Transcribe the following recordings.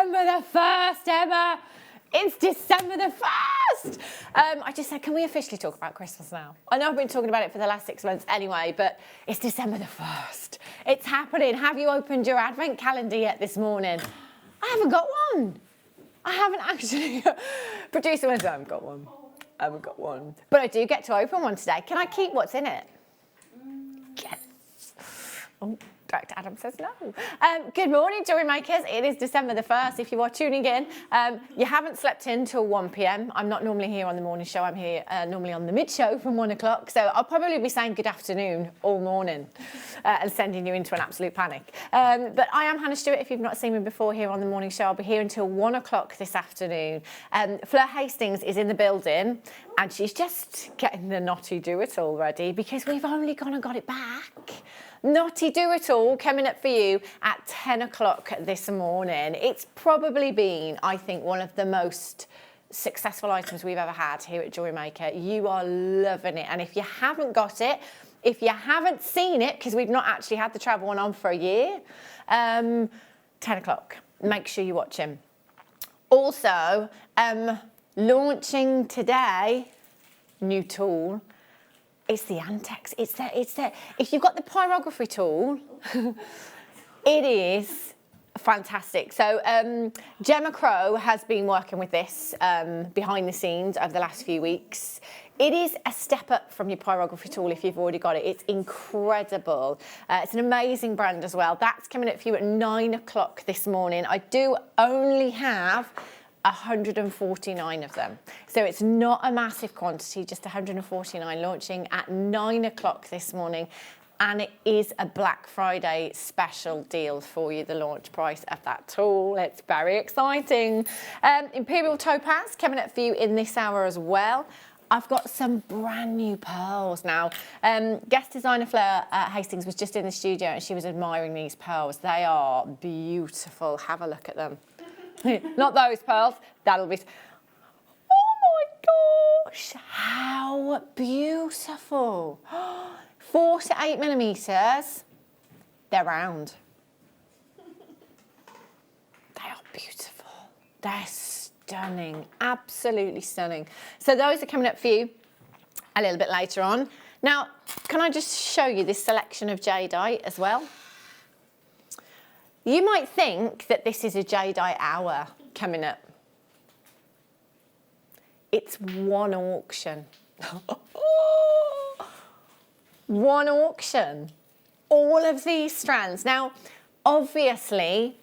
December the 1st, Emma. It's December the 1st. I just said, can we officially talk about Christmas now? I know I've been talking about it for the last 6 months anyway, but it's December the 1st. It's happening. Have you opened your advent calendar yet this morning? I haven't got one. I haven't actually. Producer went, I haven't got one. I haven't got one. But I do get to open one today. Can I keep what's in it? Yes. Oh. Director Adam says no. Good morning, jewellery makers. It is December the 1st. If you are tuning in, you haven't slept in till 1 p.m. I'm not normally here on the morning show. I'm here normally on the mid show from 1 o'clock. So I'll probably be saying good afternoon all morning and sending you into an absolute panic. But I am Hannah Stuart. If you've not seen me before here on the morning show, I'll be here until 1 o'clock this afternoon. Fleur Hastings is in the building and she's just getting the naughty do-it-all ready because we've only gone and got it back. Naughty do-it-all coming up for you at 10 o'clock this morning. It's probably been, I think, one of the most successful items we've ever had here at JewelleryMaker. You are loving it. And if you haven't got it, if you haven't seen it, because we've not actually had the travel one on for a year, 10 o'clock. Make sure you watch him. Also, launching today, new tool. It's the Antex. It's there. If you've got the pyrography tool, it is fantastic. So Gemma Crow has been working with this behind the scenes over the last few weeks. It is a step up from your pyrography tool if you've already got it. It's incredible. It's an amazing brand as well. That's coming up for you at 9 o'clock this morning. I do only have 149 of them. So it's not a massive quantity, just 149 launching at 9 o'clock this morning. And it is a Black Friday special deal for you, the launch price of that tool. It's very exciting. Imperial Topaz coming up for you in this hour as well. I've got some brand new pearls now. Guest designer Fleur Hastings was just in the studio and she was admiring these pearls. They are beautiful. Have a look at them. Not those pearls, that'll be... Oh my gosh, how beautiful. 4 to 8 millimeters, they're round. They are beautiful. They're stunning, absolutely stunning. So those are coming up for you a little bit later on. Now, can I just show you this selection of Jadeite as well? You might think that this is a Jadeite hour coming up. It's one auction. One auction. All of these strands. Now, obviously,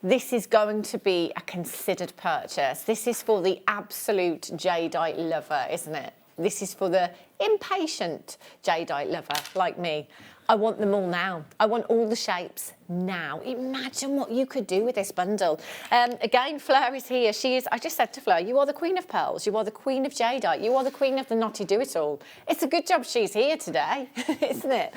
this is going to be a considered purchase. This is for the absolute Jadeite lover, isn't it? This is for the impatient Jadeite lover like me. I want them all now. I want all the shapes now. Imagine what you could do with this bundle. Again, Fleur is here. She is, I just said to Fleur, you are the queen of pearls. You are the queen of Jadeite. You are the queen of the naughty do-it-all. It's a good job she's here today, isn't it?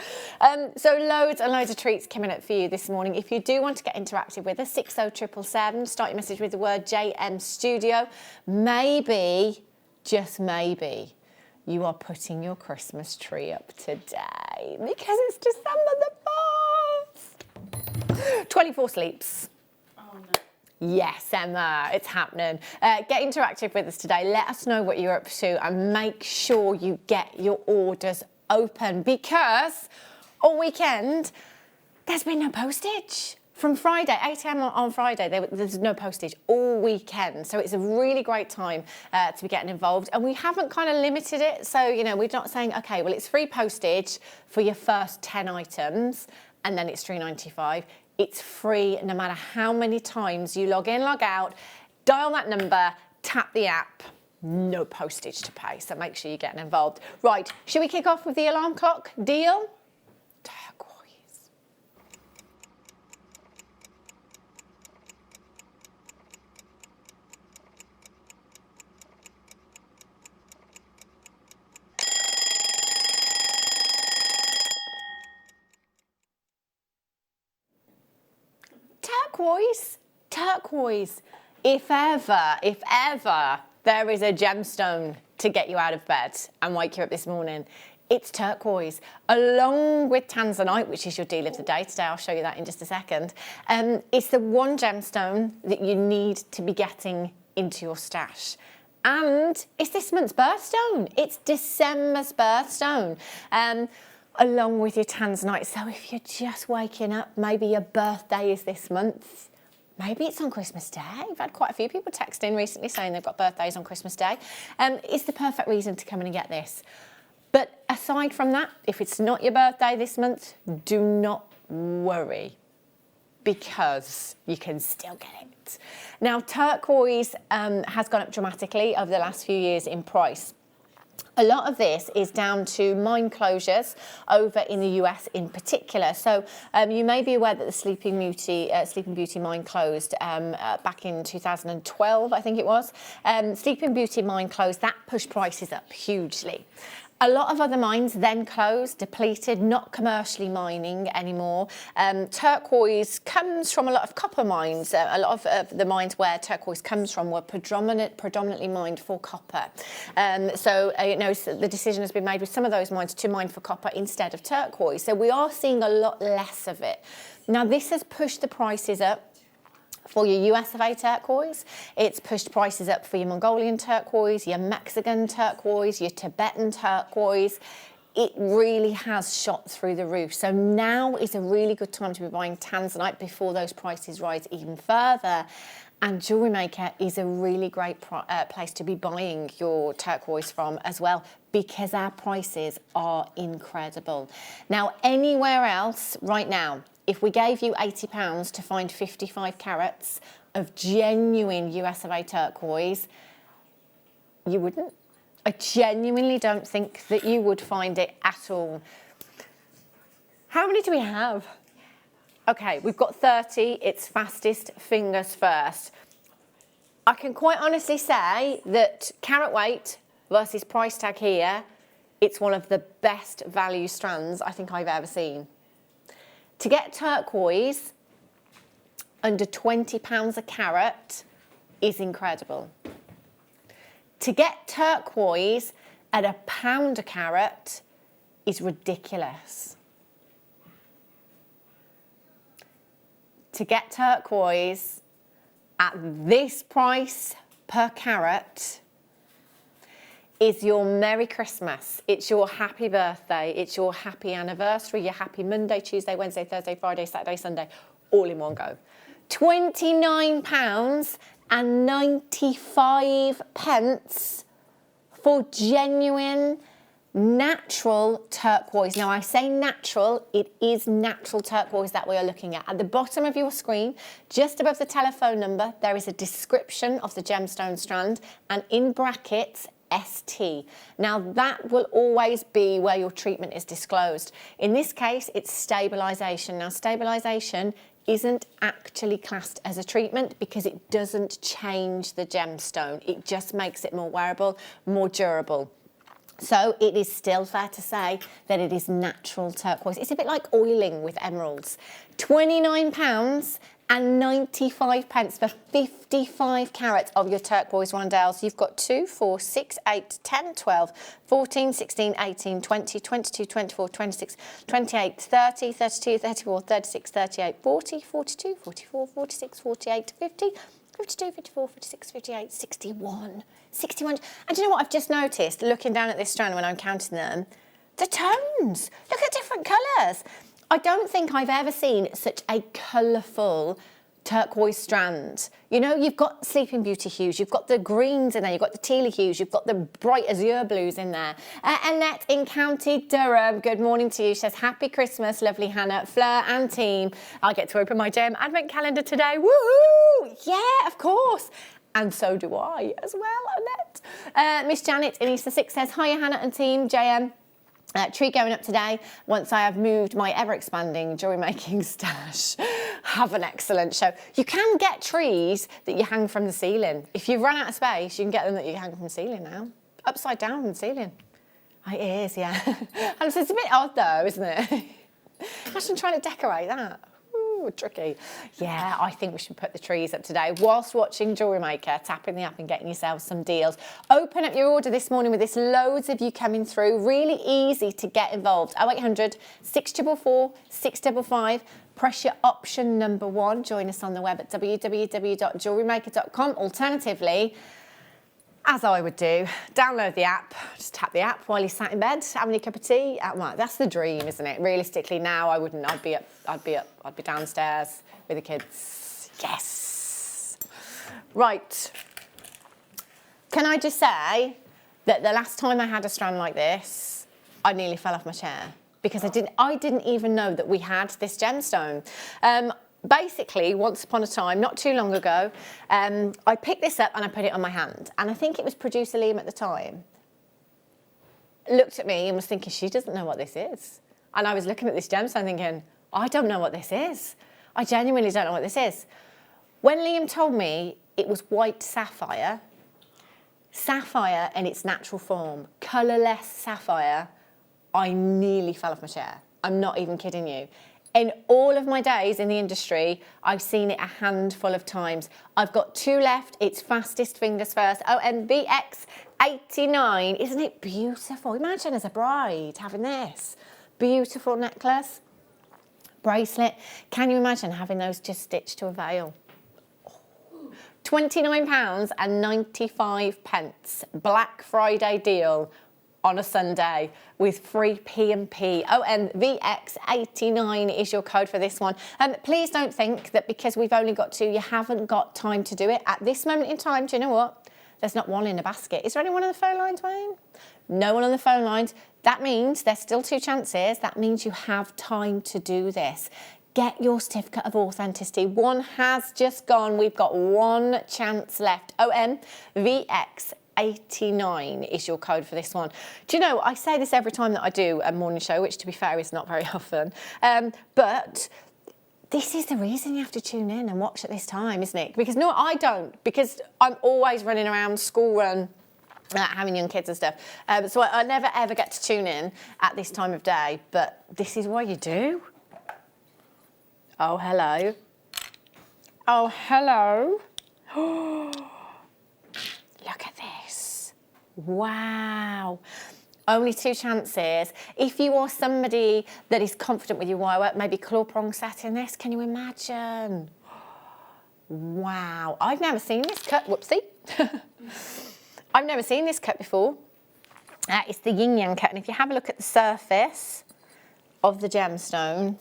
So loads and loads of treats coming up for you this morning. If you do want to get interactive with us, 60777, start your message with the word JM Studio. Maybe, just maybe, you are putting your Christmas tree up today because it's December the 1st. 24 sleeps. Oh no. Yes, Emma, it's happening. Get interactive with us today. Let us know what you're up to and make sure you get your orders open because all weekend there's been no postage. From Friday, 8 a.m. on Friday, there's no postage all weekend. So it's a really great time to be getting involved. And we haven't kind of limited it. So, you know, we're not saying, OK, well, it's free postage for your first 10 items and then it's $3.95. It's free no matter how many times you log in, log out, dial that number, tap the app. No postage to pay. So make sure you're getting involved. Right, should we kick off with the alarm clock deal? Turquoise. If ever there is a gemstone to get you out of bed and wake you up this morning, It's turquoise, along with Tanzanite, which is your deal of the day today. I'll show you that in just a second. It's the one gemstone that you need to be getting into your stash. And it's this month's birthstone. It's December's birthstone. Along with your Tanzanite. So if you're just waking up, maybe your birthday is this month. Maybe it's on Christmas Day. I've had quite a few people text in recently saying they've got birthdays on Christmas Day. It's the perfect reason to come in and get this. But aside from that, if it's not your birthday this month, do not worry, because you can still get it. Now, turquoise has gone up dramatically over the last few years in price. A lot of this is down to mine closures over in the US in particular. So you may be aware that the Sleeping Beauty mine closed back in 2012, I think it was. Sleeping Beauty mine closed, that pushed prices up hugely. A lot of other mines then closed, depleted, not commercially mining anymore. Turquoise comes from a lot of copper mines. A lot of the mines where turquoise comes from were predominantly mined for copper. So the decision has been made with some of those mines to mine for copper instead of turquoise. So we are seeing a lot less of it. Now, this has pushed the prices up for your US of A turquoise. It's pushed prices up for your Mongolian turquoise, your Mexican turquoise, your Tibetan turquoise. It really has shot through the roof. So now is a really good time to be buying Tanzanite before those prices rise even further. And JewelleryMaker is a really great place to be buying your turquoise from as well, because our prices are incredible. Now, anywhere else right now, if we gave you £80 to find 55 carats of genuine US of A turquoise, you wouldn't. I genuinely don't think that you would find it at all. How many do we have? Okay, we've got 30. It's fastest fingers first. I can quite honestly say that carat weight versus price tag here, it's one of the best value strands I think I've ever seen. To get turquoise under £20 a carat is incredible. To get turquoise at £1 a carat is ridiculous. To get turquoise at this price per carat is your Merry Christmas, it's your happy birthday, it's your happy anniversary, your happy Monday, Tuesday, Wednesday, Thursday, Friday, Saturday, Sunday, all in one go. £29.95 for genuine natural turquoise. Now, I say natural, it is natural turquoise that we are looking at. At the bottom of your screen, just above the telephone number, there is a description of the gemstone strand, and in brackets, ST. Now, that will always be where your treatment is disclosed. In this case, it's stabilisation. Now, stabilisation isn't actually classed as a treatment because it doesn't change the gemstone. It just makes it more wearable, more durable. So it is still fair to say that it is natural turquoise. It's a bit like oiling with emeralds. £29.95 for 55 carats of your turquoise rondelles. You've got 2, 4, 6, 8, 10, 12, 14, 16, 18, 20, 22, 24, 26, 28, 30, 32, 34, 36, 38, 40, 42, 44, 46, 48, 50, 52, 54, 56, 58, 61. 61. And do you know what I've just noticed, looking down at this strand when I'm counting them? The tones. Look at different colours. I don't think I've ever seen such a colourful turquoise strand. You know, you've got Sleeping Beauty hues, you've got the greens in there, you've got the tealy hues, you've got the bright azure blues in there. Annette in County Durham, good morning to you. She says, happy Christmas, lovely Hannah. Fleur and team, I get to open my JM advent calendar today. Woohoo! Yeah, of course. And so do I as well, Annette. Miss Janet in East Sussex says, hiya Hannah and team, JM. Tree going up today once I have moved my ever-expanding jewellery-making stash. Have an excellent show. You can get trees that you hang from the ceiling. If you've run out of space, you can get them that you hang from the ceiling now. Upside down from the ceiling. It is, yeah. And so it's a bit odd though, isn't it? Imagine trying to decorate that. Ooh. Ooh, tricky. Yeah, I think we should put the trees up today whilst watching JewelleryMaker, tapping the app and getting yourselves some deals. Open up your order this morning with this, loads of you coming through. Really easy to get involved. 0800 644 655. Press your option number 1. Join us on the web at www.jewellerymaker.com. Alternatively, as I would do, download the app, just tap the app while you're sat in bed, having a cup of tea. Well, that's the dream, isn't it? Realistically, now I wouldn't. I'd be downstairs with the kids. Yes. Right. Can I just say that the last time I had a strand like this, I nearly fell off my chair because I didn't even know that we had this gemstone. Basically, once upon a time, not too long ago, I picked this up and I put it on my hand. And I think it was producer Liam at the time, looked at me and was thinking, she doesn't know what this is. And I was looking at this gemstone thinking, I don't know what this is. I genuinely don't know what this is. When Liam told me it was white sapphire in its natural form, colourless sapphire, I nearly fell off my chair. I'm not even kidding you. In all of my days in the industry, I've seen it a handful of times. I've got 2 left. It's fastest fingers first. Oh, and BX89. Isn't it beautiful? Imagine as a bride having this. Beautiful necklace, bracelet. Can you imagine having those just stitched to a veil? £29.95. Black Friday deal on a Sunday with free P&P. Oh, and VX89 is your code for this one. Please don't think that because we've only got 2, you haven't got time to do it. At this moment in time, do you know what? There's not one in the basket. Is there anyone on the phone lines, Wayne? No one on the phone lines. That means there's still 2 chances. That means you have time to do this. Get your certificate of authenticity. 1 has just gone. We've got 1 chance left. VX89 is your code for this one. Do you know, I say this every time that I do a morning show, which to be fair is not very often, but this is the reason you have to tune in and watch at this time, isn't it? Because no, I don't, because I'm always running around school run, having young kids and stuff. So I never ever get to tune in at this time of day, but this is what you do. Oh, hello. Oh, hello. Look at this. Wow. Only 2 chances. If you are somebody that is confident with your wire work, maybe claw prong set in this, can you imagine? Wow. I've never seen this cut. Whoopsie. I've never seen this cut before. It's the yin yang cut. And if you have a look at the surface of the gemstone,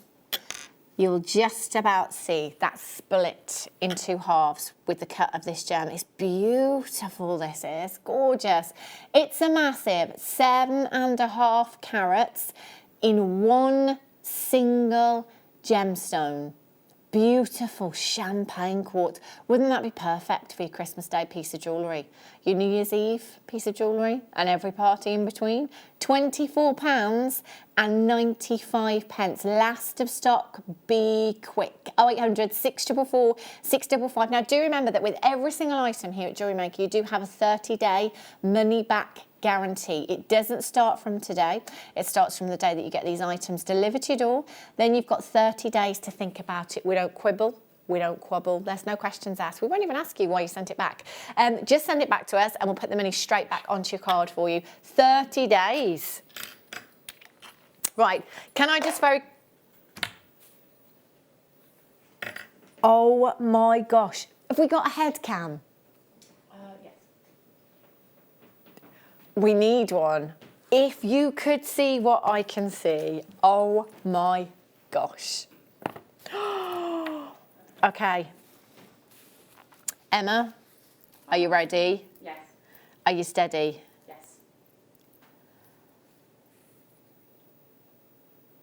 you'll just about see that split in 2 halves with the cut of this gem. It's beautiful, this is gorgeous. It's a massive 7.5 carats in 1 single gemstone. Beautiful champagne quartz. Wouldn't that be perfect for your Christmas Day piece of jewellery? Your New Year's Eve piece of jewellery and every party in between? £24.95. Last of stock, be quick. 0800 644 655. Now do remember that with every single item here at JewelleryMaker, you do have a 30-day money-back guarantee. It doesn't start from today. It starts from the day that you get these items delivered to your door. Then you've got 30 days to think about it. We don't quibble. We don't quabble. There's no questions asked. We won't even ask you why you sent it back. Just send it back to us and we'll put the money straight back onto your card for you. 30 days. Right. Can I just very... Oh my gosh. Have we got a head cam? We need one. If you could see what I can see. Oh my gosh. Okay. Emma, are you ready? Yes. Are you steady? Yes.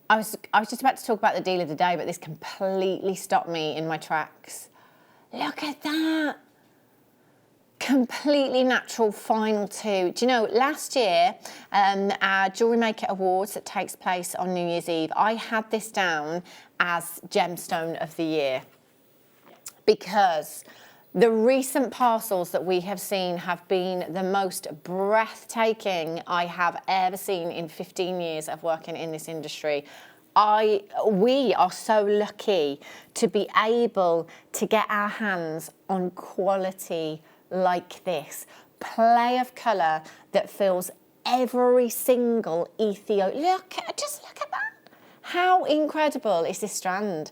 I was just about to talk about the deal of the day, but this completely stopped me in my tracks. Look at that. Completely natural final 2. Do you know, last year, our JewelleryMaker Awards that takes place on New Year's Eve, I had this down as Gemstone of the Year because the recent parcels that we have seen have been the most breathtaking I have ever seen in 15 years of working in this industry. we are so lucky to be able to get our hands on quality like this. Play of colour that fills every single Ethiopian. Just look at that. How incredible is this strand?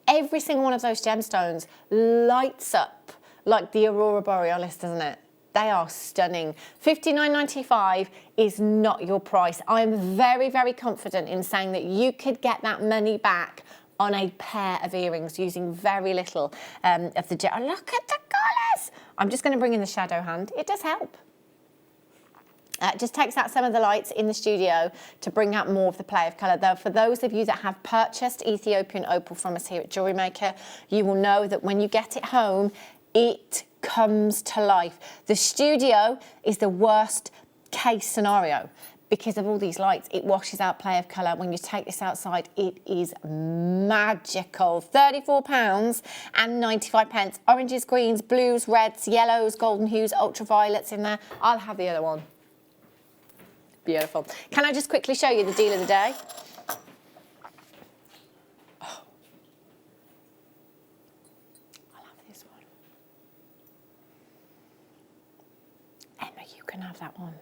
Every single one of those gemstones lights up like the Aurora Borealis, doesn't it? They are stunning. $59.95 is not your price. I'm very, very confident in saying that you could get that money back on a pair of earrings using very little of the gel. Oh, look at the colours. I'm just going to bring in the shadow hand. It does help. It just takes out some of the lights in the studio to bring out more of the play of colour. Though, for those of you that have purchased Ethiopian opal from us here at JewelleryMaker, you will know that when you get it home, it comes to life. The studio is the worst case scenario because of all these lights. It washes out play of colour. When you take this outside, it is magical. £34.95. Oranges, greens, blues, reds, yellows, golden hues, ultraviolets in there. I'll have the other one. Beautiful. Can I just quickly show you the deal of the day? Oh. I'll have this one. Emma, you can have that one.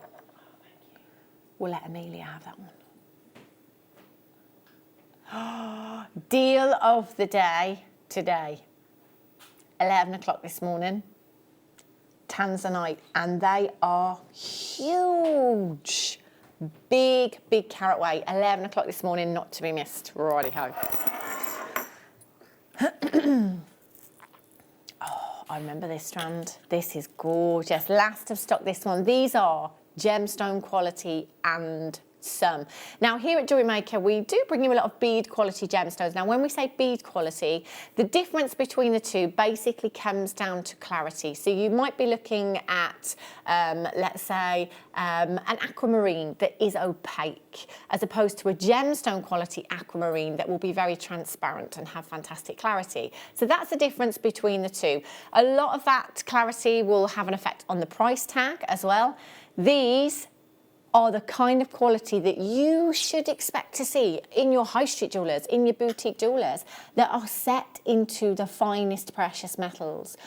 We'll let Amelia have that one. Deal of the day today. 11 o'clock this morning. Tanzanite, and they are huge. Big, big carat weight. 11 o'clock this morning, not to be missed. Righty-ho. Oh, I remember this strand. This is gorgeous. Last of stock, this one. These are gemstone quality and some. Now here at JewelleryMaker, we do bring you a lot of bead quality gemstones. Now when we say bead quality, the difference between the two basically comes down to clarity. So you might be looking at, let's say, an aquamarine that is opaque, as opposed to a gemstone quality aquamarine that will be very transparent and have fantastic clarity. So that's the difference between the two. A lot of that clarity will have an effect on the price tag as well. These are the kind of quality that you should expect to see in your high street jewellers, in your boutique jewellers, that are set into the finest precious metals.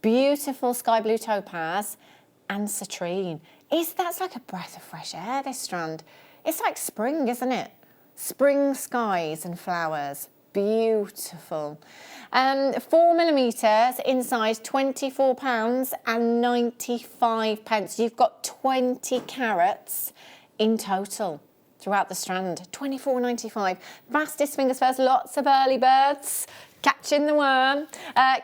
Beautiful sky blue topaz and citrine. That's like a breath of fresh air, this strand. It's like spring, isn't it? Spring skies and flowers. Beautiful. 4mm in size, £24.95. You've got 20 carats in total throughout the strand. £24.95. Fastest fingers first, lots of early birds. Catching the worm.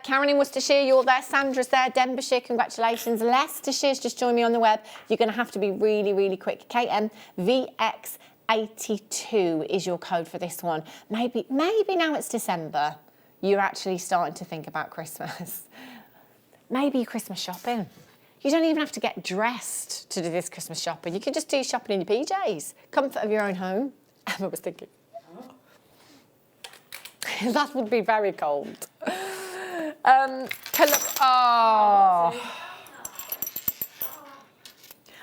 Karen in Worcestershire, you're there. Sandra's there. Denbighshire, congratulations. Leicestershire's just joined me on the web. You're going to have to be really, really quick. KMVX82 is your code for this one. Maybe now it's December, you're actually starting to think about Christmas. Maybe you're Christmas shopping. You don't even have to get dressed to do this Christmas shopping. You can just do shopping in your PJs. Comfort of your own home. Emma was thinking, that would be very cold. Oh.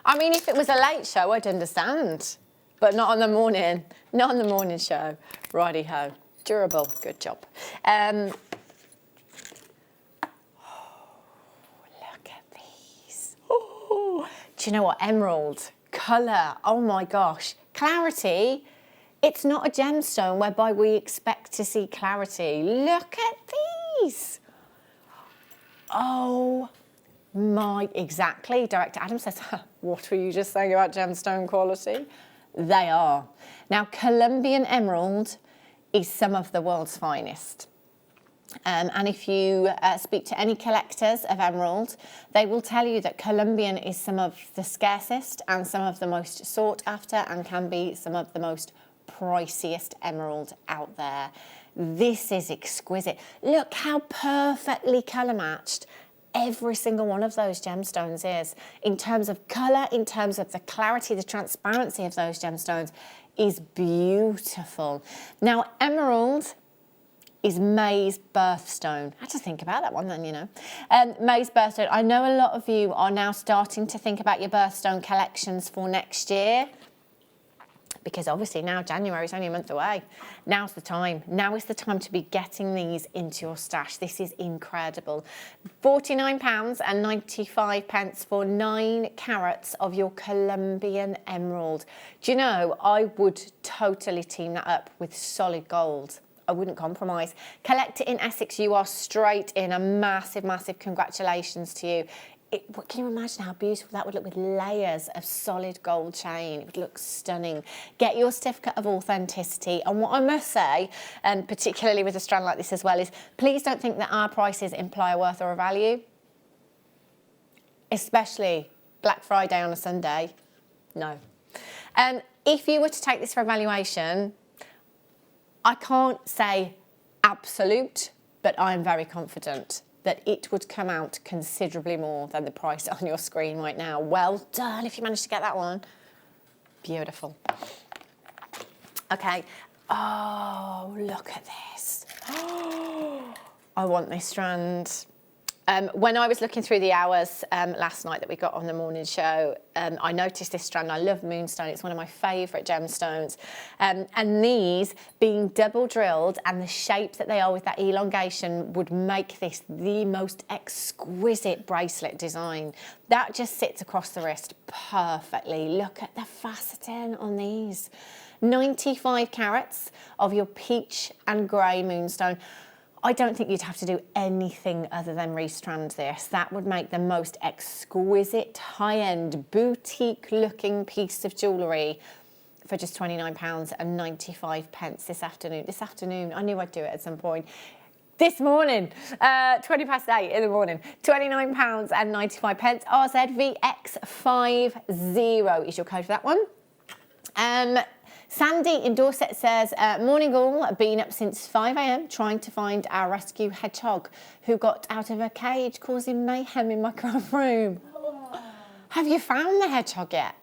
I mean, if it was a late show, I'd understand. But not on the morning, not on the morning show. Righty-ho. Durable, good job. Oh, look at these. Oh, do you know what? Emerald, colour, oh my gosh. Clarity, it's not a gemstone whereby we expect to see clarity. Look at these. Oh my, exactly. Director Adam says, what were you just saying about gemstone quality? They are. Now, Colombian emerald is some of the world's finest. And if you speak to any collectors of emerald, they will tell you that Colombian is some of the scarcest and some of the most sought after, and can be some of the most priciest emerald out there. This is exquisite. Look how perfectly colour matched every single one of those gemstones is. In terms of colour, in terms of the clarity, the transparency of those gemstones is beautiful. Now, emerald is May's birthstone. I had to think about that one then, you know. May's birthstone. I know a lot of you are now starting to think about your birthstone collections for next year. because obviously now January is only a month away. Now's the time. Now is the time to be getting these into your stash. This is incredible. £49.95 for 9 carats of your Colombian emerald. Do you know, I would totally team that up with solid gold. I wouldn't compromise. Collect it in Essex. You are straight in. A massive, massive congratulations to you. Can you imagine how beautiful that would look with layers of solid gold chain? It would look stunning. Get your certificate of authenticity. And what I must say, and particularly with a strand like this as well, is please don't think that our prices imply a worth or a value. Especially Black Friday on a Sunday. No. If you were to take this for evaluation, I can't say absolute, but I'm very confident that it would come out considerably more than the price on your screen right now. Well done if you managed to get that one. Beautiful. Okay. Oh, look at this. I want this strand. When I was looking through the hours last night that we got on the morning show, I noticed this strand. I love Moonstone. It's one of my favourite gemstones. And these being double drilled and the shape that they are with that elongation would make this the most exquisite bracelet design. That just sits across the wrist perfectly. Look at the faceting on these. 95 carats of your peach and grey Moonstone. I don't think you'd have to do anything other than restrand this. That would make the most exquisite, high-end, boutique-looking piece of jewellery for just £29.95 this afternoon. This afternoon, I knew I'd do it at some point. This morning, 8:20 in the morning, £29.95. RZVX50 is your code for that one. Sandy in Dorset says, morning all, been up since 5 a.m. trying to find our rescue hedgehog who got out of her cage causing mayhem in my craft room. Oh. Have you found the hedgehog yet?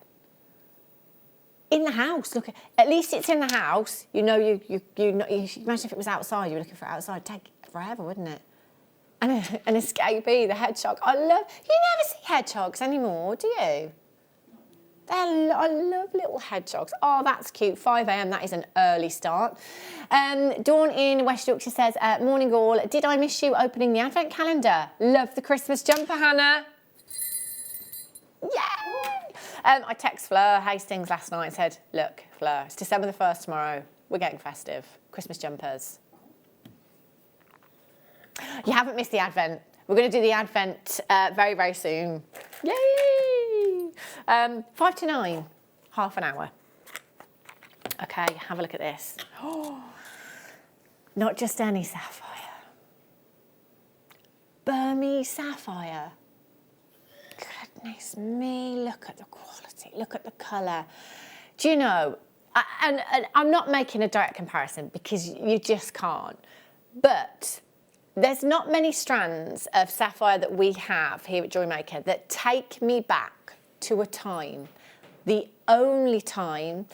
In the house, look, at least it's in the house. You know, you imagine if it was outside, you were looking for it outside, it'd take forever, wouldn't it? And an escapee, the hedgehog. You never see hedgehogs anymore, do you? I love little hedgehogs. Oh, that's cute. 5 a.m, that is an early start. Dawn in West Yorkshire says, morning all. Did I miss you opening the advent calendar? Love the Christmas jumper, Hannah. Yay! I texted Fleur Hastings last night and said, look, Fleur, it's December the 1st tomorrow. We're getting festive. Christmas jumpers. You haven't missed the advent. We're going to do the advent very, very soon. Yay! 5 to 9, half an hour. Okay, have a look at this. Oh, not just any sapphire. Burmese sapphire. Goodness me, look at the quality, look at the colour. Do you know, and I'm not making a direct comparison because you just can't, but there's not many strands of sapphire that we have here at JewelleryMaker that take me back to a time, the only time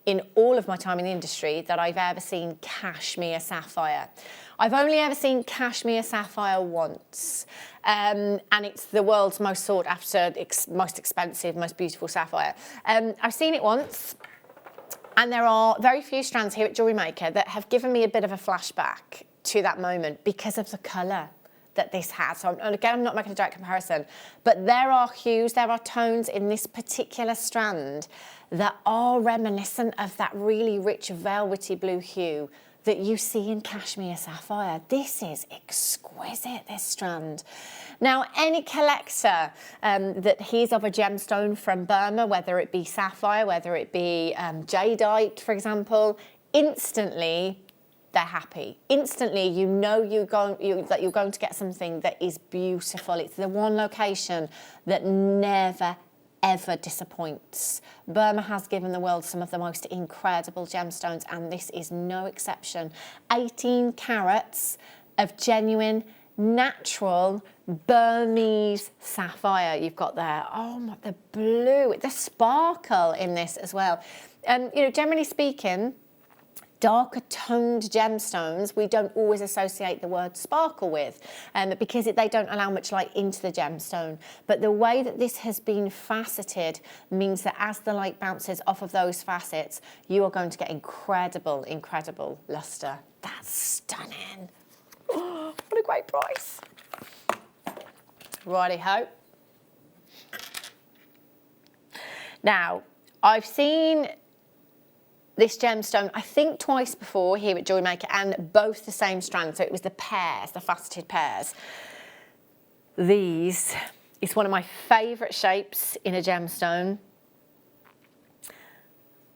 in all of my time in the industry that I've ever seen cashmere sapphire. I've only ever seen cashmere sapphire once, and it's the world's most sought after, most expensive, most beautiful sapphire. I've seen it once, and there are very few strands here at JewelleryMaker that have given me a bit of a flashback to that moment because of the colour that this has. So, and again, I'm not making a direct comparison, but there are hues, there are tones in this particular strand that are reminiscent of that really rich velvety blue hue that you see in cashmere sapphire. This is exquisite, this strand. Now, any collector that hears of a gemstone from Burma, whether it be sapphire, whether it be Jadeite, for example, instantly they're happy. Instantly, you know that you're going to get something that is beautiful. It's the one location that never, ever disappoints. Burma has given the world some of the most incredible gemstones, and this is no exception. 18 carats of genuine, natural Burmese sapphire you've got there. Oh my, the blue, the sparkle in this as well. You know, generally speaking, darker toned gemstones, we don't always associate the word sparkle with, because they don't allow much light into the gemstone. But the way that this has been faceted means that as the light bounces off of those facets, you are going to get incredible, incredible luster. That's stunning. Oh, what a great price. Righty-ho. Now, I've seen this gemstone, I think twice before here at JewelleryMaker, and both the same strand. So it was the pairs, the faceted pairs. These is one of my favourite shapes in a gemstone.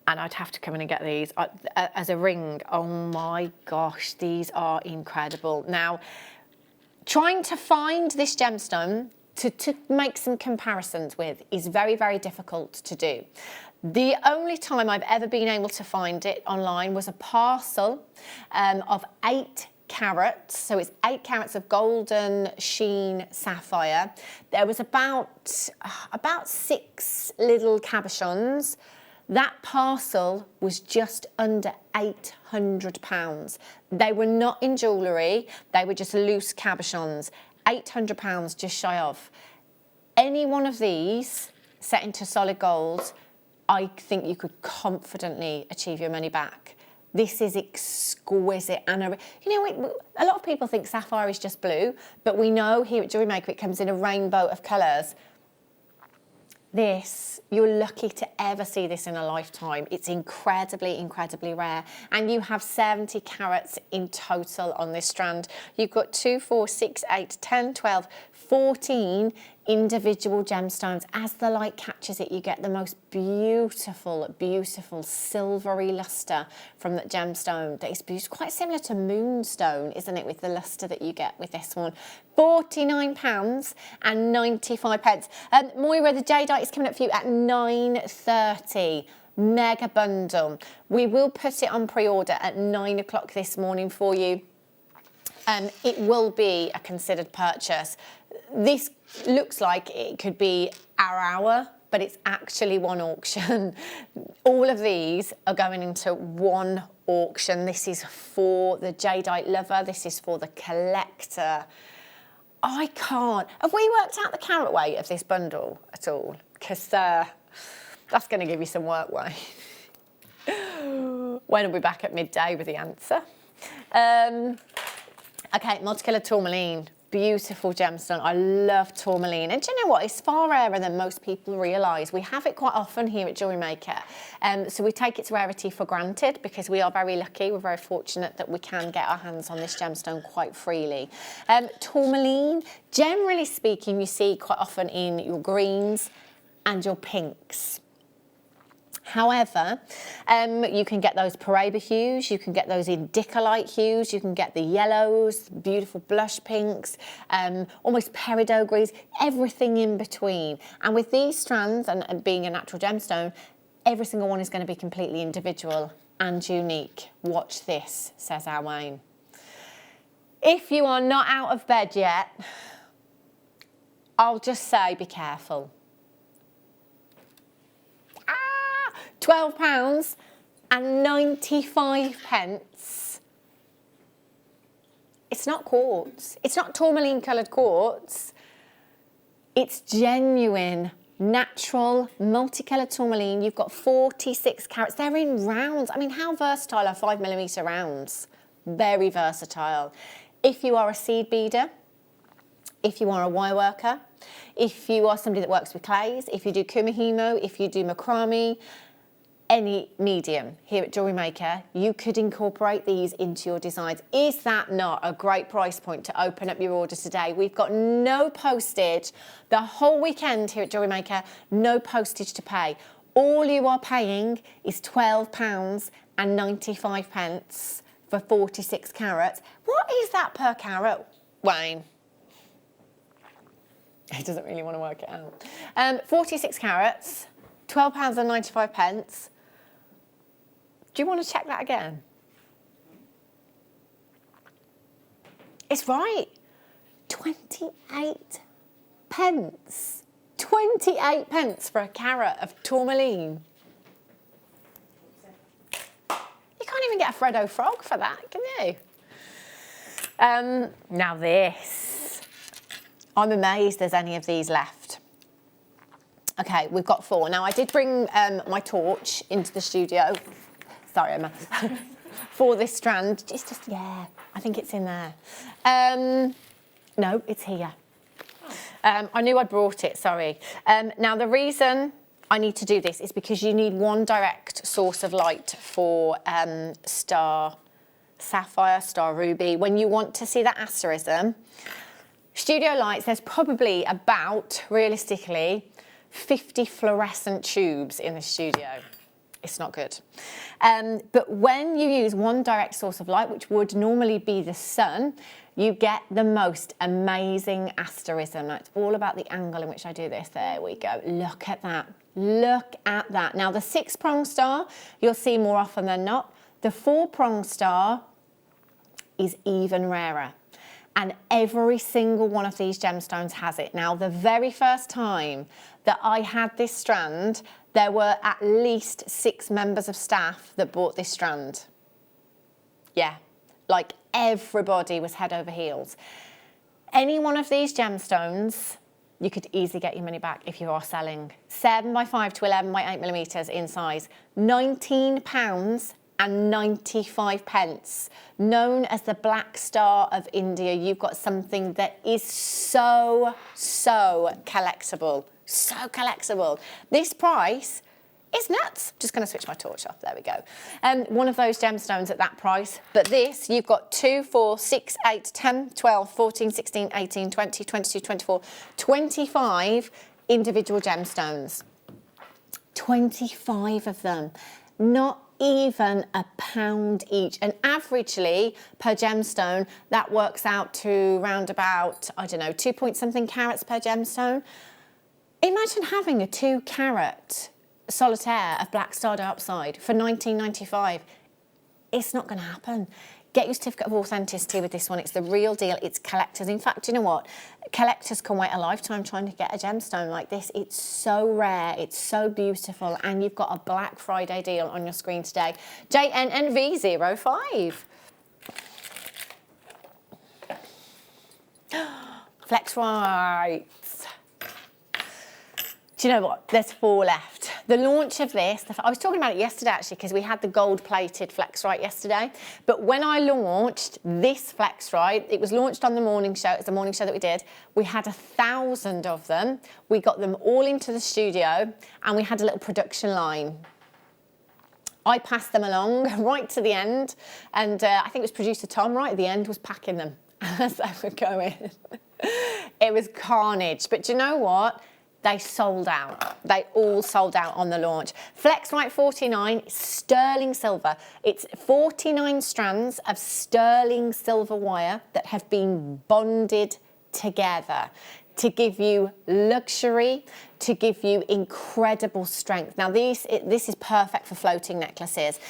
And I'd have to come in and get these as a ring. Oh my gosh, these are incredible. Now, trying to find this gemstone to make some comparisons with is very, very difficult to do. The only time I've ever been able to find it online was a parcel of 8 carats. So it's 8 carats of golden sheen sapphire. There was about 6 little cabochons. That parcel was just under £800. They were not in jewellery, they were just loose cabochons. £800 just shy of. Any one of these set into solid gold, I think you could confidently achieve your money back. This is exquisite. And you know, a lot of people think sapphire is just blue, but we know here at JewelleryMaker it comes in a rainbow of colours. This, you're lucky to ever see this in a lifetime. It's incredibly, incredibly rare. And you have 70 carats in total on this strand. You've got 2, 4, 6, 8, 10, 12, 14 individual gemstones. As the light catches it, you get the most beautiful, beautiful silvery luster from that gemstone. That is quite similar to Moonstone, isn't it, with the luster that you get with this one. £49.95. Moira, the Jadeite is coming up for you at £9.30. Mega bundle. We will put it on pre-order at 9 o'clock this morning for you. It will be a considered purchase. This looks like it could be our hour, but it's actually one auction. All of these are going into one auction. This is for the Jadeite lover. This is for the collector. I can't. Have we worked out the carat weight of this bundle at all? Because that's going to give you some work, Wayne. Wayne will be back at midday with the answer. Okay, multicolor tourmaline. Beautiful gemstone. I love tourmaline. And do you know what? It's far rarer than most people realise. We have it quite often here at JewelleryMaker. So we take its rarity for granted because we are very lucky. We're very fortunate that we can get our hands on this gemstone quite freely. Tourmaline, generally speaking, you see quite often in your greens and your pinks. However, you can get those Paraiba hues, you can get those indicolite hues, you can get the yellows, beautiful blush pinks, almost peridot greens, everything in between. And with these strands and being a natural gemstone, every single one is going to be completely individual and unique. Watch this, says our Wayne. If you are not out of bed yet, I'll just say be careful. £12.95. It's not quartz. It's not tourmaline coloured quartz. It's genuine, natural, multicolour tourmaline. You've got 46 carats. They're in rounds. I mean, how versatile are 5mm rounds? Very versatile. If you are a seed beader, if you are a wire worker, if you are somebody that works with clays, if you do kumihimo, if you do macrame, any medium here at JewelleryMaker, you could incorporate these into your designs. Is that not a great price point to open up your order today? We've got no postage the whole weekend here at JewelleryMaker, no postage to pay. All you are paying is £12.95 for 46 carats. What is that per carat, Wayne? He doesn't really want to work it out. 46 carats, £12.95. Do you want to check that again? It's right. 28 pence. 28 pence for a carat of tourmaline. You can't even get a Freddo frog for that, can you? Now this, I'm amazed there's any of these left. Okay, we've got 4. Now I did bring my torch into the studio. Sorry, Emma. For this strand. It's just, yeah, I think it's in there. No, it's here. I knew I'd brought it, sorry. Now the reason I need to do this is because you need one direct source of light for star sapphire, star ruby. When you want to see that asterism, studio lights, there's probably about, realistically, 50 fluorescent tubes in the studio. It's not good. But when you use one direct source of light, which would normally be the sun, you get the most amazing asterism. It's all about the angle in which I do this. There we go. Look at that. Look at that. Now, the 6-prong star, you'll see more often than not. The 4-prong star is even rarer. And every single one of these gemstones has it. Now, the very first time that I had this strand, there were at least 6 members of staff that bought this strand. Yeah, like everybody was head over heels. Any one of these gemstones, you could easily get your money back if you are selling. 7x5 to 11x8mm in size. £19.95, known as the Black Star of India. You've got something that is so collectible. So collectible. This price is nuts. Just going to switch my torch off. There we go. One of those gemstones at that price. But this, you've got 2, 4, 6, 8, 10, 12, 14, 16, 18, 20, 22, 24, 25 individual gemstones. 25 of them. Not even £1 each, and averagely per gemstone that works out to round about, I don't know, 2 point something carats per gemstone. Imagine having a 2 carat solitaire of black star diopside for £19.95. It's not going to happen. Get your certificate of authenticity with this one. It's the real deal. It's collectors. In fact, you know what? Collectors can wait a lifetime trying to get a gemstone like this. It's so rare. It's so beautiful. And you've got a Black Friday deal on your screen today. JNNV05. Flex Rights. Do you know what? There's 4 left. The launch of this, I was talking about it yesterday actually because we had the gold-plated Flexrite yesterday. But when I launched this Flexrite, it was launched on the morning show. It's the morning show that we did. We had 1,000 of them. We got them all into the studio and we had a little production line. I passed them along right to the end, and I think it was producer Tom right at the end was packing them as they were going. It was carnage. But do you know what? They sold out. They all sold out on the launch. Flexrite 49, sterling silver. It's 49 strands of sterling silver wire that have been bonded together to give you luxury, to give you incredible strength. Now this is perfect for floating necklaces.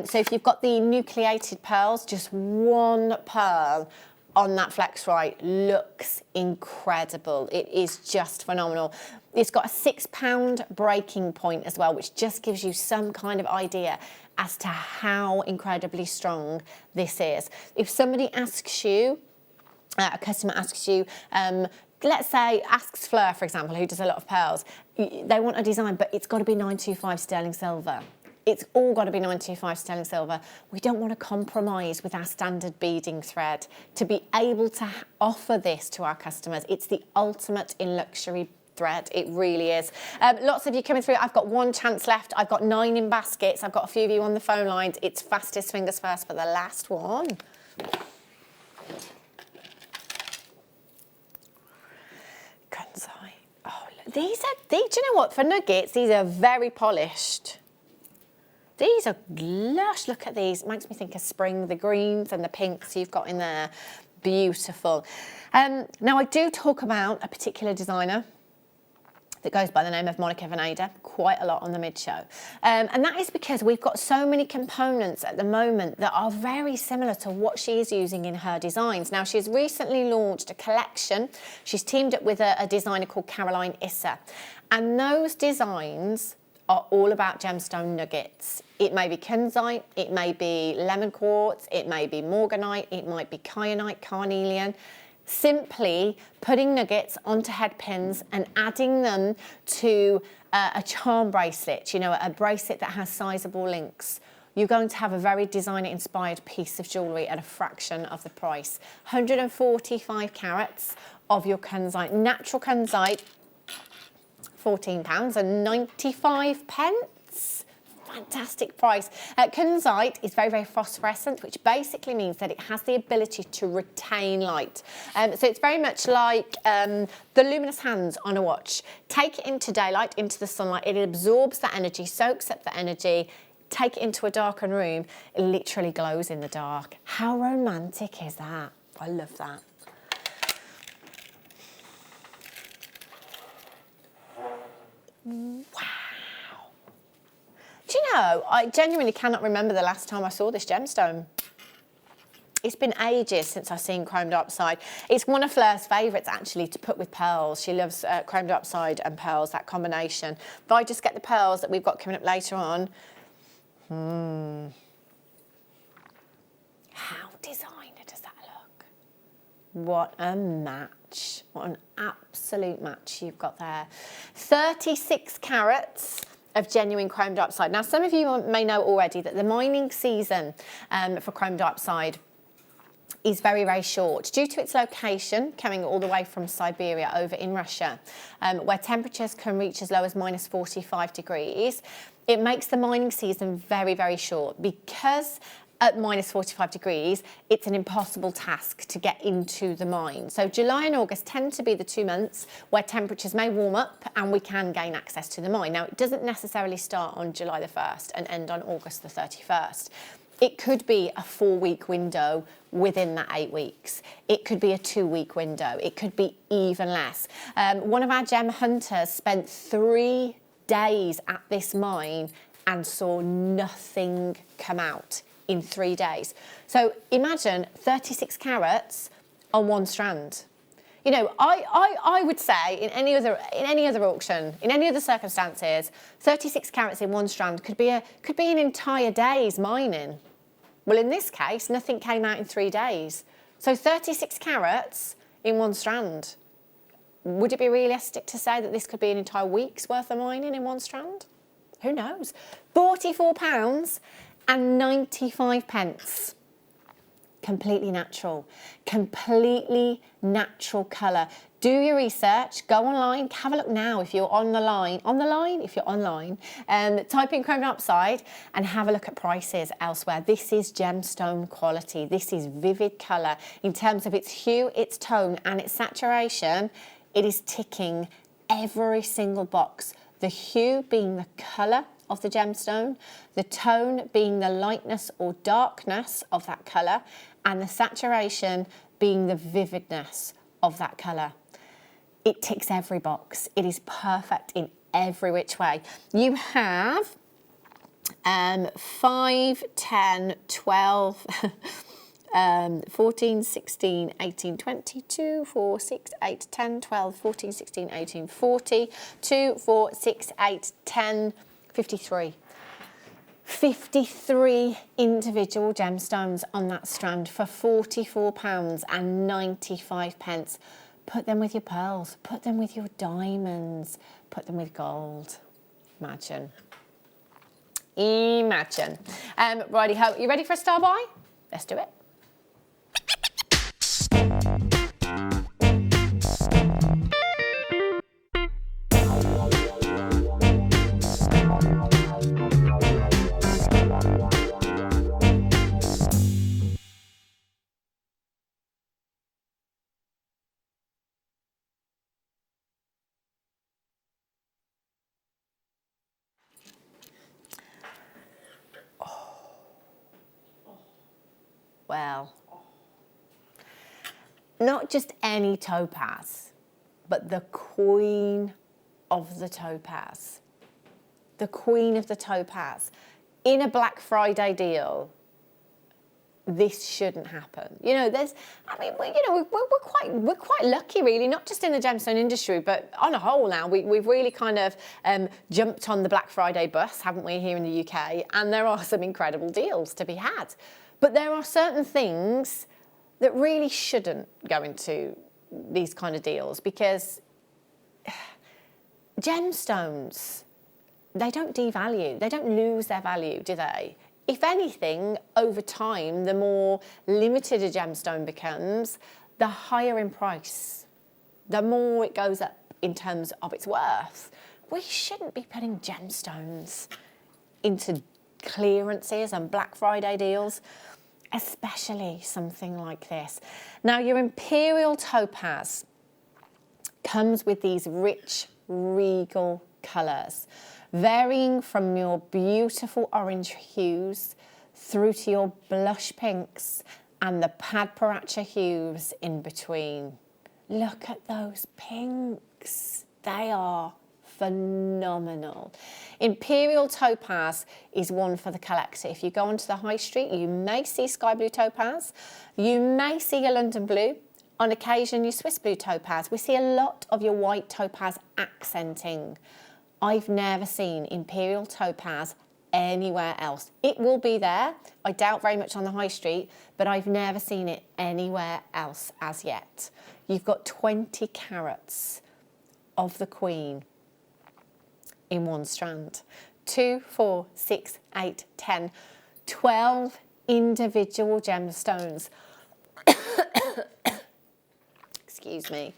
So if you've got the nucleated pearls, just one pearl on that Flexrite looks incredible. It is just phenomenal. It's got a £6 breaking point as well, which just gives you some kind of idea as to how incredibly strong this is. If somebody asks you, a customer asks you, let's say asks Fleur, for example, who does a lot of pearls, they want a design, but it's got to be 925 sterling silver. It's all got to be 925 sterling silver. We don't want to compromise with our standard beading thread to be able to offer this to our customers. It's the ultimate in luxury thread. It really is. Lots of you coming through. I've got 1 chance left. I've got 9 in baskets. I've got a few of you on the phone lines. It's fastest fingers first for the last one. Kunzite. Oh, these, do you know what? For nuggets, these are very polished. These are lush. Look at these. It makes me think of spring, the greens and the pinks you've got in there. Beautiful. Now, I do talk about a particular designer that goes by the name of Monica Veneda quite a lot on the mid-show. And that is because we've got so many components at the moment that are very similar to what she is using in her designs. Now, she's recently launched a collection. She's teamed up with a designer called Caroline Issa. And those designs are all about gemstone nuggets. It may be Kyanite, it may be lemon quartz, it may be morganite, it might be kyanite, carnelian. Simply putting nuggets onto head pins and adding them to a charm bracelet, you know, a bracelet that has sizable links. You're going to have a very designer-inspired piece of jewellery at a fraction of the price. 145 carats of your Kyanite, natural Kyanite, £14.95. Fantastic price. Kyanite is very, very phosphorescent, which basically means that it has the ability to retain light. So it's very much like the luminous hands on a watch. Take it into daylight, into the sunlight, it absorbs that energy, soaks up the energy. Take it into a darkened room, it literally glows in the dark. How romantic is that? I love that. Wow. Do you know, I genuinely cannot remember the last time I saw this gemstone. It's been ages since I've seen chrome diopside. It's one of Fleur's favourites actually to put with pearls. She loves chrome diopside and pearls, that combination. If I just get the pearls that we've got coming up later on, how designer does that look? What a match. What an absolute match you've got there. 36 carats of genuine chrome diopside. Now, some of you may know already that the mining season for chrome diopside is very, very short due to its location coming all the way from Siberia over in Russia, where temperatures can reach as low as minus 45 degrees. It makes the mining season very, very short because at minus 45 degrees, it's an impossible task to get into the mine. So July and August tend to be the 2 months where temperatures may warm up and we can gain access to the mine. Now, it doesn't necessarily start on July the 1st and end on August the 31st. It could be a 4-week window within that 8 weeks. It could be a 2-week window. It could be even less. One of our gem hunters spent 3 days at this mine and saw nothing come out in 3 days. So imagine 36 carats on 1 strand. You know, I would say in any other auction, in any other circumstances, 36 carats in 1 strand could be an entire day's mining. Well, in this case, nothing came out in 3 days. So 36 carats in 1 strand. Would it be realistic to say that this could be an entire week's worth of mining in 1 strand? Who knows? £44.95. Completely natural colour. Do your research, go online, have a look now if you're online, type in chrome diopside and have a look at prices elsewhere. This is gemstone quality. This is vivid colour in terms of its hue, its tone and its saturation. It is ticking every single box. The hue being the colour of the gemstone, the tone being the lightness or darkness of that colour, and the saturation being the vividness of that colour. It ticks every box. It is perfect in every which way. You have 5, 10, 12, 14, 16, 18, 22, 4, 6, 8, 10, 12, 14, 16, 18, 40, 2, 4, 6, 8, 10, 53. 53 individual gemstones on that strand for £44.95. Put them with your pearls, put them with your diamonds, put them with gold. Imagine. Imagine. Righty-ho, you ready for a star buy? Let's do it. Well, not just any topaz, but the queen of the topaz. The queen of the topaz. In a Black Friday deal, this shouldn't happen. You know, we're quite lucky, really, not just in the gemstone industry, but on a whole now. We've really kind of jumped on the Black Friday bus, haven't we, here in the UK? And there are some incredible deals to be had. But there are certain things that really shouldn't go into these kind of deals, because gemstones, they don't devalue, they don't lose their value, do they? If anything, over time, the more limited a gemstone becomes, the higher in price, the more it goes up in terms of its worth. We shouldn't be putting gemstones into clearances and Black Friday deals, especially something like this. Now, your Imperial Topaz comes with these rich, regal colours, varying from your beautiful orange hues through to your blush pinks and the Padparacha hues in between. Look at those pinks. They are phenomenal. Imperial Topaz is one for the collector. If you go onto the high street, you may see sky blue topaz, you may see a London blue, on occasion your Swiss blue topaz. We see a lot of your white topaz accenting. I've never seen Imperial Topaz anywhere else. It will be there, I doubt very much on the high street, but I've never seen it anywhere else as yet. You've got 20 carats of the Queen in one strand. 2, 4, 6, 8, 10, 12 individual gemstones. Excuse me.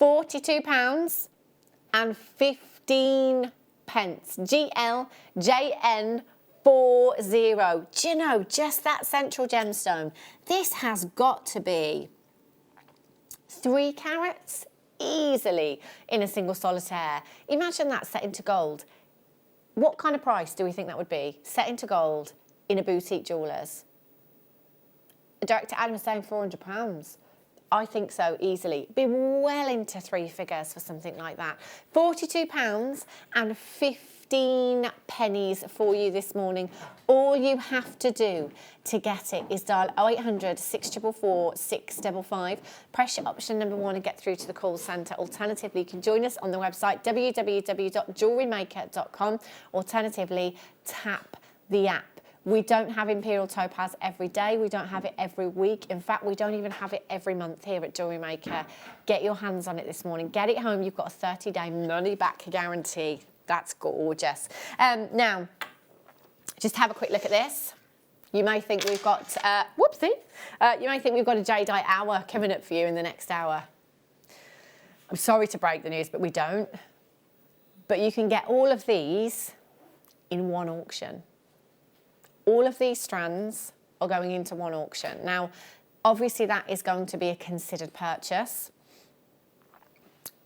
£42 and 15 pence. GLJN40. Do you know, just that central gemstone, this has got to be 3 carats easily in a single solitaire. Imagine that set into gold. What kind of price do we think that would be? Set into gold in a boutique jeweller's. Director Adam was saying £400. I think so, easily. Be well into 3 figures for something like that. £42 and 15 pennies for you this morning. All you have to do to get it is dial 0800 644 655. Press your option number 1 and get through to the call centre. Alternatively, you can join us on the website www.jewellerymaker.com. Alternatively, tap the app. We don't have Imperial Topaz every day. We don't have it every week. In fact, we don't even have it every month here at Jewellery Maker. Get your hands on it this morning. Get it home. You've got a 30-day money-back guarantee. That's gorgeous. Now, just have a quick look at this. You may think we've got, whoopsie. You may think we've got a Jadeite hour coming up for you in the next hour. I'm sorry to break the news, but we don't. But you can get all of these in one auction. All of these strands are going into one auction. Now, obviously that is going to be a considered purchase,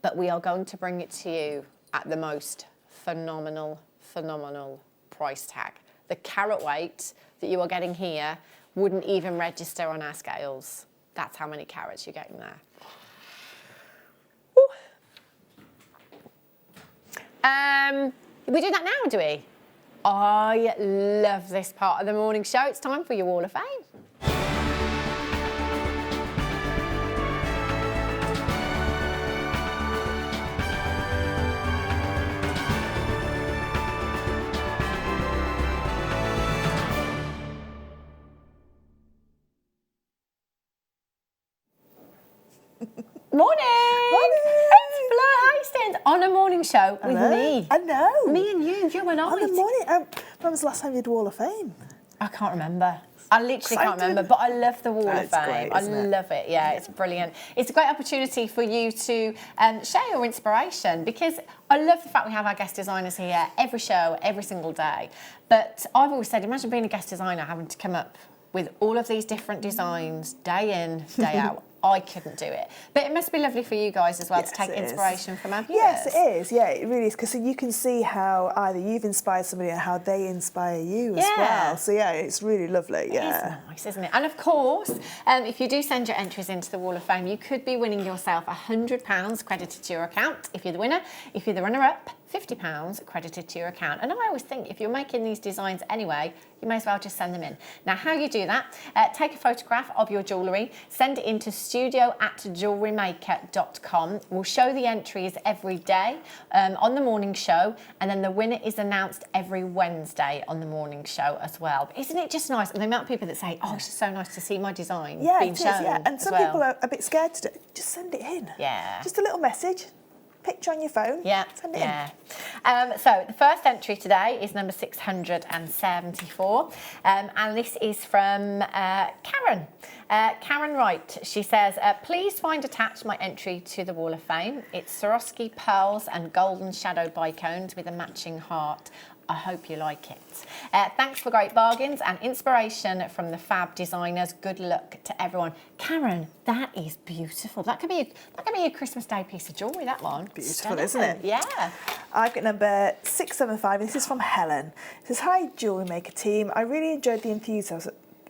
but we are going to bring it to you at the most phenomenal price tag. The carat weight that you are getting here wouldn't even register on our scales. That's how many carats you're getting there. We do that now, do we? I love this part of the morning show. It's time for your Wall of Fame. Morning! Morning! It's Fleur Hastings on a morning show with me. I know. Me and you and I. On the morning. When was the last time you did Wall of Fame? I can't remember. I literally can't remember, but I love the Wall of Fame. Great, I love it. Yeah, it's brilliant. It's a great opportunity for you to share your inspiration, because I love the fact we have our guest designers here every show, every single day. But I've always said, imagine being a guest designer having to come up with all of these different designs day in, day out. I couldn't do it. But it must be lovely for you guys as well to take inspiration from our viewers. Yes, it is. Yeah, it really is. Because you can see how either you've inspired somebody or how they inspire you as well. So yeah, it's really lovely. Yeah. It's nice, isn't it? And of course, if you do send your entries into the Wall of Fame, you could be winning yourself £100 credited to your account if you're the winner. If you're the runner-up, £50 credited to your account. And I always think if you're making these designs anyway, you may as well just send them in. Now, how you do that, take a photograph of your jewellery, send it into studio@JewelleryMaker.com. We'll show the entries every day on the morning show, and then the winner is announced every Wednesday on the morning show as well. But isn't it just nice? And the amount of people that say, oh, it's just so nice to see my design being shown. Yeah, and some people are a bit scared to do it. Just send it in. Yeah. Just a little message. Picture on your phone. Yeah, send it in. So the first entry today is number 674, and this is from Karen. Karen Wright. She says, please find attached my entry to the Wall of Fame. It's Swarovski pearls and golden shadow bicones with a matching heart. I hope you like it. Thanks for great bargains and inspiration from the fab designers. Good luck to everyone. Karen, that is beautiful. That could be a Christmas Day piece of jewellery, that one. Beautiful, isn't it? Yeah. I've got number 675, and this is from Helen. It says, hi, Jewellery Maker team. I really enjoyed the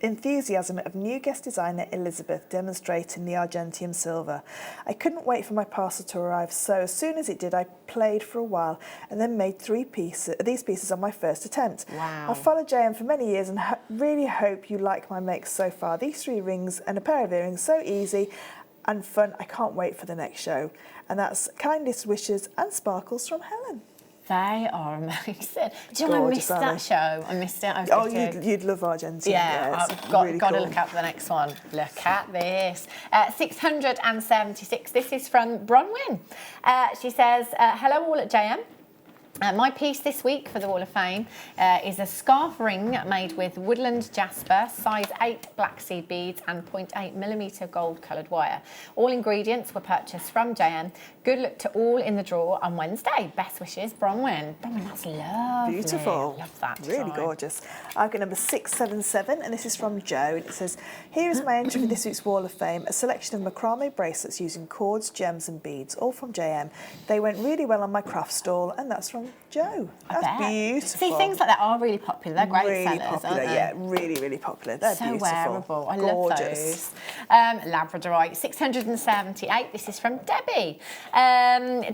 enthusiasm of new guest designer Elizabeth demonstrating the Argentium silver. I couldn't wait for my parcel to arrive, so as soon as it did, I played for a while and then made these pieces on my first attempt. Wow. I've followed JM for many years and really hope you like my makes so far. These 3 rings and a pair of earrings, so easy and fun. I can't wait for the next show. And that's kindest wishes and sparkles from Helen. They are amazing. Do you know, I missed that show. I missed it. You'd love Argentina. Yeah, I've got to look out for the next one. Look at this. 676. This is from Bronwyn. She says, hello all at JM. My piece this week for the Wall of Fame is a scarf ring made with woodland jasper, size 8 black seed beads and 0.8mm gold coloured wire. All ingredients were purchased from JM. Good luck to all in the draw on Wednesday. Best wishes, Bronwyn. Bronwyn, that's lovely. Beautiful. Love that Really design. gorgeous. I've got number 677, and this is from Joe. And it says, here is my entry for this week's Wall of Fame, a selection of macrame bracelets using cords, gems and beads, all from JM. They went really well on my craft stall, and that's from Joe. That's beautiful. See, things like that are really popular. They're great really sellers, popular, aren't they? yeah, really, really popular. They're so beautiful. wearable. I gorgeous. love those. Labradorite, 678. This is from Debbie.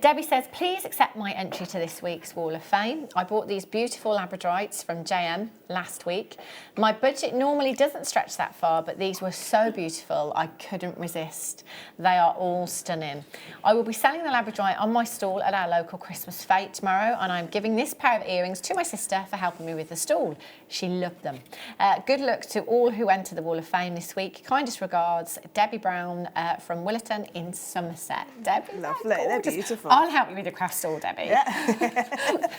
Debbie says, please accept my entry to this week's Wall of Fame. I bought these beautiful Labradorites from JM last week. My budget normally doesn't stretch that far, but these were so beautiful, I couldn't resist. They are all stunning. I will be selling the Labradorite on my stall at our local Christmas fete tomorrow, and I'm giving this pair of earrings to my sister for helping me with the stall. She loved them. Good luck to all who enter the Wall of Fame this week. Kindest regards, Debbie Brown from Willerton in Somerset. Debbie, lovely, they're beautiful. I'll help you with the craft stall, Debbie. Yeah.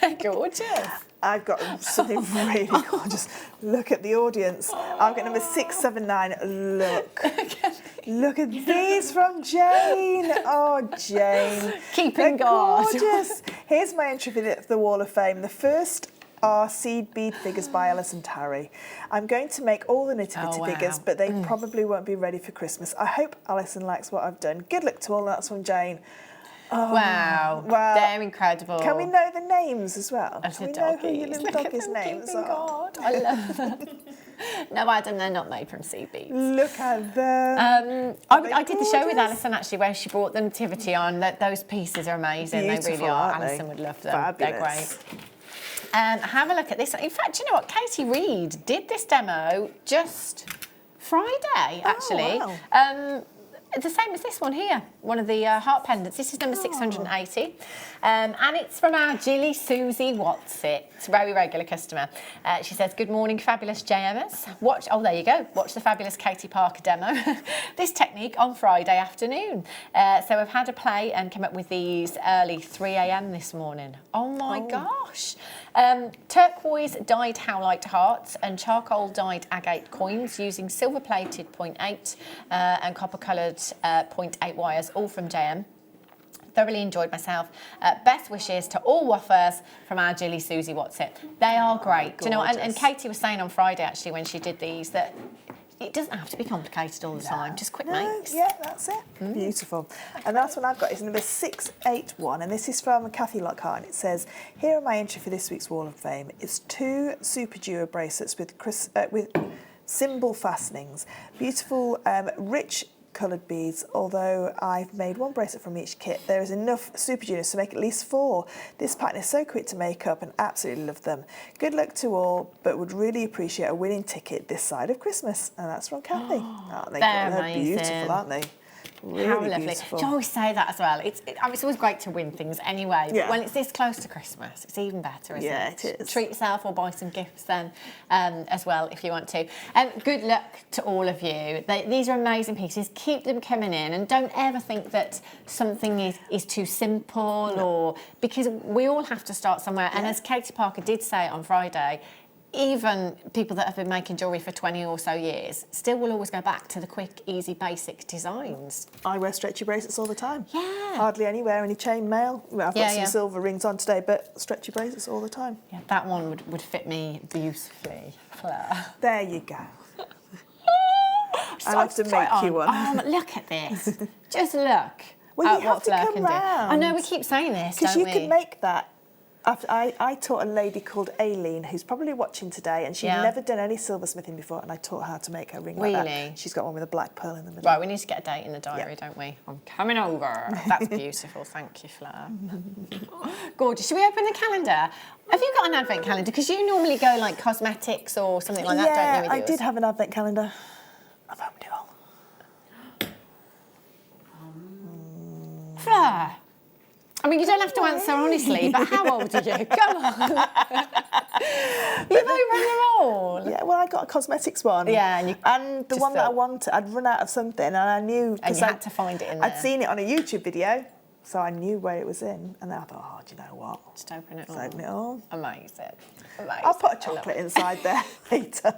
They're gorgeous. I've got something really gorgeous. Look at the audience. I've got number 679. Look at these from Jane. Oh, Jane. Keeping guard. Gorgeous. Here's my entry for the Wall of Fame. The first are seed bead figures by Alison Tarry. I'm going to make all the nativity figures, but they probably won't be ready for Christmas. I hope Alison likes what I've done. Good luck to all. That's from Jane. Oh, wow, they're incredible. Can we know the names as well? Can we know who your little doggies' names are? God, I love them. No, Adam, they're not made from seed beads. Look at them. I did the show with Alison actually where she brought the nativity on. Those pieces are amazing. Beautiful, they really are. aren't they? Alison would love them. Fabulous. They're great. Have a look at this. In fact, you know what? Katie Reed did this demo just Friday, actually. Oh, wow. The same as this one here, one of the heart pendants. This is number 680. And it's from our Jilly Susie Watsit, very regular customer. She says, good morning, fabulous JMers. There you go. Watch the fabulous Katie Parker demo. This technique on Friday afternoon. So I've had a play and came up with these early 3 a.m. this morning. Oh my gosh. Turquoise dyed howlite hearts and charcoal dyed agate coins using silver plated 0.8 and copper coloured 0.8 wires, all from JM. Thoroughly enjoyed myself. Best wishes to all waffers from our Jilly Susie Watsit. They are great. Do you know, and Katie was saying on Friday actually when she did these that it doesn't have to be complicated all the time, just quick makes. Yeah, that's it. Beautiful. And that's what I've got. It's number 681, and this is from Kathy Lockhart. And it says, here are my entry for this week's Wall of Fame. It's 2 Super Duo bracelets with symbol fastenings. Beautiful, rich coloured beads. Although I've made one bracelet from each kit, there is enough Super Juniors to make at least 4. This pattern is so quick to make up and absolutely love them. Good luck to all, but would really appreciate a winning ticket this side of Christmas. And that's from Kathy. Oh, they're beautiful, aren't they? Really How lovely. beautiful. Do you always say that as well? I mean, it's always great to win things anyway, but when it's this close to Christmas, it's even better, isn't it? Yeah, it is. Treat yourself or buy some gifts then as well if you want to. Good luck to all of you. These are amazing pieces. Keep them coming in and don't ever think that something is too simple or because we all have to start somewhere. And as Katie Parker did say on Friday, even people that have been making jewellery for 20 or so years still will always go back to the quick, easy, basic designs. I wear stretchy bracelets all the time. Yeah. Hardly anywhere, any chain mail. Well, I've got some silver rings on today, but stretchy bracelets all the time. Yeah, that one would fit me beautifully, Fleur. There you go. I'll have to make you one. Oh, look at this. Just look Well, at you what have to Fleur come can do. I know, round. we keep saying this, Because don't you we? can make that. I taught a lady called Aileen, who's probably watching today, and she'd never done any silversmithing before, and I taught her how to make her ring like that. She's got one with a black pearl in the middle. Right, we need to get a date in the diary, don't we? I'm coming over. That's beautiful. Thank you, Fleur. Gorgeous. Should we open the calendar? Have you got an advent calendar? Because you normally go like cosmetics or something like that, don't you? Yeah, I did have an advent calendar. I've opened it all. Fleur. I mean, you don't have to answer honestly, but how old are you? Come on. You've opened them all. Yeah, well, I got a cosmetics one. Yeah, and the one that I wanted, I'd run out of something, and I knew and you had to find it in there. I'd seen it on a YouTube video, so I knew where it was in, and then I thought, oh, do you know what? Just open it all. Just open it all. Amazing. I'll put a chocolate inside there later.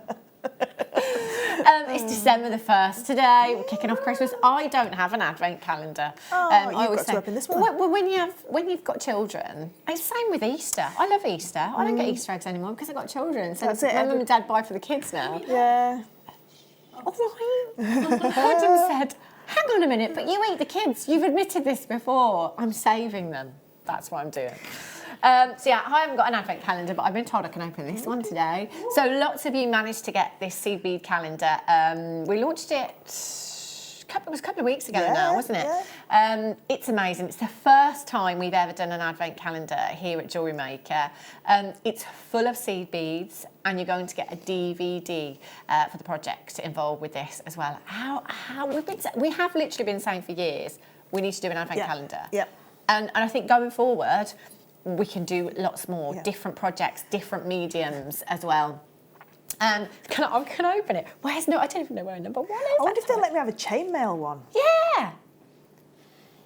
It's December the 1st today. We're kicking off Christmas. I don't have an advent calendar. I always got to open this one. Well, when you've got children, it's the same with Easter. I love Easter. I don't get Easter eggs anymore because I've got children. So That's it. my mum and dad buy for the kids now. Yeah. All right. Adam said, hang on a minute, but you eat the kids. You've admitted this before. I'm saving them. That's what I'm doing. So yeah, I haven't got an advent calendar, but I've been told I can open this one today. So lots of you managed to get this seed bead calendar. We launched it, it was a couple of weeks ago now, wasn't it? Yeah. It's amazing. It's the first time we've ever done an advent calendar here at JewelleryMaker. It's full of seed beads, and you're going to get a DVD for the project involved with this as well. We have literally been saying for years, we need to do an advent calendar. Yep. And I think going forward, we can do lots more, different projects, different mediums as well. Can I open it? I don't even know where number 1 is. I wonder if they'll let me have a chainmail one. Yeah.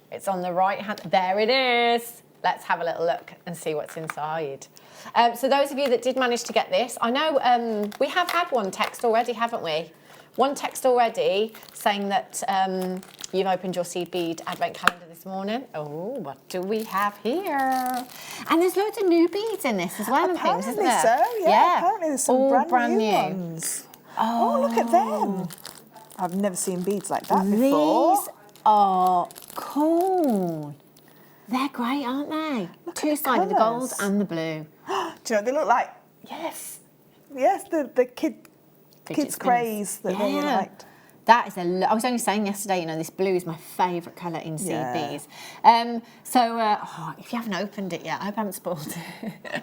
It's on the right hand. There it is. Let's have a little look and see what's inside. So those of you that did manage to get this, I know we have had one text already, haven't we? One text already saying that you've opened your seed bead advent calendar this morning. Oh, what do we have here? And there's loads of new beads in this as well. Apparently and things, isn't there? So, yeah. Apparently there's some all brand new ones. Oh, look at them. I've never seen beads like that before. These are cool. They're great, aren't they? Two-sided, the gold and the blue. Do you know, they look like, yes, the kids' craze that they liked. That is I was only saying yesterday, this blue is my favourite colour in seed beads. If you haven't opened it yet, I hope I haven't spoiled it.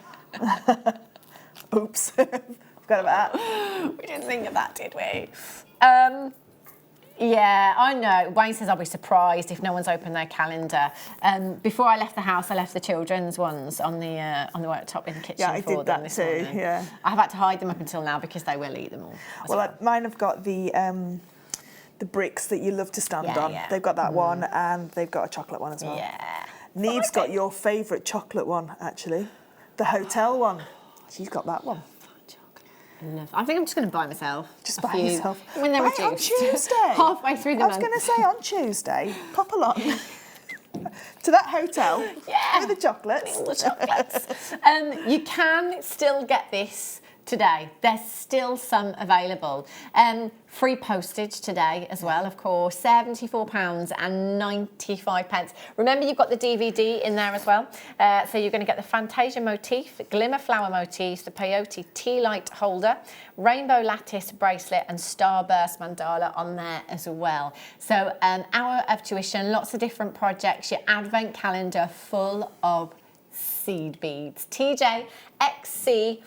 Oops, forgot about that. We didn't think of that, did we? Yeah, I know. Wayne says I'll be surprised if no one's opened their calendar. Before I left the house, I left the children's ones on the worktop in the kitchen for them this morning. Yeah, I did that too, yeah. I have had to hide them up until now because they will eat them all. Well, mine have got the bricks that you love to stand on. Yeah. They've got that one, and they've got a chocolate one as well. Yeah. Neve's got your favourite chocolate one, actually. The hotel one. She's got that one. I think I'm just going to buy myself. Just buy yourself. When they're reduced. On Tuesday. Halfway through the month. I was going to say on Tuesday, pop along to that hotel with the chocolates. All the chocolates. You can still get this today. There's still some available. Free postage today as well, of course. £74.95. Remember, you've got the DVD in there as well. So you're going to get the Fantasia motif, glimmer flower motifs, the peyote tea light holder, rainbow lattice bracelet, and starburst mandala on there as well. So an hour of tuition, lots of different projects, your advent calendar full of seed beads. TJ XC16.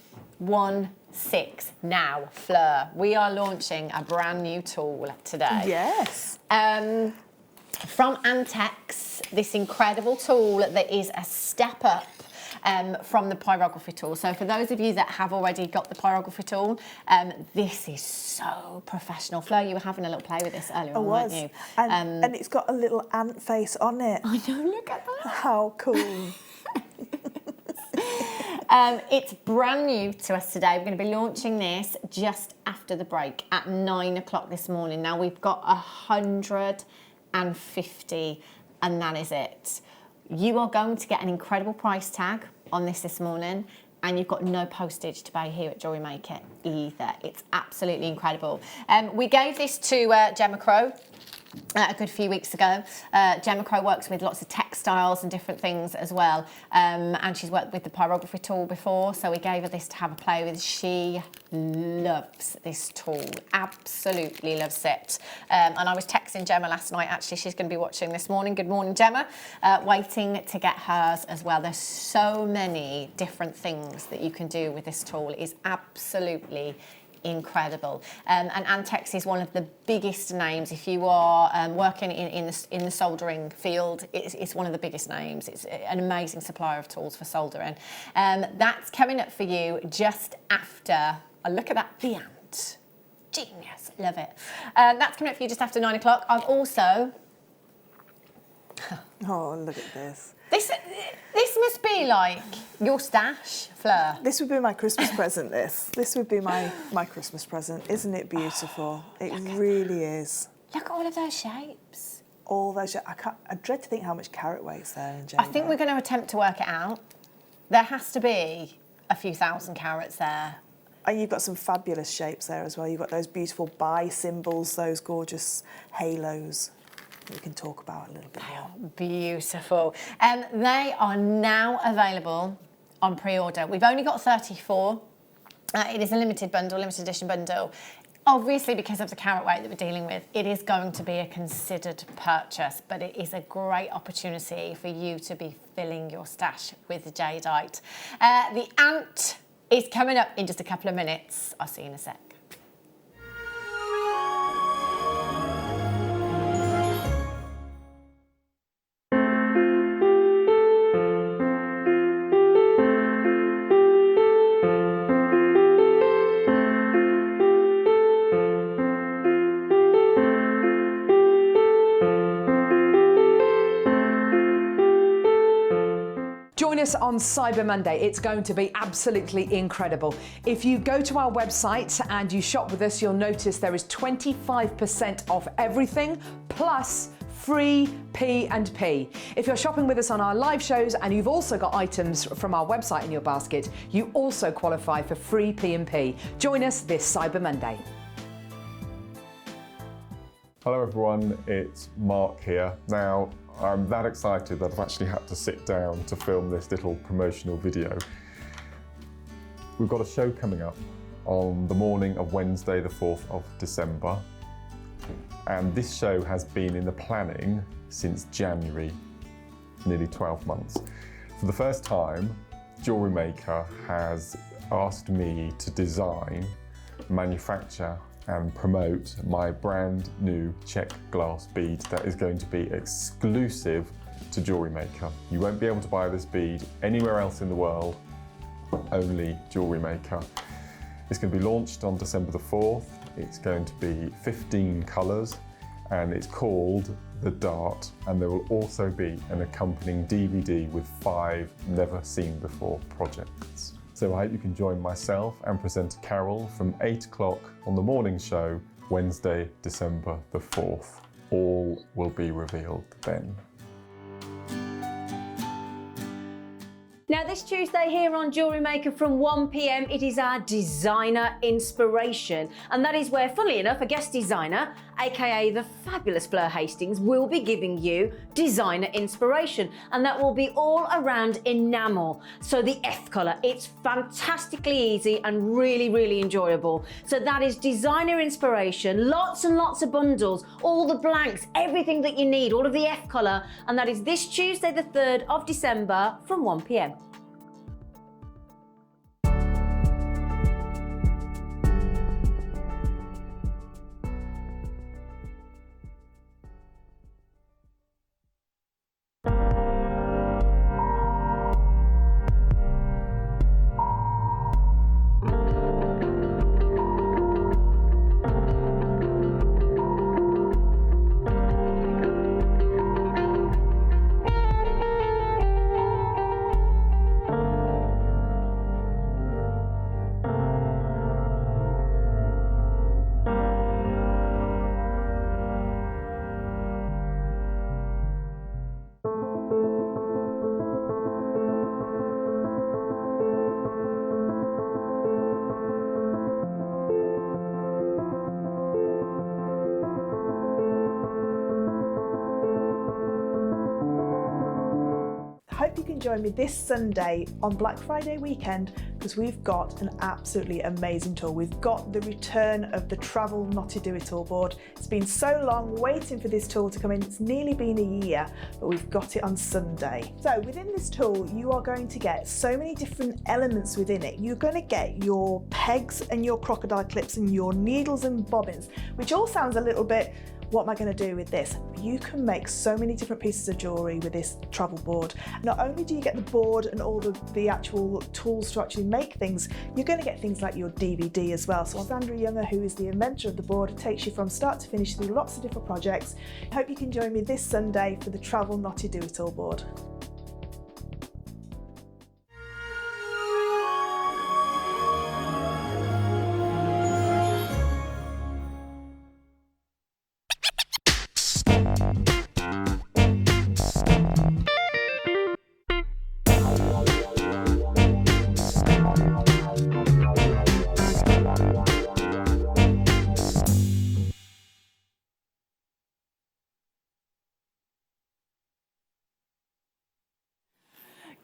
Now, Fleur, we are launching a brand new tool today. Yes. From Antex, this incredible tool that is a step up from the pyrography tool. So for those of you that have already got the pyrography tool, this is so professional. Fleur, you were having a little play with this earlier on, weren't you? And it's got a little ant face on it. I know, look at that. How cool. It's brand new to us today. We're going to be launching this just after the break at 9 o'clock this morning. Now we've got 150 and that is it. You are going to get an incredible price tag on this morning, and you've got no postage to pay here at JewelleryMaker either. It's absolutely incredible. We gave this to Gemma Crow a good few weeks ago. Gemma Crow works with lots of textiles and different things as well, and she's worked with the pyrography tool before, so we gave her this to have a play with. She loves this tool, absolutely loves it. And I was texting Gemma last night, actually. She's going to be watching this morning. Good morning, Gemma. Waiting to get hers as well. There's so many different things that you can do with this tool. It is absolutely incredible. And Antex is one of the biggest names. If you are working in the soldering field, it's one of the biggest names. It's an amazing supplier of tools for soldering. That's coming up for you just after, look at that, the ant. Genius, love it. That's coming up for you just after 9 o'clock. I've also... Oh, look at this. This must be like your stash, Fleur. This would be my Christmas present, this would be my Christmas present. Isn't it beautiful? It really is. Look at all of those shapes. All those shapes. I dread to think how much carat weight's there in I think we're going to attempt to work it out. There has to be a few thousand carats there. And you've got some fabulous shapes there as well. You've got those beautiful bi symbols, those gorgeous halos that we can talk about a little bit more. Beautiful. They are now available on pre-order. We've only got 34. It is a limited bundle, limited edition bundle. Obviously, because of the carat weight that we're dealing with, it is going to be a considered purchase, but it is a great opportunity for you to be filling your stash with jadeite. The ant is coming up in just a couple of minutes. I'll see you in a sec. Join us on Cyber Monday. It's going to be absolutely incredible. If you go to our website and you shop with us, you'll notice there is 25% off everything, plus free P&P. If you're shopping with us on our live shows and you've also got items from our website in your basket, you also qualify for free P&P. Join us this Cyber Monday. Hello everyone, it's Mark here. Now, I'm that excited that I've actually had to sit down to film this little promotional video. We've got a show coming up on the morning of Wednesday, the 4th of December. And this show has been in the planning since January, nearly 12 months. For the first time, JewelleryMaker has asked me to design, manufacture, and promote my brand new check glass bead that is going to be exclusive to JewelleryMaker. You won't be able to buy this bead anywhere else in the world, only JewelleryMaker. It's going to be launched on December the 4th. It's going to be 15 colours and it's called The Dart, and there will also be an accompanying DVD with 5 never seen before projects. So I hope you can join myself and presenter Carol from 8 o'clock on the morning show, Wednesday, December the 4th. All will be revealed then. Now this Tuesday here on Jewellery Maker from 1 p.m, it is our designer inspiration. And that is where, funnily enough, a guest designer, aka the fabulous Fleur Hastings, will be giving you designer inspiration. And that will be all around enamel. So the F colour, it's fantastically easy and really, really enjoyable. So that is designer inspiration, lots and lots of bundles, all the blanks, everything that you need, all of the F colour. And that is this Tuesday, the 3rd of December from 1 p.m. Hope you can join me this Sunday on Black Friday weekend because we've got an absolutely amazing tool. We've got the return of the travel knotty do-it-all board. It's been so long waiting for this tool to come in. It's nearly been a year, but we've got it on Sunday. So within this tool, you are going to get so many different elements within it. You're going to get your pegs and your crocodile clips and your needles and bobbins, which all sounds a little bit, what am I going to do with this? You can make so many different pieces of jewellery with this travel board. Not only do you get the board and all the actual tools to actually make things, you're going to get things like your DVD as well. So Sandra Younger, who is the inventor of the board, takes you from start to finish through lots of different projects. I hope you can join me this Sunday for the Travel Knotty Do-It-All board.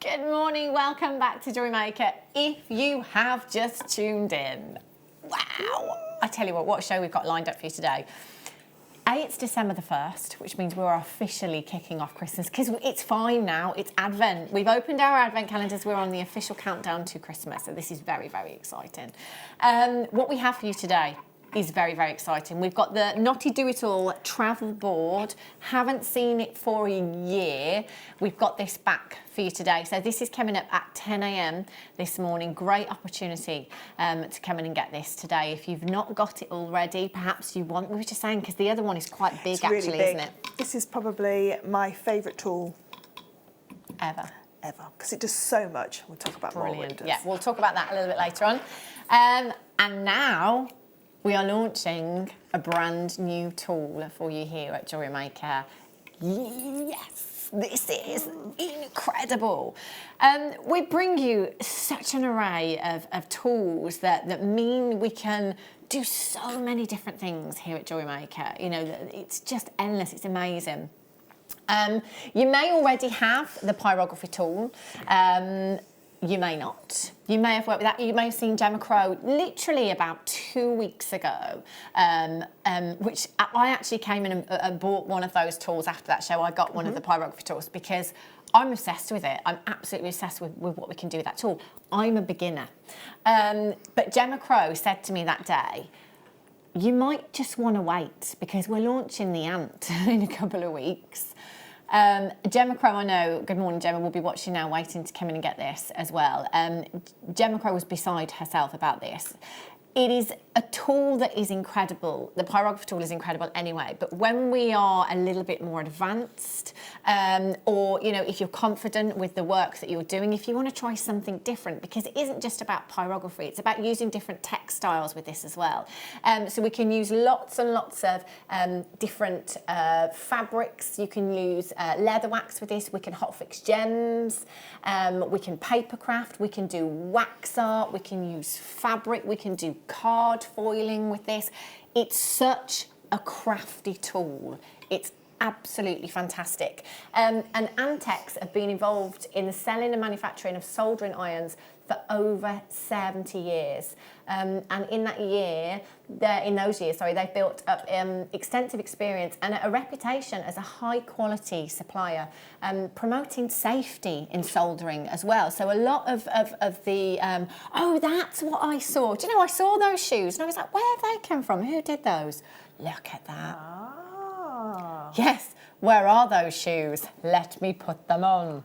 Good morning, welcome back to Jewellery Maker. If you have just tuned in, wow! I tell you what a show we've got lined up for you today. It's December the 1st, which means we're officially kicking off Christmas because it's fine now, it's Advent. We've opened our Advent calendars, we're on the official countdown to Christmas, so this is very, very exciting. What we have for you today is very, very exciting. We've got the Knotty Do-It-All travel board. Haven't seen it for a year. We've got this back for you today. So this is coming up at 10 a.m. this morning. Great opportunity to come in and get this today. If you've not got it already, perhaps you want, we were just saying, because the other one is quite big, Really actually, big. isn't it? This is probably my favourite tool Ever. because it does so much. We'll talk about more what it Brilliant. does. Yeah, we'll talk about that a little bit later on. And now we are launching a brand new tool for you here at Jewellery Maker. Yes, this is incredible. We bring you such an array of tools that mean we can do so many different things here at Jewellery Maker. You know, it's just endless, it's amazing. You may already have the pyrography tool. You may not. You may have worked with that. You may have seen Gemma Crow literally about 2 weeks ago, which I actually came in and bought one of those tools after that show. I got one of the pyrography tools because I'm obsessed with it. I'm absolutely obsessed with what we can do with that tool. I'm a beginner. But Gemma Crow said to me that day, you might just want to wait because we're launching the Ant in a couple of weeks. Gemma Crow, I know, good morning Gemma, will be watching now, waiting to come in and get this as well. Gemma Crow was beside herself about this. it is a tool that is incredible. The pyrography tool is incredible anyway, but when we are a little bit more advanced, or if you're confident with the work that you're doing, if you want to try something different, because it isn't just about pyrography, it's about using different textiles with this as well. So we can use lots and lots of different fabrics. You can use leather wax with this. We can hot fix gems. We can paper craft. We can do wax art. We can use fabric. We can do card foiling with this. It's such a crafty tool. It's absolutely fantastic. And Antex have been involved in the selling and manufacturing of soldering irons for over 70 years. And in those years, they've built up extensive experience and a reputation as a high quality supplier, promoting safety in soldering as well. So a lot of the, oh, that's what I saw. Do you know, I saw those shoes and I was like, where have they come from? Who did those? Look at that. Ah. Yes, where are those shoes? Let me put them on.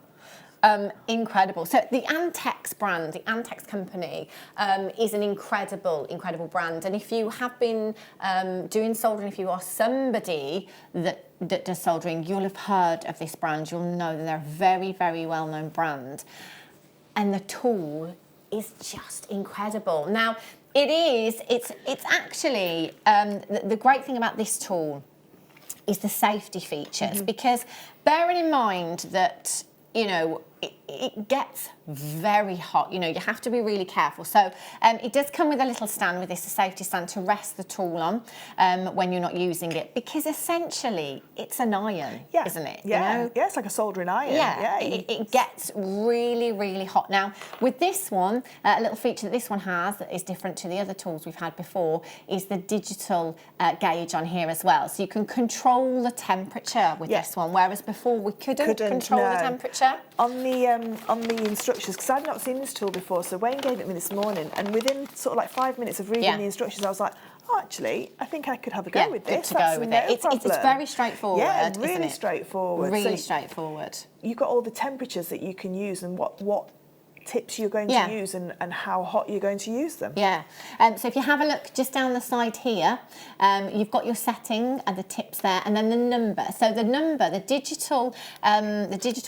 Incredible. So the Antex brand, the Antex company, is an incredible, incredible brand. And if you have been doing soldering, if you are somebody that does soldering, you'll have heard of this brand. You'll know that they're a very, very well-known brand. And the tool is just incredible. Now, it's actually, the great thing about this tool is the safety features, because bearing in mind that, it gets very hot. You have to be really careful. So it does come with a little stand with this, a safety stand to rest the tool on when you're not using it, because essentially it's an iron, isn't it? Yeah, yeah, it's like a soldering iron. Yeah, it gets really, really hot. Now, with this one, a little feature that this one has that is different to the other tools we've had before is the digital gauge on here as well. So you can control the temperature with this one, whereas before we couldn't control the temperature. On the instructions, because I've not seen this tool before, so Wayne gave it me this morning, and within sort of like 5 minutes of reading the instructions, I was like, oh, actually, I think I could have a go with this. Good to go with it. It's very straightforward. Yeah, really isn't it? straightforward. Really straightforward. You've got all the temperatures that you can use and what tips you're going to use and how hot you're going to use them. Yeah. So if you have a look just down the side here, you've got your setting and the tips there, and then the number. So the number, the digital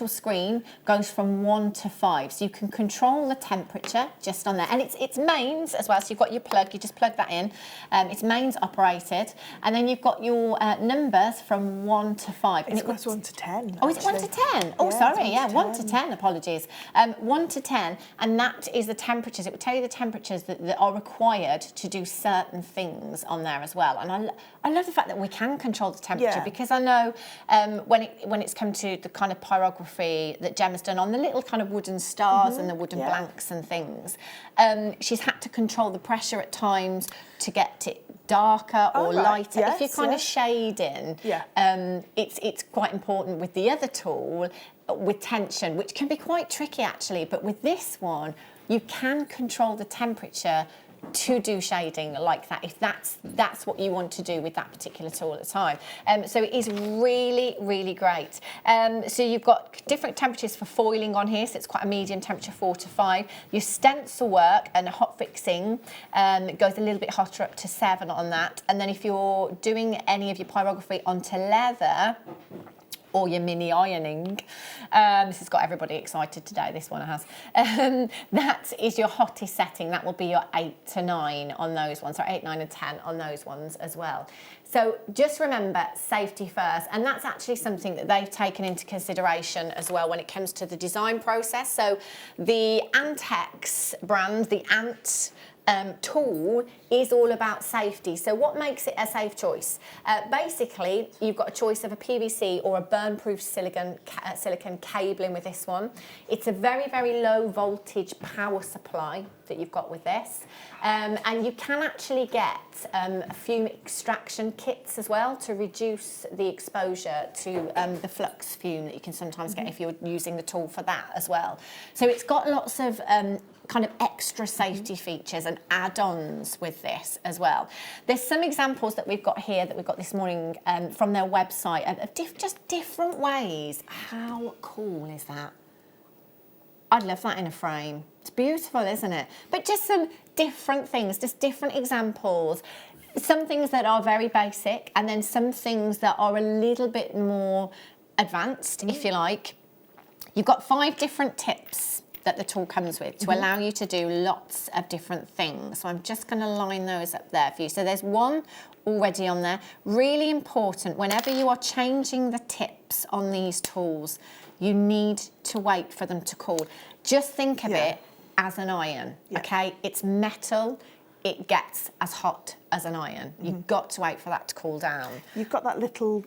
screen goes from 1 to 5. So you can control the temperature just on there, and it's mains as well. So you've got your plug. You just plug that in. It's mains operated, and then you've got your numbers from 1 to 5. It's 1 to 10. Oh, is it 1 to 10? Oh, sorry. Yeah, 1 to 10. Apologies. 1 to 10. And that is the temperatures. It will tell you the temperatures that are required to do certain things on there as well. And I love the fact that we can control the temperature, because I know when it's come to the kind of pyrography that Gemma's done on the little kind of wooden stars and the wooden blanks and things, she's had to control the pressure at times to get it darker or lighter. If you're kind of shading, it's quite important with the other tool, with tension, which can be quite tricky actually, but with this one you can control the temperature to do shading like that, if that's what you want to do with that particular tool at the time. So it is really, really great. So you've got different temperatures for foiling on here, so it's quite a medium temperature, 4 to 5. Your stencil work and hot fixing goes a little bit hotter, up to 7 on that. And then if you're doing any of your pyrography onto leather, or your mini ironing. This has got everybody excited today, this one has. That is your hottest setting. That will be your 8 to 9 on those ones, so 8, 9 and 10 on those ones as well. So just remember, safety first, and that's actually something that they've taken into consideration as well when it comes to the design process. So the Antex brand, the Ant tool, is all about safety. So what makes it a safe choice? Basically, you've got a choice of a PVC or a burn-proof silicon cabling with this one. It's a very, very low voltage power supply that you've got with this. And you can actually get a fume extraction kits as well to reduce the exposure to the flux fume that you can sometimes get if you're using the tool for that as well. So it's got lots of kind of extra safety features and add-ons with this as well. There's some examples that we've got here that we've got this morning from their website of just different ways. How cool is that? I'd love that in a frame. It's beautiful, isn't it? But just some different things, just different examples. Some things that are very basic, and then some things that are a little bit more advanced, if you like. You've got 5 different tips that the tool comes with to allow you to do lots of different things. So I'm just going to line those up there for you. So there's one already on there. Really important, whenever you are changing the tips on these tools, you need to wait for them to cool. Just think of it as an iron, okay? It's metal. It gets as hot as an iron. You've got to wait for that to cool down. You've got that little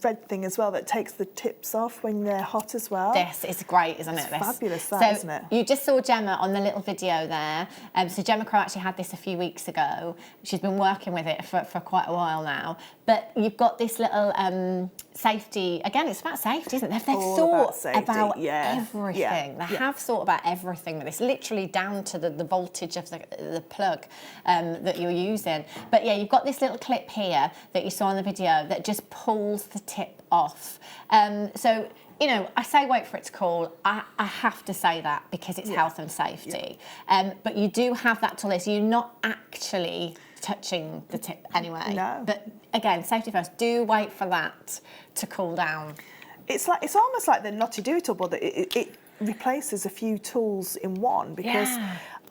red thing as well that takes the tips off when they're hot as well. This is great, isn't it? It's fabulous, that, isn't it? You just saw Gemma on the little video there. So Gemma Crow actually had this a few weeks ago. She's been working with it for quite a while now. But you've got this little safety. Again, it's about safety, isn't it? They've thought about everything. They have thought about everything with this, literally down to the voltage of the plug that you're using. But yeah, you've got this little clip here that you saw in the video that just pulls the tip off. So, you know, I say wait for it to cool. I have to say that because it's health and safety. But you do have that tool there, so you're not actually touching the tip anyway. No. But again, safety first. Do wait for that to cool down. It's almost like the not to do it all, but it replaces a few tools in one, because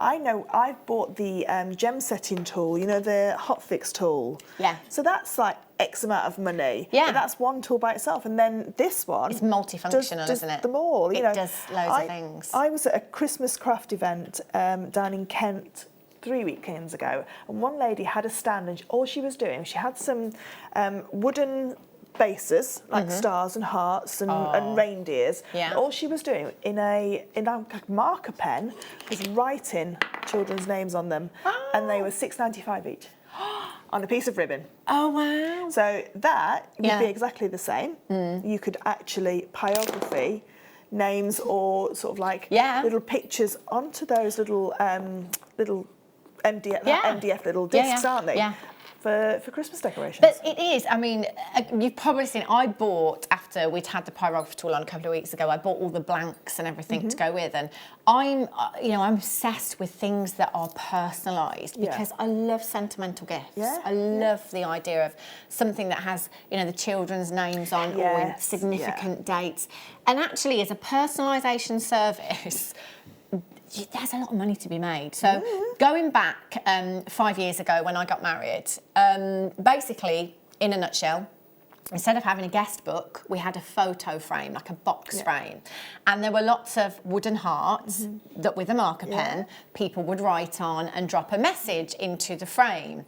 I know I've bought the gem setting tool, you know, the hot fix tool. Yeah. So that's like X amount of money. Yeah. But that's one tool by itself, and then this one. It's multifunctional, does isn't it? Them all. You know, does loads of things. I was at a Christmas craft event down in Kent 3 weekends ago, and one lady had a stand, and all she was doing, she had some wooden bases like stars and hearts and reindeers. Yeah. All she was doing in a marker pen was writing children's names on them, and they were $6.95 each on a piece of ribbon. Oh wow! So that would be exactly the same. You could actually pyrography names or sort of like little pictures onto those little MDF little discs, aren't they? Yeah. For Christmas decorations. But it is, I mean, you've probably seen, I bought, after we'd had the pyrography tool on a couple of weeks ago, I bought all the blanks and everything to go with, and I'm obsessed with things that are personalised because I love sentimental gifts. I love the idea of something that has, you know, the children's names on or significant dates. And actually, as a personalisation service, there's a lot of money to be made. So going back 5 years ago when I got married, basically, in a nutshell, instead of having a guest book, we had a photo frame, like a box frame. And there were lots of wooden hearts that with a marker pen, people would write on and drop a message into the frame.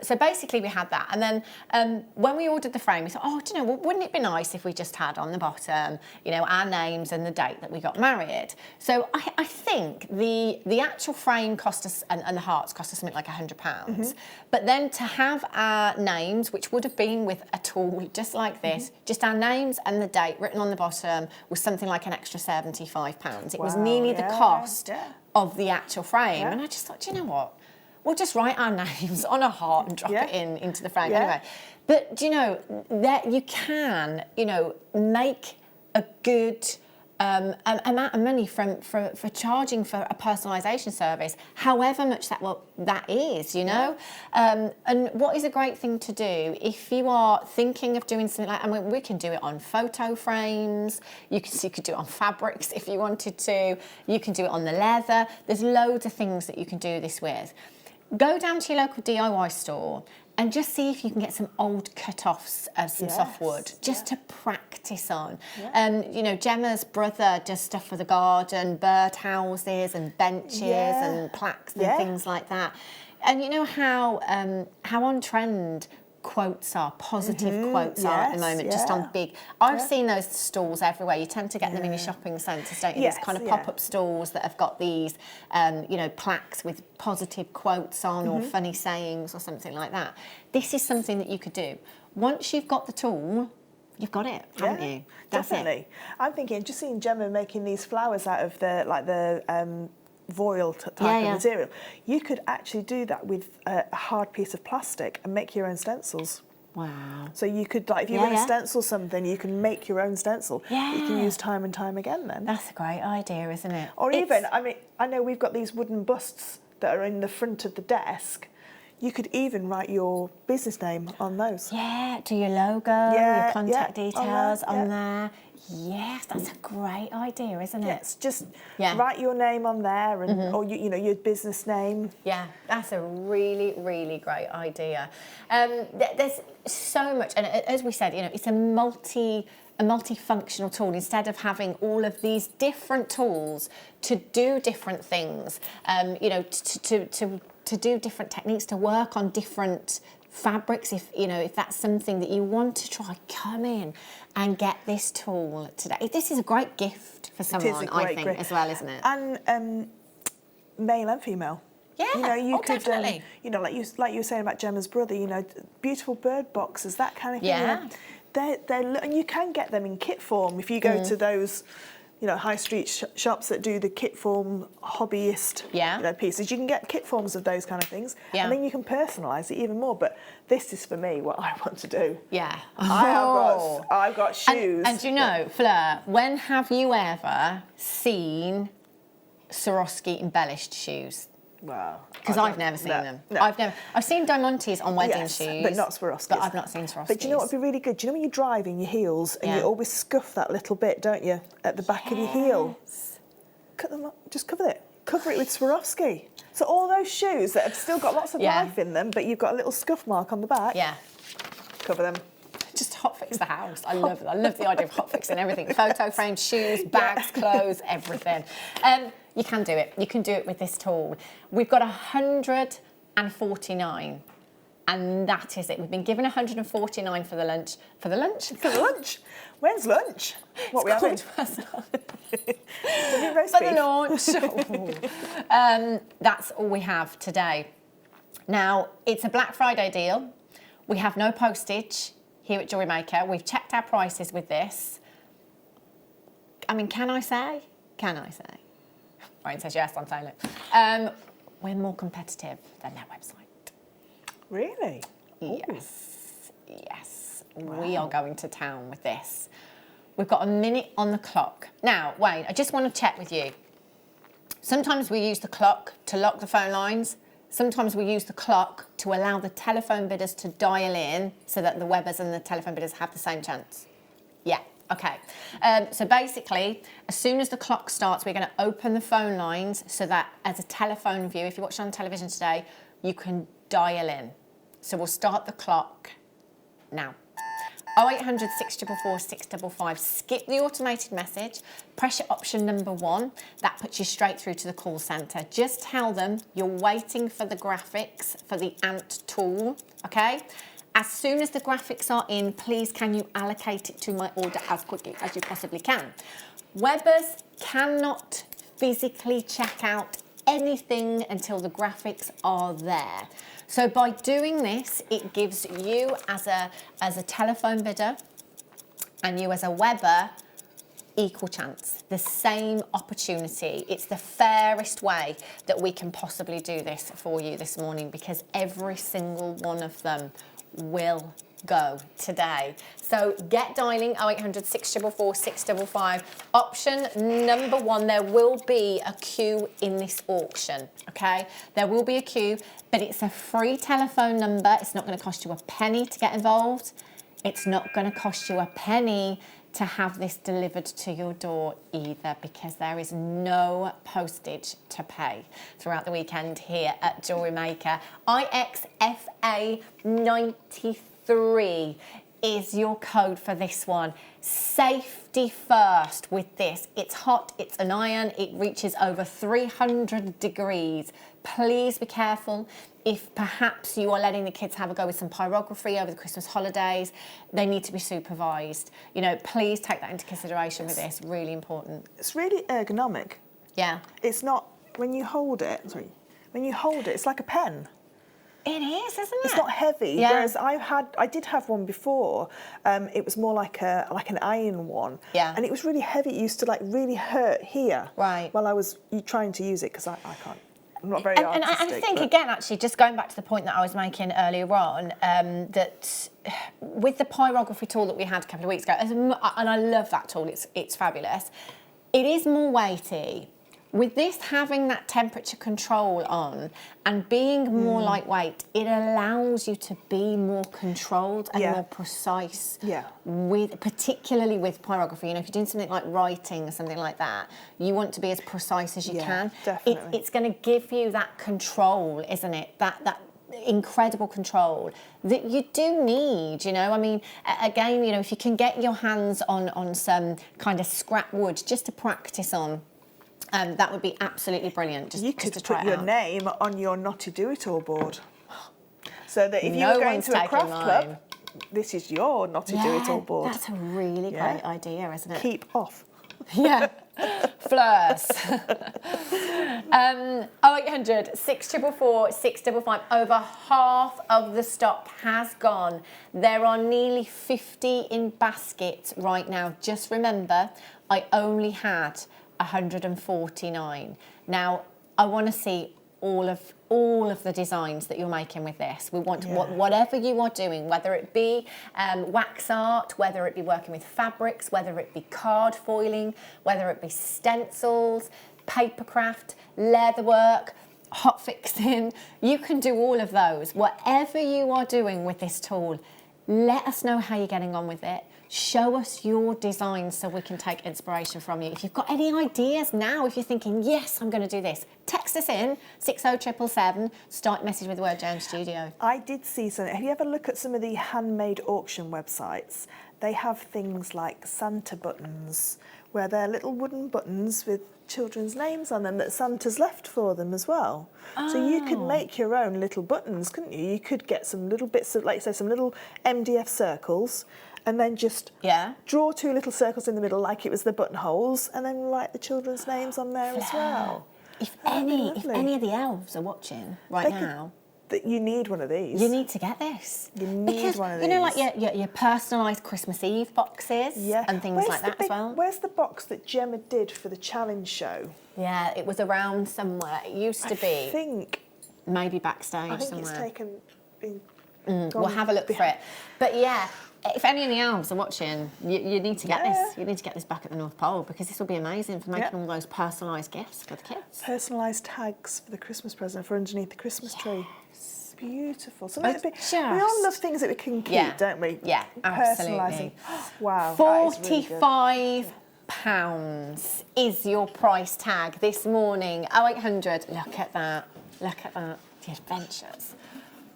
So basically we had that. And then when we ordered the frame, we thought, oh, do you know, wouldn't it be nice if we just had on the bottom, you know, our names and the date that we got married? So I think the actual frame cost us, and the hearts cost us something like £100. But then to have our names, which would have been with a tool just like this, just our names and the date written on the bottom, was something like an extra £75. It was nearly the cost of the actual frame. And I just thought, do you know what? We'll just write our names on a heart and drop it into the frame anyway. But do you know, that you can, you know, make a good amount of money for charging for a personalisation service, however much that is, you know. And what is a great thing to do if you are thinking of doing something like, I mean, we can do it on photo frames, you could do it on fabrics if you wanted to, you can do it on the leather. There's loads of things that you can do this with. Go down to your local DIY store and just see if you can get some old cut-offs of some softwood, just to practice on. You know, Gemma's brother does stuff for the garden, bird houses and benches and plaques and things like that. And you know how on trend quotes are, positive quotes are at the moment, just on big. I've seen those stalls everywhere. You tend to get them in your shopping centres, don't you? These kind of pop-up stalls that have got these, you know, plaques with positive quotes on or funny sayings or something like that. This is something that you could do. Once you've got the tool, you've got it, haven't you? That's definitely. it. I'm thinking, just seeing Gemma making these flowers out of the voile type of material. You could actually do that with a hard piece of plastic and make your own stencils. Wow. So you could, like, if you're going to stencil something, you can make your own stencil. Yeah. You can use time and time again then. That's a great idea, isn't it? Or even, I mean, I know we've got these wooden busts that are in the front of the desk. You could even write your business name on those. Yeah, do your logo, your contact details on there. Yes, that's a great idea, isn't it? Yes, just write your name on there, and or you know, your business name. Yeah, that's a really, really great idea. There's so much, and as we said, you know, it's a multifunctional tool. Instead of having all of these different tools to do different things, you know, to do different techniques, to work on different fabrics, if you know, if that's something that you want to try, come in and get this tool today. This is a great gift for someone, I think, as well, isn't it? And male and female. Yeah, you know, you could, definitely. You know, like you were saying about Gemma's brother, you know, beautiful bird boxes, that kind of thing. Yeah. You know, and you can get them in kit form if you go to those, you know, high street shops that do the kit form hobbyist you know, pieces. You can get kit forms of those kind of things, and then you can personalise it even more. But this is for me what I want to do. Yeah, I've got shoes. And you know, Fleur, when have you ever seen Swarovski embellished shoes? Wow. Because I've never seen them. No. I've seen Diamantes on wedding shoes, but not Swarovskis. But I've not seen Swarovskis. But do you know what would be really good? Do you know when you drive in your heels and you always scuff that little bit, don't you, at the back of your heel? Cut them up. Just cover it. Cover it with Swarovski. So all those shoes that have still got lots of life in them, but you've got a little scuff mark on the back. Yeah. Cover them. Just hot fix the house. I love it. I love the idea of hot fixing everything. Photo frames, shoes, bags, clothes, everything. You can do it. You can do it with this tool. We've got 149, and that is it. We've been given 149 for the lunch. For the lunch? For the lunch? When's lunch? What are we having? For the launch. That's all we have today. Now, it's a Black Friday deal. We have no postage here at JewelleryMaker. We've checked our prices with this. I mean, can I say? Can I say? Ryan says yes, I'm saying it. We're more competitive than their website. Really? Yes. Yes. Wow. We are going to town with this. We've got a minute on the clock. Now, Wayne, I just want to check with you. Sometimes we use the clock to lock the phone lines. Sometimes we use the clock to allow the telephone bidders to dial in so that the webbers and the telephone bidders have the same chance. Yeah. Okay, so basically, as soon as the clock starts, we're going to open the phone lines so that as a telephone view, if you're watching on television today, you can dial in. So we'll start the clock now. 0800 644 655. Skip the automated message, press your option number 1. That puts you straight through to the call centre. Just tell them you're waiting for the graphics for the Ant tool, okay? As soon as the graphics are in, please can you allocate it to my order as quickly as you possibly can. Webbers cannot physically check out anything until the graphics are there. So by doing this, it gives you as a telephone bidder and you as a webber equal chance, the same opportunity. It's the fairest way that we can possibly do this for you this morning, because every single one of them will go today. So get dialing 0800 644 655. Option number 1, there will be a queue in this auction, okay? There will be a queue, but it's a free telephone number. It's not going to cost you a penny to get involved. It's not going to cost you a penny to have this delivered to your door either, because there is no postage to pay throughout the weekend here at JewelleryMaker. IXFA93 is your code for this one. Safety first with this. It's hot, it's an iron, it reaches over 300 degrees. Please be careful. If perhaps you are letting the kids have a go with some pyrography over the Christmas holidays, they need to be supervised. You know, please take that into consideration with this, really important. It's really ergonomic. Yeah. It's not, when you hold it, it's like a pen. It is, isn't it? It's not heavy. Yeah. Whereas I did have one before. It was more like an iron one. Yeah. And it was really heavy. It used to like really hurt here. Right. While I was trying to use it, because I can't. I'm not very artistic. And I think, but... again, actually, just going back to the point that I was making earlier on, that with the pyrography tool that we had a couple of weeks ago, and I love that tool, it's fabulous, it is more weighty. With this having that temperature control on and being more lightweight, it allows you to be more controlled and more precise. Yeah. Particularly with pyrography, you know, if you're doing something like writing or something like that, you want to be as precise as you can. Definitely. It's going to give you that control, isn't it? That incredible control that you do need, you know. I mean, again, you know, if you can get your hands on some kind of scrap wood just to practice on, that would be absolutely brilliant. You could put your name on your Not to Do It All board, so that if you were going to a craft club, this is your Not to Do It All board. That's a really great idea, isn't it? Keep off. Yeah. Fleurs. 0800 644 655. Over half of the stock has gone. There are nearly 50 in baskets right now. Just remember, I only had 149. Now, I want to see all of the designs that you're making with this. We want whatever you are doing, whether it be wax art, whether it be working with fabrics, whether it be card foiling, whether it be stencils, papercraft, leatherwork, hot fixing. You can do all of those. Whatever you are doing with this tool, let us know how you're getting on with it. Show us your designs so we can take inspiration from you. If you've got any ideas now, if you're thinking, yes, I'm going to do this, text us in 60777, start message with the word Jones Studio. I did see something. Have you ever looked at some of the handmade auction websites? They have things like Santa buttons, where they're little wooden buttons with children's names on them that Santa's left for them as well. Oh. So you could make your own little buttons, couldn't you? You could get some little bits of, like you say, some little MDF circles, and then just draw two little circles in the middle like it was the buttonholes, and then write the children's names on there as well. If any of the elves are watching now, that you need one of these. You need to get this. You need one of these. You know, like your personalised Christmas Eve boxes and things like that as well. Where's the box that Gemma did for the challenge show? Yeah, it was around somewhere. It used to be. I think. Maybe backstage I think somewhere. it's taken. We'll have a look for it. But yeah, if any of the elves are watching, you need to get this. You need to get this back at the North Pole, because this will be amazing for making all those personalised gifts for the kids. Personalised tags for the Christmas present for underneath the Christmas tree. Beautiful. So we all love things that we can keep, don't we? Yeah, absolutely. Wow. £45 is your price tag this morning. 0800. Look at that. Look at that. The adventures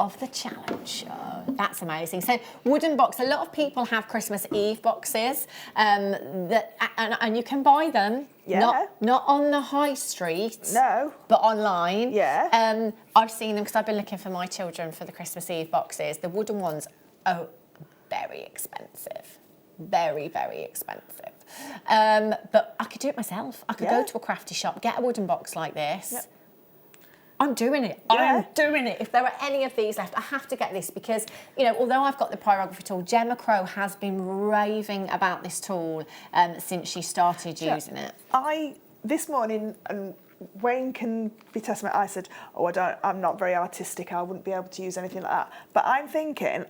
of the challenge show. That's amazing. So wooden box. A lot of people have Christmas Eve boxes and you can buy them. Yeah. Not on the high street. No. But online. Yeah. I've seen them because I've been looking for my children for the Christmas Eve boxes. The wooden ones are very expensive. Very, very expensive. But I could do it myself. I could go to a crafty shop, get a wooden box like this. Yep. I'm doing it. I'm doing it. If there are any of these left, I have to get this because, you know, although I've got the pyrography tool, Gemma Crow has been raving about this tool since she started using it. This morning, and Wayne can be testament, I said, I'm not very artistic, I wouldn't be able to use anything like that. But I'm thinking,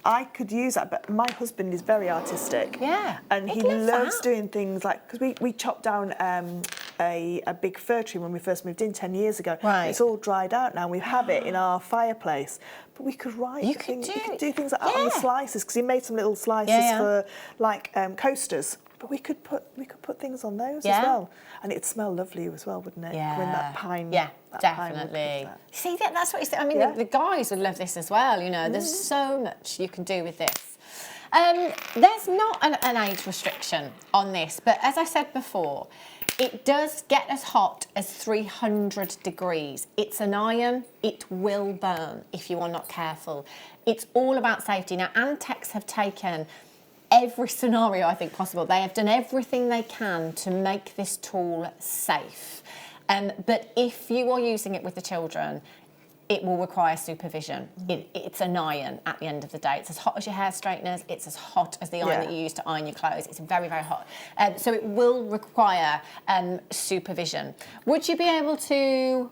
I could use that, but my husband is very artistic. Yeah. And he loves doing things like, because we chopped down a big fir tree when we first moved in 10 years ago. Right. It's all dried out now. We have it in our fireplace. But we could You could do things like that on the slices, because he made some little slices for like coasters. But we could put things on those as well, and it'd smell lovely as well, wouldn't it? Yeah. When that pine. Yeah, that definitely. Pine See, that's what you said. I mean, the guys would love this as well. You know, there's so much you can do with this. There's not an age restriction on this, but as I said before, it does get as hot as 300 degrees. It's an iron. It will burn if you are not careful. It's all about safety. Now, Antex have taken every scenario I think possible. They have done everything they can to make this tool safe. But if you are using it with the children, it will require supervision. It's an iron at the end of the day. It's as hot as your hair straighteners. It's as hot as the iron that you use to iron your clothes. It's very, very hot. So it will require supervision. Would you be able to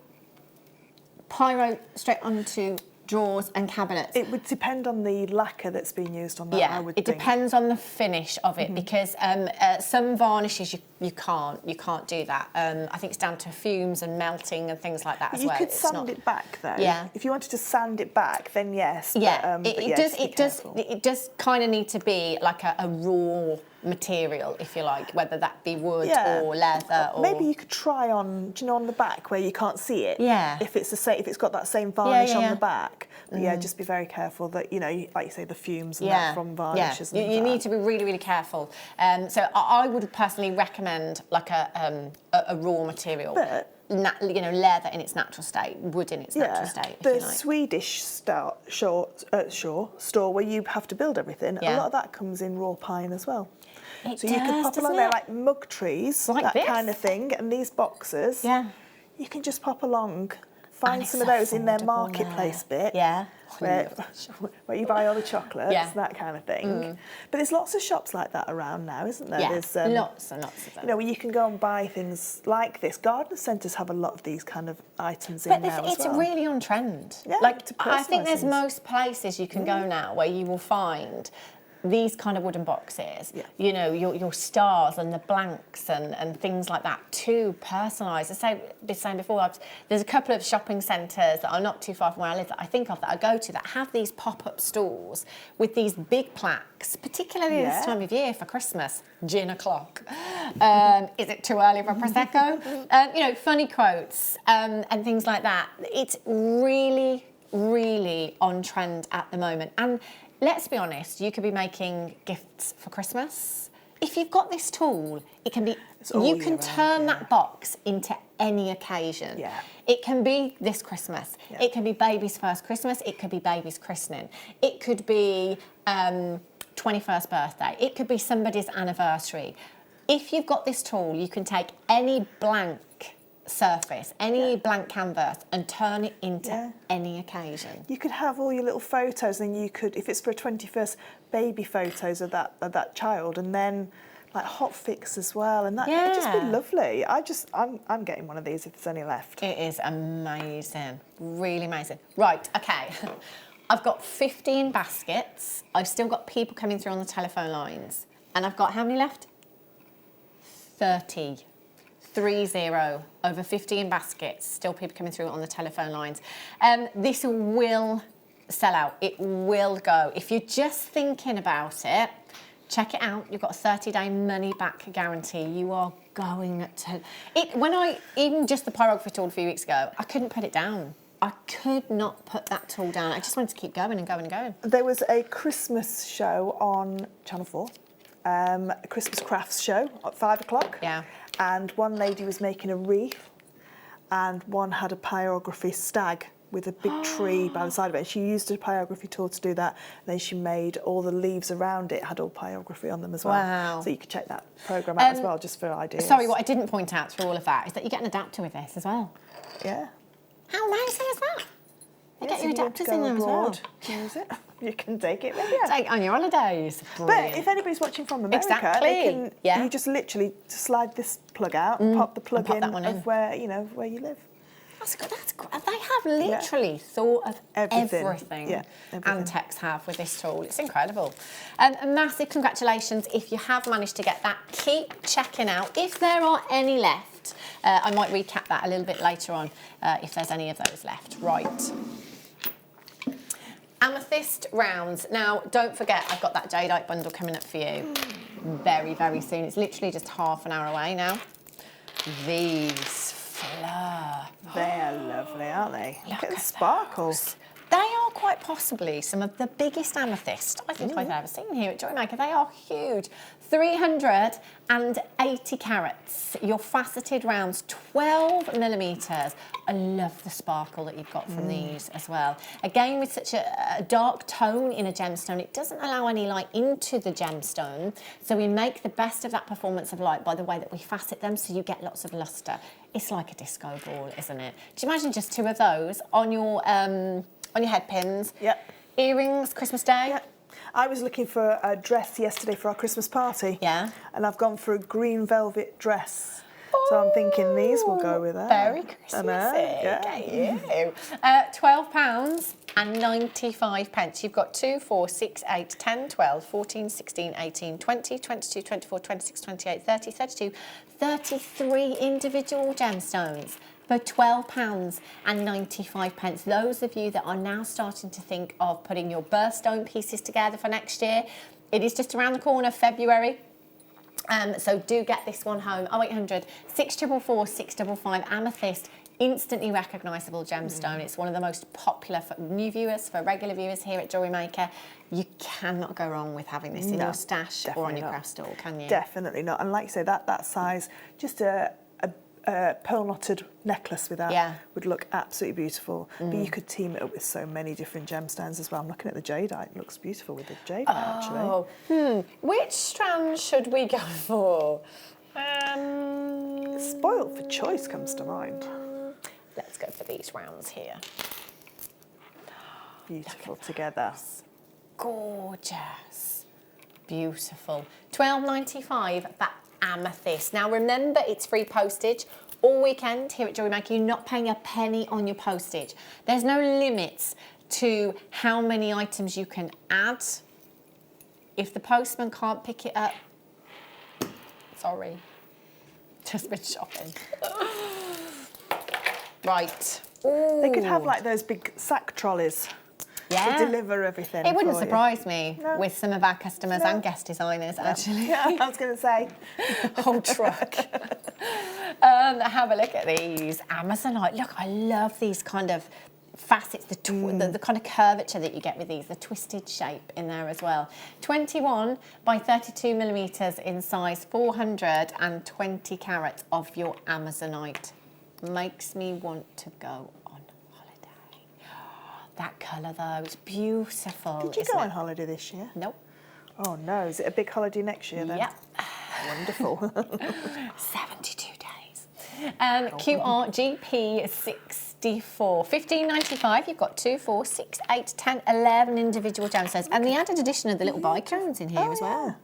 pyro straight onto drawers and cabinets. It would depend on the lacquer that's being used on that, Yeah, I would it think. depends on the finish of it because some varnishes you can't do that. I think it's down to fumes and melting and things like that as You well. could It's sand not- it back though. Yeah. If you wanted to sand it back, then yes. Yeah, but, yeah, just be careful. It does kind of need to be like a raw material, if you like, whether that be wood or leather or maybe you could try on, do you know, on the back where you can't see it. Yeah. If it's the same, if it's got that same varnish yeah, on yeah. the back. But yeah, just be very careful that like you say, the fumes and that from varnishes. Yeah, and you things need like to be really, really careful. So I would personally recommend like a raw material. But leather in its natural state, wood in its natural state. The if you like. Swedish store where you have to build everything, a lot of that comes in raw pine as well. So you could pop along there like mug trees, Like that this. kind of thing, and these boxes. Yeah. You can just pop along, find it's some of those in their affordable marketplace there. bit. Yeah. Where you buy all the chocolates, Yeah. that kind of thing. But there's lots of shops like that around now, isn't there? Yeah, There's lots and lots of them. where you can go and buy things like this. Garden centres have a lot of these kind of items But in now it's as well. really on trend. Yeah, like to I think personalise there's things. most places you can go now where you will find these kind of wooden boxes, Yeah. your stars and the blanks and things like that to personalise. As I was saying before, there's a couple of shopping centres that are not too far from where I live that I think of that I go to that have these pop-up stores with these big plaques, particularly this time of year for Christmas. Gin o'clock. Is it too early for Prosecco? Funny quotes and things like that. It's really, really on trend at the moment. And let's be honest, you could be making gifts for Christmas. If you've got this tool, it can be. You can turn that box into any occasion. Yeah. It can be this Christmas. Yeah. It can be baby's first Christmas. It could be baby's christening. It could be 21st birthday. It could be somebody's anniversary. If you've got this tool, you can take any blank surface, any blank canvas, and turn it into any occasion. You could have all your little photos, and you could, if it's for a 21st, baby photos of that child, and then like hot fix as well, and that it'd just be lovely. I'm getting one of these if there's any left. It is amazing, really amazing. Right, okay. I've got 15 baskets. I've still got people coming through on the telephone lines, and I've got how many left? 30. 30, over 15 baskets, still people coming through on the telephone lines. This will sell out, it will go. If you're just thinking about it, check it out. You've got a 30-day money-back guarantee. You are going to... Even just the pyrography tool a few weeks ago, I couldn't put it down. I could not put that tool down. I just wanted to keep going and going and going. There was a Christmas show on Channel 4, a Christmas crafts show at 5 o'clock. Yeah. And one lady was making a wreath, and one had a pyrography stag with a big tree by the side of it. She used a pyrography tool to do that, and then she made all the leaves around it, had all pyrography on them as well. Wow. So you could check that programme out as well, just for ideas. Sorry, what I didn't point out through all of that is that you get an adapter with this as well. Yeah. How amazing is that? You get So your if you want to adapters go in there as well. abroad, use it. You can take it with you. Take it on your holidays. But Brilliant. if anybody's watching from America, Exactly, they can, yeah. you just literally slide this plug out, and pop the plug pop in that one in. of where you live. That's great. They have literally thought of everything. Yeah, everything. Antex have with this tool. It's incredible. A massive congratulations if you have managed to get that. Keep checking out. If there are any left, I might recap that a little bit later on if there's any of those left. Right. Amethyst rounds. Now, don't forget, I've got that Jadeite bundle coming up for you very, very soon. It's literally just half an hour away now. These Fleur. They're lovely, aren't they? Look at the at sparkles. They are quite possibly some of the biggest amethyst I think I've ever seen here at JewelleryMaker. They are huge. 380 carats. Your faceted rounds, 12 millimetres. I love the sparkle that you've got from these as well. Again, with such a dark tone in a gemstone, it doesn't allow any light into the gemstone. So we make the best of that performance of light by the way that we facet them, so you get lots of lustre. It's like a disco ball, isn't it? Do you imagine just two of those on your head pins? Yep. Earrings, Christmas Day? Yep. I was looking for a dress yesterday for our Christmas party. Yeah. And I've gone for a green velvet dress. So I'm thinking these will go with that. Very Christmassy. I know, yeah. Get you. £12.95. You've got 2, 4, 6, 8, 10, 12, 14, 16, 18, 20, 22, 24, 26, 28, 30, 32, 33 individual gemstones for £12.95. Those of you that are now starting to think of putting your birthstone pieces together for next year, it is just around the corner, February. So do get this one home. 0800 644 655 Amethyst. Instantly recognisable gemstone. It's one of the most popular for new viewers, for regular viewers here at Jewellery Maker. You cannot go wrong with having this in your stash or on your craft stall, can you? Definitely not. And like you say, that size, just a pearl knotted necklace with that would look absolutely beautiful. But you could team it up with so many different gemstones as well. I'm looking at the Jadeite. It looks beautiful with the Jadeite actually. Which strand should we go for? Spoiled for choice comes to mind. Let's go for these rounds here. Beautiful together. Gorgeous. Beautiful. £12.95 for Amethyst. Now remember, it's free postage all weekend here at Jewellery Maker. You're not paying a penny on your postage. There's no limits to how many items you can add. If the postman can't pick it up, sorry, just been shopping. Right. Ooh. They could have like those big sack trolleys to deliver everything. It wouldn't surprise me with some of our customers and guest designers, actually. Yeah, I was going to say. Whole truck. Have a look at these. Amazonite. Look, I love these kind of facets, the kind of curvature that you get with these, the twisted shape in there as well. 21 by 32 millimetres in size, 420 carats of your Amazonite. Makes me want to go on holiday. That colour though, it's beautiful. Did you go on holiday this year? Nope. Oh no, is it a big holiday next year then? Yep. Wonderful. 72 days. QRGP 64. £15.95. You've got 2, 4, 6, 8, 10, 11 individual gemstones. And the added addition of the little bicones in here as well.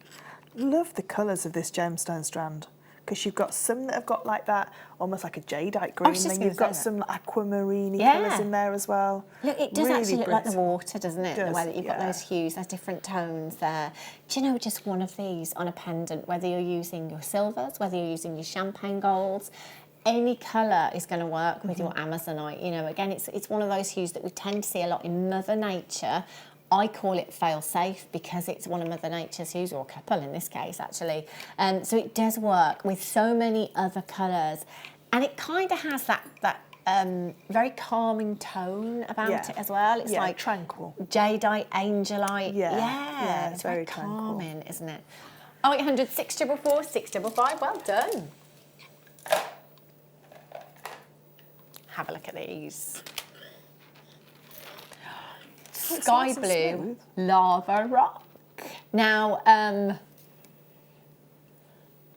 Love the colours of this gemstone strand. Because you've got some that have got like that, almost like a jadeite green, and then you've got some aquamarine colours in there as well. Look, it does actually look like the water, doesn't it? It does, the way that you've got those hues, those different tones there. Do you know, just one of these on a pendant, whether you're using your silvers, whether you're using your champagne golds, any colour is going to work with your Amazonite. You know, again, it's one of those hues that we tend to see a lot in Mother Nature. I call it fail-safe because it's one of Mother Nature's hues, or a couple in this case, actually. So it does work with so many other colours. And it kind of has that very calming tone about it as well. It's like tranquil. Jadeite, angelite. Yeah, It's very calming, isn't it? 0800 644 655. Well done. Have a look at these. Sky blue lava rock. Now,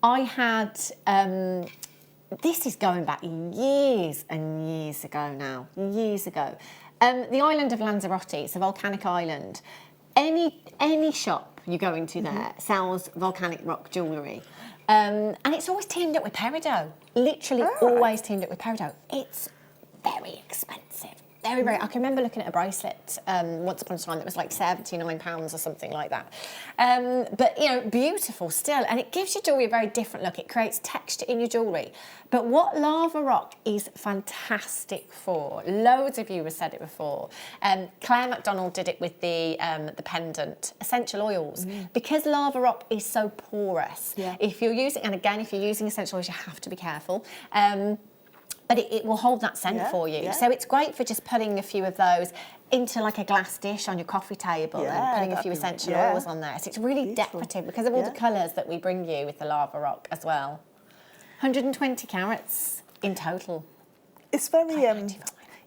I had, this is going back years and years ago now, years ago. The island of Lanzarote, it's a volcanic island. Any shop you go into there sells volcanic rock jewellery. And it's always teamed up with peridot, literally always teamed up with peridot. It's very expensive. Very, very. I can remember looking at a bracelet once upon a time that was like £79 or something like that. But, you know, beautiful still. And it gives your jewellery a very different look. It creates texture in your jewellery. But what lava rock is fantastic for, loads of you have said it before. Claire McDonald did it with the pendant, essential oils. Because lava rock is so porous. If you're using, and again, if you're using essential oils, you have to be careful. But it will hold that scent for you. So it's great for just putting a few of those into like a glass dish on your coffee table and putting a few essential oils on there. So it's really decorative because of all the colours that we bring you with the lava rock as well. 120 carats in total. It's very,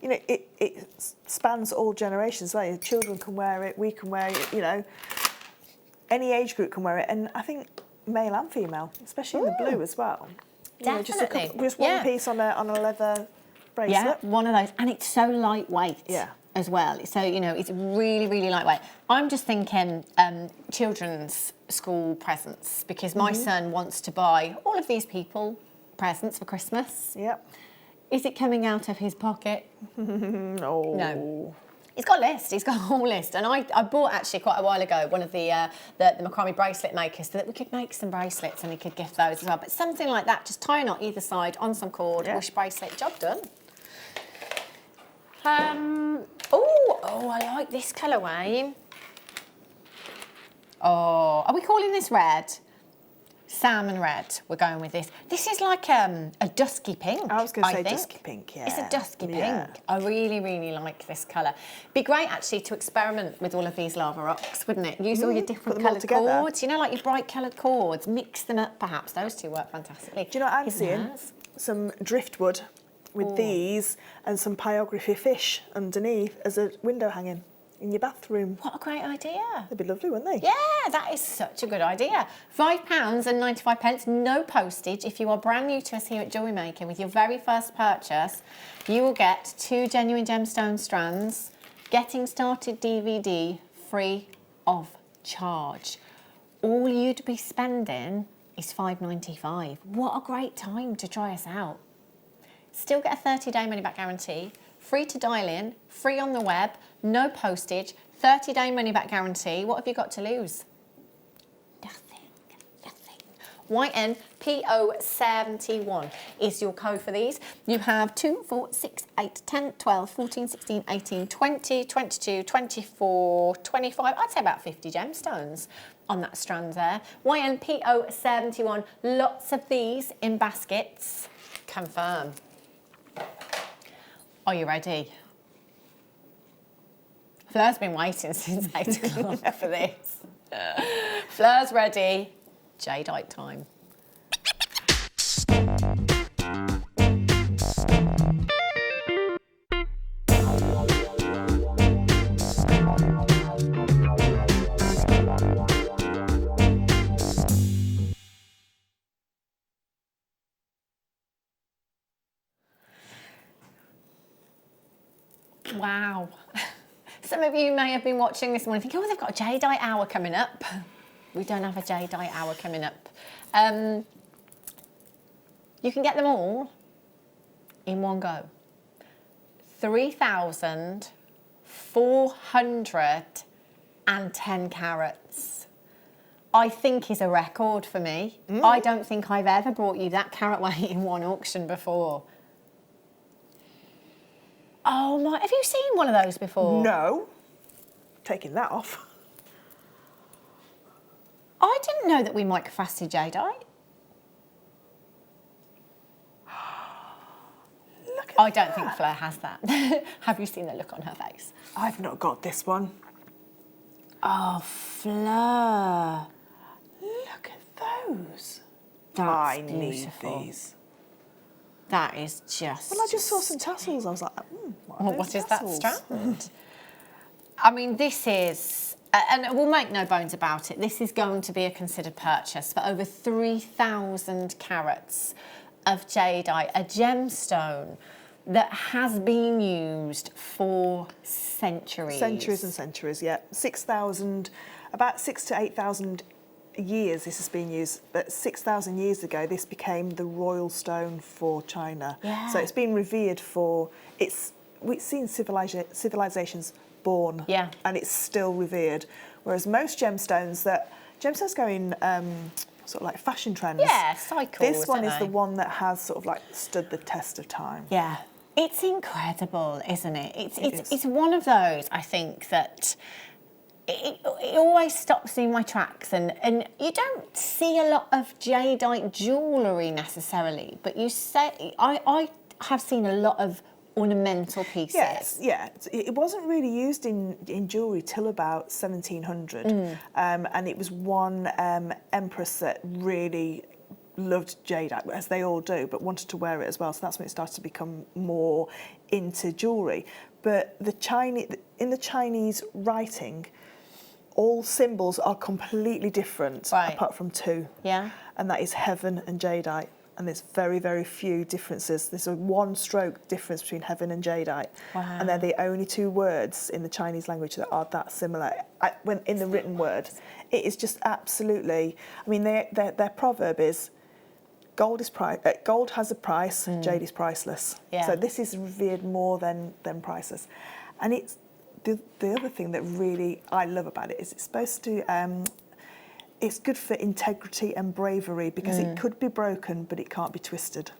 you know, it spans all generations. Well, your children can wear it, we can wear it, you know, any age group can wear it. And I think male and female, especially in the blue as well. Definitely. You know, just one piece on a leather bracelet. Yeah, one of those. And it's so lightweight as well. So, you know, it's really, really lightweight. I'm just thinking children's school presents because my son wants to buy all of these people presents for Christmas. Yep. Is it coming out of his pocket? No. No. He's got a list. He's got a whole list. And I bought actually quite a while ago one of the macrame bracelet makers so that we could make some bracelets and he could gift those as well. But something like that, just tie a knot either side on some cord, wash bracelet, job done. Oh, I like this colourway. Oh, are we calling this red? Salmon red, we're going with this. This is like a dusky pink, I was going to say think. dusky pink, yeah. It's a dusky Yeah. pink. I really, really like this colour. Be great actually to experiment with all of these lava rocks, wouldn't it? Use all your different them all coloured together. cords, you know, like your bright coloured cords, mix them up perhaps. Those two work fantastically. Do you know what I'm Here's seeing? hers. Some driftwood with these and some pyrography fish underneath as a window hanging in your bathroom. What a great idea. They'd be lovely, wouldn't they? Yeah, that is such a good idea. £5.95, no postage. If you are brand new to us here at JewelleryMaker, with your very first purchase, you will get 2 genuine gemstone strands, Getting Started DVD, free of charge. All you'd be spending is £5.95. What a great time to try us out. Still get a 30-day money-back guarantee, free to dial in, free on the web, no postage, 30-day money-back guarantee. What have you got to lose? Nothing, nothing. YNPO71 is your code for these. You have 2, 4, 6, 8, 10, 12, 14, 16, 18, 20, 22, 24, 25, I'd say about 50 gemstones on that strand there. YNPO71, lots of these in baskets. Confirm. Are you ready? Fleur's been waiting since 8 o'clock for this. Fleur's ready. Jadeite time. Wow. Some of you may have been watching this morning thinking, oh, they've got a jadeite hour coming up. We don't have a jadeite hour coming up. You can get them all in one go. 3,410 carats. I think is a record for me. I don't think I've ever brought you that carat weight in one auction before. Oh my, have you seen one of those before? No. Taking that off. I didn't know that we microfasted jadeite. Look at I don't think Fleur has that. Have you seen the look on her face? I've not got this one. Oh, Fleur. Look at those. That's I beautiful. need these. That is just... When I just saw some tassels, I was like, what is that tassels? strand? I mean, this is, and we'll make no bones about it, this is going to be a considered purchase for over 3,000 carats of jadeite, a gemstone that has been used for centuries. Centuries and centuries, yeah. 6,000, about 6,000 to 8,000 years this has been used, but 6,000 years ago this became the royal stone for China. Yeah. So it's been revered for, we've seen civilizations born, yeah, and it's still revered. Whereas most gemstones go in sort of like fashion trends. Yeah, cycles. This one is the one that has sort of like stood the test of time. Yeah, it's incredible, isn't it? It's one of those, I think, that it always stops me in my tracks, and you don't see a lot of jadeite jewellery necessarily, but you say I have seen a lot of ornamental pieces. Yes, yeah. It wasn't really used in jewellery till about 1700, and it was one empress that really loved jadeite, as they all do, but wanted to wear it as well. So that's when it started to become more into jewellery. But in the Chinese writing, all symbols are completely different, right, apart from two. Yeah. And that is heaven and jadeite. And there's very, very few differences. There's a one-stroke difference between heaven and jadeite. Wow. And they're the only two words in the Chinese language that are that similar. When in the written word, it is just absolutely... I mean, their proverb is, gold has a price, jade is priceless. Yeah. So this is revered more than priceless. And it's the other thing that really I love about it is it's supposed to, it's good for integrity and bravery because it could be broken, but it can't be twisted.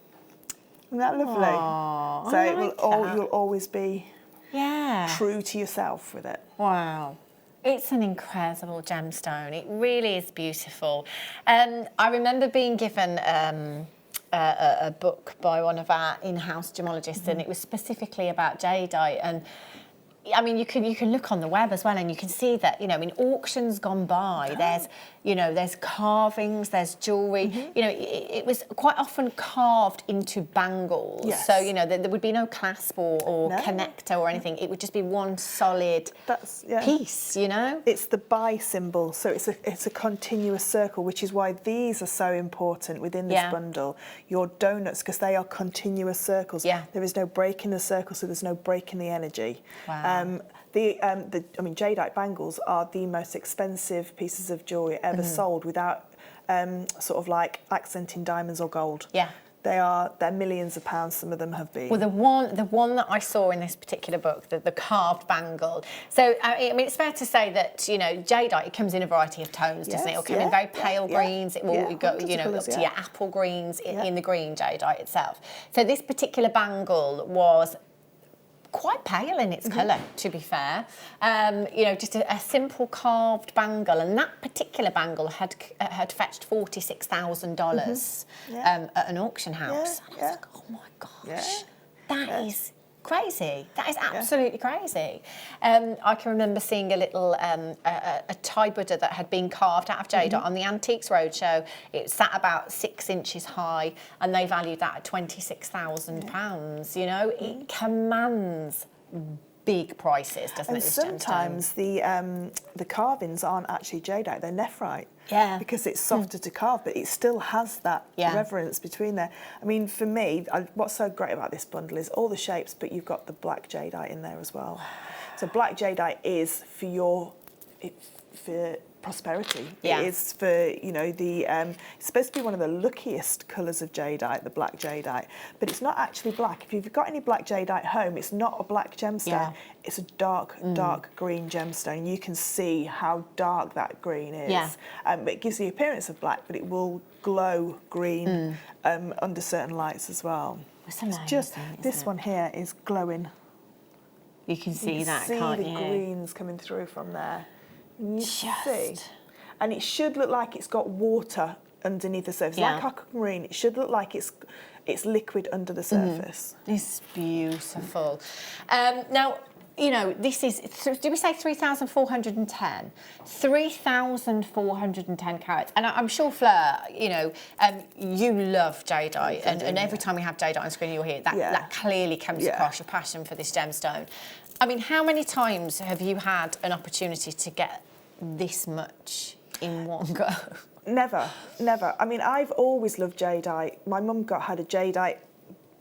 Isn't that lovely? Aww, So I it will like that. you'll always be Yeah. true to yourself with it. Wow. It's an incredible gemstone. It really is beautiful. I remember being given a book by one of our in-house gemologists, and it was specifically about jadeite. And I mean, you can look on the web as well, and you can see that, you know, in auctions gone by, there's carvings, there's jewellery. You know, it was quite often carved into bangles. Yes. So, you know, there would be no clasp or connector or anything. It would just be one solid piece, you know? It's the bi symbol, so it's a continuous circle, which is why these are so important within this bundle. Your donuts, because they are continuous circles. Yeah. There is no break in the circle, so there's no break in the energy. Wow. Jadeite bangles are the most expensive pieces of jewellery ever sold without sort of like accenting diamonds or gold. Yeah. They're millions of pounds, some of them have been. Well, the one that I saw in this particular book, the carved bangle. So, I mean, it's fair to say that, you know, jadeite, it comes in a variety of tones, doesn't it? It'll come in very pale greens. It will go, you know, up to your apple greens in the green jadeite itself. So this particular bangle was quite pale in its colour, to be fair. You know, just a simple carved bangle, and that particular bangle had fetched $46,000 at an auction house. And I was like, oh my gosh, that is crazy. That is absolutely crazy. I can remember seeing a little a Thai Buddha that had been carved out of jadeite on the Antiques Roadshow. It sat about 6 inches high, and they valued that at £26,000. You know, it commands big prices, doesn't it? And sometimes the carvings aren't actually jadeite; they're nephrite. Yeah. Because it's softer to carve, but it still has that reverence between there. I mean, for me, what's so great about this bundle is all the shapes, but you've got the black jadeite in there as well. So black jadeite is for prosperity. Yeah. It is for, you know, it's supposed to be one of the luckiest colours of jadeite, the black jadeite, but it's not actually black. If you've got any black jadeite home, it's not a black gemstone. Yeah. It's a dark green gemstone. You can see how dark that green is. Yeah. But it gives the appearance of black, but it will glow green under certain lights as well. It's amazing, this one here is glowing. You can see that, see can't the you? greens coming through from there. And you can see. Just. And it should look like it's got water underneath the surface. Like aquamarine, it should look like it's liquid under the surface. It's beautiful. Now, you know, this is, did we say 3,410? 3,410 carats. And I'm sure, Fleur, you know, you love jadeite. And every time we have jadeite on screen, you'll hear that clearly comes across, your passion for this gemstone. I mean, how many times have you had an opportunity to get this much in one go? Never, never. I mean, I've always loved jadeite. My mum had a jadeite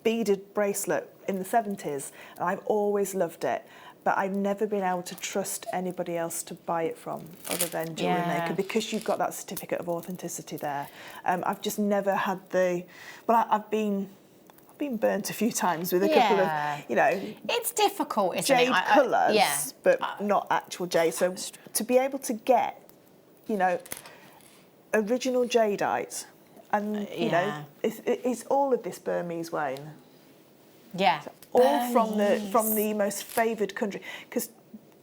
beaded bracelet in the 70s, and I've always loved it. But I've never been able to trust anybody else to buy it from other than JewelleryMaker because you've got that certificate of authenticity there. I've just never had I've been burnt a few times with a couple of, you know, it's difficult, isn't it? Jade colours, but not actual jade. So to be able to get, you know, original jadeite, and you know, it's all of this Burmese vein. Yeah. All from the most favoured country, because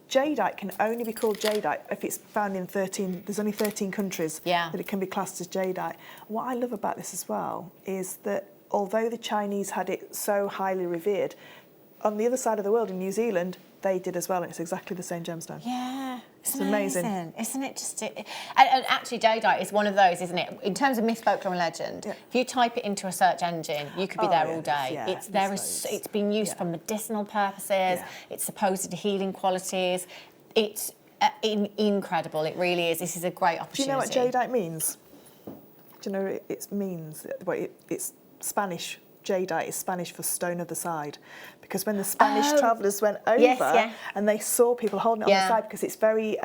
jadeite can only be called jadeite if it's found in 13. There's only 13 countries that it can be classed as jadeite. What I love about this as well is that although the Chinese had it so highly revered, on the other side of the world in New Zealand, they did as well, and it's exactly the same gemstone. Yeah, it's amazing. Isn't it just? And actually, jadeite is one of those, isn't it? In terms of myth, folklore, and legend, if you type it into a search engine, you could be there all day. It's been used for medicinal purposes. It's supposed healing qualities. It's incredible. It really is. This is a great opportunity. Do you know what jadeite means? Do you know what it means? Well, it's Spanish jadeite is Spanish for stone of the side, because when the Spanish travellers went over and they saw people holding it on the side, because it's very,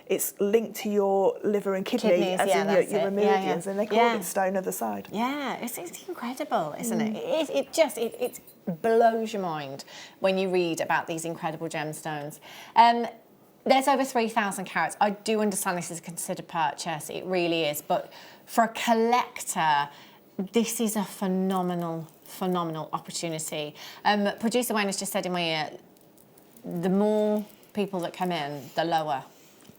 it's linked to your liver and kidneys, as in your meridians, and they called it stone of the side. Yeah, it's incredible, isn't it? It blows your mind when you read about these incredible gemstones. There's over 3,000 carats. I do understand this is a considered purchase, it really is, but for a collector, this is a phenomenal opportunity. Producer Wayne has just said in my ear, the more people that come in, the lower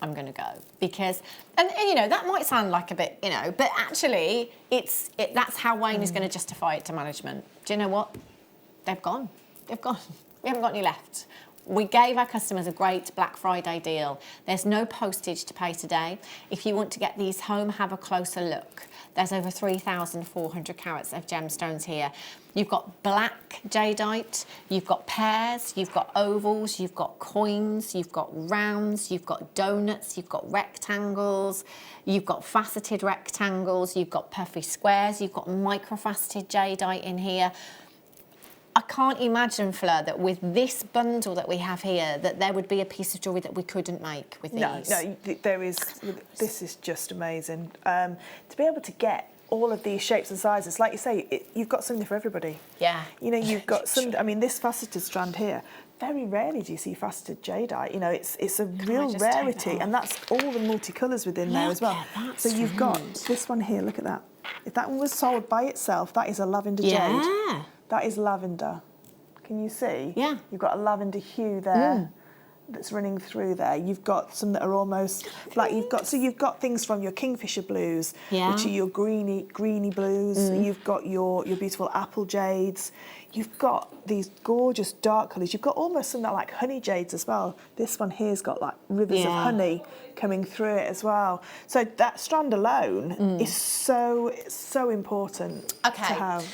I'm going to go, because, and you know, that might sound like a bit, you know, but actually that's how Wayne is going to justify it to management. Do you know what? They've gone. We haven't got any left. We gave our customers a great Black Friday deal. There's no postage to pay today. If you want to get these home, have a closer look. There's over 3,400 carats of gemstones here. You've got black jadeite, you've got pears, you've got ovals, you've got coins, you've got rounds, you've got donuts, you've got rectangles, you've got faceted rectangles, you've got puffy squares, you've got microfaceted jadeite in here. I can't imagine, Fleur, that with this bundle that we have here, that there would be a piece of jewellery that we couldn't make with these. No, there is. This is just amazing. To be able to get all of these shapes and sizes, like you say, you've got something for everybody. Yeah. You know, you've got some. I mean, this faceted strand here. Very rarely do you see faceted jadeite. You know, it's a real rarity, and that's all the multicolours within there as well. So you've got this one here. Look at that. If that one was sold by itself, that is a lavender jade. That is lavender. Can you see? Yeah. You've got a lavender hue there that's running through there. You've got some that are almost like you've got things from your kingfisher blues, which are your greeny blues. You've got your beautiful apple jades. You've got these gorgeous dark colours. You've got almost something like honey jades as well. This one here's got like rivers of honey coming through it as well. So that strand alone is so important to have.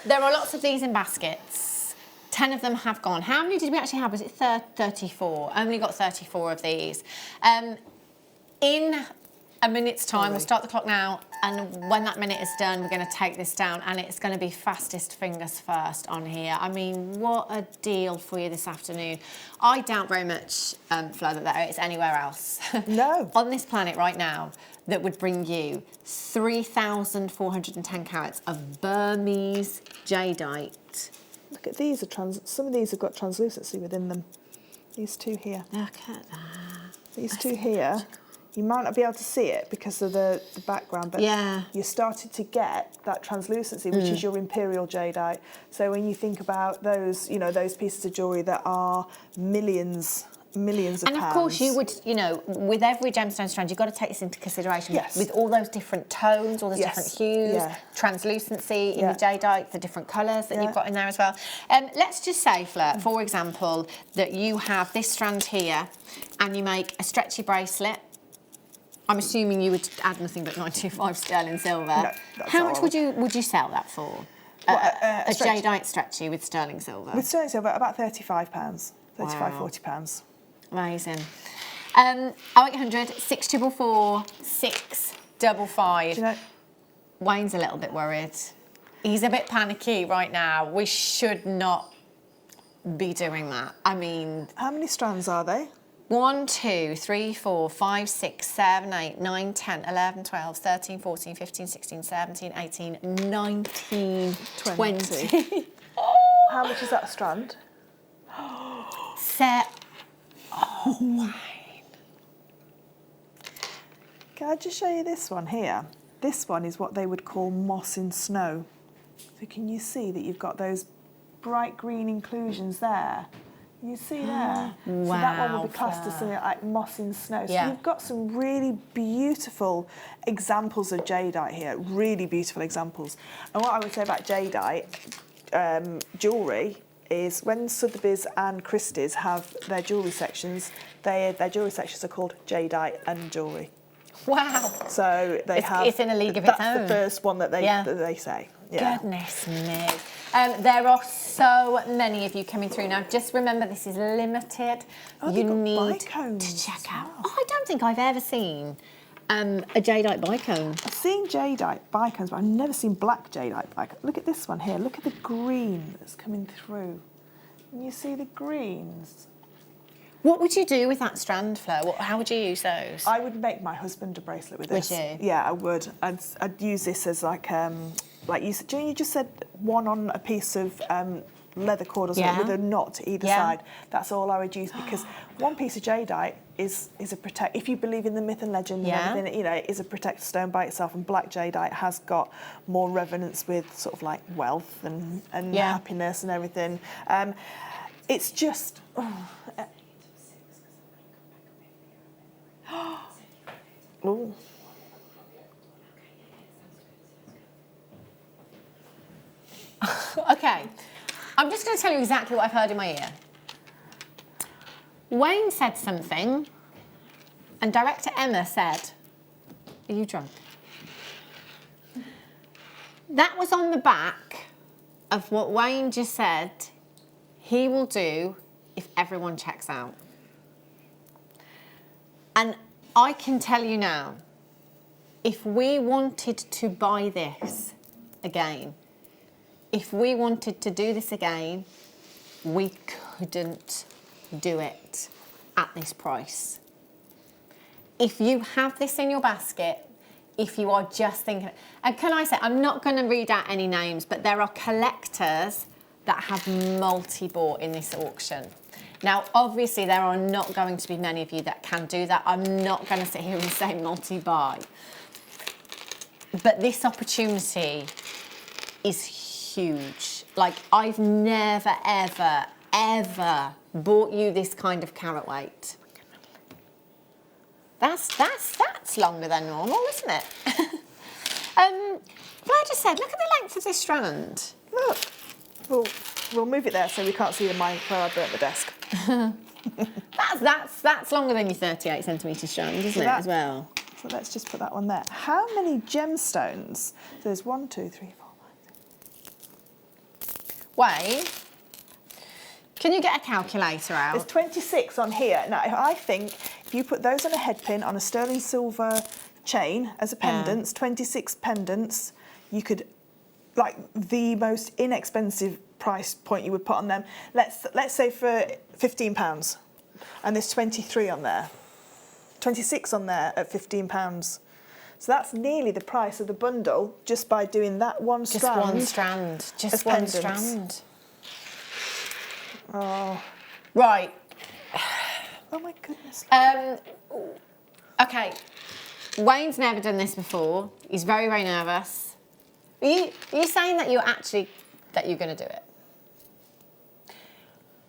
There are lots of these in baskets. 10 of them have gone. How many did we actually have? Was it 34? Only got 34 of these. In a minute's time, we'll start the clock now, and when that minute is done, we're going to take this down, and it's going to be fastest fingers first on here. I mean, what a deal for you this afternoon. I doubt very much, Fleur, that there is anywhere else on this planet right now that would bring you 3,410 carats of Burmese jadeite. Look at these. Some of these have got translucency within them. These two here. Look at that. These two here. You might not be able to see it because of the background, but you started to get that translucency, which is your Imperial jadeite. So when you think about those, you know, those pieces of jewellery that are millions of pounds. And of course you would, you know, with every gemstone strand, you've got to take this into consideration with all those different tones, all those different hues, translucency in the jadeite, the different colours that you've got in there as well. Let's just say, Fleur, for example, that you have this strand here and you make a stretchy bracelet. I'm assuming you would add nothing but 925 sterling silver. No, how much would you sell that for? A jadeite stretchy with sterling silver? With sterling silver, about £35, £40. Amazing. 0800 644 655. Do you know, Wayne's a little bit worried. He's a bit panicky right now. We should not be doing that. I mean... How many strands are they? 1, 2, 3, 4, 5, 6, 7, 8, 9, 10, 11, 12, 13, 14, 15, 16, 17, 18, 19, 20. How much is that a strand? Wayne. Can I just show you this one here? This one is what they would call moss in snow. So can you see that you've got those bright green inclusions there? You see there? So that one will be classed as something like moss in snow. So you've got some really beautiful examples of jadeite here, really beautiful examples. And what I would say about jadeite jewellery is when Sotheby's and Christie's have their jewellery sections, their jewellery sections are called jadeite and jewellery. Wow. So it's in a league of its own. That's the first one that they say. Yeah. Goodness me. There are so many of you coming through now. Just remember, this is limited. You need to check out. Oh, I don't think I've ever seen a jadeite bicone. I've seen jadeite bicones, but I've never seen black jadeite bicones. Look at this one here. Look at the green that's coming through. Can you see the greens? What would you do with that strand, Fleur? How would you use those? I would make my husband a bracelet with this. Would you? Yeah, I would. I'd use this as like you said. You just said one on a piece of leather cord or something with a knot to either side. That's all I would use, because one piece of jadeite is a protect. If you believe in the myth and legend and everything, you know, it is a protective stone by itself. And black jadeite has got more resonance with sort of like wealth and happiness and everything. It's just. Oh. Okay, I'm just going to tell you exactly what I've heard in my ear. Wayne said something, and director Emma said, "Are you drunk?" That was on the back of what Wayne just said he will do if everyone checks out. And I can tell you now, if we wanted to buy this again, if we wanted to do this again, we couldn't do it at this price. If you have this in your basket, if you are just thinking, and can I say, I'm not going to read out any names, but there are collectors that have multi-bought in this auction. Now, obviously, there are not going to be many of you that can do that. I'm not going to sit here and say multi-buy. But this opportunity is huge. Like, I've never, ever, ever bought you this kind of carat weight. That's longer than normal, isn't it? Fleur just said, look at the length of this strand. Look. We'll move it there so we can't see the mine where I burnt the desk. That's longer than your 38 centimetre strand, isn't it, as well? So let's just put that one there. How many gemstones? There's 1, 2, 3, 4, 5. Wayne, can you get a calculator out? There's 26 on here. Now, I think if you put those on a head pin on a sterling silver chain as a pendants, 26 pendants, you could, like, the most inexpensive price point you would put on them. Let's say for £15, and there's 23 on there, 26 on there at £15. So that's nearly the price of the bundle just by doing that one strand. Just one strand. Just one strand. Oh. Right. Oh my goodness. Okay. Wayne's never done this before. He's very, very nervous. Are you saying that you're going to do it?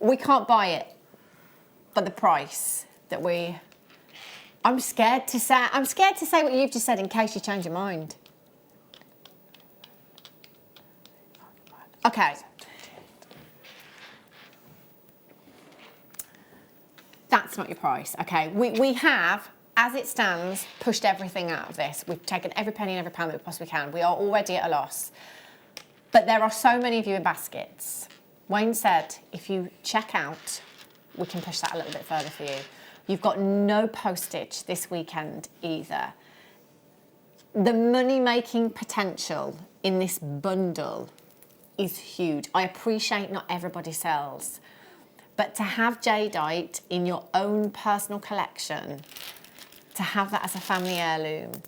We can't buy it, but the price that I'm scared to say what you've just said in case you change your mind. Okay. That's not your price, okay? We have, as it stands, pushed everything out of this. We've taken every penny and every pound that we possibly can. We are already at a loss. But there are so many of you in baskets. Wayne said, if you check out, we can push that a little bit further for you. You've got no postage this weekend either. The money-making potential in this bundle is huge. I appreciate not everybody sells, but to have jadeite in your own personal collection, to have that as a family heirloom,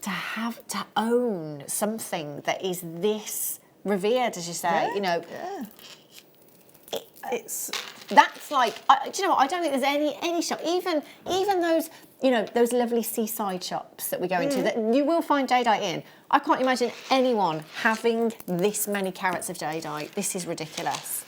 to own something that is this revered, as you say, you know. Yeah. That's like, do you know what? I don't think there's any shop, even those, you know, those lovely seaside shops that we go into that you will find jadeite in. I can't imagine anyone having this many carats of jadeite. This is ridiculous.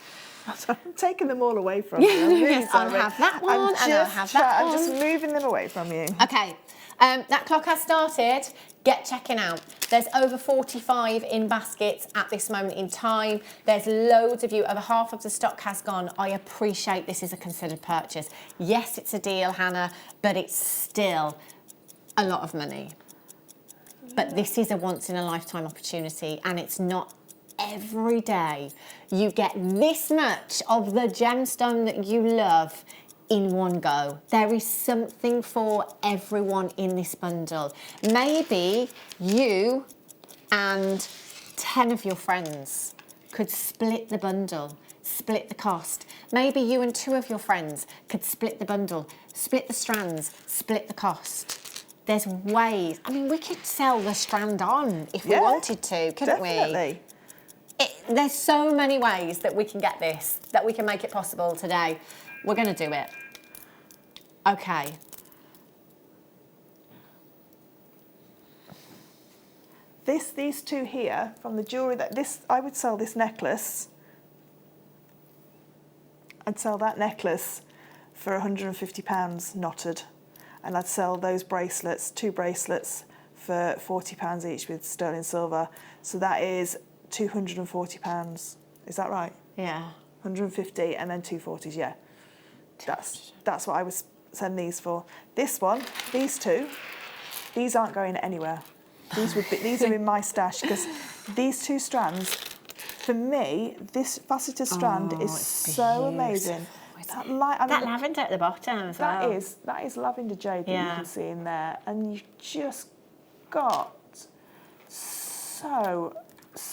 I'm taking them all away from you. Yes, I'll have that one, and I'll have that one. I'm just moving them away from you. Okay, that clock has started. Get checking out. There's over 45 in baskets at this moment in time. There's loads of you. Over half of the stock has gone. I appreciate this is a considered purchase. Yes, it's a deal, Hannah, but it's still a lot of money. But this is a once-in-a-lifetime opportunity, and it's not every day you get this much of the gemstone that you love in one go. There is something for everyone in this bundle. Maybe you and 10 of your friends could split the bundle, split the cost. Maybe you and 2 of your friends could split the bundle, split the strands, split the cost. There's ways. I mean, we could sell the strand on if we wanted to, couldn't Definitely. we? There's so many ways that we can get this, that we can make it possible today. We're going to do it. Okay. These 2 here from the jewellery, I would sell this necklace. I'd sell that necklace for £150 knotted. And I'd sell those bracelets, 2 bracelets, for £40 each with sterling silver. So that is £240. Is that right? Yeah. 150 and then 240s, yeah. That's what I was selling these for. This one, these 2, these aren't going anywhere. These are in my stash because these 2 strands, for me, this faceted strand is so amazing. That lavender at the bottom as well. That is lavender jade that you can see in there, and you just got so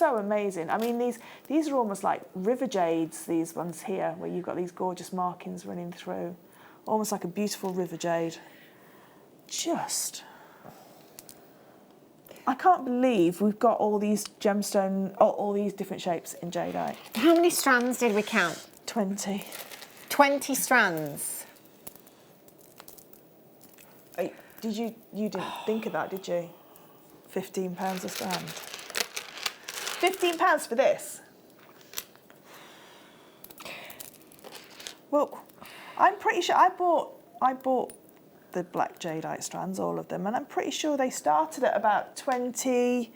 amazing. I mean, these are almost like river jades. These ones here, where you've got these gorgeous markings running through, almost like a beautiful river jade. I can't believe we've got all these gemstone, all these different shapes in jadeite. How many strands did we count? 20. 20 strands. You didn't think of that, did you? £15 a strand. £15 for this. Well, I'm pretty sure I bought the black jadeite strands, all of them, and I'm pretty sure they started at about 24.95,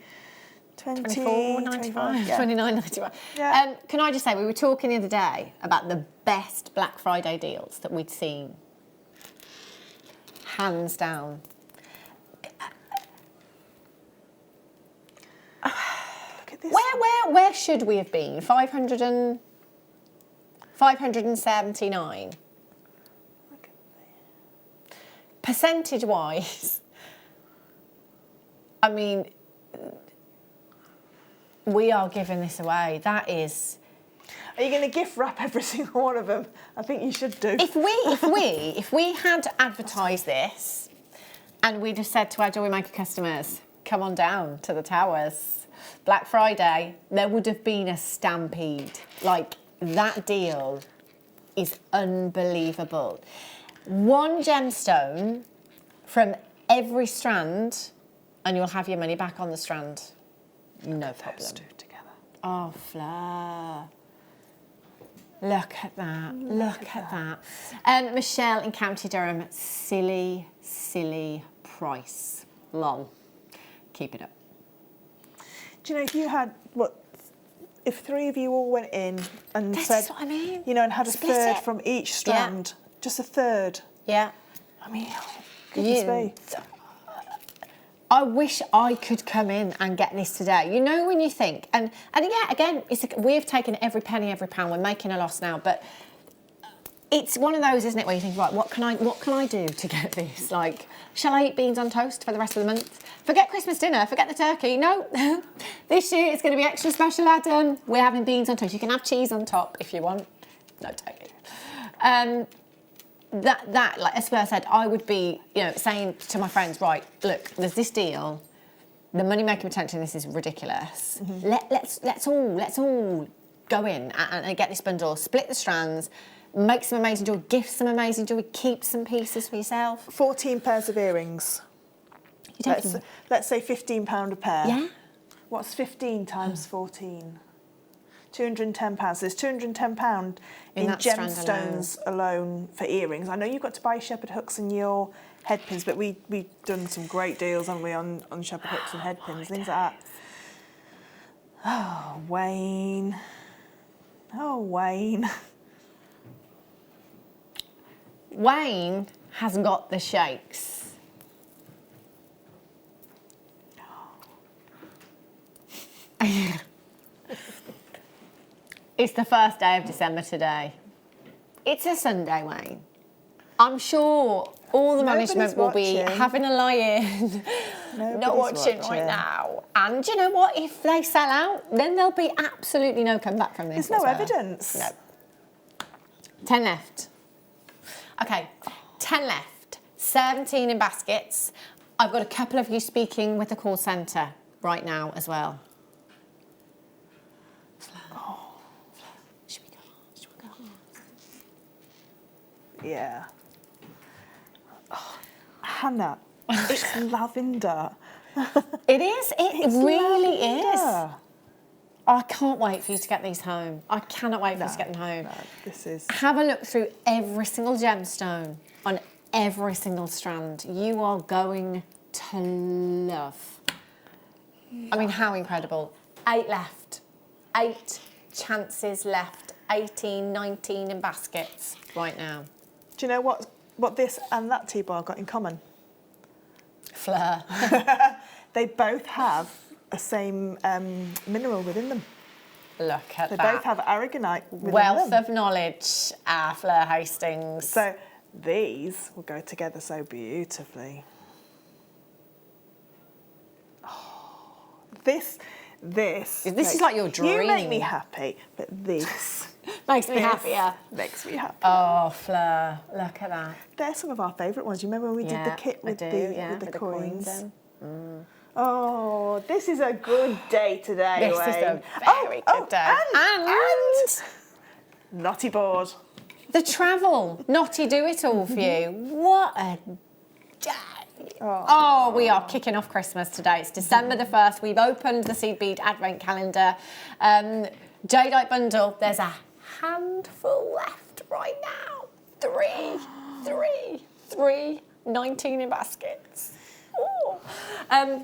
29.95. Yeah. Can I just say, we were talking the other day about the best Black Friday deals that we'd seen. Hands down. Look at this. Where should we have been? 579. Percentage-wise, I mean, we are giving this away. That is. Are you going to gift wrap every single one of them? I think you should do. If we had advertised this, and we'd have said to our JewelleryMaker customers, "Come on down to the towers, Black Friday," there would have been a stampede. Like, that deal is unbelievable. 1 gemstone from every strand, and you'll have your money back on the strand. No problem. Together. Oh, Fleur. Look at that. Look at that. Michelle in County Durham, silly price. Lol. Keep it up. Do you know, if you had, if 3 of you all went in and This said, is what I mean. you know, and had a Split third it. from each strand, just a third. Yeah. I mean, goodness me. I wish I could come in and get this today. You know, when you think, and yeah, again, we've taken every penny, every pound. We're making a loss now, but it's one of those, isn't it, where you think, right, what can I do to get this? Like, shall I eat beans on toast for the rest of the month? Forget Christmas dinner, forget the turkey. No, this year it's going to be extra special, Adam. We're having beans on toast. You can have cheese on top if you want. No turkey. That, like as Fleur said, I would be, saying to my friends, right, look, there's this deal. The money-making potential in this is ridiculous. Mm-hmm. Let's all go in and get this bundle, split the strands, make some amazing jewelry, gift some amazing jewelry, keep some pieces for yourself. 14 pairs of earrings. Let's say £15 a pair. Yeah. What's 15 times 14? £210. So there's £210 in gemstones alone for earrings. I know you've got to buy shepherd hooks and your head pins, but we've done some great deals, haven't we, on shepherd hooks and head pins, things like that. Oh, Wayne. Oh, Wayne. Wayne has got the shakes. It's the first day of December today. It's a Sunday, Wayne. I'm sure all the Nobody's management will be watching. having a lie-in, not watching right now. And you know what? If they sell out, then there'll be absolutely no comeback from this. There's no as well. evidence. No. 10 left. Okay, 10 left. 17 in baskets. I've got a couple of you speaking with the call centre right now as well. Should we go? Should we go? Yeah. Oh, Hannah, it's lavender. It is. It really is. Lavender. I can't wait for you to get these home. I cannot wait for you to get them home. No, this is... Have a look through every single gemstone on every single strand. You are going to love. I mean, how incredible. 8 left. 8 chances left. 18, 19 in baskets right now. Do you know what this and that T-bar got in common? Fleur. They both have the same mineral within them. Look at They that. both have aragonite within Wealth them. of knowledge, Fleur Hastings. So these will go together so beautifully. Oh, this is like your dream. You make me happy, but this Makes me happier. makes me happy. Oh, Fleur, look at that. They're some of our favourite ones. You remember when we did the kit with the coins? in. Oh, this is a good day today, This is Wayne. a very good day. And Naughty board. The travel, Naughty do it all for you. What a day. Oh, we are kicking off Christmas today. It's December the 1st. We've opened the Seed Bead Advent Calendar. Jadeite bundle, there's a handful left right now. 3, 19 in baskets. Ooh.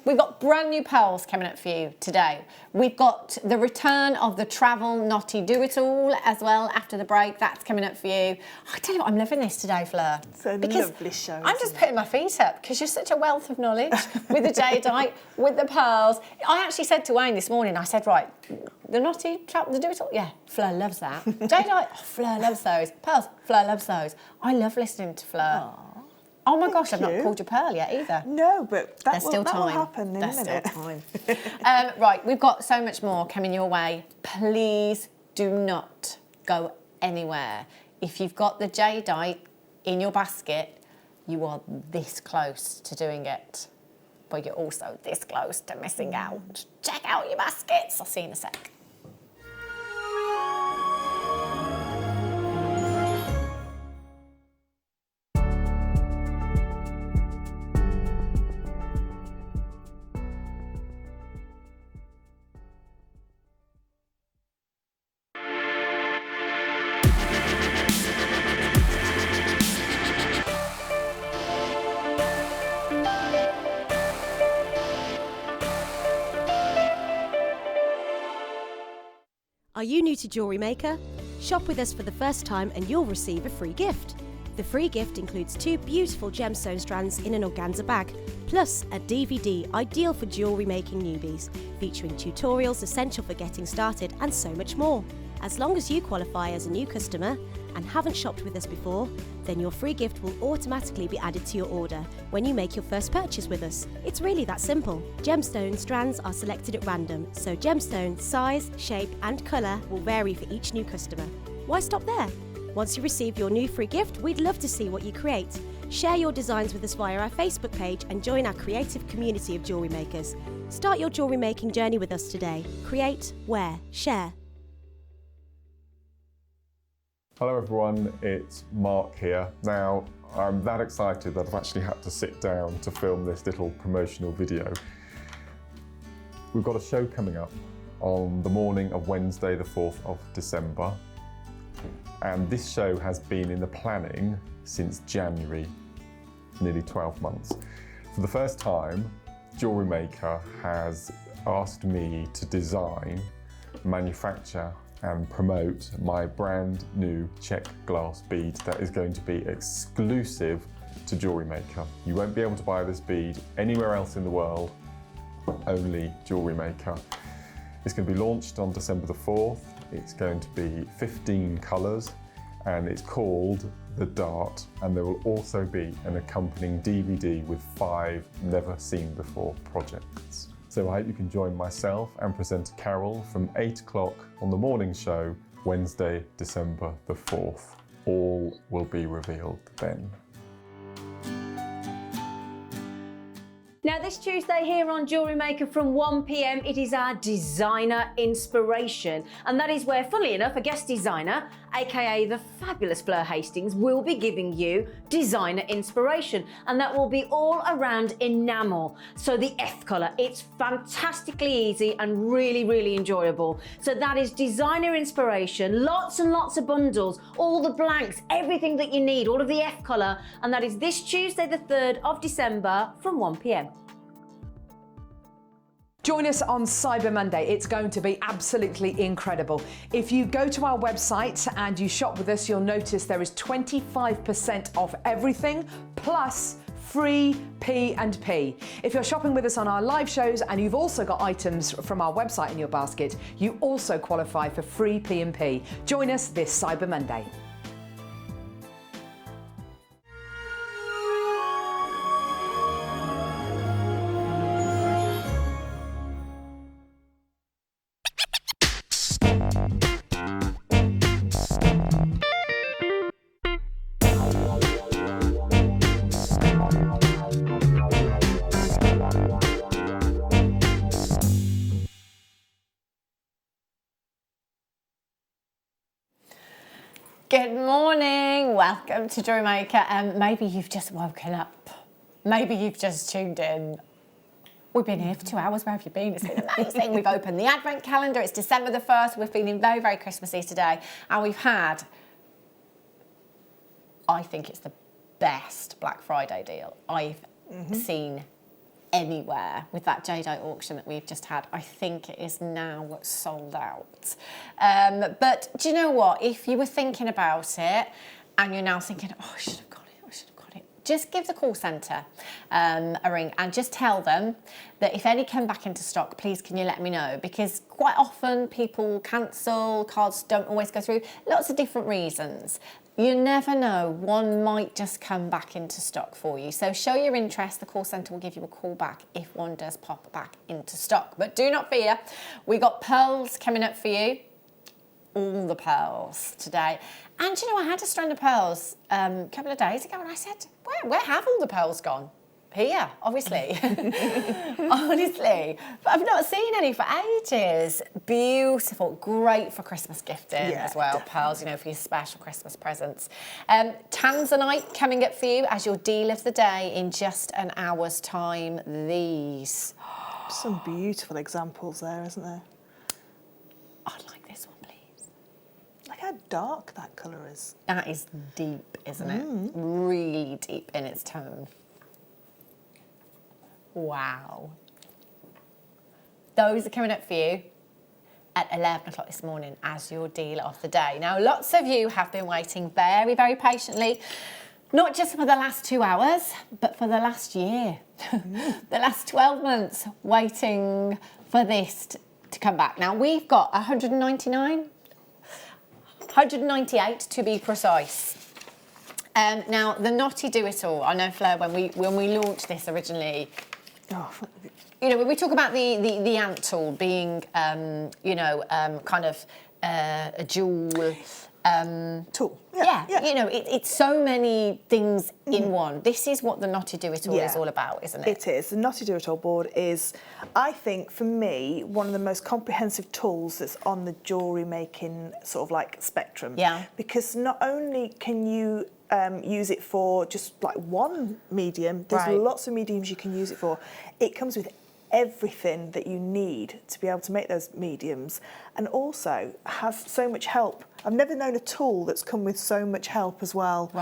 We've got brand new pearls coming up for you today. We've got the return of the travel Naughty Do It All as well after the break. That's coming up for you. I tell you what, I'm loving this today, Fleur. It's a because lovely show. I'm just putting my feet up because you're such a wealth of knowledge with the jadeite, with the pearls. I actually said to Wayne this morning, I said, right, the Naughty, the Do It All, yeah, Fleur loves that. Jadeite, oh, Fleur loves those. Pearls, Fleur loves those. I love listening to Fleur. Oh my gosh, I've not called you Pearl yet either. No, but that There's still time. will happen in There's a minute. still time. Right, we've got so much more coming your way. Please do not go anywhere. If you've got the jadeite in your basket, you are this close to doing it, but you're also this close to missing out. Check out your baskets. I'll see you in a sec. Are you new to JewelleryMaker? Shop with us for the first time and you'll receive a free gift. The free gift includes 2 beautiful gemstone strands in an organza bag, plus a DVD ideal for jewellery making newbies, featuring tutorials essential for getting started and so much more. As long as you qualify as a new customer and haven't shopped with us before, then your free gift will automatically be added to your order when you make your first purchase with us. It's really that simple. Gemstone strands are selected at random, so gemstone size, shape and colour will vary for each new customer. Why stop there? Once you receive your new free gift, we'd love to see what you create. Share your designs with us via our Facebook page and join our creative community of jewellery makers. Start your jewellery making journey with us today. Create, wear, share. Hello everyone, it's Mark here. Now, I'm that excited that I've actually had to sit down to film this little promotional video. We've got a show coming up on the morning of Wednesday, the 4th of December. And this show has been in the planning since January, nearly 12 months. For the first time, JewelleryMaker has asked me to design, manufacture and promote my brand new check glass bead that is going to be exclusive to JewelleryMaker. You won't be able to buy this bead anywhere else in the world, only JewelleryMaker. It's going to be launched on December the 4th. It's going to be 15 colours and it's called The Dart, and there will also be an accompanying DVD with 5 never seen before projects. So I hope you can join myself and presenter Carol from 8 o'clock on the morning show, Wednesday, December the 4th. All will be revealed then. Now this Tuesday here on Jewellery Maker from 1 p.m, it is our designer inspiration. And that is where, funnily enough, a guest designer, aka the fabulous Fleur Hastings, will be giving you designer inspiration. And that will be all around enamel. So the F colour, it's fantastically easy and really, really enjoyable. So that is designer inspiration, lots and lots of bundles, all the blanks, everything that you need, all of the F colour. And that is this Tuesday, the 3rd of December from 1 p.m. Join us on Cyber Monday. It's going to be absolutely incredible. If you go to our website and you shop with us, you'll notice there is 25% off everything, plus free P&P. If you're shopping with us on our live shows and you've also got items from our website in your basket, you also qualify for free P&P. Join us this Cyber Monday. Good morning, welcome to Jewellery Maker. Maybe you've just woken up, maybe you've just tuned in. We've been here for 2 hours, where have you been? It's been amazing. We've opened the advent calendar, it's December the 1st, we're feeling very, very Christmassy today. And we've had, I think it's the best Black Friday deal I've seen anywhere with that Jadeite auction that we've just had. I think it is now sold out. But do you know what? If you were thinking about it and you're now thinking, oh, I should have got it, just give the call centre a ring and just tell them that if any come back into stock, please can you let me know? Because quite often people cancel, cards don't always go through, lots of different reasons. You never know, one might just come back into stock for you. So show your interest, the call centre will give you a call back if one does pop back into stock. But do not fear, we got pearls coming up for you. All the pearls today. And you know, I had a strand of pearls a couple of days ago and I said, where have all the pearls gone? Here, obviously. Honestly. But I've not seen any for ages. Beautiful, great for Christmas gifting as well. Definitely. Pearls, you know, for your special Christmas presents. Tanzanite coming up for you as your deal of the day in just an hour's time. These. Some beautiful examples there, isn't there? I'd like this one, please. Look how dark that colour is. That is deep, isn't it? Really deep in its tone. Wow. Those are coming up for you at 11 o'clock this morning as your deal of the day. Now, lots of you have been waiting very, very patiently, not just for the last 2 hours, but for the last year. The last 12 months waiting for this to come back. Now, we've got 198 to be precise. Now, the Knotty Do-It-All, I know, Fleur, when we launched this originally, you know, when we talk about the ant tool being, you know, kind of a jewel tool. Yeah, you know, it's so many things in one. This is what the Knotty Do-It-All is all about, isn't it? It is. The Knotty Do-It-All board is, I think, for me, one of the most comprehensive tools that's on the jewellery making sort of like spectrum. Yeah. Because not only can you use it for just like one medium, there's lots of mediums you can use it for. It comes with everything that you need to be able to make those mediums, and also has so much help. I've never known a tool that's come with so much help as well,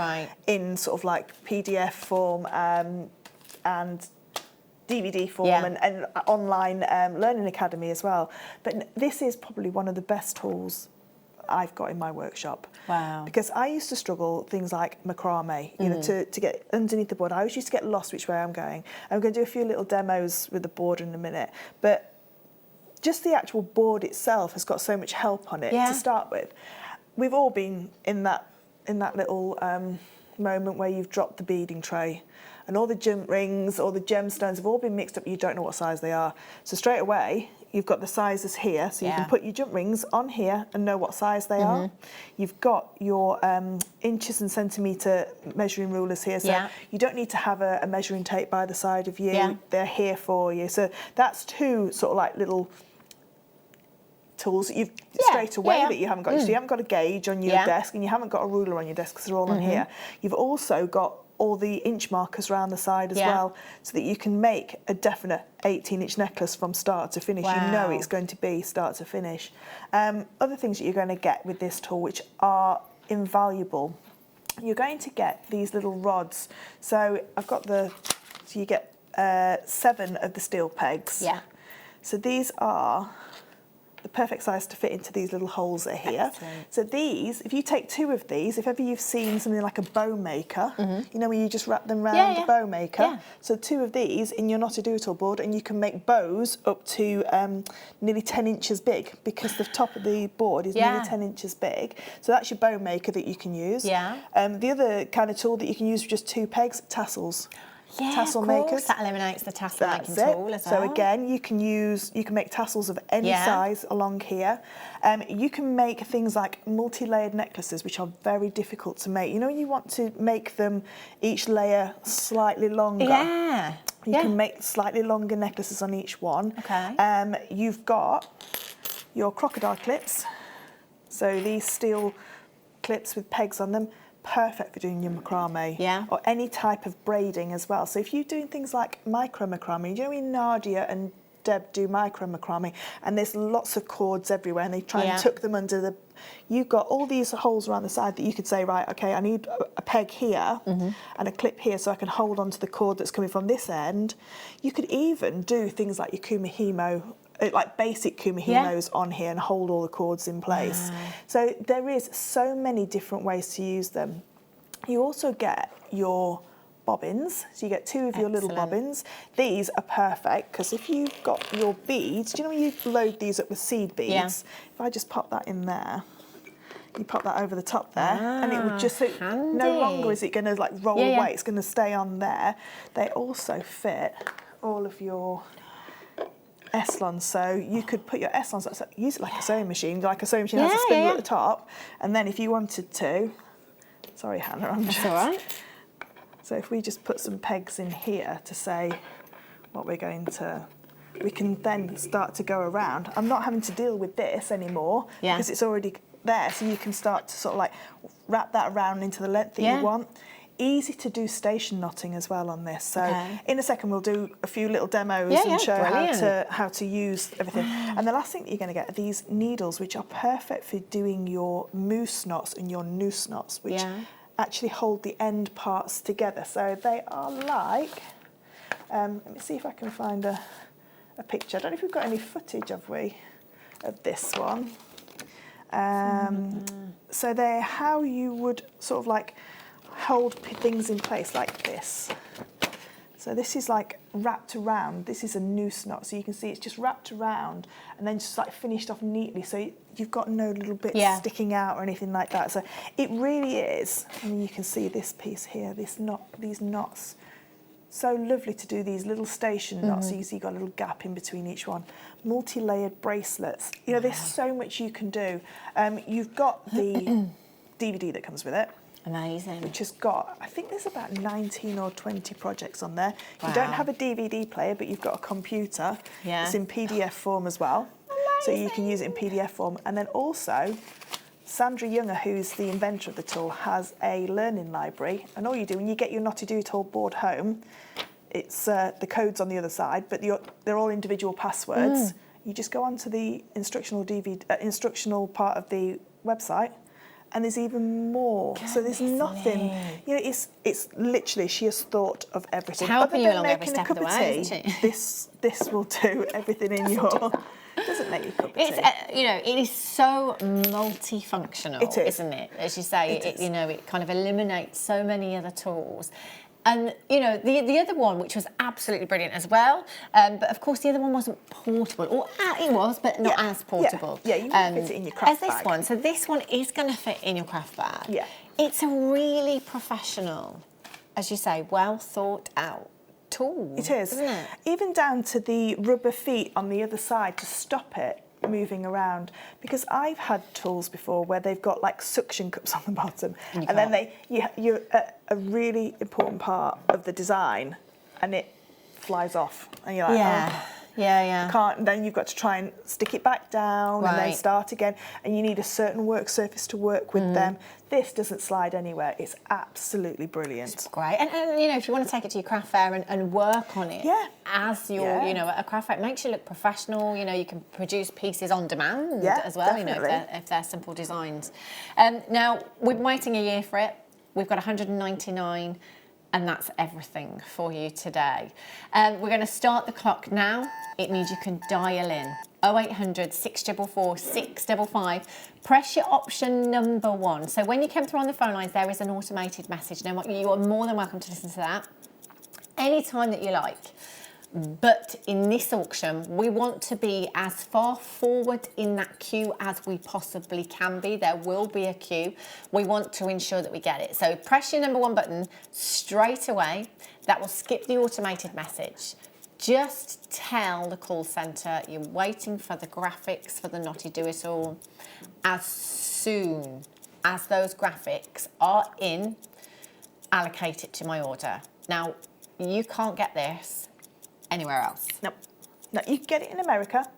in sort of like PDF form and DVD form and online learning academy as well. But this is probably one of the best tools I've got in my workshop. Wow. Because I used to struggle things like macrame, you know, to get underneath the board. I always used to get lost which way I'm going. I'm going to do a few little demos with the board in a minute, but just the actual board itself has got so much help on it to start with. We've all been in that in that little moment where you've dropped the beading tray, and all the jump rings, all the gemstones have all been mixed up. You don't know what size they are. So straight away, you've got the sizes here, so you can put your jump rings on here and know what size they are. You've got your inches and centimetre measuring rulers here, so you don't need to have a measuring tape by the side of you. They're here for you. So that's two sort of like little tools that you've straight away that you haven't got. So you haven't got a gauge on your desk, and you haven't got a ruler on your desk because they're all on here. You've also got all the inch markers around the side as well, so that you can make a definite 18-inch necklace from start to finish. You know it's going to be start to finish. Other things that you're going to get with this tool, which are invaluable, you're going to get these little rods. So I've got so you get 7 of the steel pegs. So these are the perfect size to fit into these little holes that are here. So these, if you take 2 of these, if ever you've seen something like a bow maker, you know, where you just wrap them around the bow maker. So 2 of these in your not-a-do-it-all board, and you can make bows up to nearly 10 inches big, because the top of the board is nearly 10 inches big. So that's your bow maker that you can use. The other kind of tool that you can use with just 2 pegs, tassels. Tassel makers. That eliminates the tassel making tool as well. So again, you can make tassels of any size along here. You can make things like multi-layered necklaces, which are very difficult to make. You know, you want to make them each layer slightly longer. You can make slightly longer necklaces on each one. You've got your crocodile clips. So these steel clips with pegs on them, perfect for doing your macrame or any type of braiding as well. So if you're doing things like micro macrame, you know when Nadia and Deb do micro macrame, and there's lots of cords everywhere, and they try and tuck them under the... You've got all these holes around the side that you could say, right, okay, I need a peg here and a clip here so I can hold onto the cord that's coming from this end. You could even do things like your kumihimo, like basic kumihimos on here, and hold all the cords in place. So there is so many different ways to use them. You also get your bobbins, so you get 2 of your little bobbins. These are perfect because if you've got your beads, do you know when you load these up with seed beads? If I just pop that in there, you pop that over the top there, and it would just, no longer is it going to like roll away, it's going to stay on there. They also fit all of your Eslons, so you could put your Eslons, use it like a sewing machine. Like a sewing machine has a spindle at the top, and then if you wanted to, sorry Hannah, I'm just... That's all right. So if we just put some pegs in here to say what we're going to, we can then start to go around. I'm not having to deal with this anymore because it's already there, so you can start to sort of like wrap that around into the length that you want. Easy to do station knotting as well on this. So in a second we'll do a few little demos and show how to use everything. And the last thing that you're going to get are these needles, which are perfect for doing your moose knots and your noose knots, which actually hold the end parts together. So they are like, let me see if I can find a picture. I don't know if we've got any footage, have we, of this one. So they're how you would sort of like hold things in place like this. So this is like wrapped around, this is a noose knot, so you can see it's just wrapped around and then just like finished off neatly, so you've got no little bits sticking out or anything like that. So it really is, I mean, you can see this piece here, these knots, so lovely to do these little station knots, so you see you've got a little gap in between each one. Multi-layered bracelets, you know, there's so much you can do. You've got the DVD that comes with it. Amazing. Which has got, I think there's about 19 or 20 projects on there. You don't have a DVD player, but you've got a computer. It's in PDF form as well. So you can use it in PDF form. And then also, Sandra Younger, who's the inventor of the tool, has a learning library. And all you do, when you get your not-a-do-it-all board home, it's the codes on the other side, but they're all individual passwords. You just go onto the instructional part of the website, and there's even more. So there's nothing, you know, it's literally, she has thought of everything. She's helping you along every step of the way, isn't she? This will do everything in your... Doesn't make you a cup of tea. You know, it is so multifunctional, isn't it? As you say, you know, it kind of eliminates so many other tools. And, you know, the other one, which was absolutely brilliant as well, but of course the other one wasn't portable, or it was, but not as portable. Yeah, you can fit it in your craft bag. As this one. So this one is going to fit in your craft bag. Yeah. It's a really professional, as you say, well thought out tool. It is. Isn't it? Even down to the rubber feet on the other side to stop it moving around, because I've had tools before where they've got like suction cups on the bottom, and then you're at a really important part of the design and it flies off and you're like, can't. Then you've got to try and stick it back down and then start again, and you need a certain work surface to work with them. This doesn't slide anywhere. It's absolutely brilliant. It's great. And you know, if you want to take it to your craft fair and work on it as you're, you know, at a craft fair, it makes you look professional. You know, you can produce pieces on demand as well, definitely. you know, if they're simple designs. Now, we've been waiting a year for it. We've got 199. And that's everything for you today. We're going to start the clock now. It means you can dial in 0800 644 655. Press your option number 1. So when you come through on the phone lines, there is an automated message. Now, you are more than welcome to listen to that anytime that you like. But in this auction, we want to be as far forward in that queue as we possibly can be. There will be a queue. We want to ensure that we get it. So press your number 1 button straight away. That will skip the automated message. Just tell the call centre you're waiting for the graphics for the Knotty Do-It-All. As soon as those graphics are in, allocate it to my order. Now, you can't get this anywhere else. No, you can get it in America.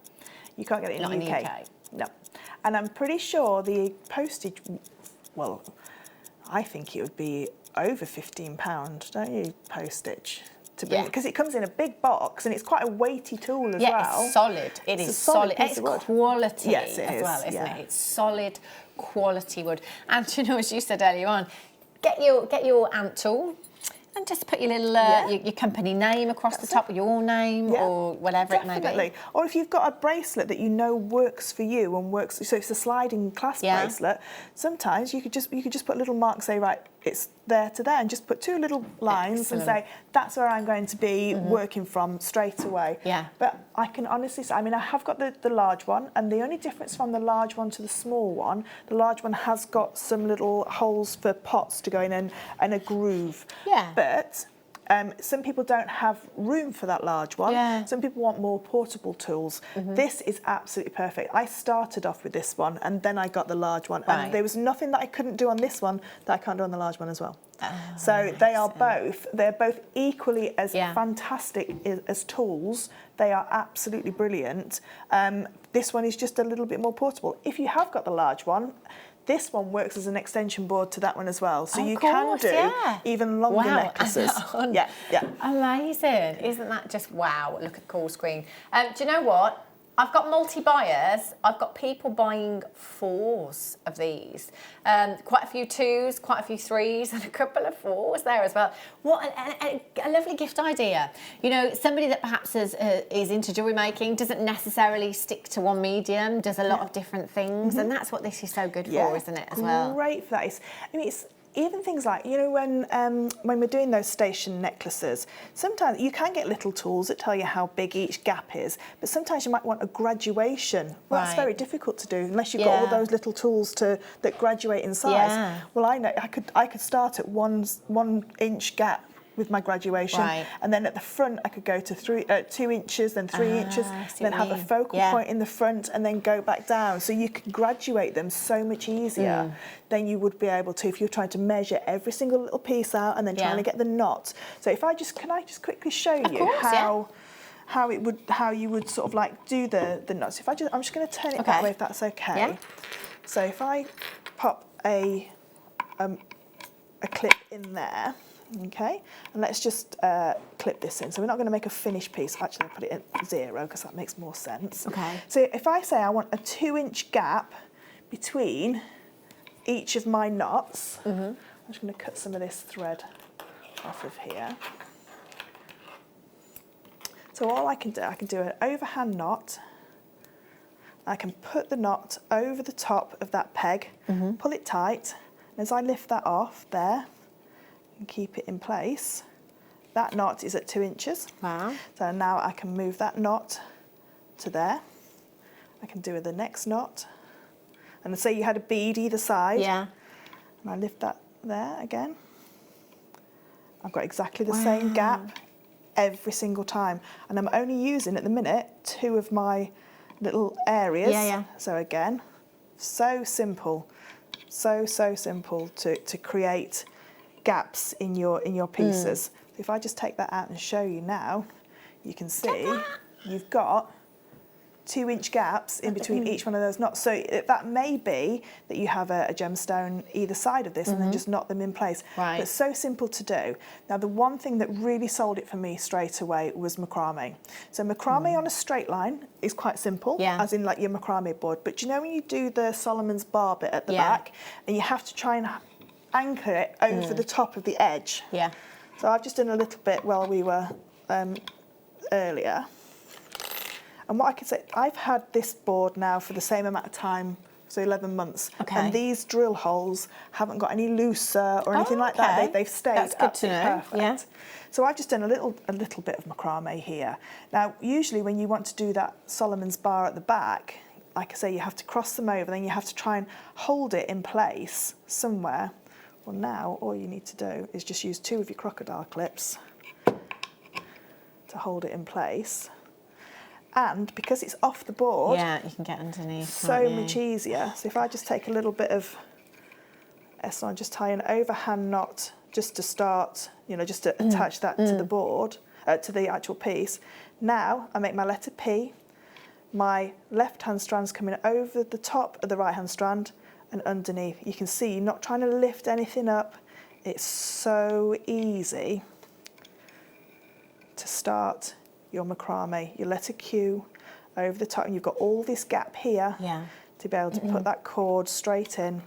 You can't get it in the UK. No, and I'm pretty sure the postage. Well, I think it would be over £15, don't you? Postage to bring because it comes in a big box and it's quite a weighty tool as well. Yeah, it's solid. It's solid. It's quality as well, isn't it? It's solid quality wood. And you know, as you said earlier on, get your ant tool. And just put your little your company name across the top, your name or whatever it may be. Or if you've got a bracelet that you know works for you and works, so it's a sliding clasp bracelet. Sometimes you could just put a little mark, say right, it's there to there, and just put 2 little lines and say that's where I'm going to be working from straight away. Yeah. But I can honestly say, I mean, I have got the large one, and the only difference from the large one to the small one, the large one has got some little holes for pots to go in and a groove. Yeah. But some people don't have room for that large one. Yeah. Some people want more portable tools. This is absolutely perfect. I started off with this one and then I got the large one. And there was nothing that I couldn't do on this one that I can't do on the large one as well. So they're both equally as fantastic as tools. They are absolutely brilliant. This one is just a little bit more portable. If you have got the large one, this one works as an extension board to that one as well. So you can do even longer necklaces. Yeah. Amazing. Isn't that just wow? Look at the call screen. Do you know what? I've got multi-buyers. I've got people buying 4s of these. Quite a few 2s, quite a few 3s, and a couple of 4s there as well. What a lovely gift idea. You know, somebody that perhaps is into jewellery making, doesn't necessarily stick to one medium, does a lot of different things, and that's what this is so good for, isn't it, as well? Great for that. I mean, it's even things like, you know, when we're doing those station necklaces, sometimes you can get little tools that tell you how big each gap is, but sometimes you might want a graduation. Well, that's very difficult to do unless you've got all those little tools that graduate in size. Yeah. Well, I know I could start at 1 inch gap with my graduation, and then at the front I could go to 2 inches, then 3 inches, then have a focal point in the front, and then go back down. So you can graduate them so much easier than you would be able to if you're trying to measure every single little piece out and then trying to get the knot. So can I just quickly show you how you would sort of like do the knots. I'm just going to turn it that way if that's okay. Yeah. So if I pop a clip in there. Okay, and let's just clip this in. So we're not going to make a finished piece. Actually, I'll put it at 0 because that makes more sense. Okay. So if I say I want a 2 inch gap between each of my knots, I'm just going to cut some of this thread off of here. So all I can do an overhand knot. I can put the knot over the top of that peg, pull it tight, and as I lift that off there, and keep it in place. That knot is at 2 inches. Wow. So now I can move that knot to there. I can do the next knot. And say you had a bead either side. Yeah. And I lift that there again. I've got exactly the same gap every single time, and I'm only using at the minute 2 of my little areas. So again, so simple, so simple to create gaps in your pieces. If I just take that out and show you now, you can see you've got 2-inch gaps in between each one of those knots. So that may be that you have a gemstone either side of this and then just knot them in place. But it's so simple to do. Now, the one thing that really sold it for me straight away was macrame. So macrame on a straight line is quite simple, as in like your macrame board. But you know when you do the Solomon's bar bit at the back, and you have to try and anchor it over the top of the edge? So I've just done a little bit while we were earlier. And what I could say, I've had this board now for the same amount of time, so 11 months. And these drill holes haven't got any looser or anything like that. They've stayed absolutely perfect. So I've just done a little bit of macrame here. Now, usually when you want to do that Solomon's bar at the back, like I say, you have to cross them over, then you have to try and hold it in place somewhere. Well, now all you need to do is just use 2 of your crocodile clips to hold it in place. And because it's off the board, you can get underneath. So much easier. So if I just take a little bit of S-line, just tie an overhand knot just to start, you know, just to attach that to the board, to the actual piece. Now I make my letter P. My left-hand strand's coming over the top of the right-hand strand and underneath. You can see you're not trying to lift anything up. It's so easy to start your macrame, your letter Q over the top, and you've got all this gap here to be able to put that cord straight in,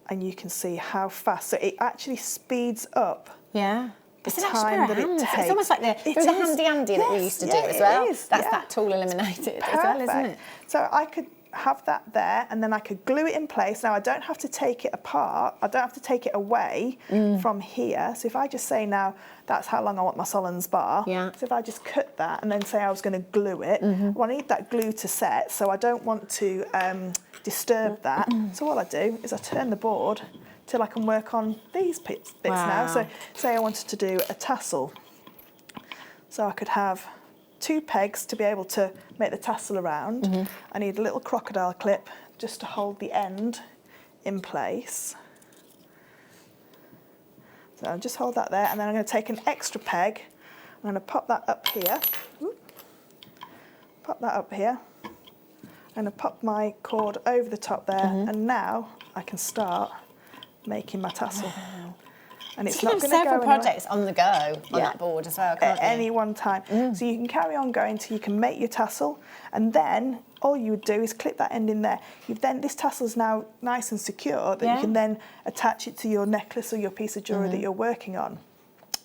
and you can see how fast. So it actually speeds up the time that it takes. It's almost like the handy-andy that we used to do as well. That's that tool eliminated as well, isn't it? So I could have that there, and then I could glue it in place. Now I don't have to take it apart, I don't have to take it away from here. So if I just say now that's how long I want my Solomon's bar, so if I just cut that and then say I was going to glue it, well, I need that glue to set, so I don't want to disturb that. So what I do is I turn the board till I can work on these bits now. So say I wanted to do a tassel, so I could have 2 pegs to be able to make the tassel around. I need a little crocodile clip just to hold the end in place. So I'll just hold that there, and then I'm going to take an extra peg. I'm going to pop that up here. Pop that up here. I'm going to pop my cord over the top there, and now I can start making my tassel. And it's not going to go several projects on the go on that board as well, can't at any one time. So you can carry on going till you can make your tassel, and then all you would do is clip that end in there. This tassel's now nice and secure that you can then attach it to your necklace or your piece of jewellery that you're working on.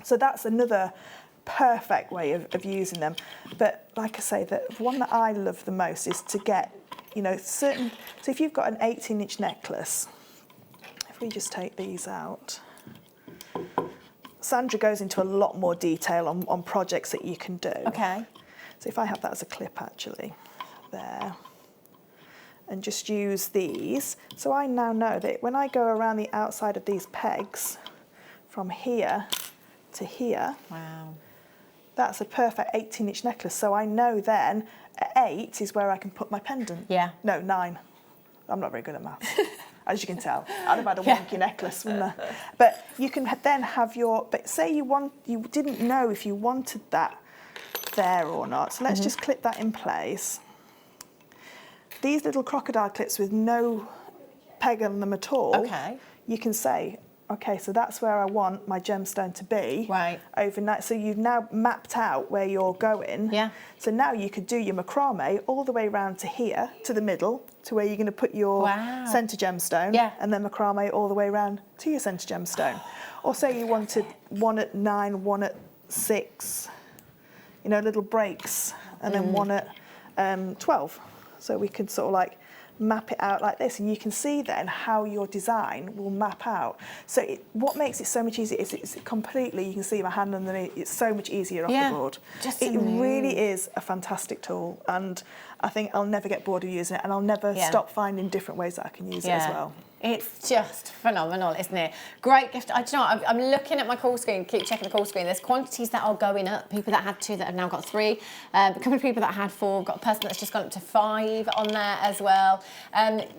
So that's another perfect way of using them. But like I say, the one that I love the most is to get, you know, certain. So if you've got an 18-inch necklace, if we just take these out. Sandra goes into a lot more detail on projects that you can do. So if I have that as a clip actually, there, and just use these. So I now know that when I go around the outside of these pegs, from here to here, that's a perfect 18-inch necklace. So I know then at 8 is where I can put my pendant. No, 9. I'm not very good at maths. As you can tell, I'd have had a wonky necklace, wouldn't I? But you can then have your. But say you didn't know if you wanted that there or not. So let's just clip that in place. These little crocodile clips with no peg on them at all. You can say, okay, so that's where I want my gemstone to be overnight. So you've now mapped out where you're going. So now you could do your macrame all the way around to here, to the middle, to where you're going to put your centre gemstone, and then macrame all the way around to your centre gemstone. Or say you wanted one at 9, one at 6, you know, little breaks, and then one at 12. So we could sort of like map it out like this, and you can see then how your design will map out. So what makes it so much easier is it's completely, you can see my hand underneath, it's so much easier off the board. It really is a fantastic tool, and I think I'll never get bored of using it, and I'll never stop finding different ways that I can use it as well. It's just phenomenal, isn't it? Great gift. I don't know. I'm looking at my call screen. Keep checking the call screen. There's quantities that are going up. People that had 2 that have now got 3. A couple of people that had 4. Got a person that's just gone up to 5 on there as well.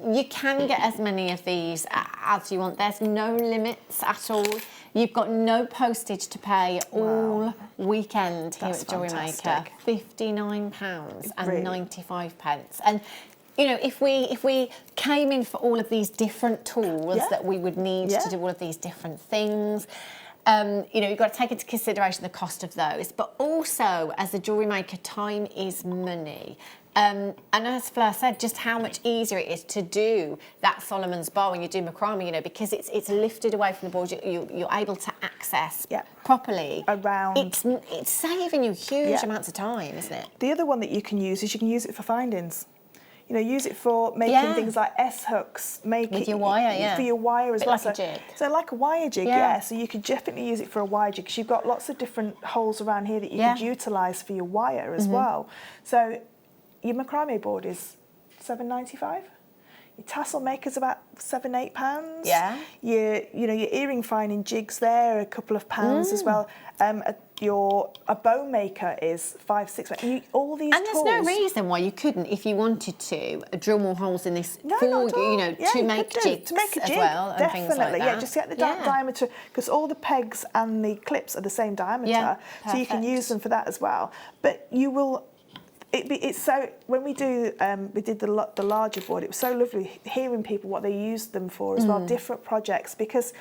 You can get as many of these as you want. There's no limits at all. You've got no postage to pay all weekend here at JewelleryMaker. £59.95. And you know, if we came in for all of these different tools that we would need to do all of these different things, you know, you've got to take into consideration the cost of those, but also as a jewellery maker, time is money. And as Fleur said, just how much easier it is to do that Solomon's bar when you do macrame, you know, because it's lifted away from the board, you're able to access properly. Around. It's saving you huge amounts of time, isn't it? The other one that you can use is you can use it for findings. You know, use it for making things like S-hooks, with your wire, for your wire as well. Like a jig. So like a wire jig, So you could definitely use it for a wire jig because you've got lots of different holes around here that you could utilise for your wire as well. So your macrame board is $7.95. Your tassel maker's about £7-8. Yeah. Your earring finding jigs there, a couple of pounds as well. A bow maker is £5-6. All these and tools. there's no reason why you couldn't, if you wanted to, drill more holes in this for you, you know, to make jigs as well and things like that. Yeah, just get the diameter, because all the pegs and the clips are the same diameter, so you can use them for that as well. But you will. It's so, when we did the larger board, it was so lovely hearing people what they used them for as well, different projects, because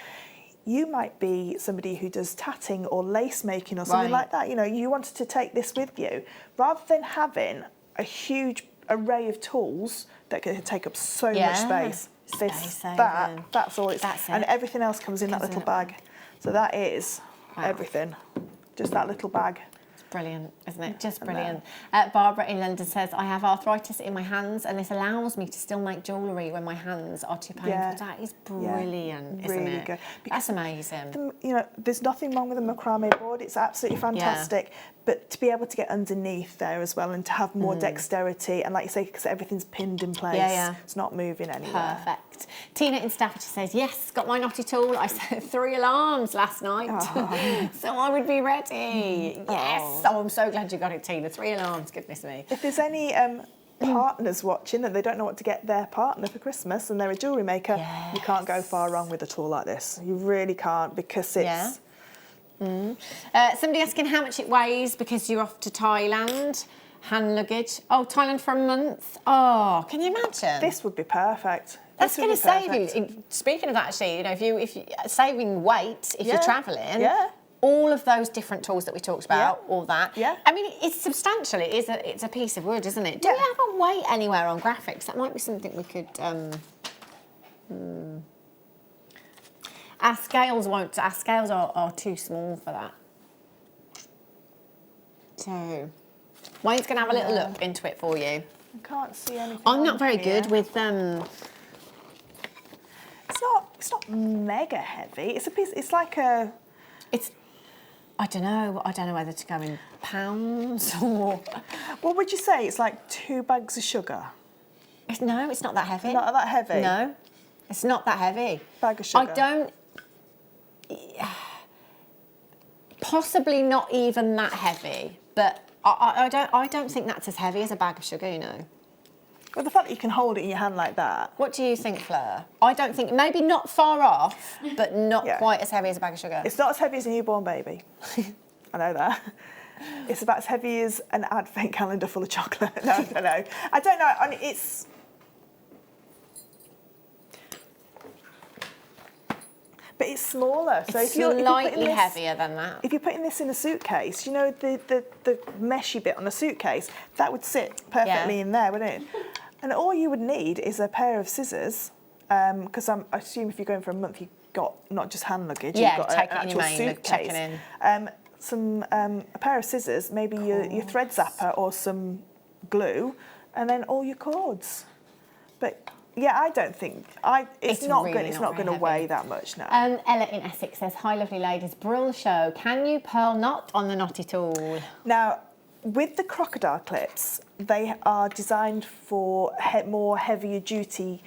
you might be somebody who does tatting or lace making or something like that. You know, you wanted to take this with you, rather than having a huge array of tools that could take up so much space. That's all it's, and everything else comes in that little bag. So that is everything, just that little bag. Brilliant, isn't it? Just brilliant. Barbara in London says, I have arthritis in my hands and this allows me to still make jewellery when my hands are too painful. That is brilliant, isn't it? Good. That's amazing. You know, there's nothing wrong with a macrame board. It's absolutely fantastic. But to be able to get underneath there as well and to have more dexterity, and like you say, because everything's pinned in place, it's not moving anywhere. Perfect. Tina in Staffordshire says, yes, got my knotty tool. I set 3 alarms last night, so I would be ready. Yes. Oh, I'm so glad you got it, Tina. 3 alarms, goodness me. If there's any partners watching and they don't know what to get their partner for Christmas and they're a jewellery maker, you can't go far wrong with a tool like this. You really can't, because it's... Somebody asking how much it weighs because you're off to Thailand. Hand luggage. Oh, Thailand for a month. Oh, can you imagine? This would be perfect. That's going to save you. Speaking of that, actually, you know, if you saving weight if you're travelling. All of those different tools that we talked about, all that. I mean, it's substantial. It's a piece of wood, isn't it? Do we have a weight anywhere on graphics? That might be something we could. Our scales won't. Our scales are too small for that. So, Wayne's going to have a little look into it for you. I can't see anything. I'm not very good with It's not mega heavy. It's a piece. It's like a. I don't know. I don't know whether to go in pounds or. What would you say? It's like 2 bags of sugar. No, it's not that heavy. Not that heavy. No, it's not that heavy. Bag of sugar. I don't. Possibly not even that heavy, but I don't think that's as heavy as a bag of sugar, you know. Well, the fact that you can hold it in your hand like that. What do you think, Fleur? I don't think, maybe not far off, but not quite as heavy as a bag of sugar. It's not as heavy as a newborn baby. I know that. It's about as heavy as an advent calendar full of chocolate. No, I don't know. I don't know. I mean, it's... But it's smaller. So it's slightly heavier than that. If you're putting this in a suitcase, you know, the meshy bit on a suitcase, that would sit perfectly in there, wouldn't it? And all you would need is a pair of scissors, because I assume if you're going for a month, you've got not just hand luggage, you've got an actual suitcase. A pair of scissors, maybe your thread zapper or some glue, and then all your cords. But yeah, I don't think it's not really good. It's not going to weigh that much now. Ella in Essex says, "Hi, lovely ladies, brill show. Can you pearl knot on the knotty tool?" Now, with the crocodile clips, they are designed for more heavier duty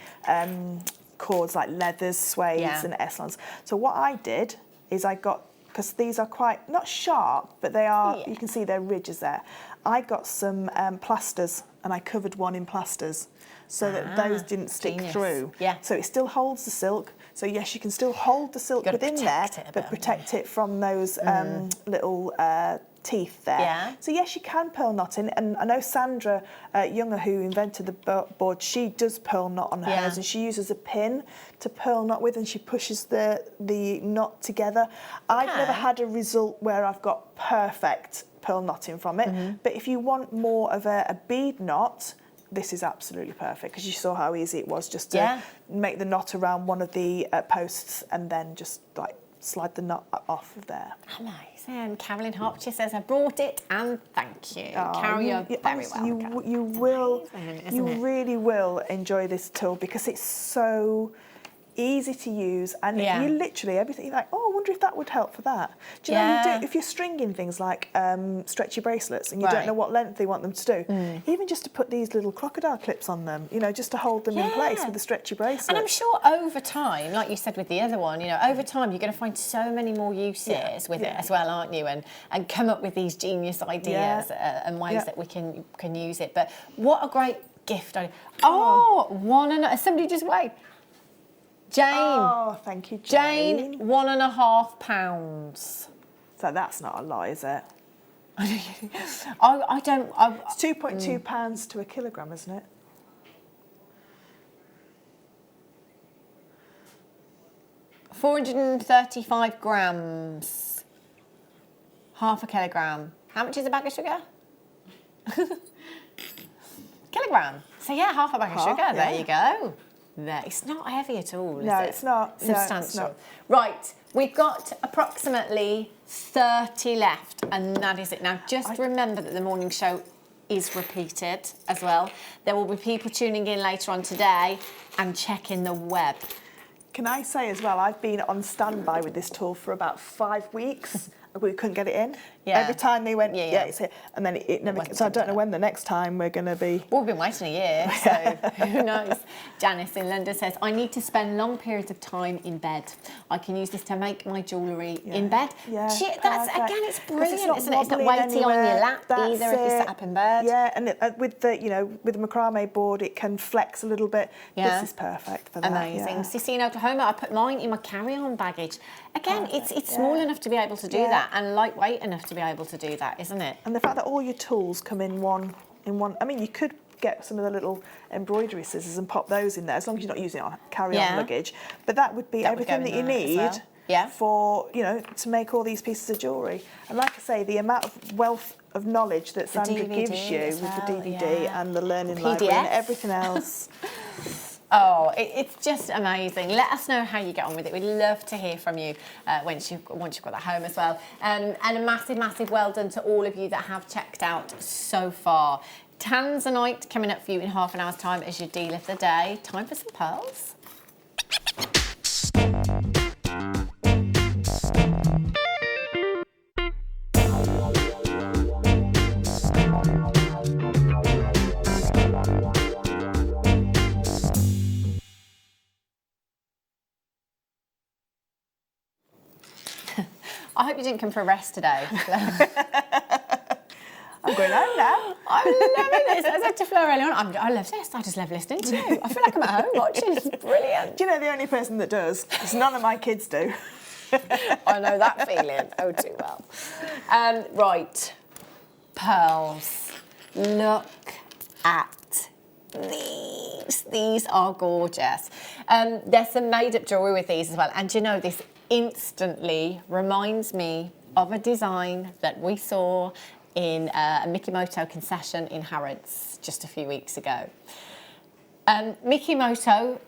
cords like leathers, suedes and Eslons. So what I did is I got, because these are quite, not sharp, but they are, you can see their ridges there. I got some plasters and I covered one in plasters so that those didn't stick through. Yeah. So it still holds the silk. So yes, you can still hold the silk within there, but protect it from those little teeth there. Yeah. So yes, you can pearl knot in, and I know Sandra Younger, who invented the board, she does pearl knot on hers, and she uses a pin to pearl knot with, and she pushes the knot together. I've never had a result where I've got perfect pearl knotting from it, but if you want more of a bead knot, this is absolutely perfect, because you saw how easy it was just to make the knot around one of the posts and then just like slide the knot off of there. Amazing. Carolyn Hopcher says, I brought it and thank you. Carol, you're very welcome. You will, Amazing, you really will enjoy this tool because it's so easy to use, and you literally everything. You're like, oh, I wonder if that would help for that. Do you know, you do, if you're stringing things like stretchy bracelets and you don't know what length they want them to do, even just to put these little crocodile clips on them, you know, just to hold them in place with the stretchy bracelet. And I'm sure over time, like you said with the other one, you know, over time you're going to find so many more uses with it as well, aren't you? And come up with these genius ideas and ways that we can use it. But what a great gift! Somebody just wait. Jane. Oh, thank you, Jane. Jane, £1.5. So that's not a lie, is it? I don't. It's 2.2 pounds to a kilogram, isn't it? $435 grams. Half a kilogram. How much is a bag of sugar? Kilogram. So yeah, half a bag of sugar. There you go. There. It's not heavy at all, is it? No, it's not. Substantial. No, it's not. Right, we've got approximately 30 left, and that is it. Now, just remember that the morning show is repeated as well. There will be people tuning in later on today and checking the web. Can I say as well, I've been on standby with this tool for about 5 weeks. We couldn't get it in. Every time they went, it's here. And then it never, so I don't know when the next time we're going to be. Well, we've been waiting a year, so who knows? Janice in London says, I need to spend long periods of time in bed. I can use this to make my jewellery in bed. That's, again, it's brilliant, isn't it? It's not weighty on your lap either if you sit up in bed. Yeah, and with the, you know, with the macrame board, it can flex a little bit. This is perfect for that. Amazing. Sissy in Oklahoma, I put mine in my carry-on baggage. Again, it's small enough to be able to do that, and lightweight enough to be able to do that, isn't it? And the fact that all your tools come in one. I mean, you could get some of the little embroidery scissors and pop those in there, as long as you're not using it on carry-on luggage. But that would be everything that you need for, you know, to make all these pieces of jewellery. And like I say, the amount of wealth of knowledge that Sandra gives you with the DVD and the learning library and everything else. Oh, it's just amazing. Let us know how you get on with it. We'd love to hear from you once you've got that home as well. And a massive, massive well done to all of you that have checked out so far. Tanzanite coming up for you in half an hour's time as your deal of the day. Time for some pearls. I hope you didn't come for a rest today. I'm going home now. I'm loving this. I said to Fleur earlier on, I love this. I just love listening to you. I feel like I'm at home watching. It's brilliant. Do you know the only person that does? Because none of my kids do. I know that feeling. Oh, too well. Right. Pearls. Look at these. These are gorgeous. There's some made-up jewellery with these as well. And you know, this instantly reminds me of a design that we saw in a Mikimoto concession in Harrods just a few weeks ago. Mikimoto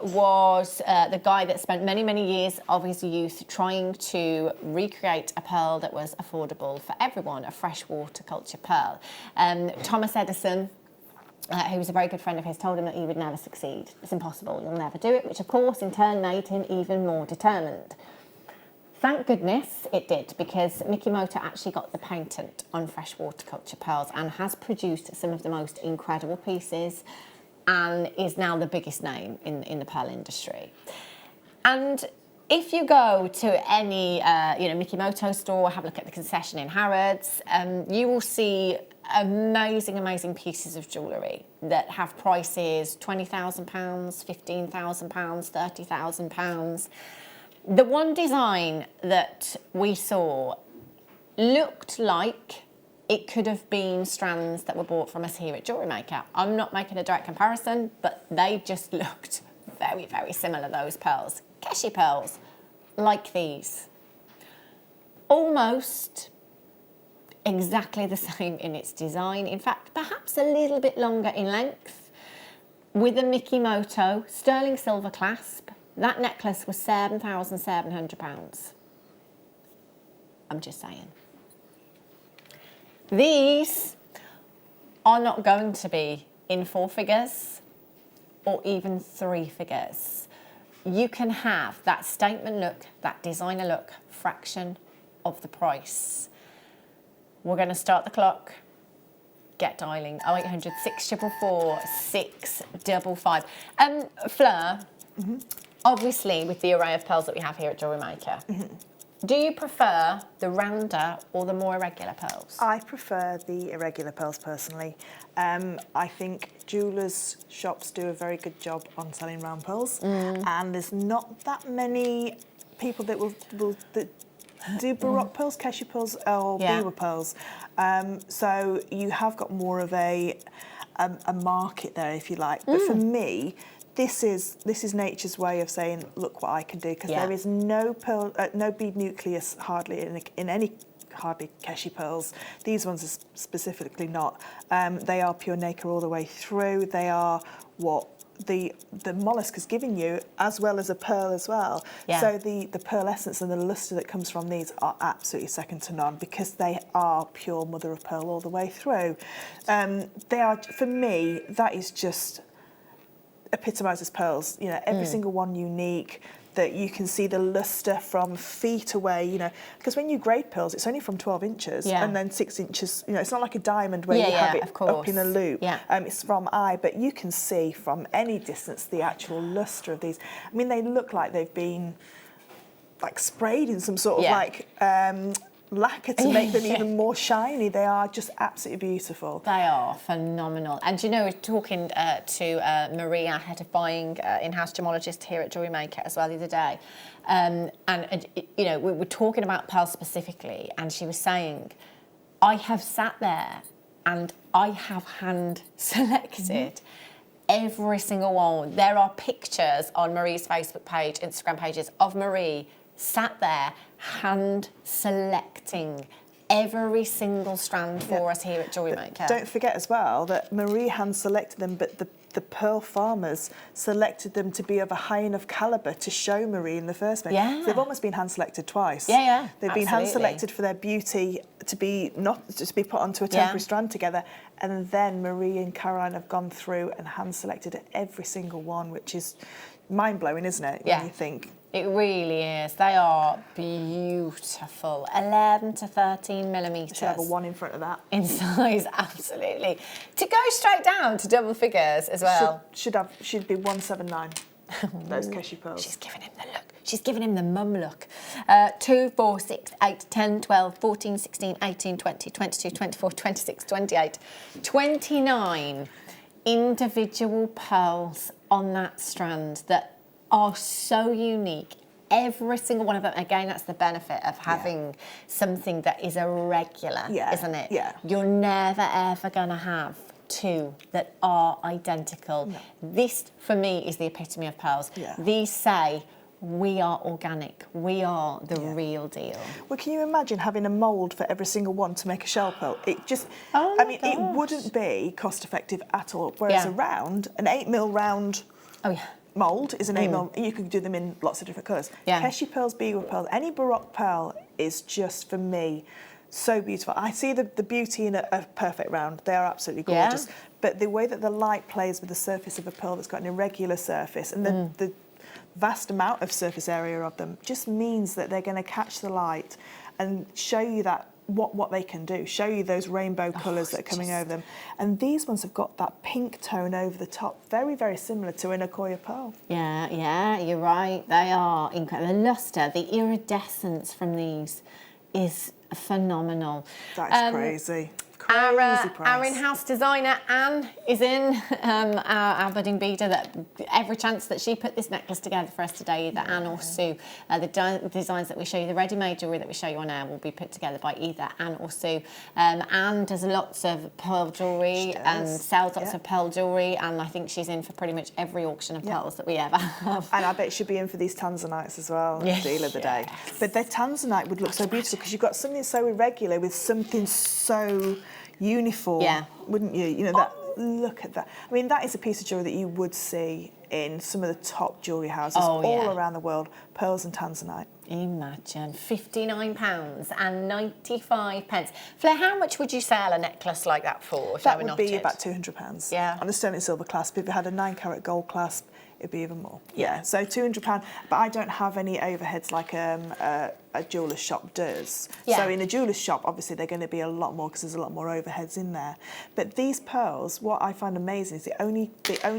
was the guy that spent many, many years of his youth trying to recreate a pearl that was affordable for everyone, a freshwater culture pearl. Thomas Edison, who was a very good friend of his, told him that he would never succeed. It's impossible, you'll never do it, which of course in turn made him even more determined. Thank goodness it did, because Mikimoto actually got the patent on freshwater culture pearls and has produced some of the most incredible pieces and is now the biggest name in the pearl industry. And if you go to any Mikimoto store, have a look at the concession in Harrods, you will see amazing pieces of jewellery that have prices £20,000, £15,000, £30,000. The one design that we saw looked like it could have been strands that were bought from us here at JewelleryMaker. I'm not making a direct comparison, but they just looked very similar, those pearls. Keshi pearls, like these. Almost exactly the same in its design. In fact, perhaps a little bit longer in length, with a Mikimoto sterling silver clasp. That necklace was £7,700. I'm just saying. These are not going to be in 4 figures or even 3 figures. You can have that statement look, that designer look, fraction of the price. We're going to start the clock. Get dialing 0800 644 655. Fleur, obviously with the array of pearls that we have here at JewelleryMaker, do you prefer the rounder or the more irregular pearls? I prefer the irregular pearls personally. I think jewellers' shops do a very good job on selling round pearls, and there's not that many people that will do Baroque pearls, Keshi pearls, or Biwa pearls. So you have got more of a market there, if you like. But for me, this is nature's way of saying, look what I can do, because there is no pearl, no bead nucleus hardly in any Keshi pearls. These ones are specifically not. They are pure nacre all the way through. They are what the mollusk is giving you, as well as a pearl as well. So the pearl essence and the lustre that comes from these are absolutely second to none, because they are pure mother of pearl all the way through. They are, for me, that is just epitomises pearls. You know, every single one unique, that you can see the lustre from feet away, you know, because when you grade pearls, it's only from 12 inches and then 6 inches, you know, it's not like a diamond where you have it up in a loop. It's from eye, but you can see from any distance the actual lustre of these. I mean, they look like they've been like sprayed in some sort of like lacquer to make them even more shiny. They are just absolutely beautiful. They are phenomenal. And you know, we're talking to Maria, head of buying, in-house gemologist here at JewelleryMaker as well the other day. And you know, we were talking about pearls specifically, and she was saying, I have sat there and I have hand selected every single one. There are pictures on Marie's Facebook page, Instagram pages, of Marie sat there hand selecting every single strand for us here at JewelleryMaker. Don't forget as well that Marie hand selected them, but the pearl farmers selected them to be of a high enough calibre to show Marie in the first place. So they've almost been hand selected twice. They've been hand selected for their beauty to be put onto a temporary strand together, and then Marie and Caroline have gone through and hand selected every single one, which is mind blowing, isn't it? When you think. It really is. They are beautiful. 11 to 13 millimetres. Should have a 1 in front of that. In size, absolutely. To go straight down to double figures as well. Should be 179. Those Keshi pearls. She's giving him the look. She's giving him the mum look. 2, 4, 6, 8, 10, 12, 14, 16, 18, 20, 22, 24, 26, 28, 29 individual pearls on that strand that are so unique. Every single one of them. Again, that's the benefit of having something that is irregular, isn't it? You're never ever going to have 2 that are identical. This, for me, is the epitome of pearls. These say, we are organic, we are the real deal. Well, can you imagine having a mould for every single one to make a shell pearl? It just, I mean, it wouldn't be cost effective at all. Whereas a round, an 8mm round mould is an 8mm, you can do them in lots of different colours. Keshi pearls, Biwa pearls, any Baroque pearl is just, for me, so beautiful. I see the beauty in a perfect round. They are absolutely gorgeous. But the way that the light plays with the surface of a pearl that's got an irregular surface, and the vast amount of surface area of them, just means that they're going to catch the light and show you that what they can do, show you those rainbow colours that are coming over them. And these ones have got that pink tone over the top, very, very similar to an Akoya pearl. Yeah, you're right. They are incredible. The lustre, the iridescence from these is phenomenal. That's crazy. Our in-house designer Anne is in, our budding beader. That every chance that she put this necklace together for us today, either Anne or Sue. The designs that we show you, the ready-made jewellery that we show you on air, will be put together by either Anne or Sue. Anne does lots of pearl jewellery and sells lots of pearl jewellery, and I think she's in for pretty much every auction of pearls that we ever have. And I bet she'll be in for these Tanzanites as well, deal of the day. But their Tanzanite would look so beautiful because you've got something so irregular with something so uniform, wouldn't you? You know, that, look at that. I mean, that is a piece of jewellery that you would see in some of the top jewellery houses all around the world, pearls and Tanzanite. Imagine, £59.95. Fleur, how much would you sell a necklace like that for if that they were would be knotted? about £200. Yeah. On the sterling silver clasp, if it had a 9-carat gold clasp, it'd be even more. Yeah, so £200, but I don't have any overheads like a jeweller's shop does. So in a jeweller's shop, obviously they're going to be a lot more because there's a lot more overheads in there. But these pearls, what I find amazing is the only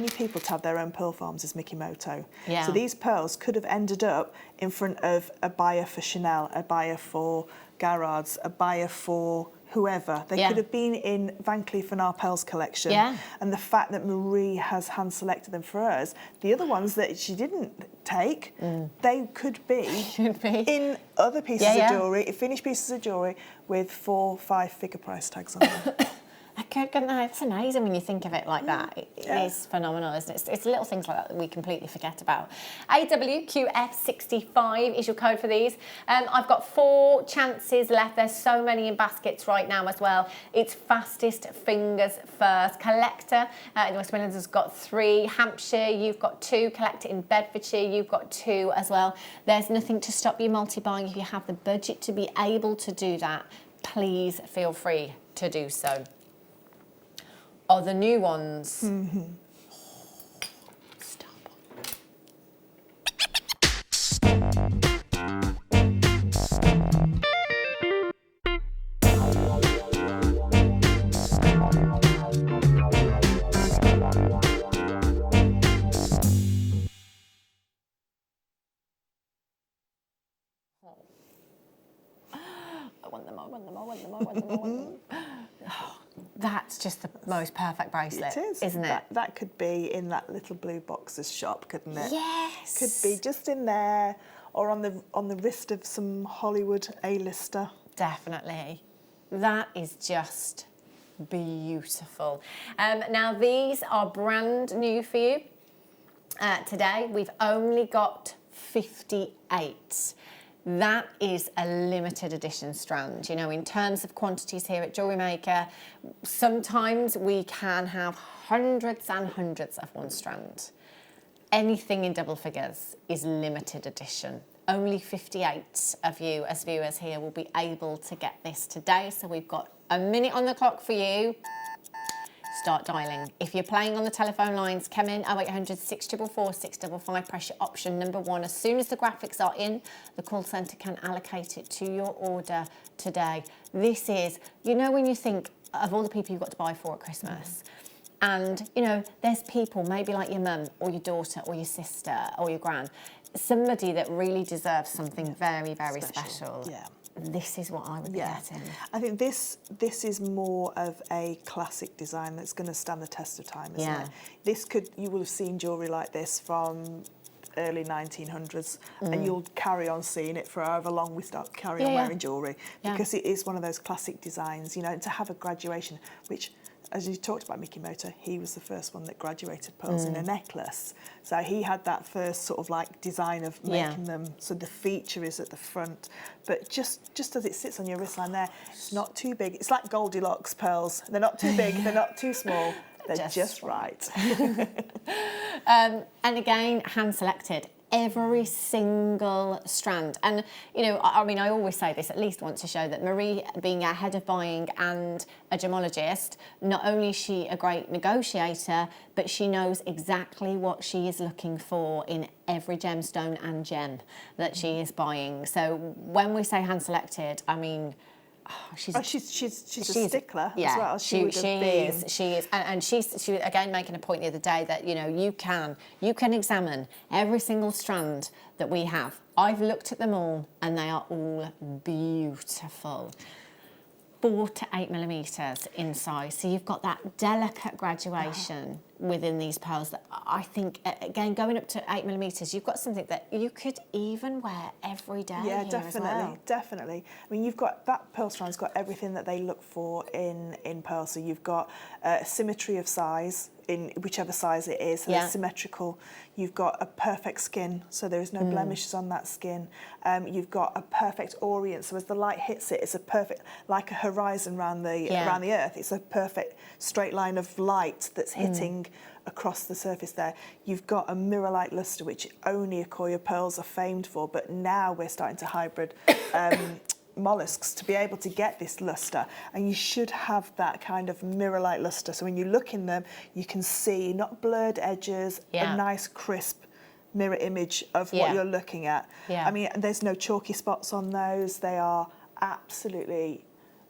people to have their own pearl farms is Mikimoto. Yeah. So these pearls could have ended up in front of a buyer for Chanel, a buyer for Garrard's, a buyer for whoever. They could have been in Van Cleef & Arpels collection. Yeah. And the fact that Marie has hand selected them for us, the other ones that she didn't take, they could be in other pieces of jewellery, finished pieces of jewellery with 4-5 figure price tags on them. It's amazing when you think of it like that. It is phenomenal, isn't it? It's little things like that that we completely forget about. AWQF65 is your code for these. I've got 4 chances left. There's so many in baskets right now as well. It's fastest fingers first. Collector in the West Midlands has got 3. Hampshire, you've got 2. Collector in Bedfordshire, you've got 2 as well. There's nothing to stop you multi-buying. If you have the budget to be able to do that, please feel free to do so. Are the new ones? Stop. I want them. That's just the most perfect bracelet, It is, isn't it? That could be in that little blue boxer's shop, couldn't it? Yes. Could be just in there, or on the wrist of some Hollywood A-lister. Definitely. That is just beautiful. Now these are brand new for you. Today we've only got 58. That is a limited edition strand. You know, in terms of quantities here at JewelleryMaker, sometimes we can have hundreds and hundreds of one strand. Anything in double figures is limited edition. Only 58 of you as viewers here will be able to get this today. So we've got a minute on the clock for you. Start dialing. If you're playing on the telephone lines, come in 0800 644 655, press your option number 1. As soon as the graphics are in, the call centre can allocate it to your order today. This is, you know, when you think of all the people you've got to buy for at Christmas, and, you know, there's people, maybe like your mum or your daughter or your sister or your gran, somebody that really deserves something very, very special. Yeah. This is what I would be getting. I think this is more of a classic design that's going to stand the test of time, isn't it? This you will have seen jewellery like this from early 1900s, and you'll carry on seeing it for however long we start carrying on wearing jewellery, because it is one of those classic designs, you know, to have a graduation, which, as you talked about Mikimoto, he was the first one that graduated pearls in a necklace. So he had that first sort of like design of making them, so the feature is at the front. But just as it sits on your wristline there, it's not too big. It's like Goldilocks pearls. They're not too big, they're not too small. They're just right. And again, hand selected. Every single strand. And, you know, I mean, I always say this at least once to show that Marie, being a head of buying and a gemologist, not only is she a great negotiator, but she knows exactly what she is looking for in every gemstone and gem that she is buying. So when we say hand selected, I mean, she's a stickler as well. She is, and she was again making a point the other day that you can examine every single strand that we have. I've looked at them all, and they are all beautiful. 4 to 8 millimeters in size, so you've got that delicate graduation within these pearls that I think, again, going up to 8 millimeters, you've got something that you could even wear every day. Yeah, here definitely, as well. definitely. I mean, you've got that pearl strand's got everything that they look for in pearl. So you've got symmetry of size in whichever size it is, so they're symmetrical. You've got a perfect skin, so there is no blemishes on that skin. You've got a perfect orient, so as the light hits it, it's a perfect, like a horizon around the earth. It's a perfect straight line of light that's hitting across the surface there. You've got a mirror-like luster, which only Akoya pearls are famed for, but now we're starting to hybrid mollusks to be able to get this luster, and you should have that kind of mirror-like luster, so when you look in them you can see not blurred edges, a nice crisp mirror image of what you're looking at. I mean, there's no chalky spots on those. They are absolutely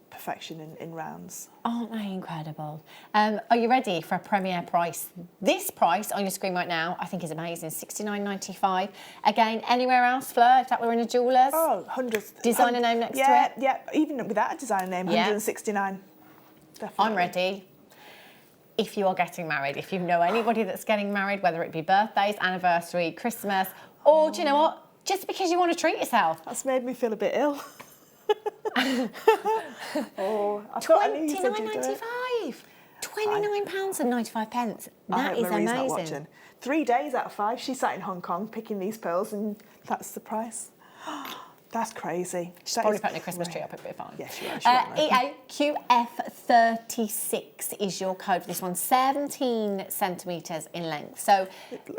perfection in rounds. Aren't they incredible? Are you ready for a premiere price? This price on your screen right now, I think is amazing, $69.95. Again, anywhere else, Fleur, if that were in a jeweller's? Oh, hundreds. Designer name next to it? Yeah, even without a designer name, 169. Definitely. I'm ready. If you are getting married, if you know anybody that's getting married, whether it be birthdays, anniversary, Christmas, or do you know what? Just because you want to treat yourself. That's made me feel a bit ill. £29.95. £29.95. That is amazing. Not watching. 3 days out of 5, she sat in Hong Kong picking these pearls, and that's the price. That's crazy. She's probably putting a Christmas tree up, it'd be fun. Yes, she will. EAQF36 is your code for this one. 17 centimetres in length. So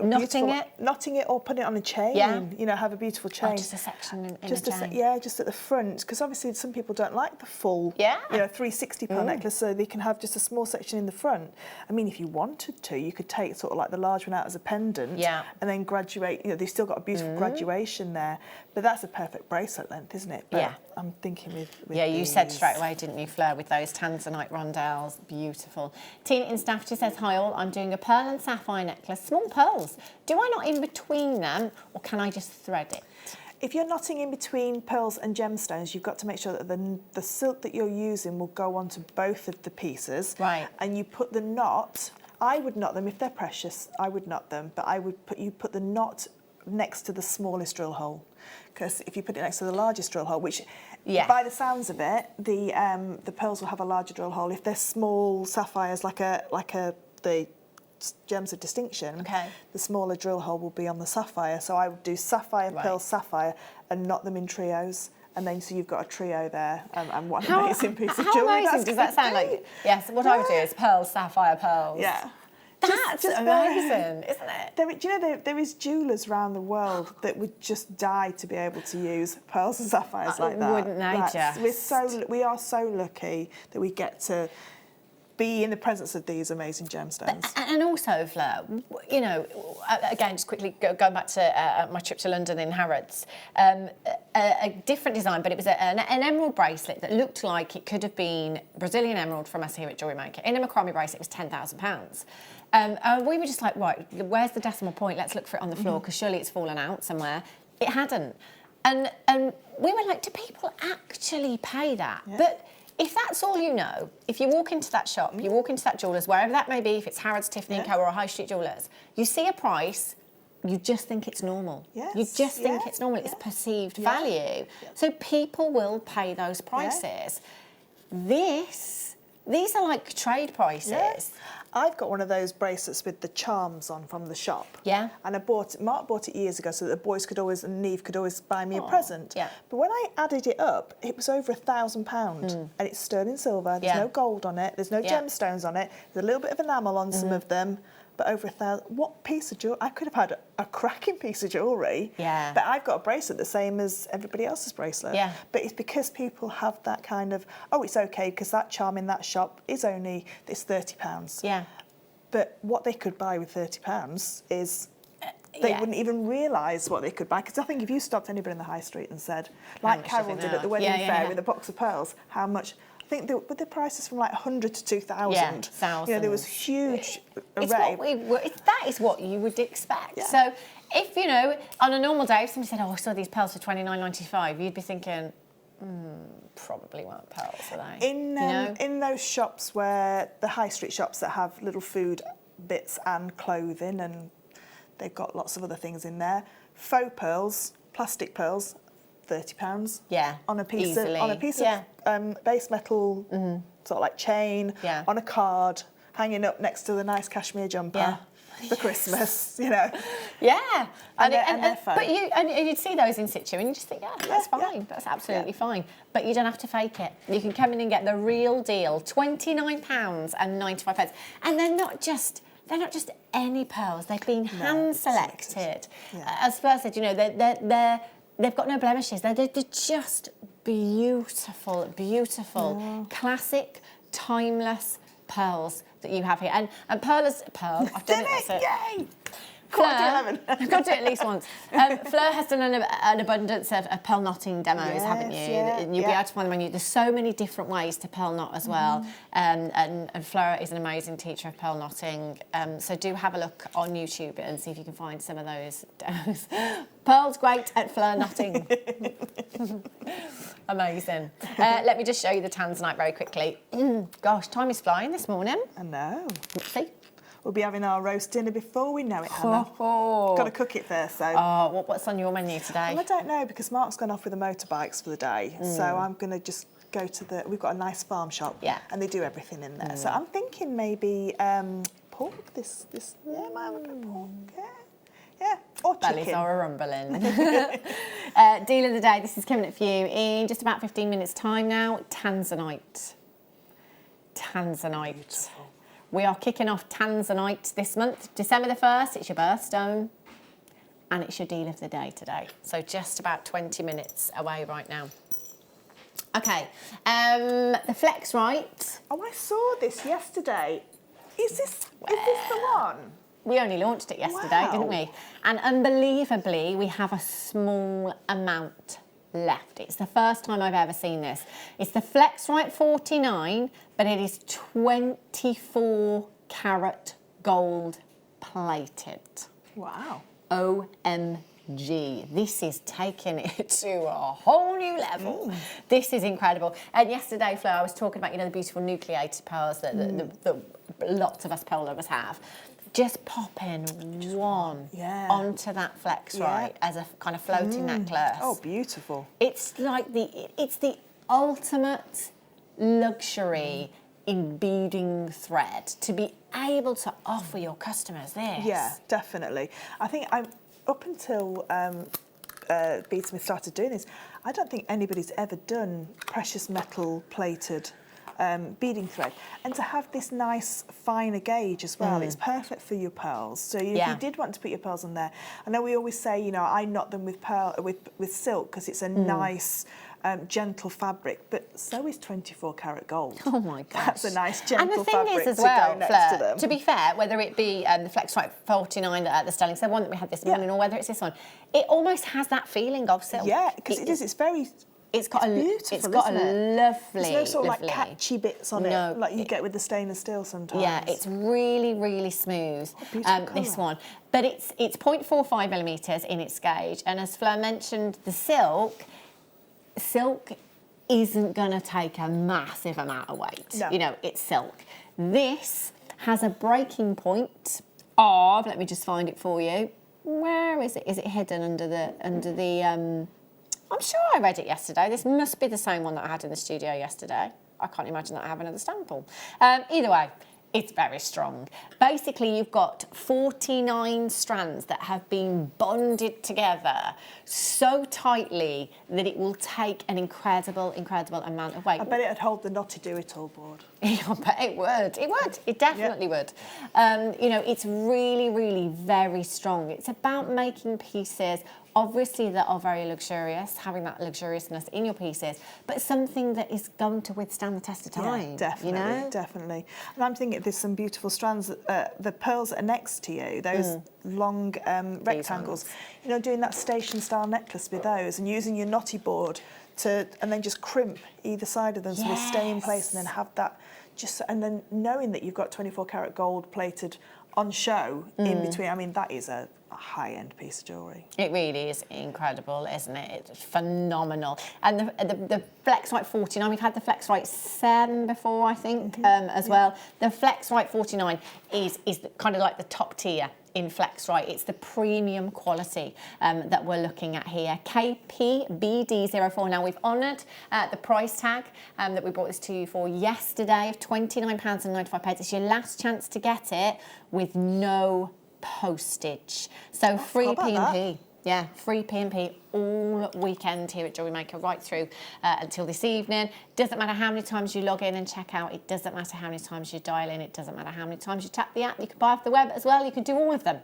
knotting it or putting it on a chain. Have a beautiful chain. Just a section in just a chain. Just at the front, because obviously some people don't like the full, 360 pearl necklace, so they can have just a small section in the front. I mean, if you wanted to, you could take sort of like the large one out as a pendant, and then graduate. They've still got a beautiful graduation there, but that's a perfect bracelet length, isn't it? But I'm thinking with you said straight away, didn't you, Fleur, with those Tanzanite rondelles, beautiful. Tina in Staffordshire says, hi all, I'm doing a pearl and sapphire necklace, small pearls. Do I knot in between them, or can I just thread it? If you're knotting in between pearls and gemstones, you've got to make sure that the silk that you're using will go onto both of the pieces. Right. And you put the knot, I would knot them if they're precious, I would knot them, but you put the knot next to the smallest drill hole. Because if you put it next to the largest drill hole, which by the sounds of it, the pearls will have a larger drill hole. If they're small sapphires, like the gems of distinction, the smaller drill hole will be on the sapphire. So I would do sapphire, pearl, sapphire, and knot them in trios. And then so you've got a trio there, and what an amazing piece of jewellery. How amazing does that sound like? Yes, what I would do is pearls, sapphire, pearls. Yeah. That's amazing, isn't it? There is jewellers around the world that would just die to be able to use pearls and sapphires like that. Wouldn't they We are so lucky that we get to be in the presence of these amazing gemstones. And also, Fleur, again, just quickly going back to my trip to London in Harrods, a different design, but it was an emerald bracelet that looked like it could have been Brazilian emerald from us here at JewelleryMaker. In a macrame bracelet, it was £10,000. We were just like, right, where's the decimal point? Let's look for it on the floor, because surely it's fallen out somewhere. It hadn't. And we were like, do people actually pay that? Yeah. But if that's all you know, if you walk into that shop, you walk into that jeweller's, wherever that may be, if it's Harrods, Tiffany & Co or a high street jeweller's, you see a price, you just think it's normal. Yes. You just think it's normal. It's perceived value. Yeah. So people will pay those prices. Yeah. These are like trade prices. Yeah. I've got one of those bracelets with the charms on from the shop. Yeah. And Mark bought it years ago so that the boys could always, and Neve could always buy me a present. Yeah. But when I added it up, it was over £1,000. And it's sterling silver, there's no gold on it, there's no gemstones on it, there's a little bit of enamel on some of them, but over £1,000. What piece of jewellery? I could have had a cracking piece of jewellery. Yeah. But I've got a bracelet the same as everybody else's bracelet. Yeah. But it's because people have that kind of, oh, it's okay because that charm in that shop is only, it's £30. Yeah. But what they could buy with £30 is they wouldn't even realise what they could buy. Because I think if you stopped anybody in the high street and said, like Carol did at the wedding fair with a box of pearls, how much? I think with the prices from like 100 to 2,000. Yeah, thousands. You know, there was huge It's array. that is what you would expect. Yeah. So if, you know, on a normal day, if somebody said, oh, I saw these pearls for $29.95, you'd be thinking, probably weren't pearls, are they? In those shops where the high street shops that have little food bits and clothing, and they've got lots of other things in there, faux pearls, plastic pearls, £30. Yeah, on a piece easily. of base metal, sort of like chain, on a card, hanging up next to the nice cashmere jumper for Christmas. You know. Yeah, and they're fun. But you'd see those in situ, and you just think, that's fine, that's absolutely fine. But you don't have to fake it. You can come in and get the real deal, £29.95, and they're not just any pearls. They've been hand selected. Yeah. As Fleur said, you know, they've got no blemishes. They're just beautiful, classic, timeless pearls that you have here. And pearl. I've done it. Yay! Fleur, I've got to do it at least once. Fleur has done an abundance of pearl knotting demos, haven't you? And you'll be able to find them on you. There's so many different ways to pearl knot as well. And Fleur is an amazing teacher of pearl knotting. So do have a look on YouTube and see if you can find some of those demos. Pearl's great at Fleur knotting. Amazing. Let me just show you the Tanzanite very quickly. Gosh, time is flying this morning. I know. See? We'll be having our roast dinner before we know it, Hannah. Got to cook it first, so. Oh, what's on your menu today? Well, I don't know, because Mark's gone off with the motorbikes for the day. So I'm going to just go to we've got a nice farm shop. And they do everything in there. So I'm thinking maybe pork, might have a bit of pork, yeah, or chicken. Bellies are a rumbling. Deal of the day, this is coming up for you in just about 15 minutes time now. Tanzanite. Beautiful. We are kicking off Tanzanite this month, December the 1st. It's your birthstone, and it's your deal of the day today. So just about 20 minutes away right now. Okay, the Flex Right. Oh, I saw this yesterday. Is this the one? We only launched it yesterday, didn't we? And unbelievably, we have a small amount left. It's the first time I've ever seen this. It's the Flex Right 49, but it is 24 karat gold plated. Wow. OMG. This is taking it to a whole new level. This is incredible. And yesterday, Fleur, I was talking about, you know, the beautiful nucleated pearls that lots of us pearl lovers have. Just pop in one onto that Flex Right as a kind of floating necklace. Oh, beautiful. It's like it's the ultimate luxury in beading thread to be able to offer your customers this. Yeah, definitely. I think up until Beadsmith started doing this, I don't think anybody's ever done precious metal plated beading thread, and to have this nice finer gauge as well, it's perfect for your pearls. So if you did want to put your pearls on there, I know we always say, you know, I knot them with silk because it's a nice gentle fabric, but so is 24 karat gold. Oh my gosh. That's a nice gentle fabric. And the thing is as well, to go next Fleur, to them. to be fair, whether it be the Flex Right 49 at the Sterling, so one that we had this morning, or whether it's this one, it almost has that feeling of silk. Yeah, because it is. It's very. It's got beautiful. It's got a lovely. There's no sort of like catchy bits on it, like you get with the stainless steel sometimes. Yeah, it's really, really smooth. This one, but it's 0.45 millimeters in its gauge, and as Fleur mentioned, the silk isn't going to take a massive amount of weight. No. You know, it's silk. This has a breaking point of. Let me just find it for you. Where is it? Is it hidden under the? I'm sure I read it yesterday. This must be the same one that I had in the studio yesterday. I can't imagine that I have another sample. Either way, it's very strong. Basically, you've got 49 strands that have been bonded together so tightly that it will take an incredible amount of weight. I bet it'd hold the Knotty Do-It-All board. I bet it would. It would. It definitely would. You know, it's really, really very strong. It's about making pieces obviously that are very luxurious, having that luxuriousness in your pieces, but something that is going to withstand the test of time. Yeah, definitely, you know? definitely. And I'm thinking there's some beautiful strands, the pearls that are next to you, those long rectangles, you know, doing that station style necklace with those and using your knotty board to, and then just crimp either side of them so they stay in place, and then have that just, and then knowing that you've got 24 karat gold plated on show in between. I mean, that is a high-end piece of jewellery. It really is incredible, isn't it? It's phenomenal. And the Flexrite 49, we've had the Flexrite 7 before, I think, as well. The Flexrite 49 is kind of like the top tier in Flexrite. It's the premium quality that we're looking at here. KPBD04. Now, we've honoured the price tag that we brought this to you for yesterday of £29.95. It's your last chance to get it with no postage. So free P&P. Yeah, free P&P all weekend here at JewelleryMaker, right through until this evening. Doesn't matter how many times you log in and check out. It doesn't matter how many times you dial in. It doesn't matter how many times you tap the app. You can buy off the web as well. You can do all of them.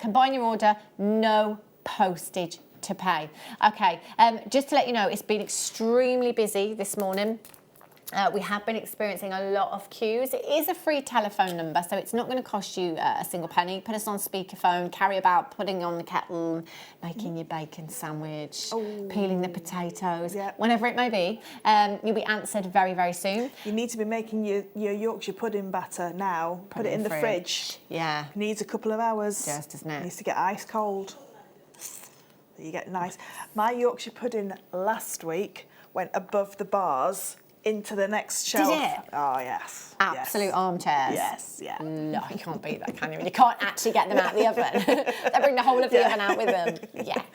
Combine your order, no postage to pay. Okay, just to let you know, it's been extremely busy this morning. We have been experiencing a lot of queues. It is a free telephone number, so it's not going to cost you a single penny. Put us on speakerphone, carry about, putting on the kettle, making your bacon sandwich, peeling the potatoes, whenever it may be. You'll be answered very, very soon. You need to be making your Yorkshire pudding batter now. Put it in the fridge. Yeah. It needs a couple of hours. Just, doesn't it? It needs to get ice cold. You get nice. My Yorkshire pudding last week went above the bars into the next shelf. Did it? Oh, yes. Absolute armchairs. Yes, yeah. No, you can't beat that, can you? You can't actually get them out of the oven. They bring the whole of the oven out with them. Yes.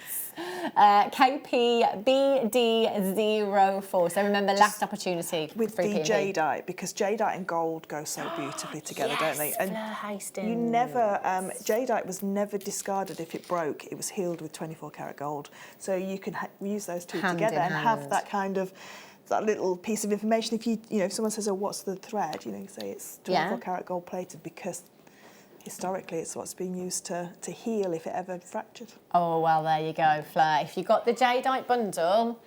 KPBD04. So remember, last opportunity with the Jadeite, because Jadeite and gold go so beautifully together, don't they? And Fleur Hastings. you never, Jadeite was never discarded if it broke. It was healed with 24 karat gold. So you can use those two together and have that kind of, that little piece of information. If if someone says, oh, what's the thread? You say it's 24 karat gold plated, because historically it's what's been used to heal if it ever fractured. Oh, well, there you go, Fleur. If you got the Jadeite bundle,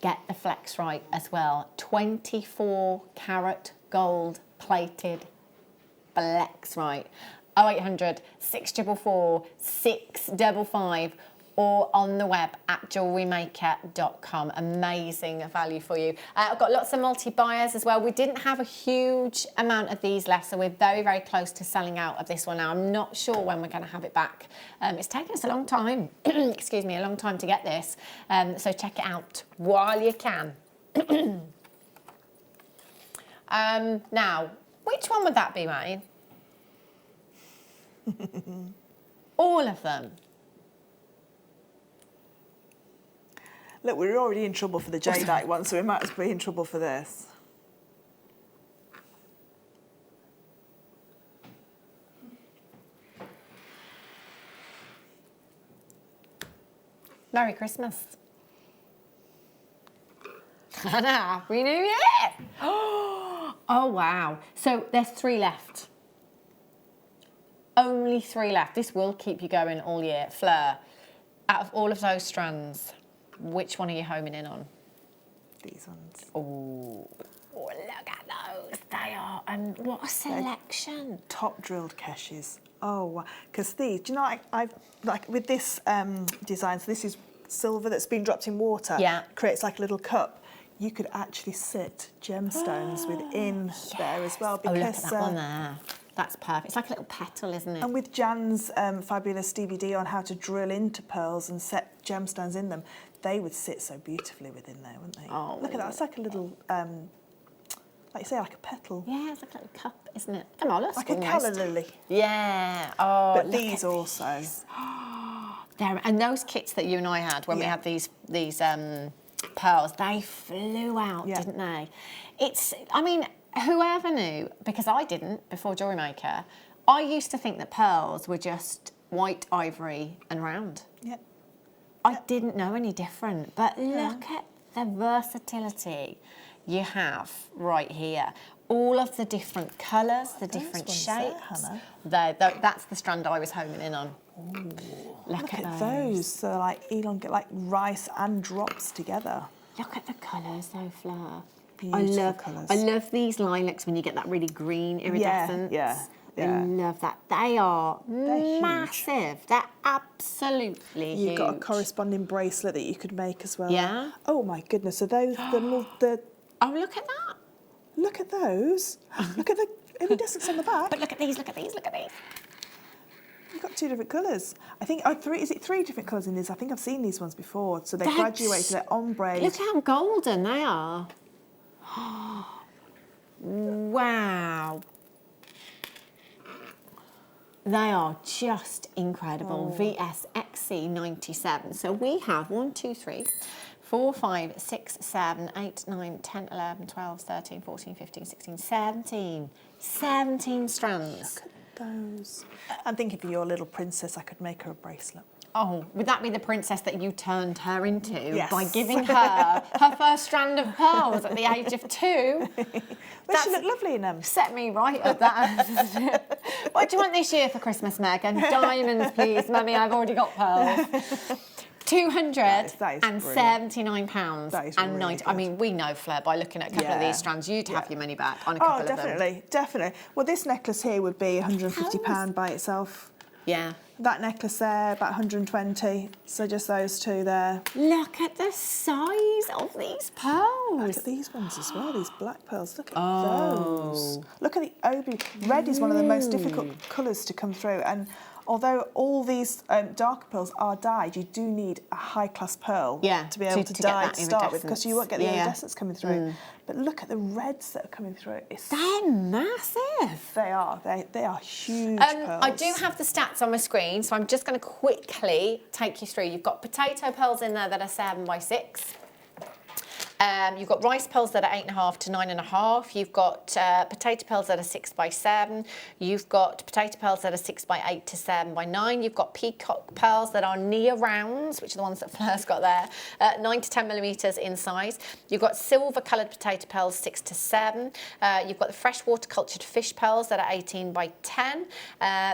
get the Flexrite as well. 24 karat gold plated Flexrite. 0800 644 655. Or on the web at JewelleryMaker.com. Amazing value for you. I've got lots of multi-buyers as well. We didn't have a huge amount of these left, so we're very, very close to selling out of this one now. I'm not sure when we're going to have it back. It's taken us a long time, excuse me, a long time to get this. So check it out while you can. Now, which one would that be, mate? All of them. Look, we're already in trouble for the Jadeite one, so we might as well be in trouble for this. Merry Christmas. Happy New Year! Oh, wow. So there's 3 left. Only 3 left. This will keep you going all year. Fleur, out of all of those strands, which one are you homing in on? These ones. Oh, look at those. They are, what a selection. Top drilled caches. Oh, wow. Because these, do you know, I've like with this design, so this is silver that's been dropped in water. Yeah. Creates like a little cup. You could actually sit gemstones within there as well. Because, look at that one there. That's perfect. It's like a little petal, isn't it? And with Jan's fabulous DVD on how to drill into pearls and set gemstones in them, they would sit so beautifully within there, wouldn't they? Oh, look at that. It's like a little, like you say, like a petal. Yeah, it's like a little cup, isn't it? Come on, let's like a calla lily. Yeah. Oh, but these also. There, and those kits that you and I had when we had these pearls, they flew out, didn't they? I mean, whoever knew, because I didn't before JewelleryMaker, I used to think that pearls were just white, ivory and round. Yep. I didn't know any different, but look at the versatility you have right here. All of the different colours, the different shapes. There, Hannah. That's the strand I was homing in on. Look at those. So like elongate, like rice and drops together. Look at the colours though, Fleur. Beautiful colours. I love these lilacs when you get that really green iridescence. Yeah. I love that. They're huge. massive. They're absolutely huge. You've got a corresponding bracelet that you could make as well. Yeah. Oh my goodness. So those, the Oh, look at that. look at those. Look at the iridescence on the back. But look at these, look at these, look at these. You've got 2 different colours. I think, is it 3 different colours in these? I think I've seen these ones before. So they're graduated, they're ombre. Look how golden they are. Wow. They are just incredible. VSXC97. So we have 1, 2, 3, 4, 5, 6, 7, 8, 9, 10, 11, 12, 13, 14, 15, 16, 17. 17 strands. Those. I'm thinking for your little princess, I could make her a bracelet. Oh, would that be the princess that you turned her into Yes. by giving her her first strand of pearls at the age of 2? But she looked lovely in them. Set me right at that. What do you want this year for Christmas, Megan? Diamonds, please. Mummy, I've already got pearls. £279 That is and really 90. I good. mean, we know, Fleur, by looking at a couple of Yeah. these strands, you'd have Yeah. your money back on a couple of them. Definitely. Well, this necklace here would be £150 by itself. Yeah. That necklace there, about 120. So just those 2 there. Look at the size of these pearls. Look at these ones as well, these black pearls. Look at those. Look at the obi. Red is one of the most difficult colours to come through. And although all these darker pearls are dyed, you do need a high-class pearl to be able to dye get to that start with, because you won't get the iridescence. iridescence coming through. But look at the reds that are coming through. They're massive. They are huge pearls. I do have the stats on my screen, so I'm just going to quickly take you through. You've got potato pearls in there that are 7 by 6. You've got rice pearls that are 8.5 to 9.5. You've got potato pearls that are 6 by 7. You've got potato pearls that are 6 by 8 to 7 by 9. You've got peacock pearls that are near rounds, which are the ones that Fleur's got there, 9 to 10 millimetres in size. You've got silver coloured potato pearls 6 to 7. You've got the freshwater cultured fish pearls that are 18 by 10.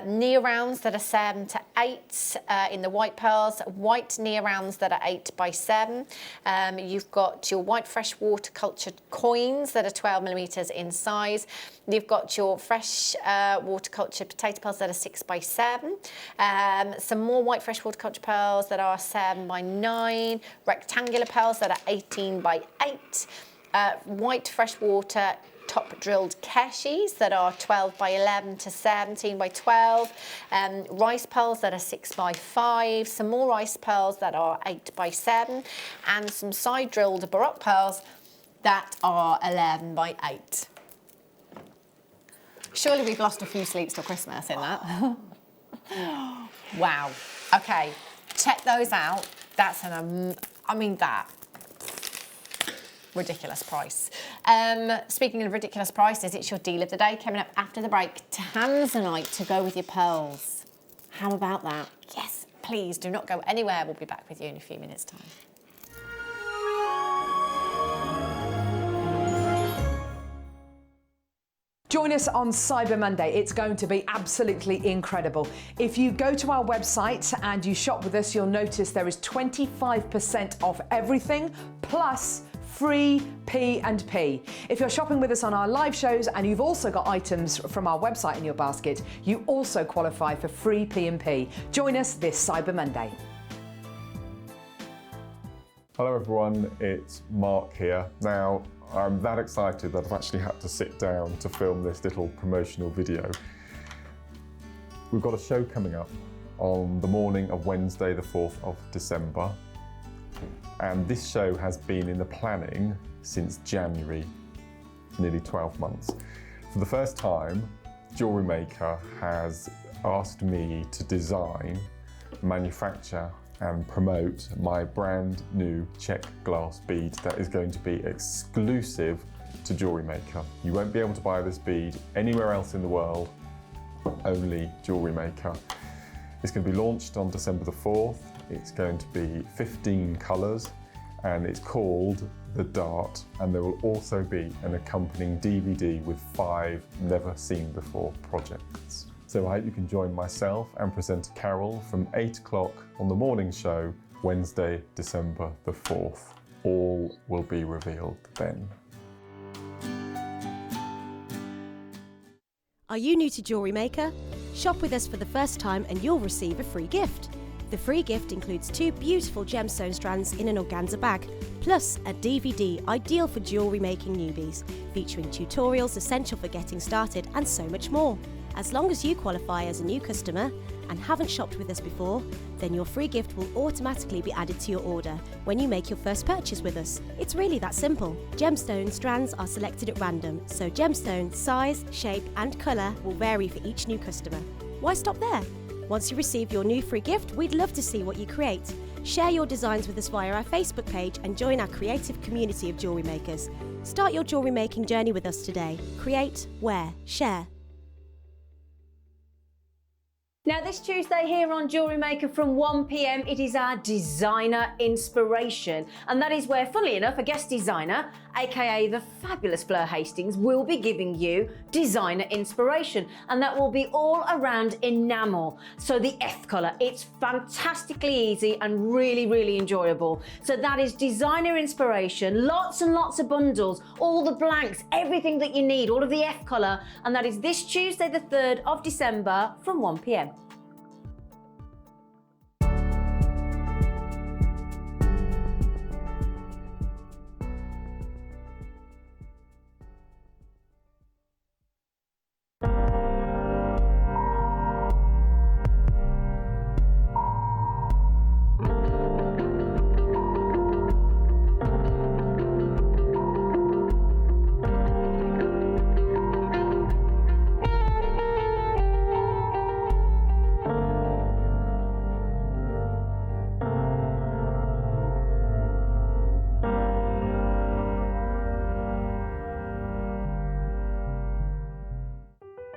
Near rounds that are 7 to 8 in the white pearls. White near rounds that are 8 by 7. You've got your white freshwater cultured coins that are 12 millimetres in size. You've got your fresh water cultured potato pearls that are 6 by 7. Some more white freshwater cultured pearls that are 7 by 9. Rectangular pearls that are 18 by 8. White freshwater top drilled keshis that are 12 by 11 to 17 by 12, rice pearls that are 6 by 5, some more rice pearls that are 8 by 7, and some side drilled baroque pearls that are 11 by 8. Surely we've lost a few sleeps till Christmas in that. Wow. Okay, check those out. That's ridiculous price. Speaking of ridiculous prices, it's your deal of the day coming up after the break. Tanzanite to go with your pearls. How about that? Yes, please do not go anywhere. We'll be back with you in a few minutes' time. Join us on Cyber Monday. It's going to be absolutely incredible. If you go to our website and you shop with us, you'll notice there is 25% off everything, plus free P&P. If you're shopping with us on our live shows and you've also got items from our website in your basket, you also qualify for free P&P. Join us this Cyber Monday. Hello everyone, it's Mark here. Now, I'm that excited that I've actually had to sit down to film this little promotional video. We've got a show coming up on the morning of Wednesday, the 4th of December. And this show has been in the planning since January, nearly 12 months. For the first time, JewelleryMaker has asked me to design, manufacture and promote my brand new check glass bead that is going to be exclusive to JewelleryMaker. You won't be able to buy this bead anywhere else in the world, only JewelleryMaker. It's going to be launched on December the 4th. It's going to be 15 colours and it's called The Dart, and there will also be an accompanying DVD with 5 never seen before projects. So I hope you can join myself and presenter Carol from 8 o'clock on the morning show, Wednesday, December the 4th. All will be revealed then. Are you new to JewelleryMaker? Shop with us for the first time and you'll receive a free gift. The free gift includes 2 beautiful gemstone strands in an organza bag, plus a DVD ideal for jewellery making newbies, featuring tutorials essential for getting started and so much more. As long as you qualify as a new customer and haven't shopped with us before, then your free gift will automatically be added to your order when you make your first purchase with us. It's really that simple. Gemstone strands are selected at random, so gemstone size, shape and colour will vary for each new customer. Why stop there? Once you receive your new free gift, we'd love to see what you create. Share your designs with us via our Facebook page and join our creative community of jewellery makers. Start your jewellery making journey with us today. Create, wear, share. Now this Tuesday here on JewelleryMaker from 1 p.m, it is our designer inspiration. And that is where, funnily enough, a guest designer, aka the fabulous Fleur Hastings, will be giving you designer inspiration. And that will be all around enamel. So the F colour, it's fantastically easy and really, really enjoyable. So that is designer inspiration, lots and lots of bundles, all the blanks, everything that you need, all of the F colour. And that is this Tuesday, the 3rd of December from 1 p.m.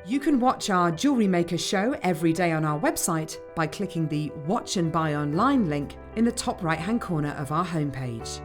You can watch our Jewellery Maker show every day on our website by clicking the Watch and Buy Online link in the top right-hand corner of our homepage.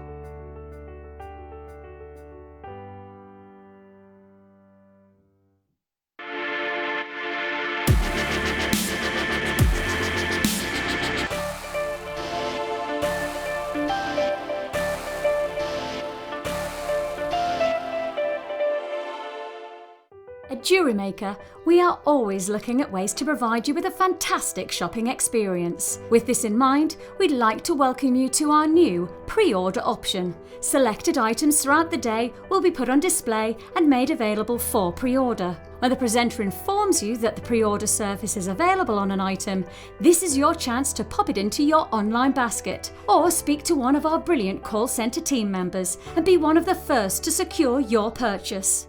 At JewelleryMaker, we are always looking at ways to provide you with a fantastic shopping experience. With this in mind, we'd like to welcome you to our new pre-order option. Selected items throughout the day will be put on display and made available for pre-order. When the presenter informs you that the pre-order service is available on an item, this is your chance to pop it into your online basket or speak to one of our brilliant call centre team members and be one of the first to secure your purchase.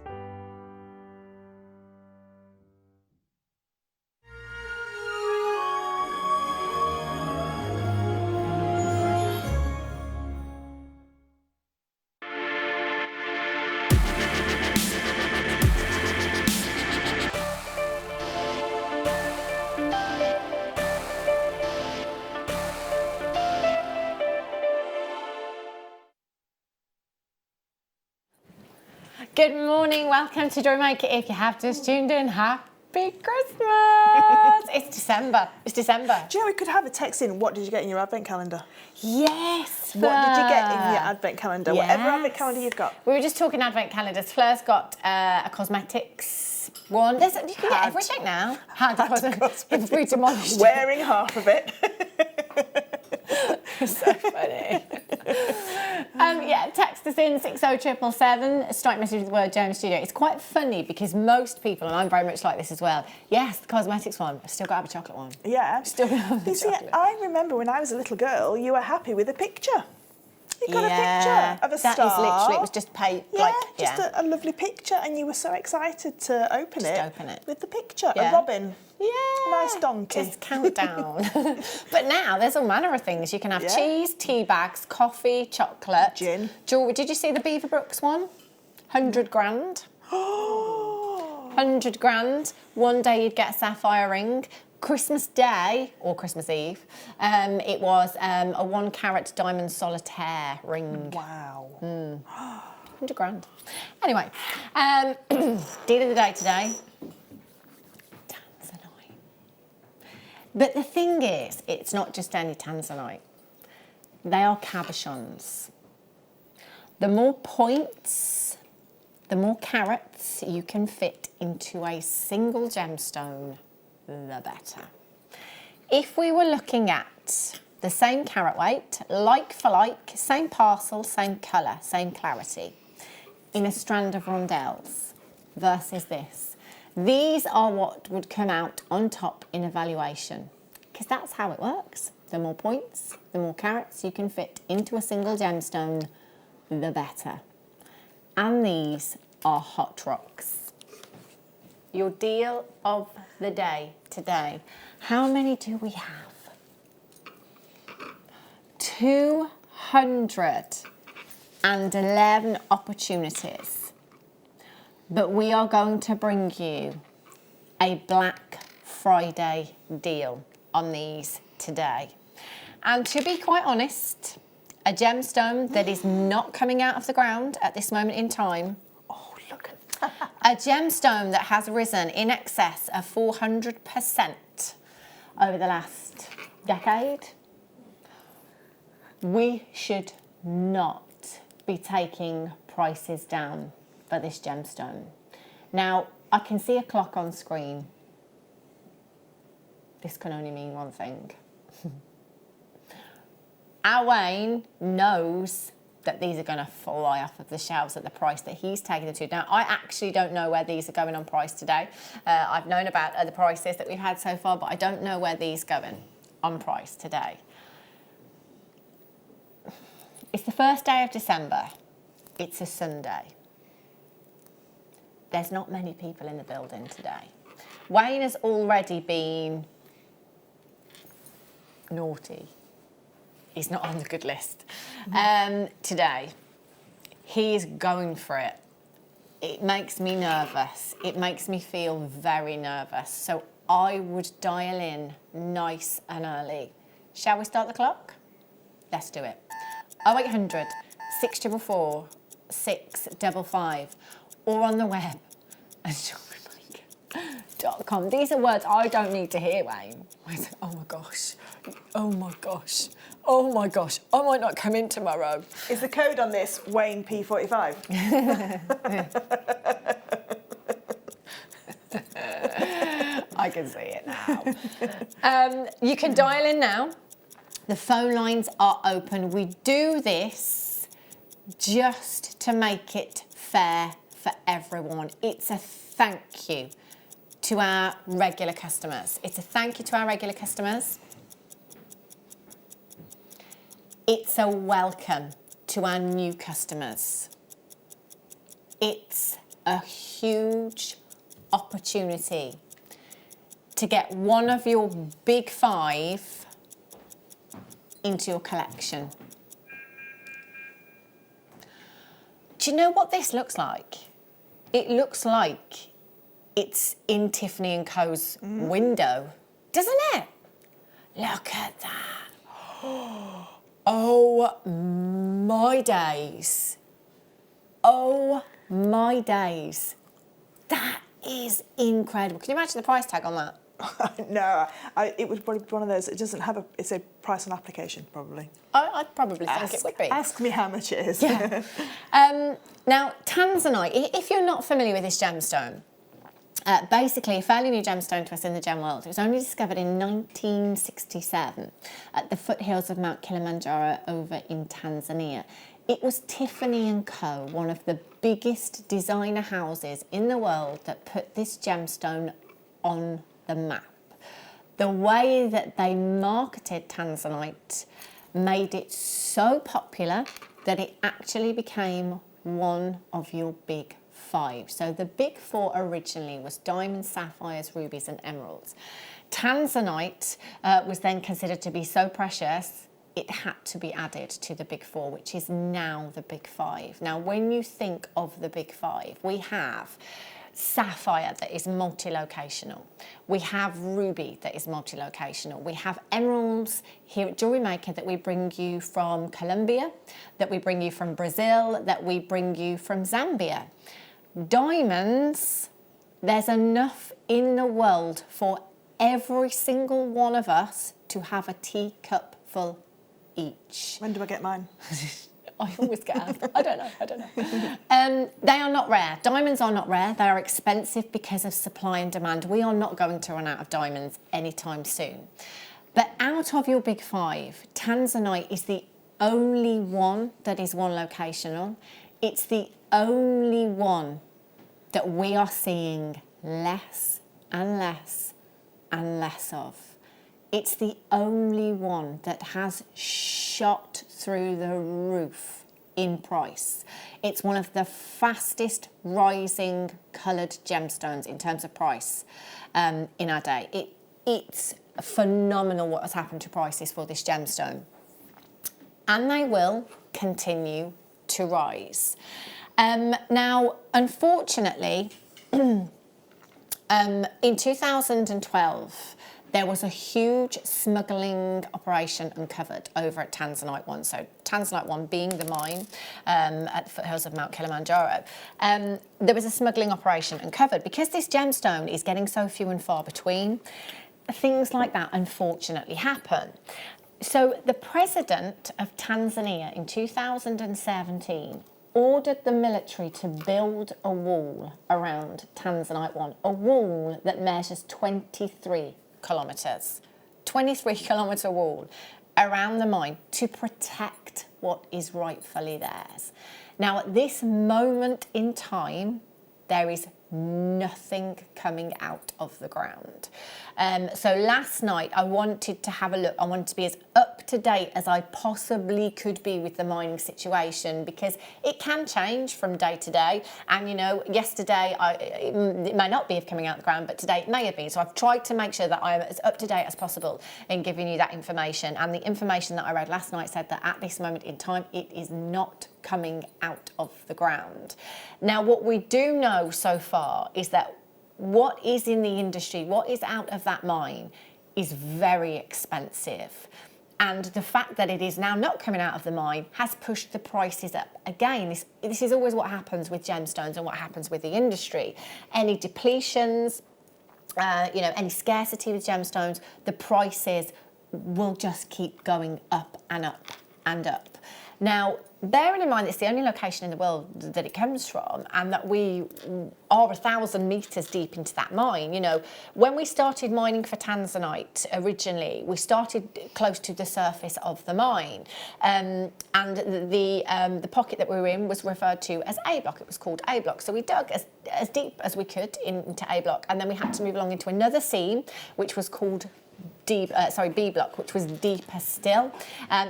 Good morning, welcome to JewelleryMaker. If you have just tuned in, happy Christmas! It's December. It's December. Do you know we could have a text in, what did you get in your advent calendar? Yes. What did you get in your advent calendar? Yes. Whatever advent calendar you've got. We were just talking advent calendars. Fleur's got a cosmetics one. You can get everything now. If we demolished Wearing half of it. So funny. Yeah, text us in 60777. Strike message with the word Joan Studio. It's quite funny because most people, and I'm very much like this as well, yes, the cosmetics one, I've still got to have a chocolate one. Yeah. Still got to have the chocolate. I remember when I was a little girl, you were happy with a picture. You got a picture of a star. That is literally, it was just paid. Just a lovely picture, and you were so excited to open it with the picture. Yeah. A robin. Yeah. A nice donkey. Just countdown. But now there's all manner of things. You can have cheese, tea bags, coffee, chocolate. Gin. Jewellery. Did you see the Beaverbrooks one? 100 grand. 100 grand. One day you'd get a sapphire ring. Christmas Day, or Christmas Eve, it was a 1 carat diamond solitaire ring. Wow. 100 grand. Anyway, deal of the day today. But the thing is, it's not just any Tanzanite. They are cabochons. The more points, the more carats you can fit into a single gemstone, the better. If we were looking at the same carat weight, like for like, same parcel, same colour, same clarity, in a strand of rondelles versus this, these are what would come out on top in evaluation, because that's how it works. The more points, the more carats you can fit into a single gemstone, the better. And these are hot rocks. Your deal of the day today. How many do we have? 211 opportunities. But we are going to bring you a Black Friday deal on these today. And to be quite honest, a gemstone that is not coming out of the ground at this moment in time. Oh, look at that. A gemstone that has risen in excess of 400% over the last decade. We should not be taking prices down for this gemstone. Now, I can see a clock on screen. This can only mean one thing. Our Wayne knows that these are going to fly off of the shelves at the price that he's taking them to. Now, I actually don't know where these are going on price today. I've known about the prices that we've had so far, but I don't know where these are going on price today. It's the first day of December. It's a Sunday. There's not many people in the building today. Wayne has already been naughty. He's not on the good list. Today, he's going for it. It makes me nervous. It makes me feel very nervous. So I would dial in nice and early. Shall we start the clock? Let's do it. 0800 644 655 or on the web at JewelleryMaker.com. These are words I don't need to hear, Wayne. I say, oh my gosh, oh my gosh, oh my gosh, I might not come in tomorrow. Is the code on this Wayne P45? I can see it now. You can dial in now. The phone lines are open. We do this just to make it fair for everyone. It's a thank you to our regular customers. It's a thank you to our regular customers. It's a welcome to our new customers. It's a huge opportunity to get one of your big five into your collection. Do you know what this looks like? It looks like it's in Tiffany & Co.'s window, doesn't it? Look at that. Oh my days. Oh my days. That is incredible. Can you imagine the price tag on that? No, it would probably be one of those. It doesn't have it's a price on application, probably. I'd probably think it would be. Ask me how much it is. Yeah. Now, Tanzanite, if you're not familiar with this gemstone, basically a fairly new gemstone to us in the gem world. It was only discovered in 1967 at the foothills of Mount Kilimanjaro over in Tanzania. It was Tiffany & Co., one of the biggest designer houses in the world, that put this gemstone on the map. The way that they marketed Tanzanite made it so popular that it actually became one of your big five. So the big four originally was diamonds, sapphires, rubies and emeralds. Tanzanite was then considered to be so precious it had to be added to the big four, which is now the big five. Now, when you think of the big five, we have sapphire that is multi-locational. We have ruby that is multi-locational. We have emeralds here at JewelleryMaker that we bring you from Colombia, that we bring you from Brazil, that we bring you from Zambia. Diamonds, there's enough in the world for every single one of us to have a teacup full each. When do I get mine? I always get out. I don't know. They are not rare. Diamonds are not rare. They are expensive because of supply and demand. We are not going to run out of diamonds anytime soon. But out of your big five, Tanzanite is the only one that is one locational. It's the only one that we are seeing less and less and less of. It's the only one that has shot through the roof in price. It's one of the fastest rising coloured gemstones in terms of price in our day. It's phenomenal what has happened to prices for this gemstone. And they will continue to rise. Now, unfortunately, in 2012, there was a huge smuggling operation uncovered over at Tanzanite 1. So Tanzanite 1 being the mine at the foothills of Mount Kilimanjaro. There was a smuggling operation uncovered because this gemstone is getting so few and far between. Things like that unfortunately happen. So the president of Tanzania in 2017 ordered the military to build a wall around Tanzanite 1, a wall that measures 23 kilometres, 23 kilometre wall around the mine to protect what is rightfully theirs. Now, at this moment in time, there is nothing coming out of the ground. So last night I wanted to have a look. I wanted to be as up to date as I possibly could be with the mining situation, because it can change from day to day. And you know, yesterday it may not be coming out of the ground, but today it may have been. So I've tried to make sure that I am as up to date as possible in giving you that information. And the information that I read last night said that at this moment in time, it is not coming out of the ground. Now, what we do know so far is that what is in the industry, what is out of that mine, is very expensive. And the fact that it is now not coming out of the mine has pushed the prices up. Again, this is always what happens with gemstones and what happens with the industry. Any depletions, any scarcity with gemstones, the prices will just keep going up and up and up. Now, bearing in mind it's the only location in the world that it comes from, and that we are 1,000 metres deep into that mine. You know, when we started mining for Tanzanite originally, we started close to the surface of the mine, and the pocket that we were in was referred to as A block. It was called A block. So we dug as deep as we could into A block, and then we had to move along into another seam, which was called B block, which was deeper still.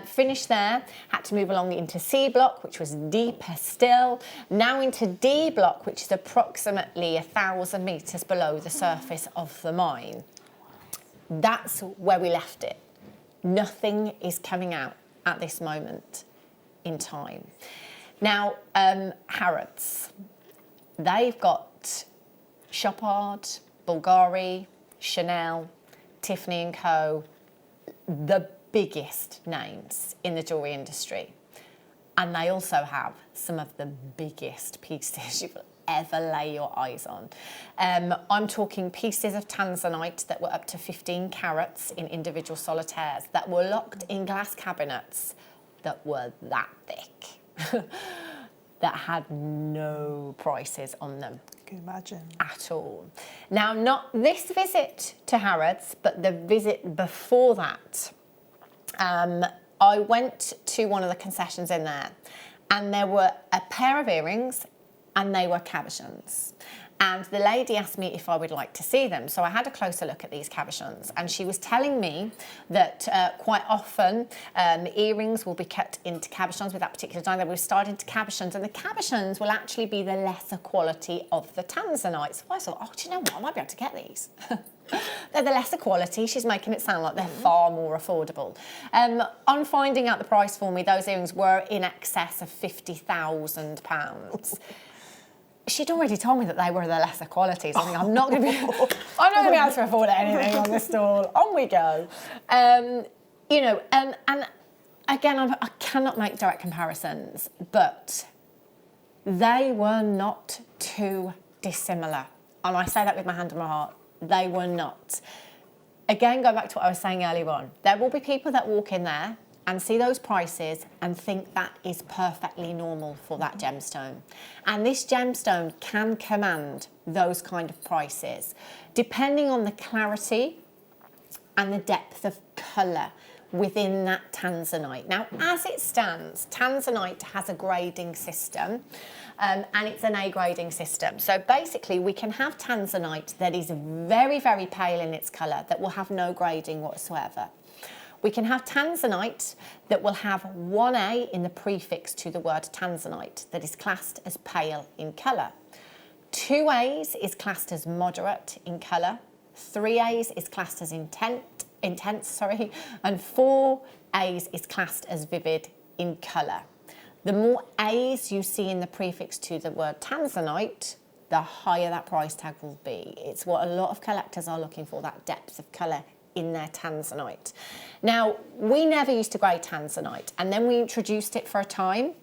Finished there, had to move along into C block, which was deeper still. Now into D block, which is approximately 1,000 metres below the surface of the mine. That's where we left it. Nothing is coming out at this moment in time. Now, Harrods, they've got Chopard, Bulgari, Chanel, Tiffany & Co, the biggest names in the jewellery industry. And they also have some of the biggest pieces you will ever lay your eyes on. I'm talking pieces of Tanzanite that were up to 15 carats in individual solitaires, that were locked in glass cabinets that were that thick, that had no prices on them. Imagine. At all. Now, not this visit to Harrods, but the visit before that. I went to one of the concessions in there, and there were a pair of earrings and they were cabochons. And the lady asked me if I would like to see them. So I had a closer look at these cabochons, and she was telling me that quite often earrings will be cut into cabochons with that particular design. They will start into cabochons, and the cabochons will actually be the lesser quality of the Tanzanite. So I thought, oh, do you know what? I might be able to get these. They're the lesser quality. She's making it sound like they're far more affordable. On finding out the price for me, those earrings were in excess of £50,000. She'd already told me that they were the lesser qualities. I think I'm not going to be able to afford anything on this stall. On we go. And again, I cannot make direct comparisons, but they were not too dissimilar. And I say that with my hand on my heart. They were not. again, going back to what I was saying earlier on, there will be people that walk in there and see those prices and think that is perfectly normal for that gemstone. And this gemstone can command those kind of prices, depending on the clarity and the depth of colour within that Tanzanite. Now, as it stands, Tanzanite has a grading system, and it's an A grading system. So basically, we can have Tanzanite that is very, very pale in its colour, that will have no grading whatsoever. We can have Tanzanite that will have 1A in the prefix to the word Tanzanite, that is classed as pale in colour. 2As is classed as moderate in colour. 3As is classed as intense, and 4As is classed as vivid in colour. The more A's you see in the prefix to the word Tanzanite, the higher that price tag will be. It's what a lot of collectors are looking for, that depth of colour in their Tanzanite. Now, we never used to grade Tanzanite, and then we introduced it for a time,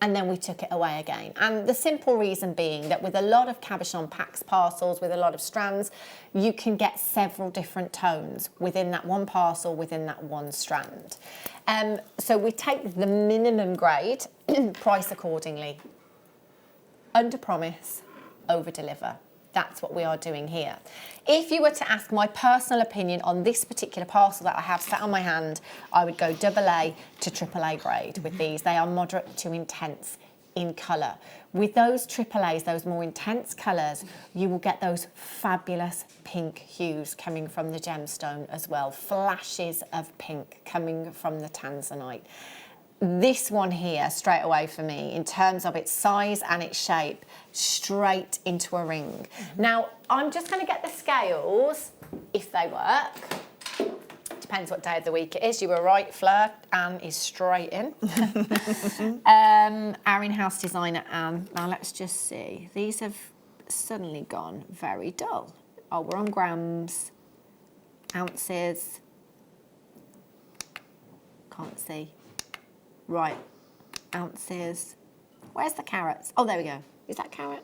and then we took it away again. And the simple reason being that with a lot of cabochon packs, parcels, with a lot of strands, you can get several different tones within that one parcel, within that one strand. So we take the minimum grade, price accordingly. Under promise, over deliver. That's what we are doing here. If you were to ask my personal opinion on this particular parcel that I have sat on my hand, I would go AA to AAA grade with these. They are moderate to intense in colour. With those AAAs, those more intense colours, you will get those fabulous pink hues coming from the gemstone as well. Flashes of pink coming from the Tanzanite. This one here, straight away for me, in terms of its size and its shape, straight into a ring. Now, I'm just going to get the scales, if they work. Depends what day of the week it is. You were right, Fleur. Anne is straight in. Our in-house designer, Anne. Now, let's just see. These have suddenly gone very dull. Oh, we're on grams, ounces. Can't see. Right, ounces. Where's the carats? Oh, there we go. Is that carat?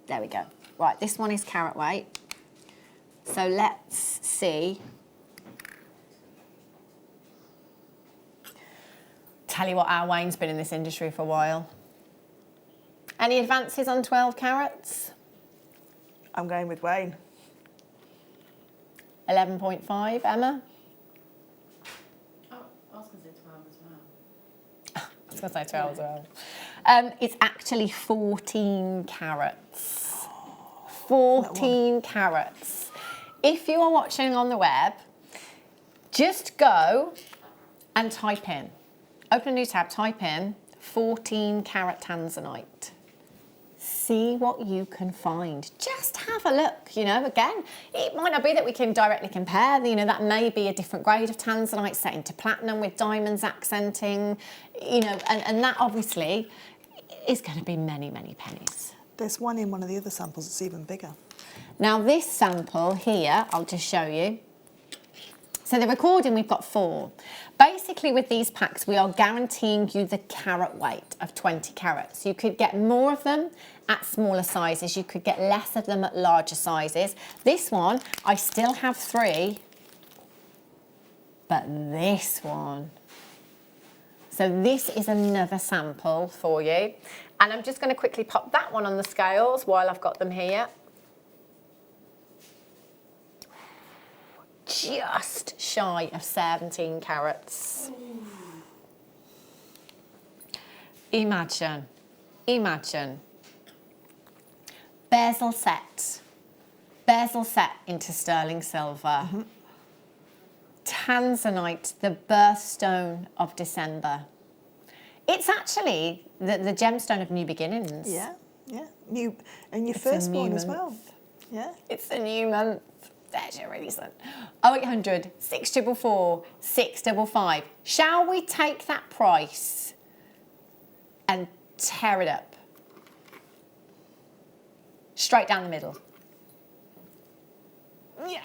There we go. Right, this one is carat weight. So let's see. Tell you what, our Wayne's been in this industry for a while. Any advances on 12 carats? I'm going with Wayne. 11.5, Emma? I was going to say 12 as well. It's actually 14 carats. 14 carats. If you are watching on the web, just go and type in. Open a new tab, type in 14 carat Tanzanite. See what you can find. Just have a look, you know, again, it might not be that we can directly compare, you know, that may be a different grade of Tanzanite set into platinum with diamonds accenting, you know, and that obviously is going to be many, many pennies. There's one in one of the other samples that's even bigger. Now this sample here, I'll just show you. So the recording, we've got 4. Basically with these packs, we are guaranteeing you the carat weight of 20 carats. You could get more of them at smaller sizes. You could get less of them at larger sizes. This one, I still have 3, but this one. So this is another sample for you. And I'm just going to quickly pop that one on the scales while I've got them here. Just shy of 17 carats. Imagine, imagine. Bezel set into sterling silver. Tanzanite, the birthstone of December. It's actually the gemstone of new beginnings. Yeah, yeah. New, and your firstborn as well. Yeah. It's a new month. There's your reason. 0800 644 655. Shall we take that price and tear it up? Straight down the middle. Yes.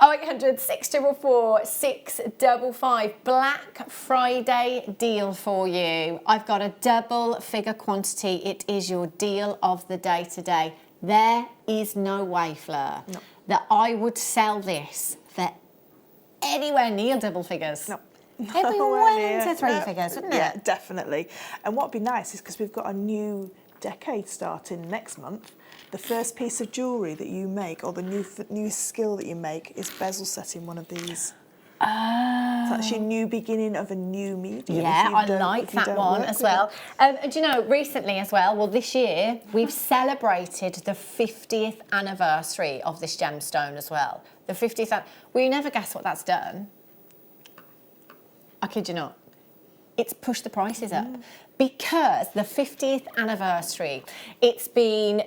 0800 644 655. Black Friday deal for you. I've got a double figure quantity. It is your deal of the day today. There is no way, Fleur. No. that I would sell this for anywhere near double figures. No. It'd be well into three figures, wouldn't it? Yeah, definitely. And what'd be nice is because we've got a new decade starting next month. The first piece of jewellery that you make, or the new skill that you make, is bezel setting one of these. It's actually a new beginning of a new medium. Yeah, I like that one as well. And you know, recently as well, well, this year, we've celebrated the 50th anniversary of this gemstone as well. The 50th, will you never guess what that's done? I kid you not. It's pushed the prices up because the 50th anniversary, it's been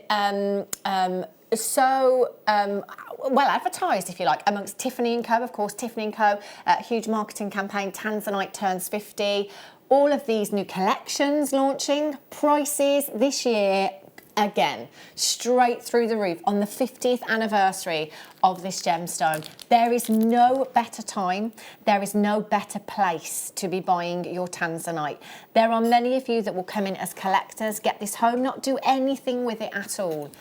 so well advertised, if you like, amongst Tiffany & Co. Of course, Tiffany & Co. Huge marketing campaign. Tanzanite turns 50. All of these new collections launching. Prices this year, again, straight through the roof on the 50th anniversary of this gemstone. There is no better time, there is no better place to be buying your Tanzanite. There are many of you that will come in as collectors, get this home, not do anything with it at all.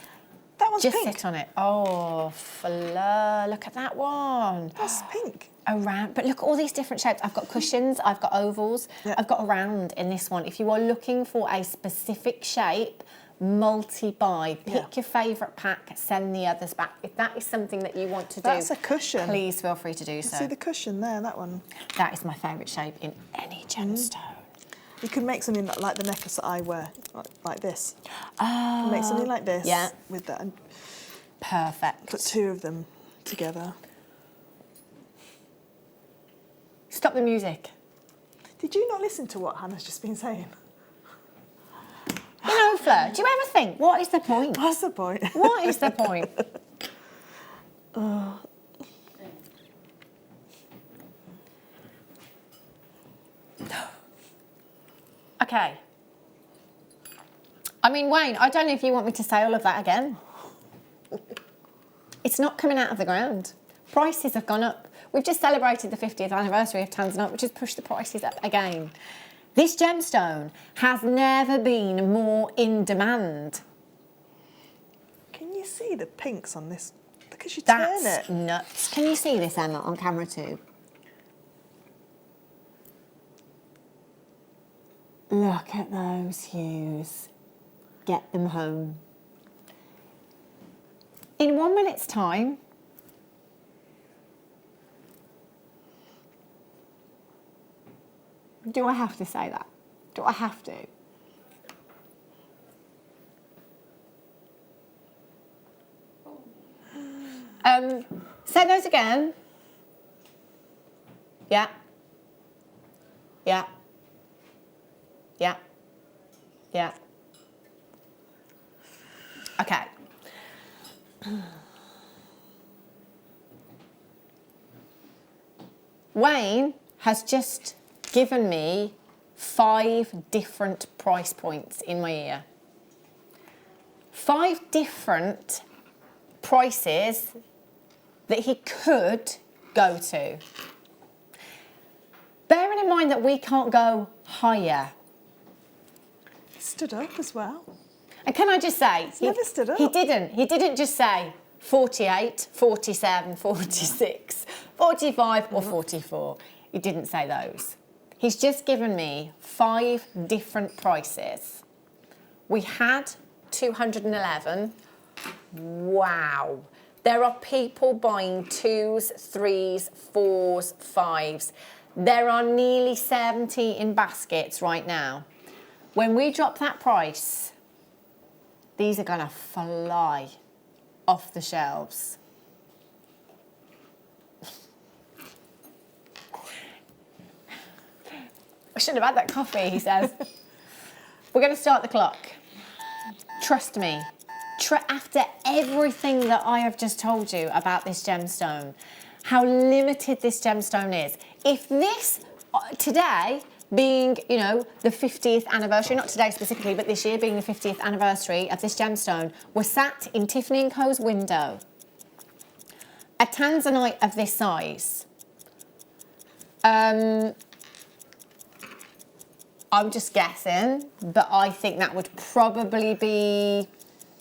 That one's just pink. Sit on it. Oh, Fleur, look at that one. That's pink. Around, but look at all these different shapes. I've got cushions, I've got ovals, I've got a round in this one. If you are looking for a specific shape, multi-buy, pick your favourite pack, send the others back. If that is something that you want to do, that's a cushion. Please feel free to do so. See the cushion there, that one? That is my favourite shape in any gemstone. You could make something like the necklace that I wear, like this. Oh. You can make something like this with that. And perfect. put two of them together. Stop the music. Did you not listen to what Hannah's just been saying? You know, Fleur, do you ever think, what is the point? What's the point? What is the point? Okay. I mean, Wayne, I don't know if you want me to say all of that again. It's not coming out of the ground. Prices have gone up. We've just celebrated the 50th anniversary of Tanzanite, which has pushed the prices up again. This gemstone has never been more in demand. Can you see the pinks on this? Because you turn it. That's nuts. Can you see this, Emma, on camera too? Look at those hues. Get them home. In 1 minute's time, do I have to say that? Do I have to? Say those again. Yeah. Yeah. Yeah. Yeah. Okay. Wayne has just given me 5 different price points in my ear. 5 different prices that he could go to. Bearing in mind that we can't go higher. He stood up as well. And can I just say, He's never stood up. He didn't just say 48, 47, 46, 45 or 44. He didn't say those. He's just given me 5 different prices. We had 211. Wow. There are people buying 2s, 3s, 4s, 5s. There are nearly 70 in baskets right now. When we drop that price, these are gonna fly off the shelves. I shouldn't have had that coffee, he says. We're gonna start the clock. Trust me. After everything that I have just told you about this gemstone, how limited this gemstone is. If this, today, being, you know, the 50th anniversary, not today specifically, but this year being the 50th anniversary of this gemstone, was sat in Tiffany & Co.'s window, a Tanzanite of this size, I'm just guessing, but I think that would probably be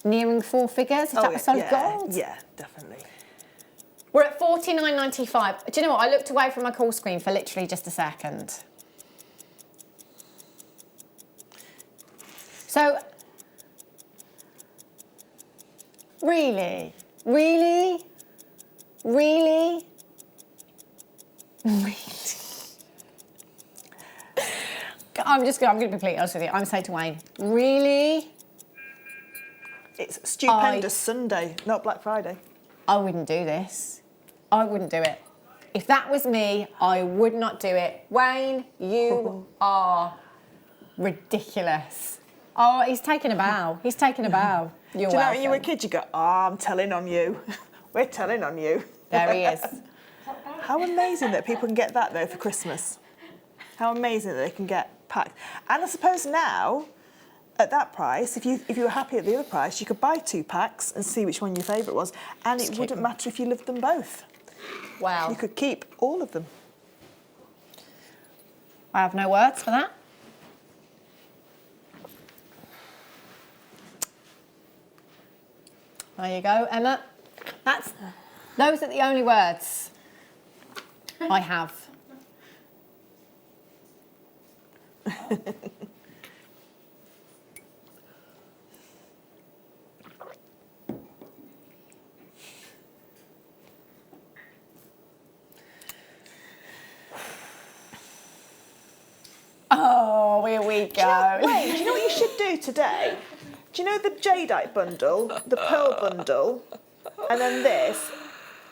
nearing 4 figures. Is that a solid gold? Yeah, definitely. We're at $49.95. Do you know what? I looked away from my call screen for literally just a second. So, really? Really? Really? Really? I'm going to be completely honest with you. I'm saying to Wayne, really? It's stupendous Sunday, not Black Friday. I wouldn't do this. I wouldn't do it. If that was me, I would not do it. Wayne, you are ridiculous. Oh, he's taken a bow. He's taken a bow. You're Do you know welcome. when you were a kid, you go, oh, I'm telling on you. We're telling on you. There he is. How amazing that people can get that, though, for Christmas. How amazing that they can get packed. And I suppose now, at that price, if you were happy at the other price, you could buy 2 packs and see which one your favourite was, and it wouldn't matter if you loved them both. Wow. You could keep all of them. I have no words for that. There you go, Emma. Those are the only words I have. Oh, here we go. Wait, do you know what you should do today? Do you know the Jadeite bundle, the pearl bundle, and then this?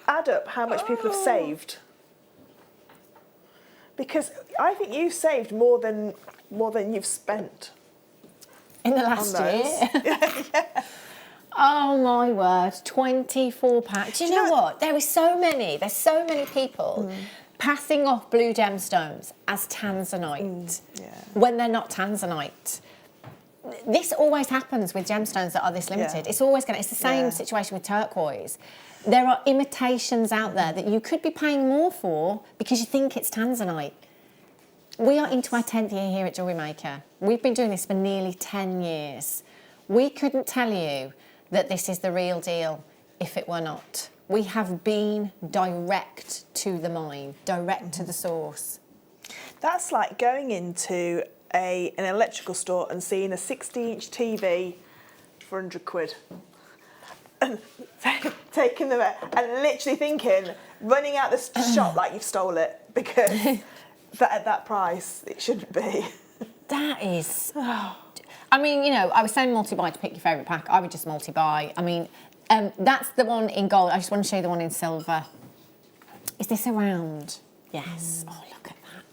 Add up how much people have saved. Because I think you saved more than you've spent. In the last year? Yeah. Oh my word, 24 packs. Do you know what? There's so many people passing off blue gemstones as Tanzanite when they're not Tanzanite. This always happens with gemstones that are this limited. Yeah. It's the same situation with turquoise. There are imitations out there that you could be paying more for because you think it's Tanzanite. We are into our 10th year here at JewelleryMaker. We've been doing this for nearly 10 years. We couldn't tell you that this is the real deal if it were not. We have been direct to the mine, direct to the source. That's like going into an electrical store and seeing a 60-inch TV for 100 quid. And taking them out and literally thinking, running out the shop like you've stole it because at that price it shouldn't be. That is... I mean, you know, I was saying multi-buy to pick your favourite pack. I would just multi-buy. I mean, that's the one in gold. I just want to show you the one in silver. Is this a round? Yes. Oh, look at that.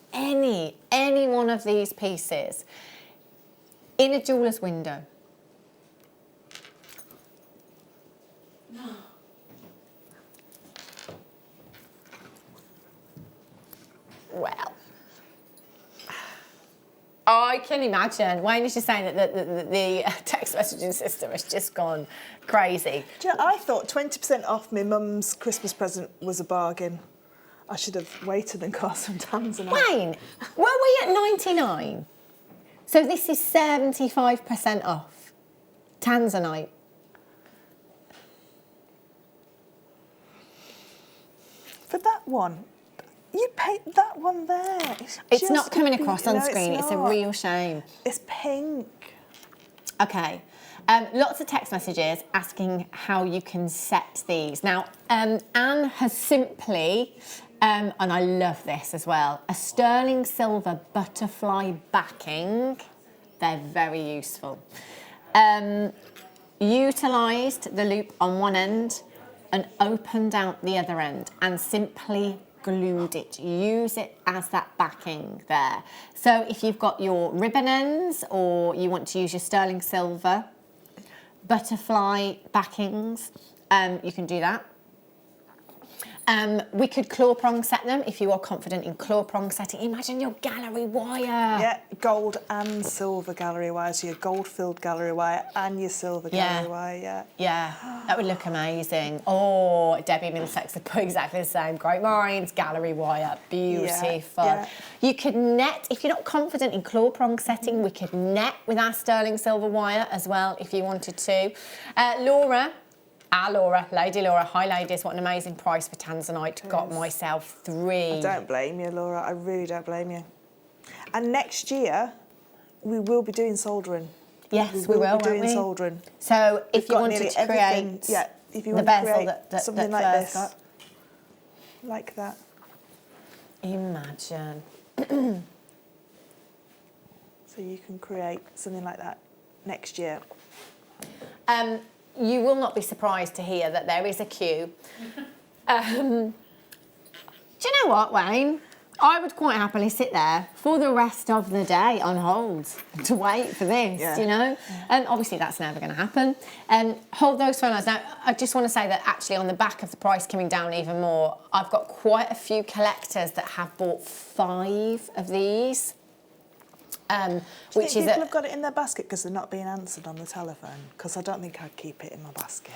Any one of these pieces in a jeweller's window. Well, I can imagine. Wayne is just saying that the text messaging system has just gone crazy. Do you know, I thought 20% off my mum's Christmas present was a bargain. I should have waited and got some Tanzanite. Wayne, were we at 99? So this is 75% off. Tanzanite. For that one, you paid that one there. It's not coming across on screen. It's a not. real shame. It's pink. Okay. Lots of text messages asking how you can set these. Now, Anne has simply, and I love this as well, a sterling silver butterfly backing. They're very useful. Utilised the loop on one end and opened out the other end and simply glued it. Use it as that backing there. So if you've got your ribbon ends or you want to use your sterling silver butterfly backings, you can do that. We could claw prong set them if you are confident in claw prong setting. Imagine your gallery wire. Yeah, gold and silver gallery wire. So your gold filled gallery wire and your silver gallery wire, yeah. Yeah, that would look amazing. Oh, Debbie Middlesex would put exactly the same. Great minds, gallery wire, beautiful. Yeah. You could net, if you're not confident in claw prong setting, we could net with our sterling silver wire as well if you wanted to. Laura Laura, Lady Laura, hi ladies, what an amazing price for Tanzanite. Got myself 3. I don't blame you, Laura. I really don't blame you. And next year, we will be doing soldering. Yes, we will be doing won't we? soldering. So if We've you got wanted nearly to create if you the want to bezel create that something like Fleur's this, got. like that. Imagine. So you can create something like that next year. You will not be surprised to hear that there is a queue. Do you know what, Wayne? I would quite happily sit there for the rest of the day on hold to wait for this, you know? And obviously that's never going to happen. Hold those phone lines. Now, I just want to say that actually on the back of the price coming down even more, I've got quite a few collectors that have bought 5 of these. Which is people have got it in their basket because they're not being answered on the telephone? Because I don't think I'd keep it in my basket.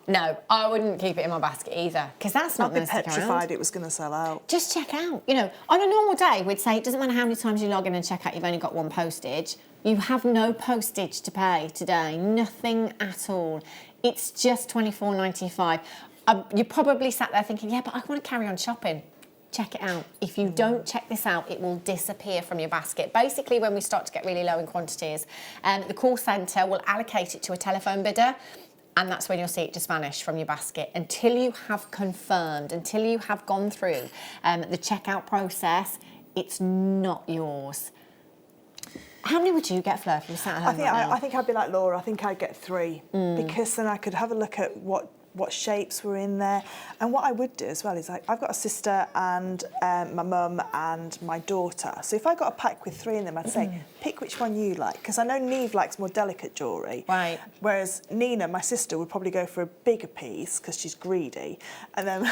No, I wouldn't keep it in my basket either, because that's not going to stick around. I'd be petrified it was going to sell out. Just check out. You know, on a normal day, we'd say it doesn't matter how many times you log in and check out, you've only got 1 postage. You have no postage to pay today, nothing at all. It's just $24.95. You're probably sat there thinking, yeah, but I want to carry on shopping. Check it out. If you don't check this out, it will disappear from your basket. Basically, when we start to get really low in quantities, the call centre will allocate it to a telephone bidder, and that's when you'll see it just vanish from your basket until you have confirmed, until you have gone through the checkout process. It's not yours. How many would you get, Fleur, if you sat at home I think I'd be like Laura. I think I'd get 3 because then I could have a look at what shapes were in there. And what I would do as well is I've got a sister and my mum and my daughter. So if I got a pack with 3 in them, I'd say, pick which one you like. Because I know Neve likes more delicate jewellery. Right. Whereas Nina, my sister, would probably go for a bigger piece because she's greedy. And then...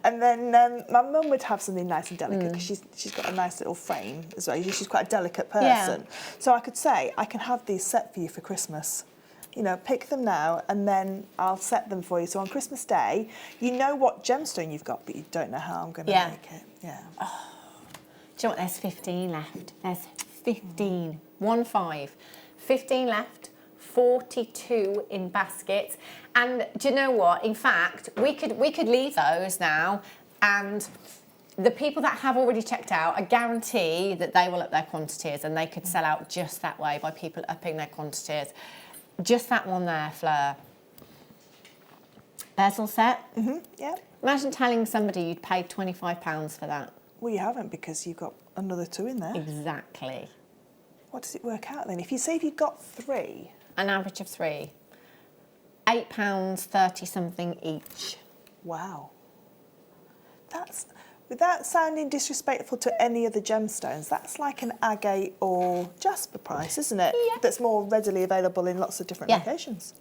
And then my mum would have something nice and delicate because she's got a nice little frame as well. She's quite a delicate person. Yeah. So I could say, I can have these set for you for Christmas. You know, pick them now and then I'll set them for you. So on Christmas Day, you know what gemstone you've got, but you don't know how I'm going to make it. Yeah. Oh. Do you know what? There's 15 left. There's 15. 1-5. 15 left. 42 in baskets. And do you know what? In fact, we could leave those now, and the people that have already checked out, I guarantee that they will up their quantities, and they could sell out just that way by people upping their quantities. Just that one there, Fleur. Bezel set. Yeah. Imagine telling somebody you'd paid £25 for that. Well, you haven't because you've got another 2 in there. Exactly. What does it work out then? If you say if you've got 3. An average of 3. £8, 30 something each. Wow. That's, without sounding disrespectful to any of the gemstones, that's like an agate or Jasper price, isn't it? Yeah. That's more readily available in lots of different locations.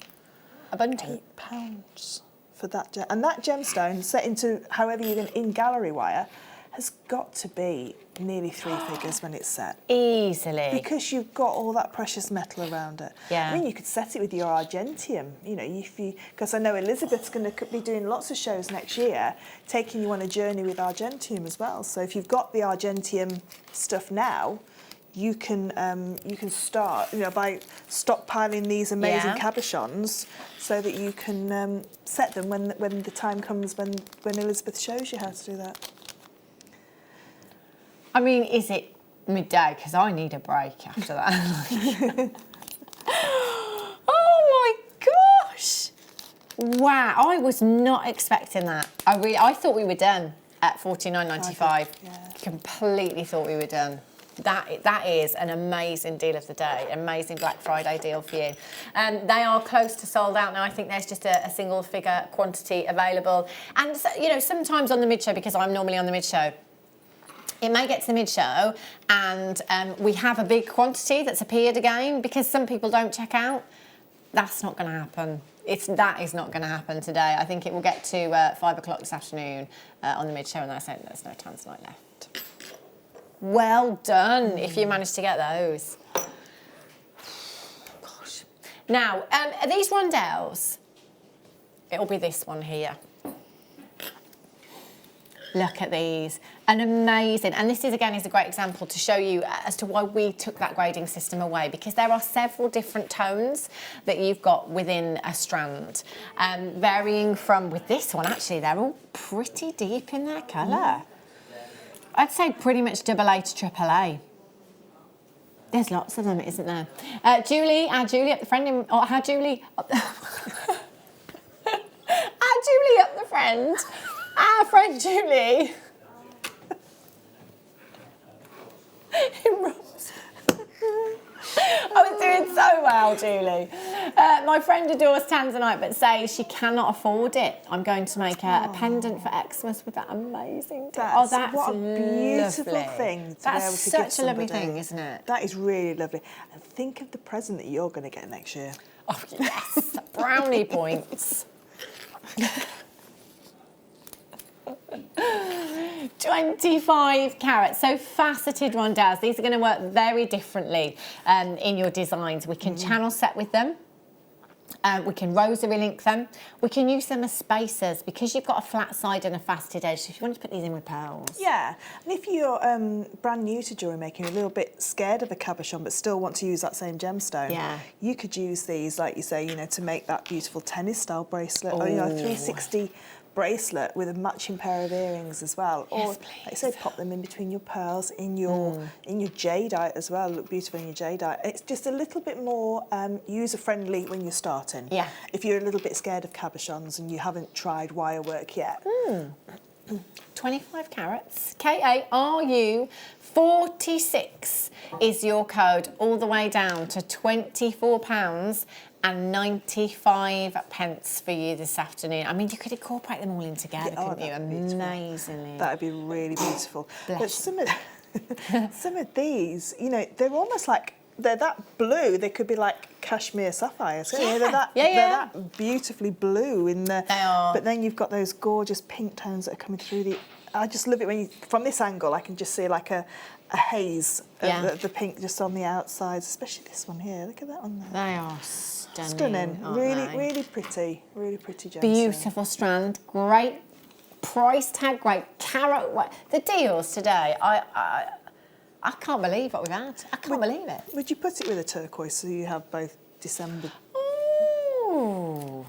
Abundant. £8 for that and that gemstone set into however you're going in gallery wire has got to be nearly 3 figures when it's set. Easily. Because you've got all that precious metal around it. Yeah. I mean, you could set it with your argentium, you know, because I know Elizabeth's going to be doing lots of shows next year, taking you on a journey with argentium as well. So if you've got the argentium stuff now, you can start, you know, by stockpiling these amazing cabochons so that you can set them when the time comes when Elizabeth shows you how to do that. I mean, is it midday? Because I need a break after that. Oh my gosh! Wow, I was not expecting that. I thought we were done at $49.95. Yeah. Completely thought we were done. That is an amazing deal of the day, amazing Black Friday deal for you. They are close to sold out now. I think there's just a single figure quantity available. And so, you know, sometimes on the mid-show, because I'm normally on the mid-show, it may get to the mid-show and we have a big quantity that's appeared again because some people don't check out. That's not going to happen. That is not going to happen today. I think it will get to 5 o'clock this afternoon on the mid-show, and that's it. There's no Tanzanite left. Well done if you managed to get those. Gosh. Now, are these rondelles? It'll be this one here. Look at these, an amazing, and this is again is a great example to show you as to why we took that grading system away, because there are several different tones that you've got within a strand, varying from, with this one actually, they're all pretty deep in their colour. I'd say pretty much AA to AAA. There's lots of them, isn't there? Julie, our Julie up the friend, or our Julie, our Julie up the friend. Our friend Julie. I was doing so well, Julie. My friend adores Tanzanite but says she cannot afford it. I'm going to make her a pendant for Xmas with that amazing thing. That's What a beautiful lovely thing to That's be able to such give a lovely somebody. thing, isn't it? That is really lovely. And think of the present that you're going to get next year. Oh, yes. Brownie points. 25 carats, so faceted rondelles. These are going to work very differently in your designs. We can channel set with them. We can rosary link them. We can use them as spacers because you've got a flat side and a faceted edge. So if you want to put these in with pearls. Yeah, and if you're brand new to jewellery making, a little bit scared of a cabochon but still want to use that same gemstone, you could use these, like you say, you know, to make that beautiful tennis style bracelet, or, you know, a 360 bracelet with a matching pair of earrings as well. Yes, or please. like I say, pop them in between your pearls, in your jadeite as well. Look beautiful in your jadeite. It's just a little bit more user friendly when you're starting. Yeah. If you're a little bit scared of cabochons and you haven't tried wire work yet. 25 carats. KARU 46 is your code, all the way down to £24 and 95 pence for you this afternoon. I mean, you could incorporate them all in together, couldn't you? Amazingly. That'd be really beautiful. Bless But some of these, you know, they're almost like, they're that blue. They could be like cashmere sapphires. Yeah. They're that beautifully blue in the. They are. But then you've got those gorgeous pink tones that are coming through the. I just love it when you, from this angle, I can just see like a haze of the pink just on the outsides, especially this one here. Look at that on there. They are stunning. Stunning. aren't Really, they? really pretty. Really pretty gemstone. Beautiful strand. Great price tag. Great carat. The deals today. I can't believe what we've had. I can't believe it. Would you put it with a turquoise so you have both December? Ooh.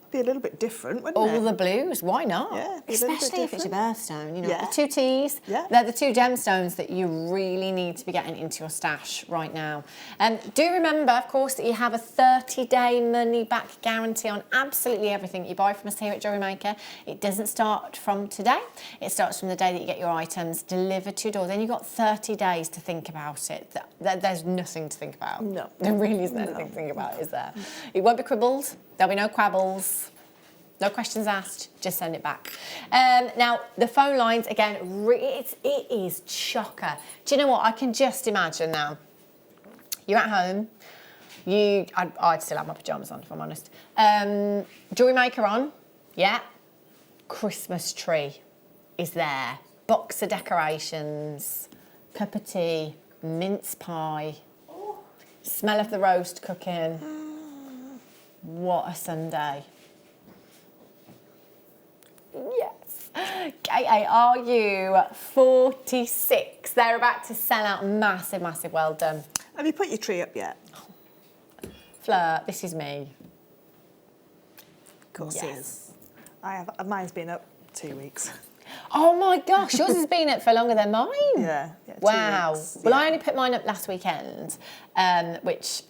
Be a little bit different, wouldn't it? All the blues, why not? Yeah, be a little bit Especially if it's your different. birthstone, you know. Yeah. The two T's, Yeah. they're the two gemstones that you really need to be getting into your stash right now. Do remember, of course, that you have a 30-day money-back guarantee on absolutely everything that you buy from us here at JewelleryMaker. It doesn't start from today. It starts from the day that you get your items delivered to your door. Then you've got 30 days to think about it. There's nothing to think about. No. There really isn't anything to think about, is there? It won't be cribbled. There'll be no quabbles. No questions asked, just send it back. Now, the phone lines, again, it is chocker. Do you know what? I can just imagine now. You're at home. I'd still have my pyjamas on, if I'm honest. JewelleryMaker on, yeah. Christmas tree is there. Box of decorations, cup of tea, mince pie, smell of the roast cooking. What a Sunday. Yes. KARU 46. They're about to sell out. Massive, massive. Well done. Have you put your tree up yet? Fleur, this is me. Of course Yes. it is. Mine's been up 2 weeks. Oh my gosh, yours has been up for longer than mine. Yeah. 2 Wow. weeks, Well, yeah. I only put mine up last weekend, which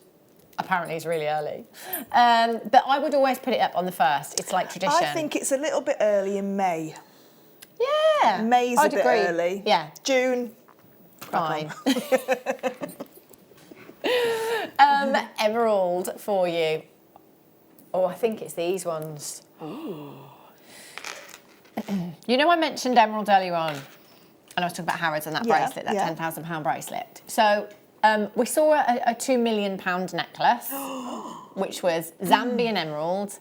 apparently is really early. But I would always put it up on the 1st. It's like tradition. I think it's a little bit early in May. Yeah. May's I'd a bit agree. early. Yeah. June. Fine. Emerald for you. Oh, I think it's these ones. Ooh. You know, I mentioned emerald earlier on, and I was talking about Harrods and that bracelet, that £10,000 bracelet. So we saw a £2 million necklace, which was Zambian emerald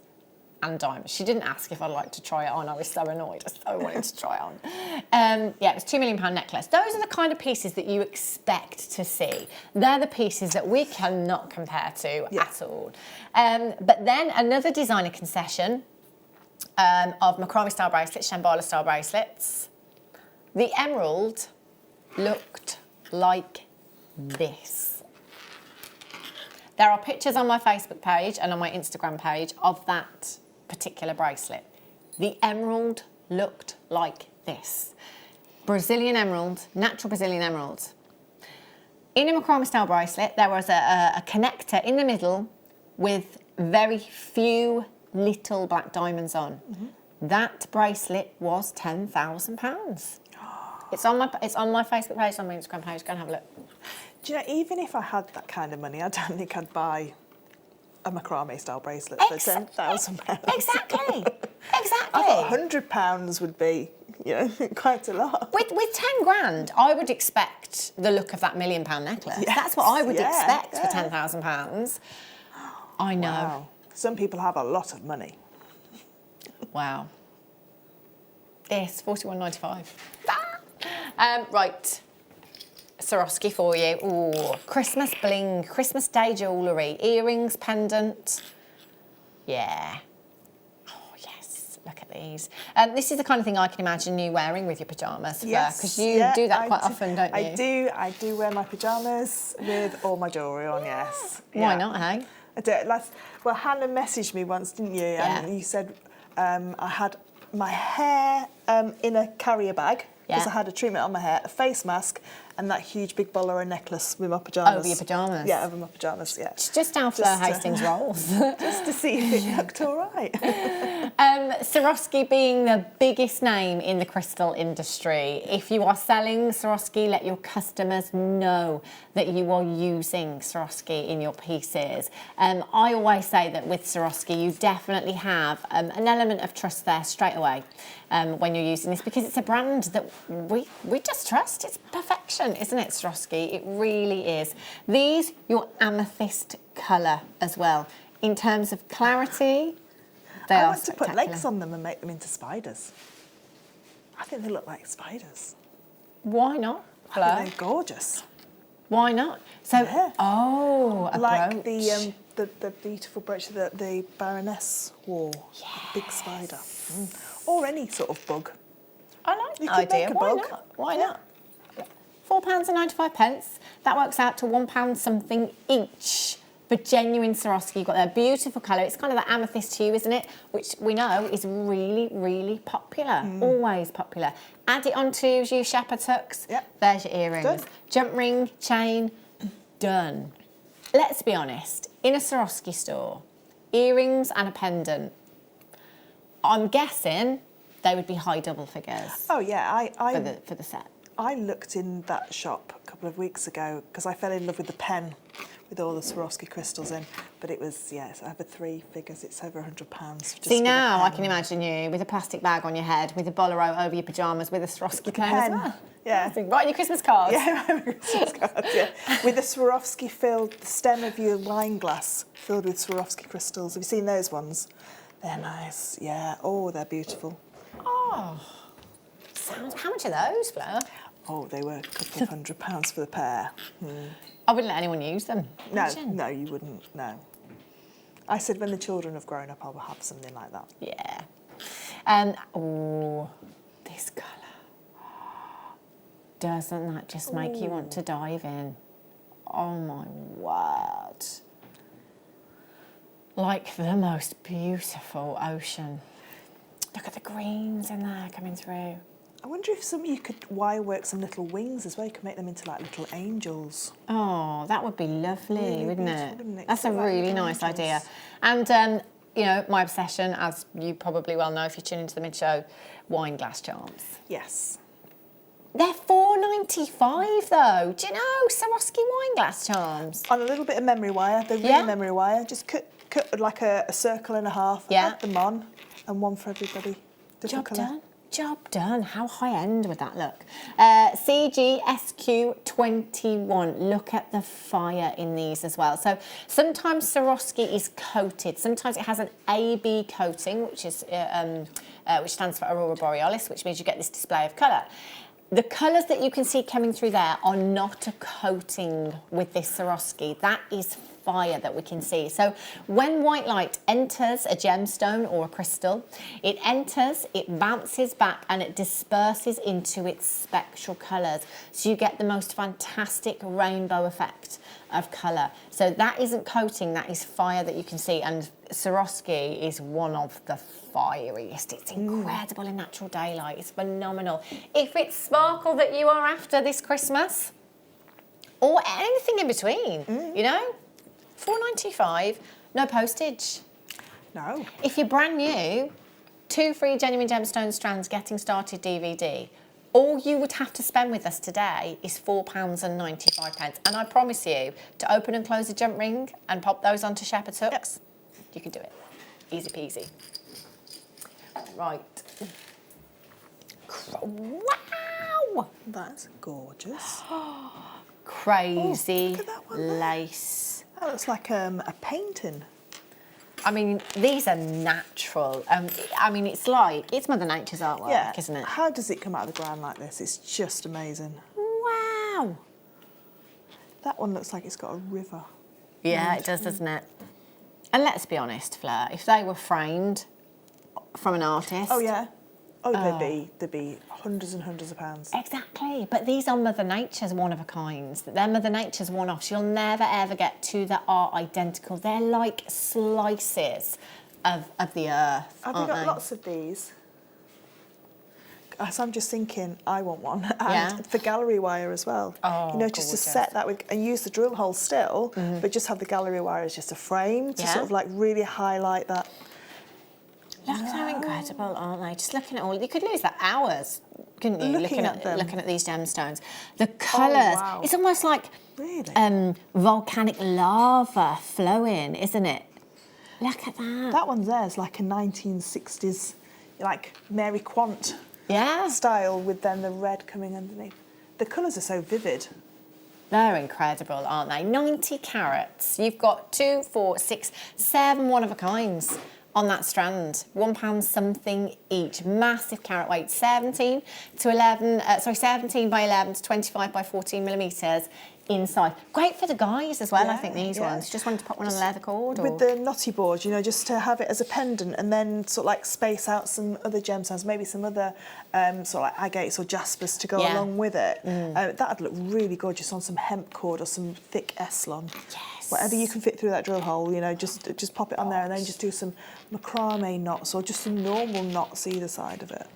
and diamonds. She didn't ask if I'd like to try it on. I was so annoyed. I so wanted to try it on. Yeah, it was £2 million necklace. Those are the kind of pieces that you expect to see. They're the pieces that we cannot compare to at all. But then another designer concession of macrame style bracelets, Shambhala style bracelets. The emerald looked like this. There are pictures on my Facebook page and on my Instagram page of that particular bracelet. The emerald looked like this. Brazilian emerald, natural Brazilian emerald. In a macrame style bracelet, there was a connector in the middle with very few little black diamonds on. That bracelet was £10,000. It's on my Facebook page, on my Instagram page. Go and have a look. Do you know, even if I had that kind of money, I don't think I'd buy a macrame style bracelet for £10,000. Exactly. I thought £100 would be, quite a lot. With 10 grand, I would expect the look of that £1 million necklace. Yes, That's what I would expect for £10,000. I know. Wow. Some people have a lot of money. Wow. This, $41.95. Right. Swarovski for you. Ooh, Christmas bling, Christmas day jewellery, earrings, pendant. Yeah. Oh, yes. Look at these. This is the kind of thing I can imagine you wearing with your pyjamas, Yes. because you do that quite often, don't you? I do wear my pyjamas with all my jewellery on, yes. Why not, hey? I do. Well, Hannah messaged me once, didn't you? Yeah. And you said I had my hair in a carrier bag, because I had a treatment on my hair, a face mask, and that huge big bolero necklace with my pyjamas. Over your pyjamas? Yeah, over my pyjamas, yeah. It's just how Fleur Hastings rolls. Just to see if it looked all right. Swarovski being the biggest name in the crystal industry. If you are selling Swarovski, let your customers know that you are using Swarovski in your pieces. I always say that with Swarovski, you definitely have an element of trust there straight away when you're using this, because it's a brand that we just trust. It's perfection, isn't it, Swarovski? It really is. These, your amethyst colour as well. In terms of clarity, I want to put legs on them and make them into spiders. I think they look like spiders. Why not, Fleur? I think they're gorgeous. Why not? So, Yeah. a Like brooch. the beautiful brooch that the Baroness wore. Yes. A big spider. Or any sort of bug. I like You that could idea. make a Why bug. not? Why not? £4.95. That works out to £1 something each. For genuine Swarovski, you've got their beautiful colour. It's kind of the amethyst hue, isn't it? Which we know is really, really popular. Always popular. Add it onto your Jasper tucks. Yep. There's your earrings. Done. Jump ring, chain, done. Let's be honest. In a Swarovski store, earrings and a pendant, I'm guessing they would be high double figures. Oh yeah, for the set. I looked in that shop a couple of weeks ago because I fell in love with the pen with all the Swarovski crystals in. But it was, it's over 3 figures. It's over £100. See, now I can imagine you with a plastic bag on your head, with a bolero over your pyjamas, with a Swarovski pen as well. Yeah. Right on your Christmas cards. Yeah, my Christmas cards, yeah. With a Swarovski filled, the stem of your wine glass filled with Swarovski crystals. Have you seen those ones? They're nice, yeah. Oh, they're beautiful. Oh, how much are those, Fleur? Oh, they were a couple of £100 for the pair. I wouldn't let anyone use them. No, you wouldn't, no. I said when the children have grown up, I'll have something like that. Yeah. Oh, this colour. Doesn't that just make you want to dive in? Oh my word. Like the most beautiful ocean. Look at the greens in there coming through. I wonder if you could wire work some little wings as well. You could make them into like little angels. Oh, that would be lovely, Really wouldn't beautiful, it? wouldn't it? That's a Like really little nice angels. idea. And, my obsession, as you probably well know if you tune into the mid-show, wine glass charms. Yes. They're $4.95 though. Do you know Swarovski wine glass charms? On a little bit of memory wire, they're really memory wire. Just cut like a circle and a half. Yeah. Add them on, and one for everybody. Different Job colour. done. Job done. How high end would that look? CGSQ21. Look at the fire in these as well. So sometimes Swarovski is coated. Sometimes it has an AB coating, which is which stands for Aurora Borealis, which means you get this display of colour. The colours that you can see coming through there are not a coating with this Swarovski. That is fire that we can see. So when white light enters a gemstone or a crystal, it enters, it bounces back and it disperses into its spectral colours. So you get the most fantastic rainbow effect of colour. So that isn't coating, that is fire that you can see. And Swarovski is one of the fieriest. It's incredible in natural daylight. It's phenomenal. If it's sparkle that you are after this Christmas, or anything in between, you know, $4.95, no postage. No. If you're brand new, 2 free genuine gemstone strands getting started DVD. All you would have to spend with us today is £4.95. And I promise you, to open and close a jump ring and pop those onto shepherd's hooks, you can do it. Easy peasy. Right. Wow! That's gorgeous. Crazy look at that one there. lace. That looks like a painting. I mean, these are natural. I mean, it's Mother Nature's artwork, isn't it? How does it come out of the ground like this? It's just amazing. Wow. That one looks like it's got a river. Yeah, it does, doesn't it? And let's be honest, Fleur, if they were framed from an artist... Oh, yeah. Oh, they'd be hundreds and hundreds of pounds. Exactly, but these are Mother Nature's one-of-a-kinds. They're Mother Nature's one-offs. You'll never, ever get two that are identical. They're like slices of the earth, Have you got lots of these? So I'm just thinking, I want one. And for gallery wire as well. Oh, you know, just to set that with, and use the drill hole still, but just have the gallery wire as just a frame to sort of like really highlight that. Look how incredible, aren't they? Just looking at all, you could lose that hours, couldn't you? Looking at these gemstones. The colours, it's almost like volcanic lava flowing, isn't it? Look at that. That one there is like a 1960s, like Mary Quant style with then the red coming underneath. The colours are so vivid. They're incredible, aren't they? 90 carats. You've got 2, 4, 6, 7 one-of-a-kinds on that strand, £1 something each. Massive carat weight, 17 by 11 to 25 by 14 millimetres inside. Great for the guys as well, I think, these ones. Just wanted to put one on a leather cord. With the knotty board, you know, just to have it as a pendant and then sort of like space out some other gemstones, maybe some other sort of like agates or jaspers to go along with it. That'd look really gorgeous on some hemp cord or some thick Eslon. Yes. Whatever you can fit through that drill hole, you know, just pop it on there and then just do some macrame knots or just some normal knots either side of it.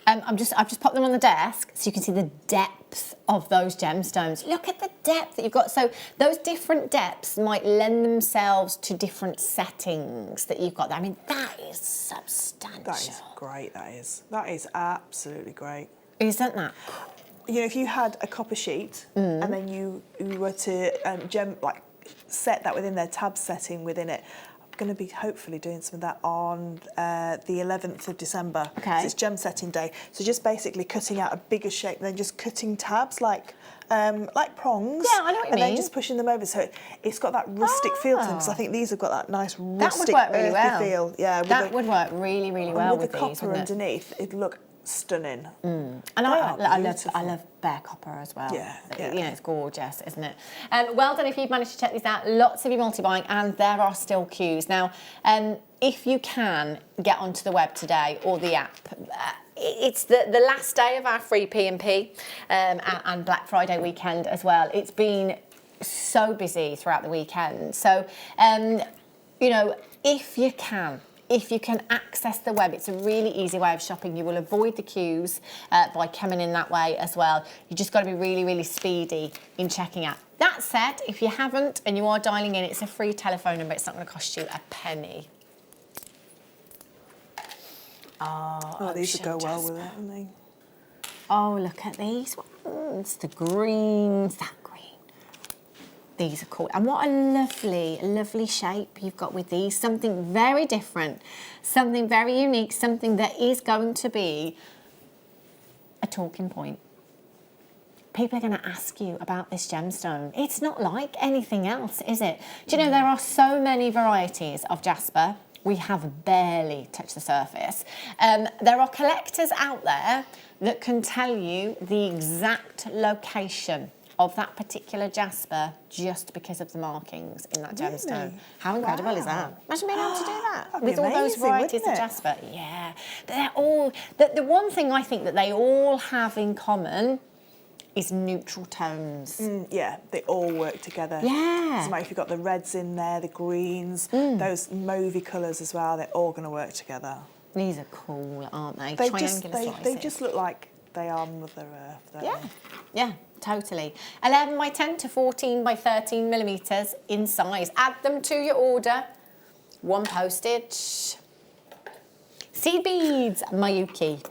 I've just popped them on the desk so you can see the depth of those gemstones. Look at the depth that you've got. So those different depths might lend themselves to different settings that you've got there. I mean, that is substantial. That is great, that is. That is absolutely great. Isn't that? You know, if you had a copper sheet and then you were to set that within their tab setting within it, going to be hopefully doing some of that on the 11th of December. Okay. So it's gem setting day. So just basically cutting out a bigger shape and then just cutting tabs like prongs. Yeah, I know what you mean. And then just pushing them over. So it's got that rustic feel to them. Because I think these have got that nice rustic that would work really well. Feel. Yeah, that would work really, really well with the these, copper underneath, it'd look stunning. And I love bare copper as well. Yeah. You know, it's gorgeous, isn't it? Well done if you've managed to check these out. Lots of you multi-buying, and there are still queues. Now, if you can get onto the web today or the app, it's the last day of our free P&P and Black Friday weekend as well. It's been so busy throughout the weekend. So, you know, if you can access the web, it's a really easy way of shopping. You will avoid the queues by coming in that way as well. You just got to be really, really speedy in checking out. That said, if you haven't and you are dialing in, it's a free telephone number. It's not going to cost you a penny. Oh, these would go well with it, wouldn't they? Oh, look at these ones. The greens, that green. These are cool. And what a lovely, lovely shape you've got with these. Something very different, something very unique, something that is going to be a talking point. People are going to ask you about this gemstone. It's not like anything else, is it? Do you know, there are so many varieties of Jasper. We have barely touched the surface. There are collectors out there that can tell you the exact location of that particular Jasper just because of the markings in that gemstone. Really? How incredible is Wow. that? Imagine being able to do that That'd be with all those amazing, varieties of wouldn't it? Jasper. Yeah, they're all, the one thing I think that they all have in common is neutral tones. Yeah, they all work together. Yeah. Doesn't matter if you've got the reds in there, the greens, those mauvey colours as well, they're all going to work together. These are cool, aren't they? They Triangular slices. they just look like they are Mother Earth, don't Yeah, they? yeah, totally. 11 by 10 to 14 by 13 millimetres in size. Add them to your order. 1 postage. Seed beads, Mayuki.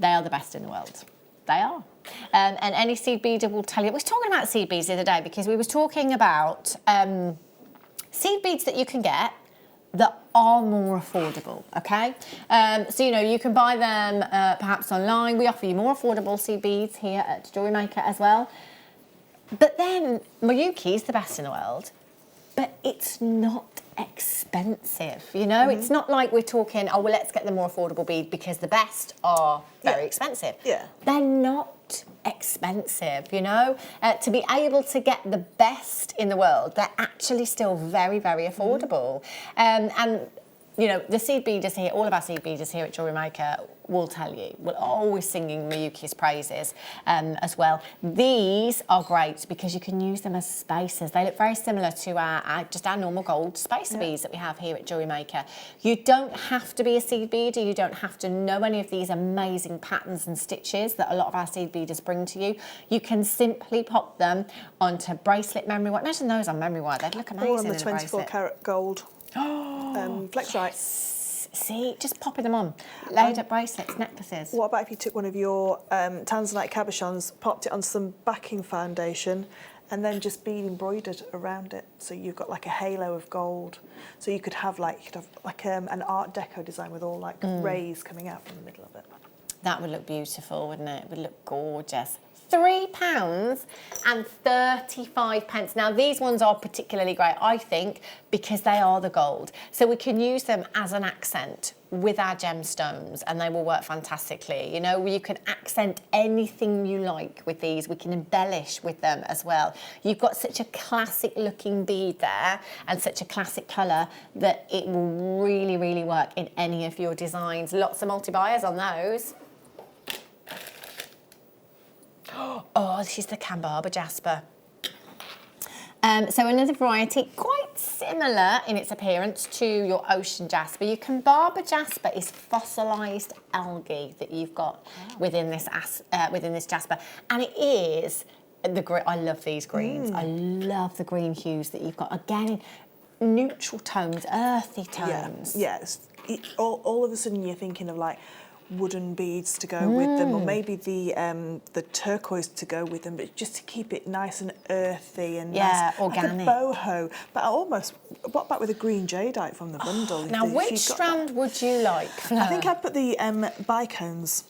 They are the best in the world. They are. And any seed beader will tell you. We was talking about seed beads the other day because we was talking about seed beads that you can get that are more affordable, okay? So, you know, you can buy them perhaps online. We offer you more affordable seed beads here at JewelleryMaker as well. But then Mayuki is the best in the world, but it's not expensive, you know? It's not like we're talking, oh, well, let's get the more affordable bead because the best are very expensive. Yeah. They're not expensive, you know? To be able to get the best in the world, they're actually still very, very affordable. And, you know, the seed beaders here, all of our seed beaders here at JewelleryMaker will tell you, we're always singing Mayuki's praises as well. These are great because you can use them as spacers. They look very similar to just our normal gold spacer beads that we have here at JewelleryMaker. You don't have to be a seed beader. You don't have to know any of these amazing patterns and stitches that a lot of our seed beaders bring to you. You can simply pop them onto bracelet memory wire. Imagine those on memory wire. They'd look amazing All on the in a 24 bracelet. karat gold. Flex right. See, just popping them on. Layered up bracelets, necklaces. What about if you took one of your Tanzanite cabochons, popped it on some backing foundation, and then just bead embroidered around it, so you've got like a halo of gold. So you could have like an Art Deco design with all like rays coming out from the middle of it. That would look beautiful, wouldn't it? It would look gorgeous. £3.35. Now these ones are particularly great, I think, because they are the gold. So we can use them as an accent with our gemstones and they will work fantastically. You know, you can accent anything you like with these. We can embellish with them as well. You've got such a classic looking bead there and such a classic colour that it will really, really work in any of your designs. Lots of multi-buyers on those. Oh, this is the Kambaba Jasper. So another variety, quite similar in its appearance to your ocean jasper. Your Kambaba Jasper is fossilised algae that you've got within this jasper, and it is I love these greens. I love the green hues that you've got. Again, neutral tones, earthy tones. Yes. All of a sudden you're thinking of like wooden beads to go with them, or maybe the turquoise to go with them, but just to keep it nice and earthy and nice, organic. like a boho. But what about with a green jadeite from the bundle? Now, which strand would you like, Fleur? I think I'd put the bicones.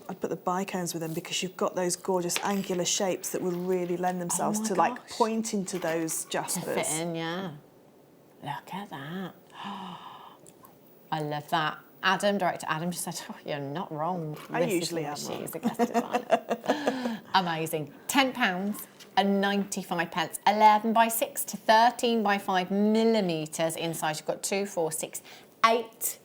I'd put the bicones with them because you've got those gorgeous angular shapes that would really lend themselves to like pointing to those jaspers. To fit in, yeah. Look at that. I love that. Director Adam just said, oh, you're not wrong. I usually am. She's a guest designer. Amazing. £10.95. 11 by 6 to 13 by 5 millimetres in size. You've got 2, 4, 6, 8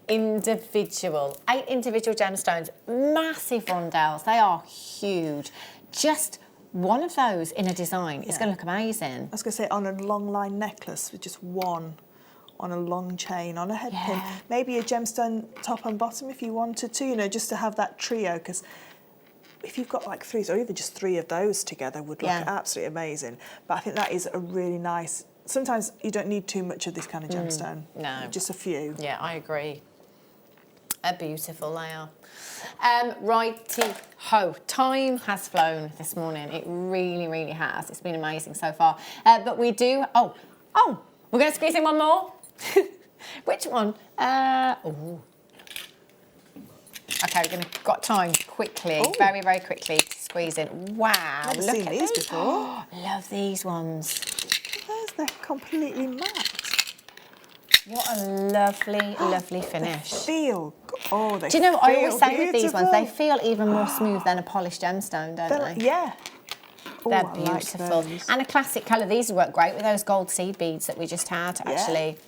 individual gemstones. Massive rondelles. They are huge. Just one of those in a design is going to look amazing. I was going to say on a long line necklace with just one on a long chain, on a head pin, maybe a gemstone top and bottom if you wanted to, you know, just to have that trio, because if you've got like 3 or even just 3 of those together would look absolutely amazing. But I think that is a really nice, sometimes you don't need too much of this kind of gemstone. No. Just a few. Yeah, I agree. A beautiful they are. Righty-ho. Time has flown this morning. It really, really has. It's been amazing so far. But we do... Oh, we're going to squeeze in one more. Which one? Oh. Okay, got time quickly, very, very quickly to squeeze in. Wow, Never look seen at these before. Love these ones. They're completely matte. What a lovely, lovely finish. Feel Oh, they Do you know what I always feel say with these ones? beautiful. They feel even more smooth than a polished gemstone, don't they? Yeah. They're Oh, I like beautiful. those. And a classic colour. These work great with those gold seed beads that we just had, actually.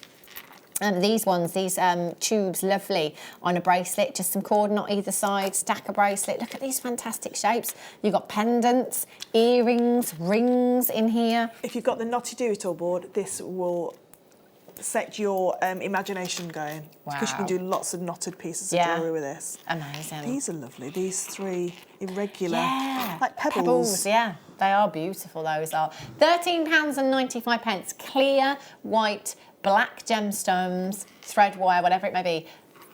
And these ones, these tubes, lovely on a bracelet, just some cord on either side, stack a bracelet. Look at these fantastic shapes. You've got pendants, earrings, rings in here. If you've got the Knotty Do-It-All board, this will set your imagination going. Because you can do lots of knotted pieces of jewellery with this. Amazing. These are lovely. These three irregular, Yeah. like pebbles. Pebbles, yeah. They are beautiful, those are. £13.95. Clear, white, black gemstones, thread wire, whatever it may be.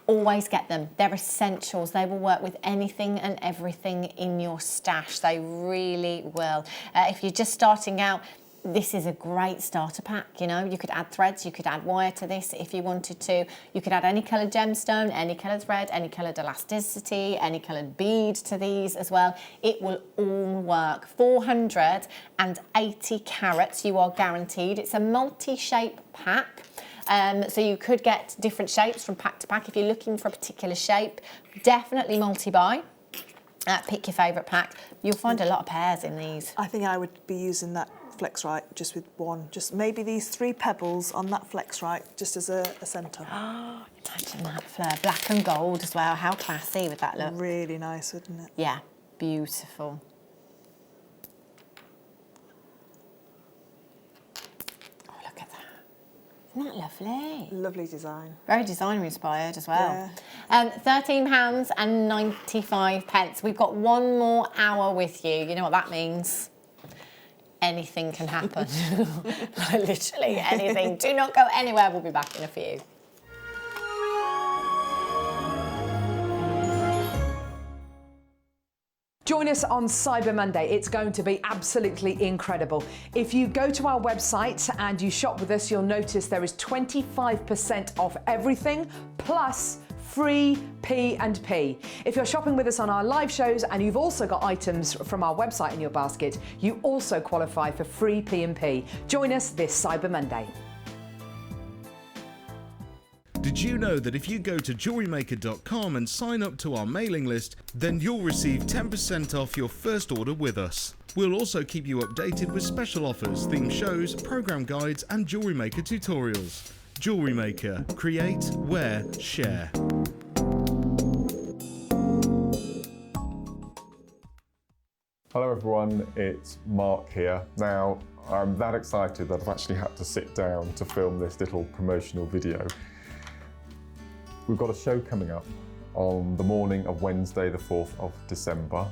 Always get them. They're essentials. They will work with anything and everything in your stash. They really will. If you're just starting out, this is a great starter pack, you know. You could add threads, you could add wire to this if you wanted to. You could add any coloured gemstone, any coloured thread, any coloured elasticity, any coloured bead to these as well. It will all work. 480 carats, you are guaranteed. It's a multi-shape pack. So you could get different shapes from pack to pack. If you're looking for a particular shape, definitely multi-buy. Pick your favourite pack. You'll find a lot of pairs in these. I think I would be using that flex right just with one. Just maybe these three pebbles on that flex right just as a centre. Oh, imagine that, Fleur. Black and gold as well. How classy would that look? Really nice, wouldn't it? Yeah, beautiful. Oh, look at that. Isn't that lovely? Lovely design. Very designer inspired as well. Yeah. £13.95. We've got one more hour with you. You know what that means? Anything can happen. Like, literally anything. Do not go anywhere. We'll be back in a few. Join us on Cyber Monday. It's going to be absolutely incredible. If you go to our website and you shop with us, you'll notice there is 25% off everything, plus free P&P. If you're shopping with us on our live shows and you've also got items from our website in your basket, you also qualify for free P&P. Join us this Cyber Monday. Did you know that if you go to JewelleryMaker.com and sign up to our mailing list, then you'll receive 10% off your first order with us. We'll also keep you updated with special offers, theme shows, program guides and Jewellery Maker tutorials. Jewellery Maker. Create, wear, share. Hello everyone, it's Mark here. Now, I'm that excited that I've actually had to sit down to film this little promotional video. We've got a show coming up on the morning of Wednesday, the 4th of December.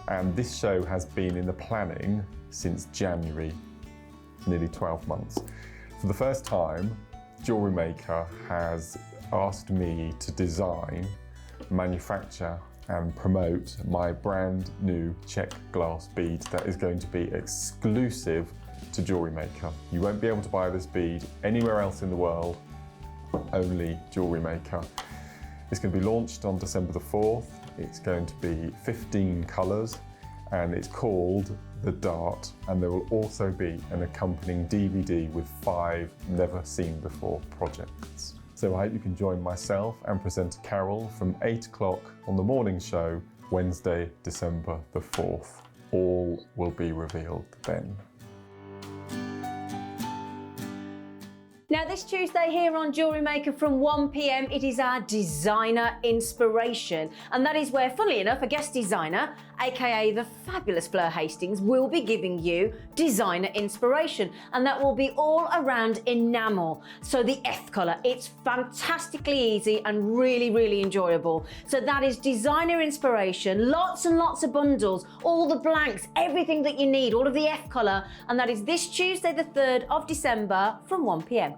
And this show has been in the planning since January, nearly 12 months. For the first time, Jewellery Maker has asked me to design, manufacture and promote my brand new check glass bead that is going to be exclusive to Jewellery Maker. You won't be able to buy this bead anywhere else in the world, only Jewellery Maker. It's going to be launched on December the 4th. It's going to be 15 colours and it's called The Dart, and there will also be an accompanying DVD with 5 never seen before projects. So I hope you can join myself and presenter Carol from 8 o'clock on the morning show, Wednesday, December the 4th. All will be revealed then. Now this Tuesday here on Jewellery Maker from 1 p.m, it is our designer inspiration. And that is where, funnily enough, a guest designer, aka the fabulous Fleur Hastings, will be giving you designer inspiration. And that will be all around enamel. So the F colour, it's fantastically easy and really, really enjoyable. So that is designer inspiration, lots and lots of bundles, all the blanks, everything that you need, all of the F colour. And that is this Tuesday, the 3rd of December from 1 p.m.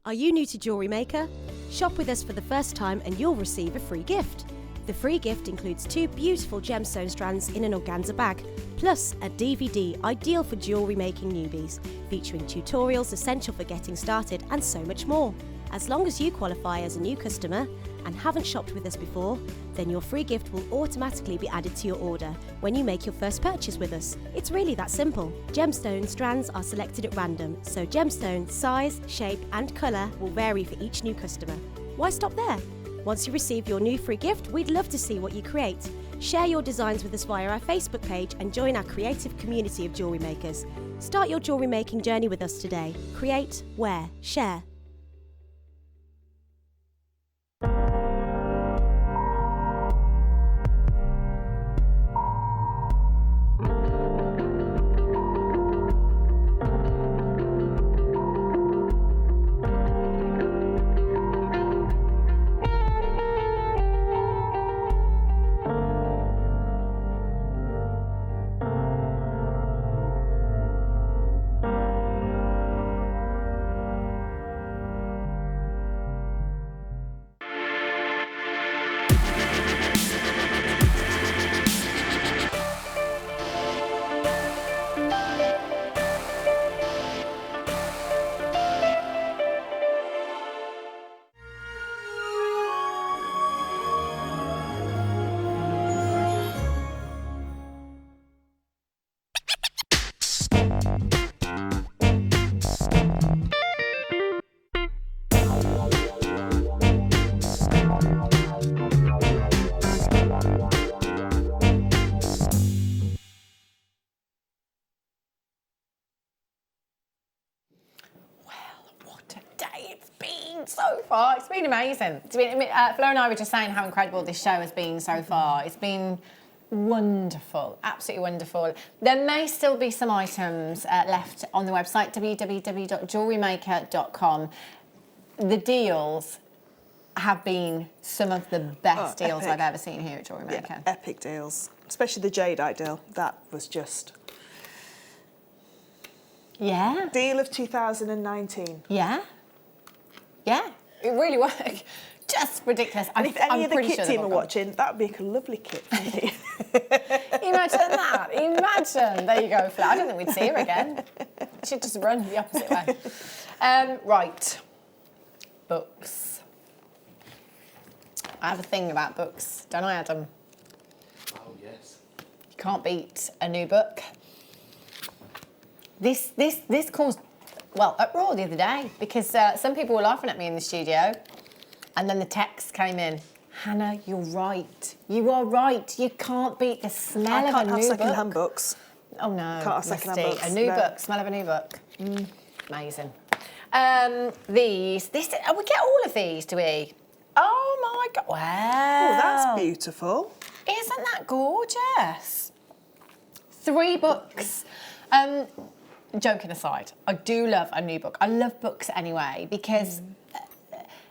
Are you new to Jewellery Maker? Shop with us for the first time and you'll receive a free gift. The free gift includes 2 beautiful gemstone strands in an organza bag, plus a DVD ideal for jewellery making newbies, featuring tutorials essential for getting started and so much more. As long as you qualify as a new customer and haven't shopped with us before, then your free gift will automatically be added to your order when you make your first purchase with us. It's really that simple. Gemstone strands are selected at random, so gemstone size, shape and colour will vary for each new customer. Why stop there? Once you receive your new free gift, we'd love to see what you create. Share your designs with us via our Facebook page and join our creative community of jewellery makers. Start your jewellery making journey with us today. Create, wear, share. So far, it's been amazing. Fleur and I were just saying how incredible this show has been so far. It's been wonderful, absolutely wonderful. There may still be some items left on the website, www.JewelleryMaker.com. The deals have been some of the best deals epic. I've ever seen here at Jewellery Maker. Yeah, epic deals, especially the Jadeite deal. That was just... Yeah. Deal of 2019. Yeah. Yeah, it really worked. Just ridiculous. And if any of the pretty kit sure team are watching, that would be a lovely kit for me. Imagine that. Imagine. There you go, Fleur. I don't think we'd see her again. She'd just run the opposite way. Right. Books. I have a thing about books, don't I, Adam? Oh, yes. You can't beat a new book. This caused, well, uproar the other day because some people were laughing at me in the studio and then the text came in. Hannah, you're right. You are right. You can't beat the smell of a new book. I can't have second-hand books. Oh, no. Can't have second-hand books. A new book, smell of a new book. Amazing. These, we get all of these, do we? Oh, my God. Wow. Oh, that's beautiful. Isn't that gorgeous? 3 books. Joking aside, I do love a new book. I love books anyway because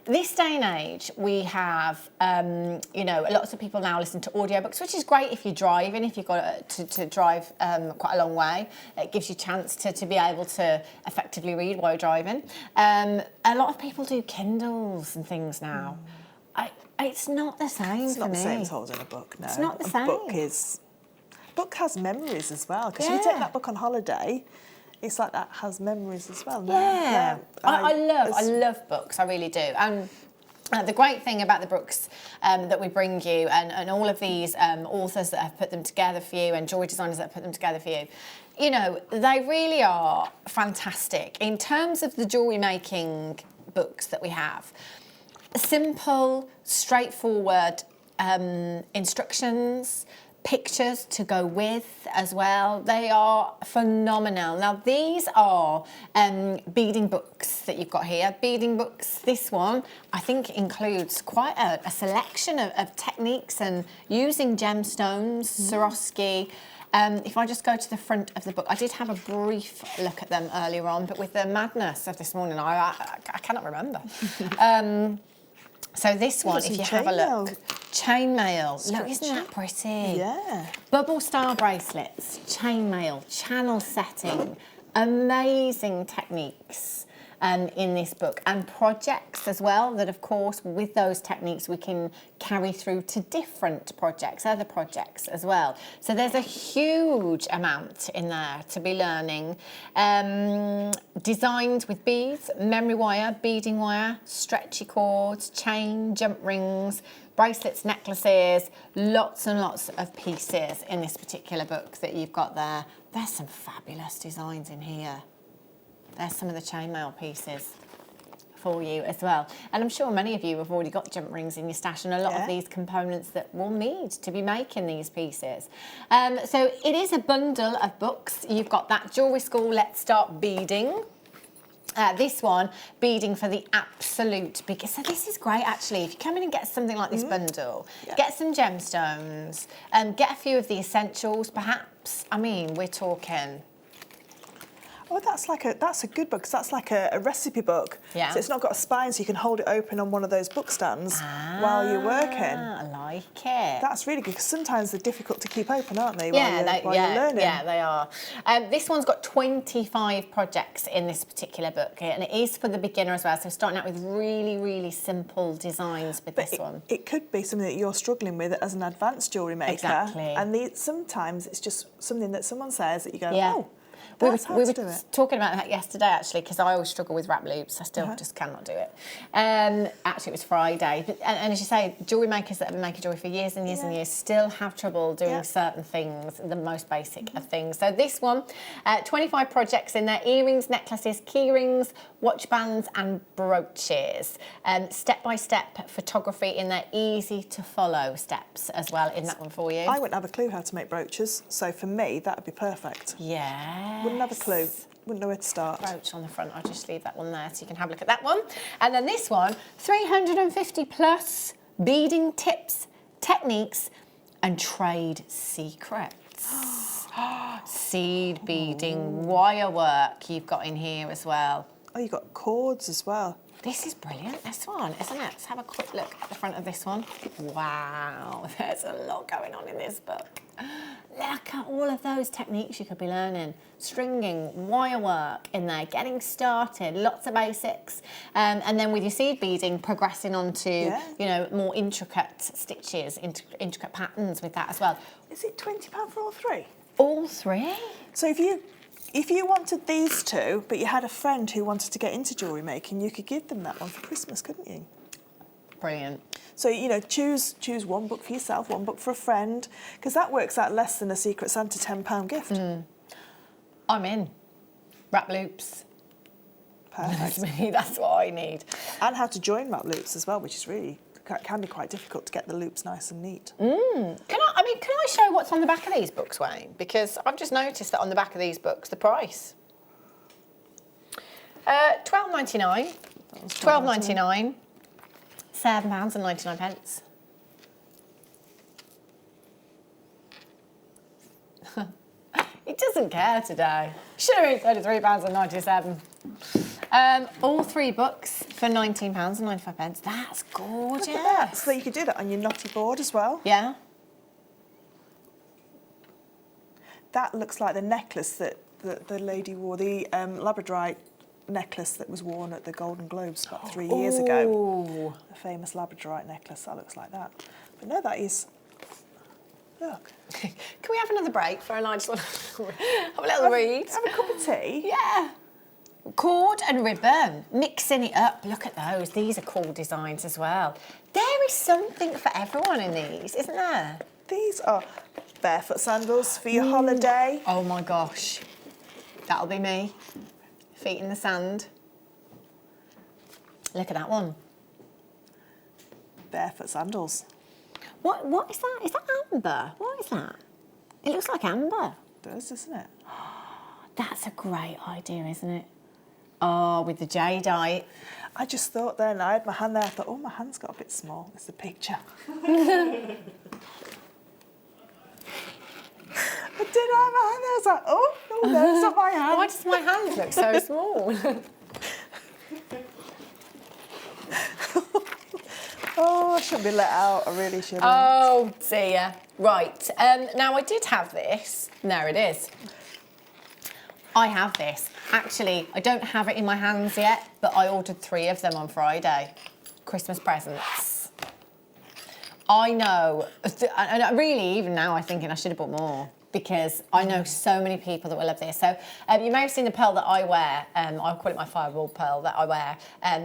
this day and age we have, lots of people now listen to audiobooks, which is great if you're driving, if you've got to drive quite a long way. It gives you a chance to be able to effectively read while you're driving. A lot of people do Kindles and things now. It's not the same It's for not me. the same as holding a book, no. It's not the same. Book has memories as well, because you take that book on holiday, it's like that has memories as well. Yeah, I love books, I really do. And the great thing about the books that we bring you and all of these authors that have put them together for you and jewellery designers that have put them together for you, you know, they really are fantastic. In terms of the jewellery making books that we have, simple, straightforward instructions, pictures to go with as well. They are phenomenal. Now these are beading books that you've got here. Beading books, this one I think includes quite a selection of techniques and using gemstones, Swarovski. If I just go to the front of the book, I did have a brief look at them earlier on, but with the madness of this morning, I cannot remember. So this one, if you have a look, chainmail. Look, isn't that pretty? Yeah. Bubble style bracelets, chainmail, channel setting, amazing techniques. in this book, and projects as well, that of course with those techniques we can carry through to different projects, other projects as well. So there's a huge amount in there to be learning. Designed with beads, memory wire, beading wire, stretchy cords, chain, jump rings, bracelets, necklaces, lots and lots of pieces in this particular book that you've got there. There's some fabulous designs in here. There's some of the chainmail pieces for you as well. And I'm sure many of you have already got jump rings in your stash, and a lot of these components that we'll need to be making these pieces. So it is a bundle of books. You've got that Jewellery School Let's Start Beading. This one, beading for the absolute biggest. So this is great actually. If you come in and get something like this bundle, get some gemstones, get a few of the essentials perhaps. I mean, we're talking... Oh, that's a good book, because that's like a recipe book. Yeah. So it's not got a spine, so you can hold it open on one of those book stands while you're working. I like it. That's really good, because sometimes they're difficult to keep open, aren't they, while you're learning? Yeah, they are. This one's got 25 projects in this particular book, and it is for the beginner as well, so starting out with really, really simple designs with this one. It could be something that you're struggling with as an advanced jewellery maker. Exactly. And sometimes it's just something that someone says that you go, oh, we that's how to do it. talking about that yesterday actually, because I always struggle with wrap loops. I still just cannot do it. Actually, it was Friday. And as you say, jewellery makers that have been making jewellery for years and years and years still have trouble doing certain things, the most basic of things. So this one, 25 projects in there: earrings, necklaces, key rings, watch bands and brooches. Step-by-step photography in there, easy to follow steps as well in that one for you. I wouldn't have a clue how to make brooches, so for me that would be perfect. Yeah. Wouldn't have a clue. Wouldn't know where to start. Brooch on the front. I'll just leave that one there so you can have a look at that one. And then this one, 350 plus beading tips, techniques and trade secrets. Seed beading, wire work you've got in here as well. Oh, you've got cords as well. This is brilliant, this one, isn't it? Let's have a quick look at the front of this one. Wow, there's a lot going on in this book. Look at all of those techniques you could be learning. Stringing, wire work in there, getting started, lots of basics. And then with your seed beading, progressing on to, you know, more intricate stitches, intricate patterns with that as well. Is it £20 for all three? All three? So if you wanted these two, but you had a friend who wanted to get into jewellery making, you could give them that one for Christmas, couldn't you? Brilliant. So, you know, choose one book for yourself, one book for a friend, because that works out less than a Secret Santa £10 gift. I'm in. Wrap loops. Perfect. That's what I need. And how to join wrap loops as well, which is really, can be quite difficult to get the loops nice and neat. Can I show what's on the back of these books, Wayne? Because I've just noticed that on the back of these books, the price. £12.99. £12.99. £7.99. It doesn't care today. Should have been £33.97. All three books for £19.95. That's gorgeous. Look at that. So you could do that on your knotty board as well. Yeah. That looks like the necklace that the lady wore, the labradorite necklace that was worn at the Golden Globes about 3 years ago. The famous labradorite necklace, that looks like that. But no, that is, look. Can we have another break for a nice one? Have a little read. Have a cup of tea. Yeah. Cord and ribbon, mixing it up. Look at those. These are cool designs as well. There is something for everyone in these, isn't there? These are barefoot sandals for your holiday. Oh my gosh. That'll be me. Feet in the sand. Look at that one. Barefoot sandals. What is that? Is that amber? What is that? It looks like amber. It does, doesn't it? That's a great idea, isn't it? Oh, with the jadeite. I just thought then, I had my hand there, I thought, oh, my hand's got a bit small. It's the picture. I did have my hand there. I was like, oh, no, that's not my hand. Why does my hand look so small? Oh, I shouldn't be let out. I really shouldn't. Oh, dear. Right. Now, I did have this. There it is. I have this. Actually, I don't have it in my hands yet, but I ordered 3 of them on Friday. Christmas presents. I know, and really even now I'm thinking I should have bought more, because I know so many people that will love this. So you may have seen the pearl that I wear. I'll call it my fireball pearl that I wear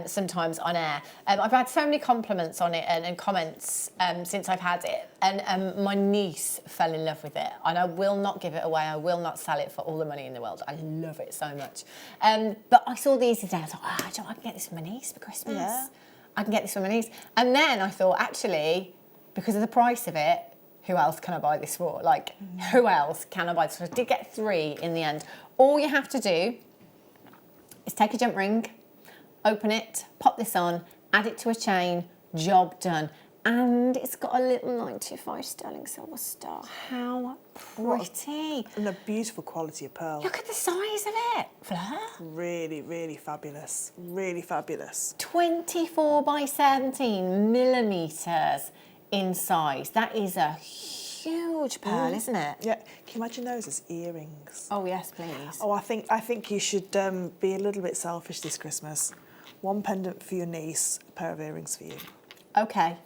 sometimes on air. I've had so many compliments on it and comments since I've had it. And my niece fell in love with it. And I will not give it away. I will not sell it for all the money in the world. I love it so much. But I saw these today. I thought, I can get this for my niece for Christmas. Yeah. I can get this for my niece. And then I thought, actually, because of the price of it, who else can I buy this for? Like, who else can I buy this for? I did get 3 in the end. All you have to do is take a jump ring, open it, pop this on, add it to a chain, job done. And it's got a little 925 sterling silver star. How pretty. And a beautiful quality of pearl. Look at the size of it, Fleur. Really, really fabulous. Really fabulous. 24 by 17 millimetres in size. That is a huge pearl, isn't it? Yeah. Can you imagine those as earrings? Oh, yes, please. Oh, I think you should be a little bit selfish this Christmas. 1 pendant for your niece, a pair of earrings for you. Okay.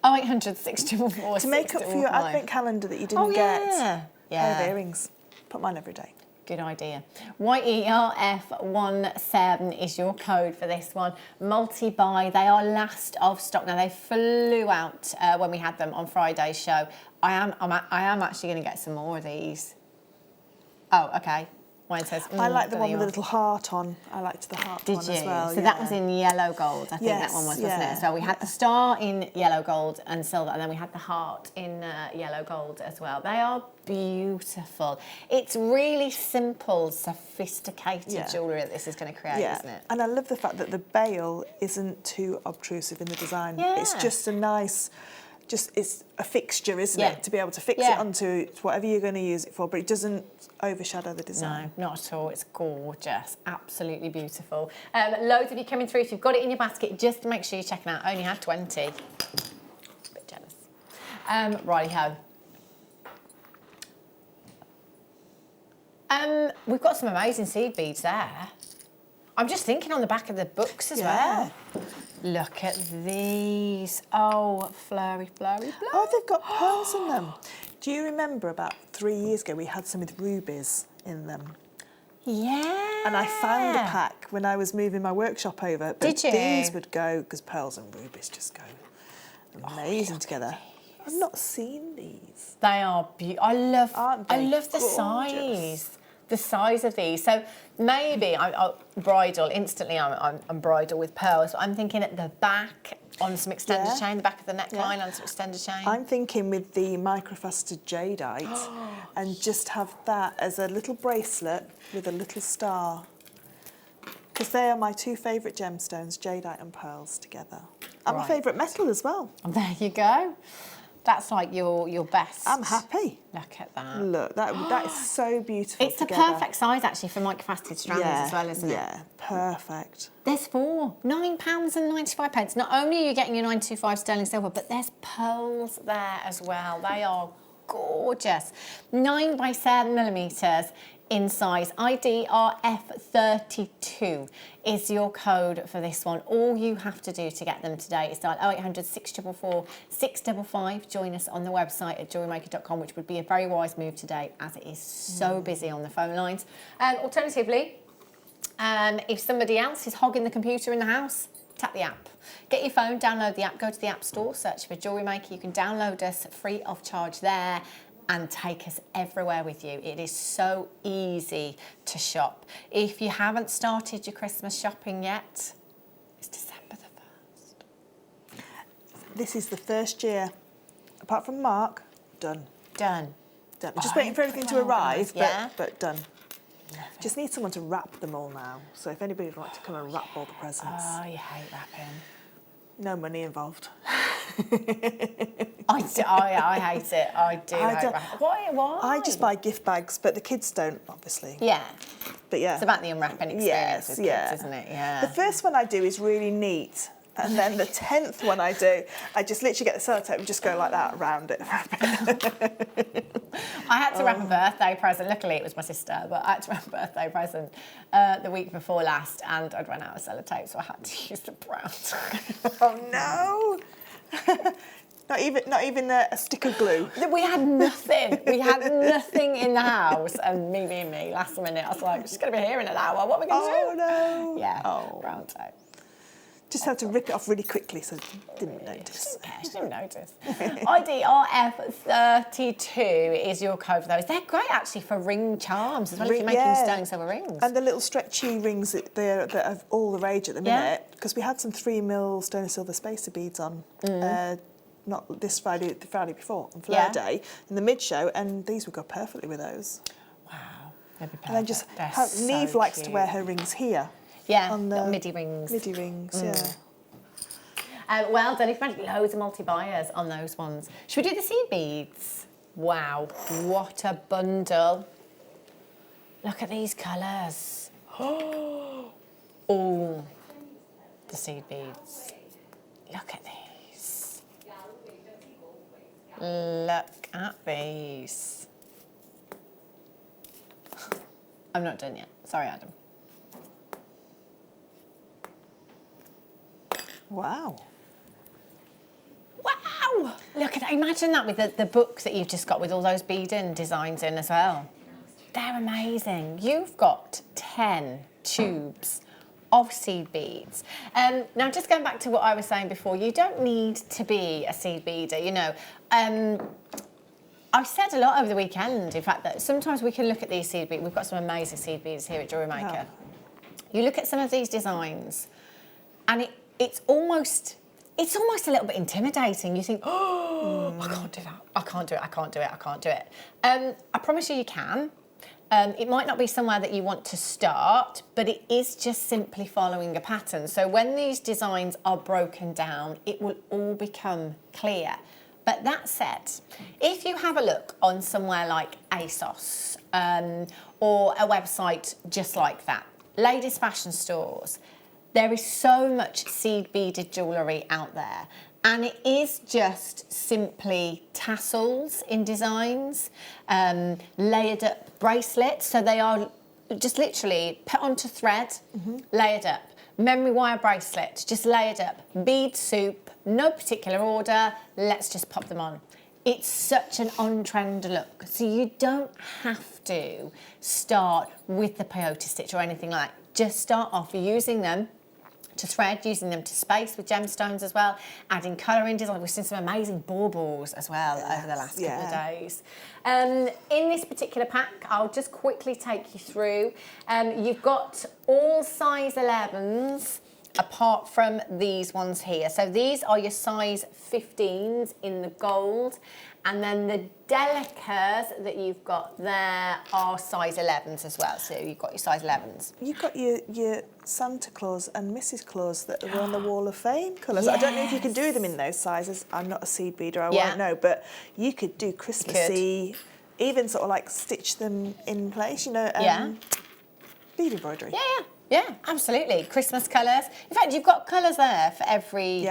0800 644 To make up for your advent calendar that you didn't get. A pair of earrings. Put mine every day. Good idea. YERF17 is your code for this one. Multi-buy, they are last of stock. Now, they flew out when we had them on Friday's show. I am actually going to get some more of these. Oh, okay. Mine says, I like the one with the little heart on. I liked the heart one as well. So that was in yellow gold, I think that one was, wasn't it? So we had the star in yellow gold and silver, and then we had the heart in yellow gold as well. They are beautiful. It's really simple, sophisticated jewellery that this is going to create, isn't it? And I love the fact that the bail isn't too obtrusive in the design. It's just a nice... it's a fixture, isn't it? To be able to fix it onto whatever you're going to use it for, but it doesn't overshadow the design. No, not at all. It's gorgeous. Absolutely beautiful. Loads of you coming through. If you've got it in your basket, just make sure you're checking out. I only had 20. A bit jealous. Righty-ho. We've got some amazing seed beads there. I'm just thinking on the back of the books as well. Look at these. Oh, flurry. Oh, they've got pearls in them. Do you remember about 3 years ago we had some with rubies in them? Yeah. And I found a pack when I was moving my workshop over. But Did you? These would go, because pearls and rubies just go amazing together. I've not seen these. They are beautiful. I love the gorgeous? size. The size of these. So maybe I'm bridal, instantly I'm bridal with pearls. But I'm thinking at the back on some extended chain, the back of the neckline on some extended chain. I'm thinking with the microfaceted jadeite and just have that as a little bracelet with a little star. Because they are my 2 favourite gemstones, jadeite and pearls together. And my favourite metal as well. There you go. That's like your best. I'm happy. Look at that. Look, that is so beautiful. It's the perfect size actually for microfaceted strands as well, isn't it? Yeah, perfect. There's 4, £9.95. Not only are you getting your 925 sterling silver, but there's pearls there as well. They are gorgeous. 9 by 7 millimetres in size. IDRF32 is your code for this one. All you have to do to get them today is dial 0800 644 655. Join us on the website at JewelleryMaker.com, which would be a very wise move today as it is so busy on the phone lines. Alternatively, if somebody else is hogging the computer in the house, tap the app. Get your phone, download the app, go to the App Store, search for Jewellery Maker. You can download us free of charge there and take us everywhere with you. It is so easy to shop. If you haven't started your Christmas shopping yet, it's December the 1st. This is the first year, apart from Mark, done. Done. I'm just waiting for everything to arrive, yeah. but done. Just need someone to wrap them all now. So if anybody would like to come and wrap all the presents. Oh, you hate wrapping. No money involved. I hate it. I do hate wrapping. Why? I just buy gift bags, but the kids don't, obviously. Yeah. But yeah. It's about the unwrapping experience with kids, isn't it? Yeah. The first one I do is really neat. And then the 10th one I do, I just literally get the sellotape and just go like that around it. I had to wrap a birthday present. Luckily, it was my sister, but I had to wrap a birthday present the week before last, and I'd run out of sellotape, so I had to use the brown tape. Oh no! Not even a stick of glue. We had nothing. We had nothing in the house, and me being me, last minute, I was like, she's going to be here in an hour. What are we going to do? Oh no! Yeah. Oh, brown tape. Just had to rip it off really quickly, so didn't notice. She didn't notice. IDRF32 is your code for those. They're great actually for ring charms as well, if you're making sterling silver rings. And the little stretchy rings that are all the rage at the minute, because we had some 3mm sterling silver spacer beads on, not this Friday, the Friday before, on Fleur Day, in the mid-show, and these would go perfectly with those. Wow, they'd be perfect. And then just, Neve likes to wear her rings here. Yeah, on the midi rings. Midi rings, yeah. Well done, you've had loads of multi-buyers on those ones. Should we do the seed beads? Wow, what a bundle. Look at these colours. Oh, the seed beads. Look at these. Look at these. I'm not done yet. Sorry, Adam. Wow. Wow! Look at that. Imagine that with the book that you've just got with all those beading designs in as well. They're amazing. You've got 10 tubes of seed beads. Now, just going back to what I was saying before, you don't need to be a seed beader, you know. I've said a lot over the weekend, in fact, that sometimes we can look at these seed beads. We've got some amazing seed beads here at JewelleryMaker. You look at some of these designs and it's almost a little bit intimidating. You think, oh, I can't do that. I can't do it. I can't do it. I can't do it. I promise you can. It might not be somewhere that you want to start, but it is just simply following a pattern. So when these designs are broken down, it will all become clear. But that said, if you have a look on somewhere like ASOS or a website just like that, ladies' fashion stores, there is so much seed beaded jewellery out there, and it is just simply tassels in designs, layered up bracelets, so they are just literally put onto thread, layered up. Memory wire bracelet, just layered up. Bead soup, no particular order, let's just pop them on. It's such an on-trend look, so you don't have to start with the peyote stitch or anything like that. Just start off using them to thread, using them to space with gemstones as well, adding colour in design. We've seen some amazing baubles as well over the last couple of days. In this particular pack, I'll just quickly take you through. You've got all size 11s apart from these ones here. So these are your size 15s in the gold, and then the delicas that you've got there are size 11s as well. So you've got your size 11s. You've got your Santa Claus and Mrs. Claus that were on the Wall of Fame colours. Yes. I don't know if you can do them in those sizes. I'm not a seed beader, I won't know, but you could do Christmassy, even sort of like stitch them in place, you know, bead embroidery. Yeah, absolutely. Christmas colours. In fact, you've got colours there for every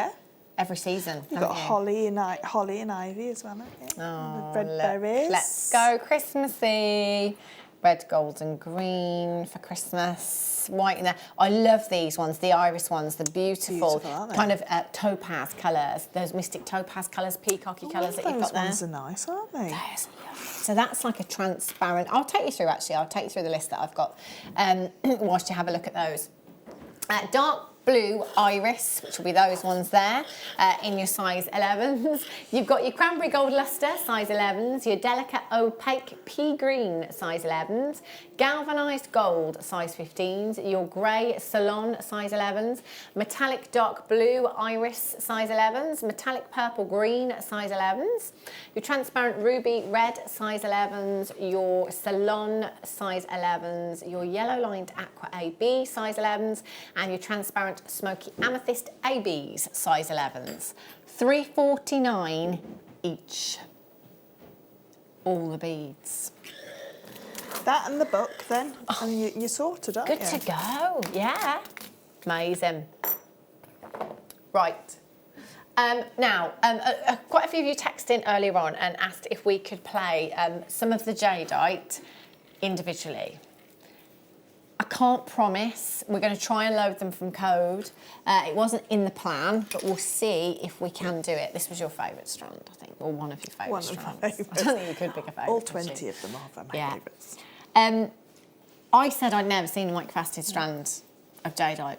season. You've got holly and ivy as well, haven't you? Oh, red berries. Let's go Christmassy. Red, gold and green for Christmas. White in there. I love these ones, the iris ones, the beautiful kind of topaz colours. Those mystic topaz colours, peacocky colours that you've got there. Those ones are nice, aren't they? So that's like a transparent. I'll take you through actually. I'll take you through the list that I've got whilst you have a look at those. Dark blue iris, which will be those ones there, in your size 11s. You've got your cranberry gold lustre, size 11s, your delicate opaque pea green, size 11s, galvanised gold, size 15s, your grey salon, size 11s, metallic dark blue iris, size 11s, metallic purple green, size 11s, your transparent ruby red, size 11s, your salon, size 11s, your yellow lined aqua AB, size 11s, and your transparent smoky amethyst ABs, size 11s. $3.49 each. All the beads. That and the book then, and you're sorted, aren't you? Good to go, yeah. Amazing. Right. Quite a few of you texted in earlier on and asked if we could play some of the Jadeite individually. I can't promise. We're going to try and load them from code. It wasn't in the plan, but we'll see if we can do it. This was your favourite strand, I think, or one of your favourite strands. One of my favourites. I don't think you could pick a favourite. All 20 of them are my favourites. I said I'd never seen a microfaceted strand of Jadeite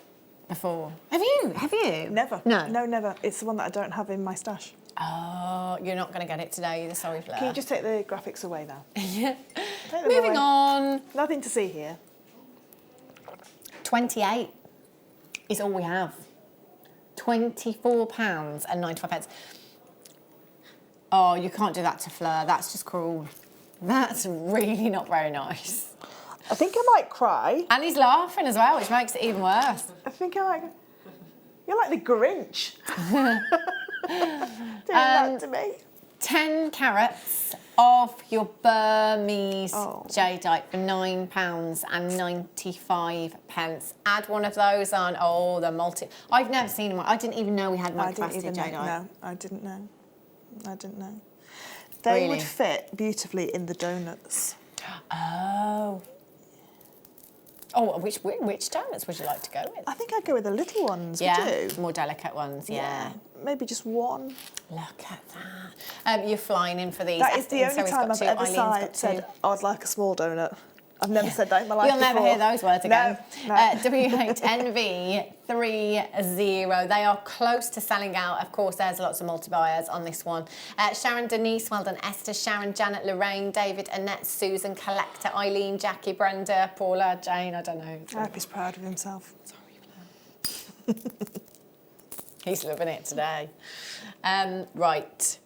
before. Have you? Have you? Never. No. No, never. It's the one that I don't have in my stash. Oh, you're not going to get it today either, sorry, Fleur. Can you just take the graphics away now? Yeah. Moving on. Nothing to see here. 28 is all we have. £24.95. Oh, you can't do that to Fleur. That's just cruel. That's really not very nice. I think I might cry. And he's laughing as well, which makes it even worse. I think I might... You're like the Grinch. Doing that to me. 10 carats of your Burmese Jadeite for £9.95. Add one of those on. Oh, the I've never seen one. I didn't even know we had microfaceted Jadeite. No, I didn't know. I didn't know. They would fit beautifully in the donuts. Oh. Oh, which donuts would you like to go with? I think I'd go with the little ones. Yeah, would you? more delicate ones. Yeah. Maybe just one. Look at that. You're flying in for these. That is the only time I've ever said I'd like a small donut. I've never said that in my life You'll never hear those words again. No. W8NV30. They are close to selling out. Of course, there's lots of multi-buyers on this one. Sharon Denise, well done. Esther, Sharon, Janet, Lorraine, David, Annette, Susan, Collector, Eileen, Jackie, Brenda, Paula, Jane, I don't know. I hope he's proud of himself. Sorry, Fleur. He's loving it today. Right.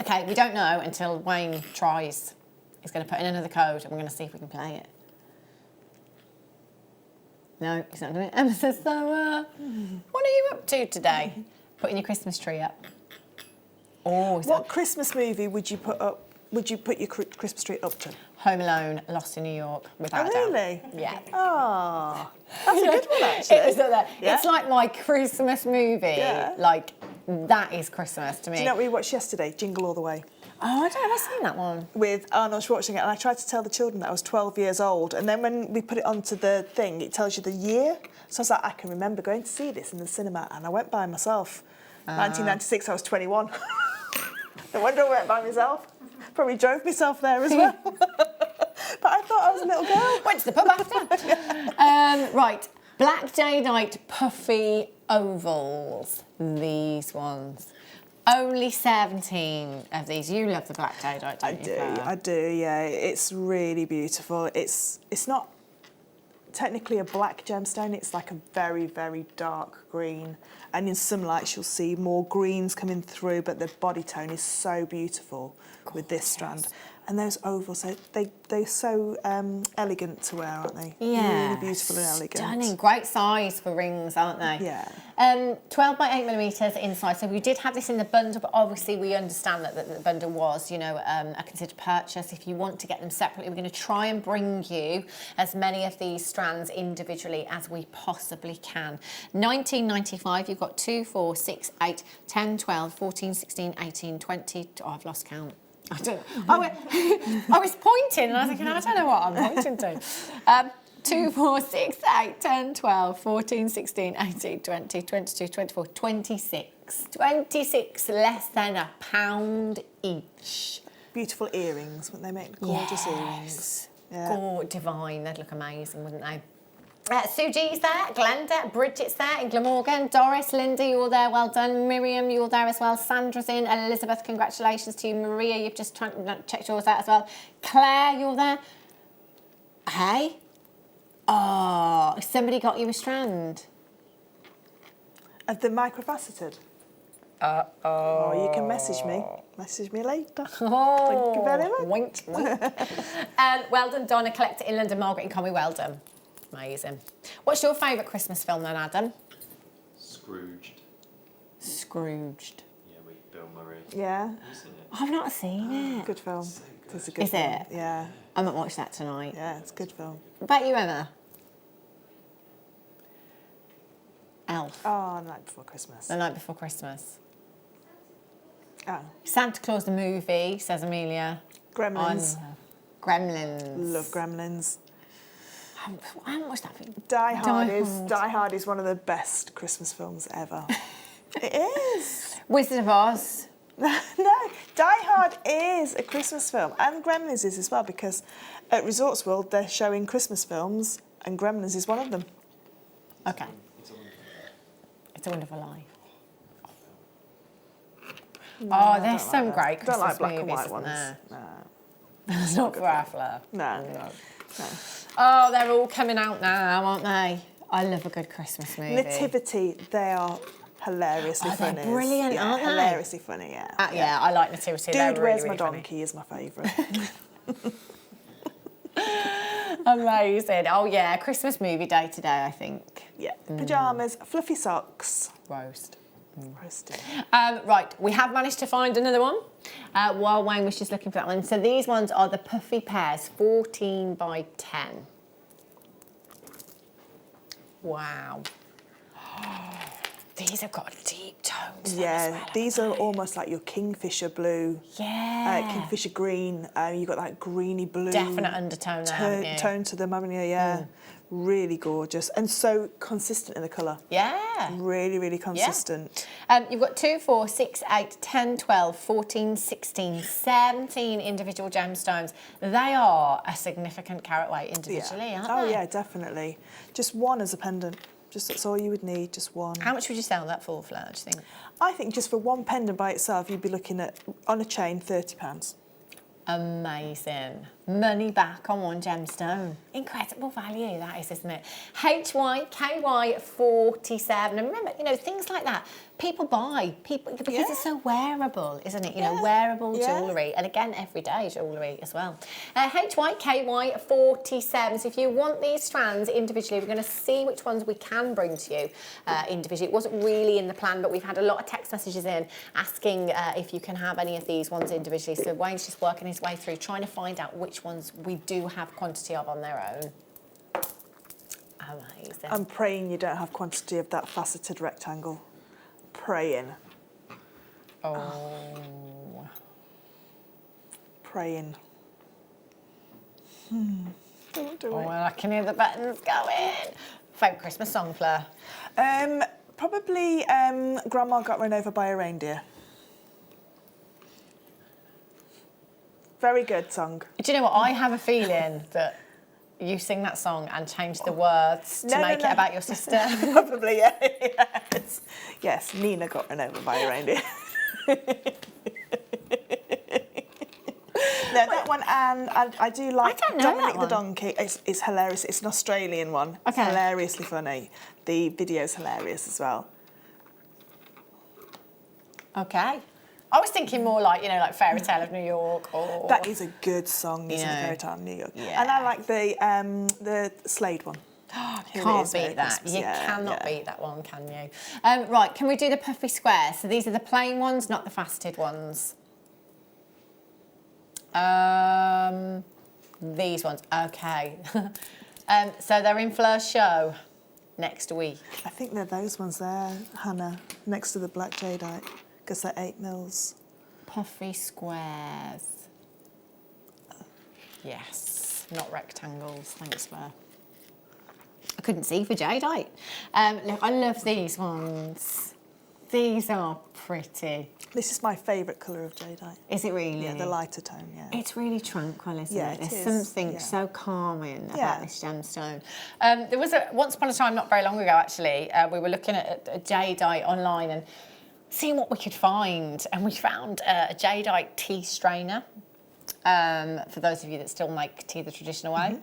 Okay, we don't know until Wayne tries. He's going to put in another code and we're going to see if we can play it. No, he's not doing it. Emma says, so, what are you up to today? Putting your Christmas tree up. Oh, what Christmas movie would you put up? Would you put your Christmas tree up to? Home Alone, Lost in New York, without a doubt. Really? Yeah. Oh, that's a good one, actually. It's like my Christmas movie. Yeah. Like, that is Christmas to me. Do you know what we watched yesterday? Jingle All the Way. Oh, I don't know if I've seen that one. With Arnold Schwarzenegger, and I tried to tell the children that I was 12 years old, and then when we put it onto the thing, it tells you the year. So I was like, I can remember going to see this in the cinema, and I went by myself. 1996, I was 21. No wonder I went by myself. Probably drove myself there as well. But I thought I was a little girl. Went to the pub after. Right, black jadeite puffy ovals. These ones. Only 17 of these. You love the black jadeite, don't you? I do, yeah. It's really beautiful. It's not technically a black gemstone. It's like a very, very dark green. And in some lights you'll see more greens coming through, but the body tone is so beautiful with this strand. And those ovals, they're so elegant to wear, aren't they? Yeah. Really beautiful and elegant. Stunning. Great size for rings, aren't they? Yeah. 12 by 8 millimetres inside. So we did have this in the bundle, but obviously we understand that the bundle was, a considered purchase. If you want to get them separately, we're going to try and bring you as many of these strands individually as we possibly can. $19.95. You've got 2, 4, 6, 8, 10, 12, 14, 16, 18, 20. Oh, I've lost count. I was pointing and I was thinking, I don't know what I'm pointing to. 2, 4, 6, 8, 10, 12, 14, 16, 18, 20, 22, 24, 26. 26 less than £1 each. Beautiful earrings, wouldn't they make gorgeous earrings? Yeah. Divine, they'd look amazing, wouldn't they? Suji's there, Glenda, Bridget's there in Glamorgan, Doris, Linda, you're there, well done. Miriam, you're there as well. Sandra's in. Elizabeth, congratulations to you. Maria, you've just checked yours out as well. Claire, you're there. Hey? Oh, somebody got you a strand. Of the microfaceted? Oh, you can message me. Message me later. Oh, thank you very much. Wink, wink. Well done, Donna, Collector in London, Margaret and Conway, well done. Amazing. What's your favourite Christmas film then, Adam? Scrooged. Scrooged. Yeah, with Bill Murray. Yeah. Have you seen it? I've not seen it. Good film. So good. It's a good Is film. it? Yeah. I might watch that tonight. Yeah, it's a good film. What about you, Emma? Elf. Oh, Night Before Christmas. The Night Before Christmas. Oh. Santa Claus the movie, says Amelia. Gremlins. Gremlins. Love Gremlins. I haven't watched that film. Die Hard is one of the best Christmas films ever. It is. Wizard of Oz. No, Die Hard is a Christmas film, and Gremlins is as well, because at Resorts World they're showing Christmas films, and Gremlins is one of them. Okay. It's a Wonderful Life. Oh, there's some great Christmas don't like black movies, and white isn't ones. there? No. That's not for our Fleur. No. Oh, they're all coming out now, aren't they? I love a good Christmas movie. Nativity, they are hilariously funny. They're brilliant, aren't they? Hilariously funny, yeah. Yeah, I like Nativity. They're Dude, really, Where's really My Donkey is my favourite. Amazing. Oh yeah, Christmas movie day today, I think. Yeah, pyjamas, fluffy socks. Roast. Roasted. Right, we have managed to find another one while Wayne was just looking for that one. So these ones are the puffy pairs, 14 by 10. Wow. These have got a deep tone to them Yeah, as well, these are almost like your kingfisher blue, Yeah. kingfisher green. You've got that greeny blue. Definite undertone there, haven't you? Tone to them, haven't you? Yeah. Really gorgeous. And so consistent in the colour. Yeah. Really, really consistent. You've got 2, 4, 6, 8, 10, 12, 14, 16, 17 individual gemstones. They are a significant carat weight individually, aren't they? Oh, yeah, definitely. Just one as a pendant. Just that's all you would need, just one. How much would you sell that for, Fleur, do you think? I think just for one pendant by itself, you'd be looking at, on a chain, £30. Amazing. Money back on one gemstone. Incredible value that is, isn't it? HYKY47. And remember, you know, things like that, people buy, because it's so wearable, isn't it? You know, wearable jewellery. And again, everyday jewellery as well. HYKY47. So if you want these strands individually, we're going to see which ones we can bring to you individually. It wasn't really in the plan, but we've had a lot of text messages in asking if you can have any of these ones individually. So Wayne's just working his way through, trying to find out which ones we do have quantity of on their own. Amazing. I'm praying you don't have quantity of that faceted rectangle. Praying. Oh. Praying. Don't do it. Well, I can hear the buttons going. Favourite Christmas song, Fleur? Probably Grandma Got Run Over by a Reindeer. Very good song. Do you know what? I have a feeling that you sing that song and change the words to make it about your sister. Probably, yeah. Yes. Yes, Nina got run over by a reindeer. No, that one, and I do like I don't know Dominic that the one. Donkey. It's hilarious. It's an Australian one. It's Okay. hilariously funny. The video's hilarious as well. Okay. I was thinking more like, you know, like Fairy Tale of New York or... That is a good song, isn't it? Yeah. Fairy Tale of New York. Yeah. And I like the Slade one. Here it Can't is, Merry beat that. Christmas. You Yeah, cannot yeah. beat that one, can you? Right, can we do the puffy squares? So these are the plain ones, not the faceted ones. These ones, okay. So they're in Fleur's show next week. I think they're those ones there, Hannah, next to the black jadeite, because they're 8 mils. Puffy squares. Yes, not rectangles. Thanks, Fleur. I couldn't see for jadeite. Look, I love these ones. These are pretty. This is my favourite colour of jadeite. Is it really? Yeah, the lighter tone, yeah. It's really tranquil, isn't Yeah, it? it There's is, something yeah. so calming about Yeah. this gemstone. There was once upon a time, not very long ago actually, we were looking at a jadeite online and seeing what we could find, and we found a jadeite tea strainer. For those of you that still make tea the traditional way,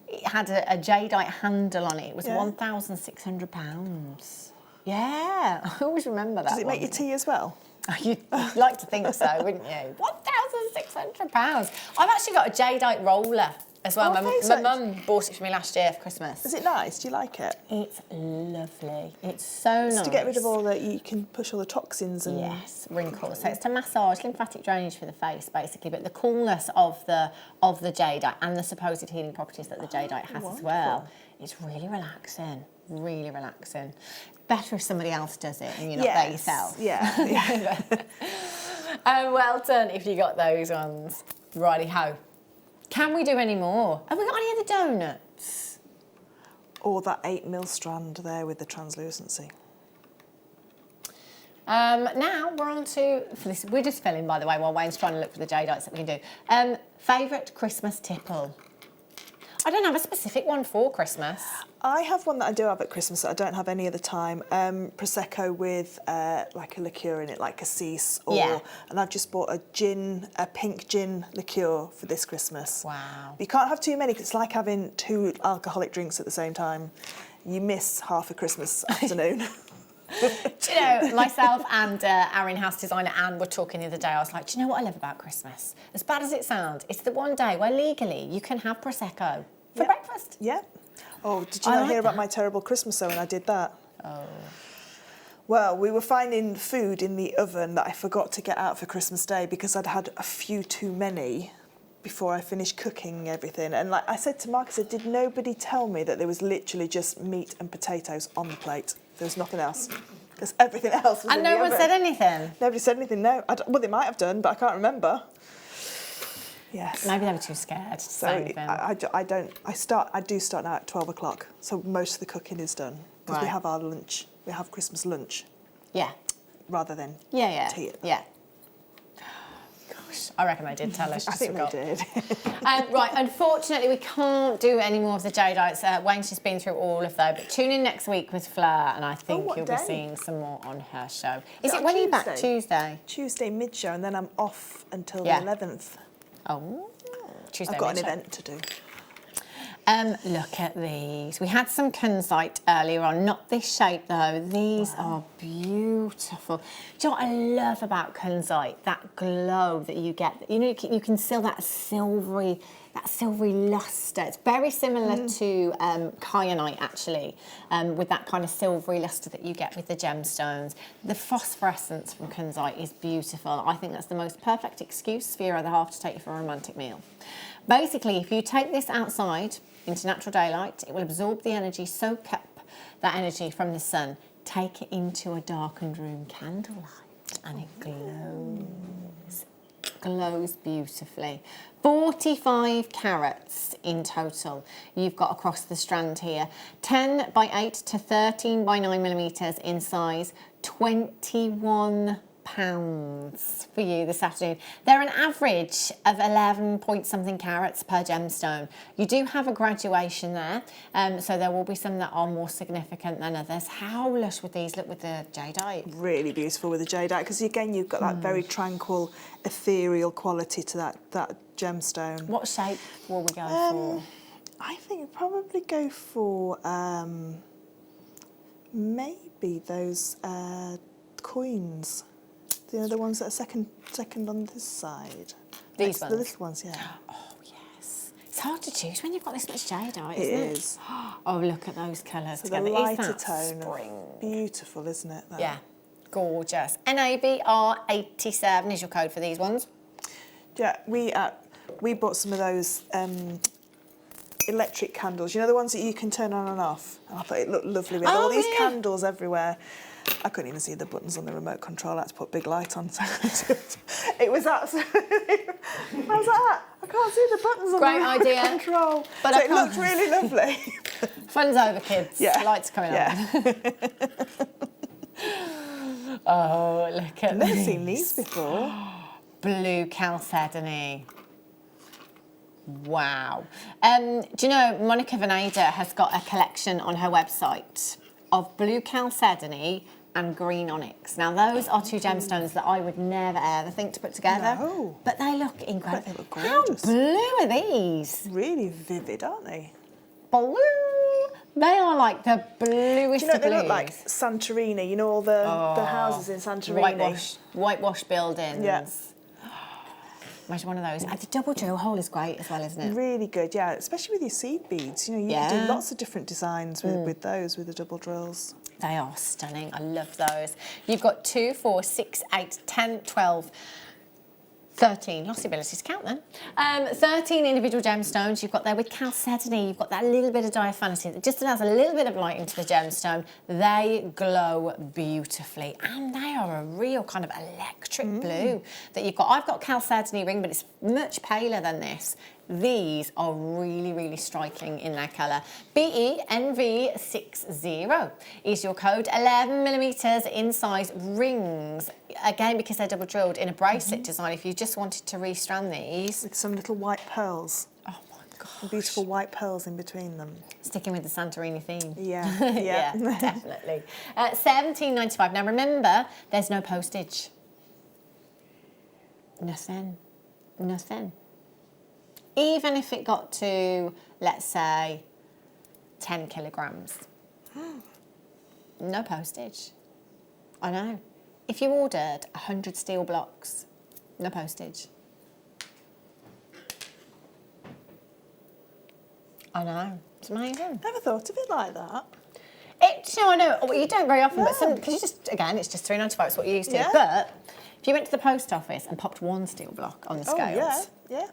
it had a jadeite handle on it. It was Yeah. £1,600. Yeah, I always remember that. Does it make your tea as well? You'd like to think so, wouldn't you? £1,600. I've actually got a jadeite roller as well. Oh, My amazing. mum bought it for me last year for Christmas. Is it nice? Do you like it? It's lovely. It's so nice. Just to get rid of all the, you can push all the toxins and... Yes, wrinkles. So it's to massage lymphatic drainage for the face, basically. But the coolness of the jadeite and the supposed healing properties that the jadeite has as well, it's really relaxing. really relaxing. Better if somebody else does it and you're not there yourself. Yeah. Well done if you got those ones. Righty-ho. Can we do any more? Have we got any of the donuts? Or that 8mm strand there with the translucency. Now we're on to, we're just filling, by the way, while Wayne's trying to look for the Jadeites that we can do. Favourite Christmas tipple? I don't have a specific one for Christmas. I have one that I do have at Christmas that I don't have any other time. Prosecco with like a liqueur in it, like cassis. And I've just bought a pink gin liqueur for this Christmas. Wow. But you can't have too many because it's like having 2 alcoholic drinks at the same time. You miss half a Christmas afternoon. Do you know, myself and our in-house designer Anne were talking the other day. I was like, do you know what I love about Christmas? As bad as it sounds, it's the one day where legally you can have Prosecco for breakfast. Yeah. Oh, did you not hear about my terrible Christmas though when I did that? Oh. Well, we were finding food in the oven that I forgot to get out for Christmas Day because I'd had a few too many before I finished cooking everything. And like I said to Mark, I said, did nobody tell me that there was literally just meat and potatoes on the plate? There was nothing else. Because everything else was in the oven. And no one said anything? Nobody said anything, no. Well, they might have done, but I can't remember. Yes. Maybe they were too scared to say anything. I do start now at 12 o'clock, so most of the cooking is done. Because we have our lunch, we have Christmas lunch. Yeah. Rather than tea. Yeah. Gosh, I reckon they did tell us. I think they did. Right, unfortunately, we can't do any more of the Jadeites. Wayne's just been through all of those. But tune in next week with Fleur, and I think you'll be seeing some more on her show. When are you back? Tuesday? Tuesday mid-show, and then I'm off until the 11th. Oh, Tuesday I've got mid-show. an event to do. Look at these. We had some Kyanite earlier on, not this shape though. These are beautiful. Do you know what I love about Kyanite? That glow that you get. You know, you can see that silvery luster. It's very similar to Kyanite actually, with that kind of silvery luster that you get with the gemstones. The phosphorescence from Kyanite is beautiful. I think that's the most perfect excuse for your other half to take you for a romantic meal. Basically, if you take this outside into natural daylight, it will absorb the energy, soak up that energy from the sun, take it into a darkened room, candlelight, and it glows beautifully. 45 carats in total you've got across the strand here. 10 by 8 to 13 by 9 millimeters in size, 21 pounds for you this afternoon. They're an average of 11 point something carats per gemstone. You do have a graduation there, so there will be some that are more significant than others. How lush would these look with the Jadeite? Really beautiful with the Jadeite, because again you've got that very tranquil, ethereal quality to that gemstone. What shape will we go for? I think we'd probably go for maybe those coins. You know, the ones that are second on this side. These ones? The little ones, yeah. Oh, yes. It's hard to choose when you've got this much Jadeite, isn't it? It is. Oh, look at those colours So together. the lighter Isn't that tone. spring? Beautiful, isn't it? That? Yeah, gorgeous. NABR87 is your code for these ones. Yeah, we bought some of those electric candles. You know, the ones that you can turn on and off. And I thought it looked lovely. We had all these candles everywhere. I couldn't even see the buttons on the remote control. I had to put big light on. So it was absolutely... I was like, I can't see the buttons on the remote control. But so it looked really lovely. Fun's over, kids. Yeah. Lights coming on. Oh, look at I've never seen these before. Blue chalcedony. Wow. Do you know, Monica Veneda has got a collection on her website of blue chalcedony and green onyx. Now, those are two gemstones that I would never, ever think to put together. No. But they look incredible. They look gorgeous. How blue are these? Really vivid, aren't they? Blue. They are like the bluest of blues. They look like Santorini. You know, all the houses in Santorini. Whitewash buildings. Yes. Imagine one of those. The double jewel hole is great as well, isn't it? Really good, yeah. Especially with your seed beads. You know, you can do lots of different designs with those, with the double drills. They are stunning. I love those. You've got 2, 4, 6, 8, 10, 12, 13, lost the ability to count then. 13 individual gemstones you've got there with chalcedony. You've got that little bit of diaphanity that just adds a little bit of light into the gemstone. They glow beautifully, and they are a real kind of electric blue that you've got. I've got chalcedony ring, but it's much paler than this. These are really, really striking in their colour. BENV60 is your code. 11mm in size rings. Again, because they're double drilled in a bracelet design, if you just wanted to restrand these. With some little white pearls. Oh my gosh. Beautiful white pearls in between them. Sticking with the Santorini theme. Yeah, yeah, definitely. $17.95. Now remember, there's no postage. Nothing. Nothing. Even if it got to, let's say, 10 kilograms. No postage. I know. If you ordered 100 steel blocks, no postage. I know. It's amazing. Never thought of it like that. I know. Well, you don't very often, but because you just, again, it's just $3.95. It's what you used to. Yeah. But if you went to the post office and popped one steel block on the scales. Yeah.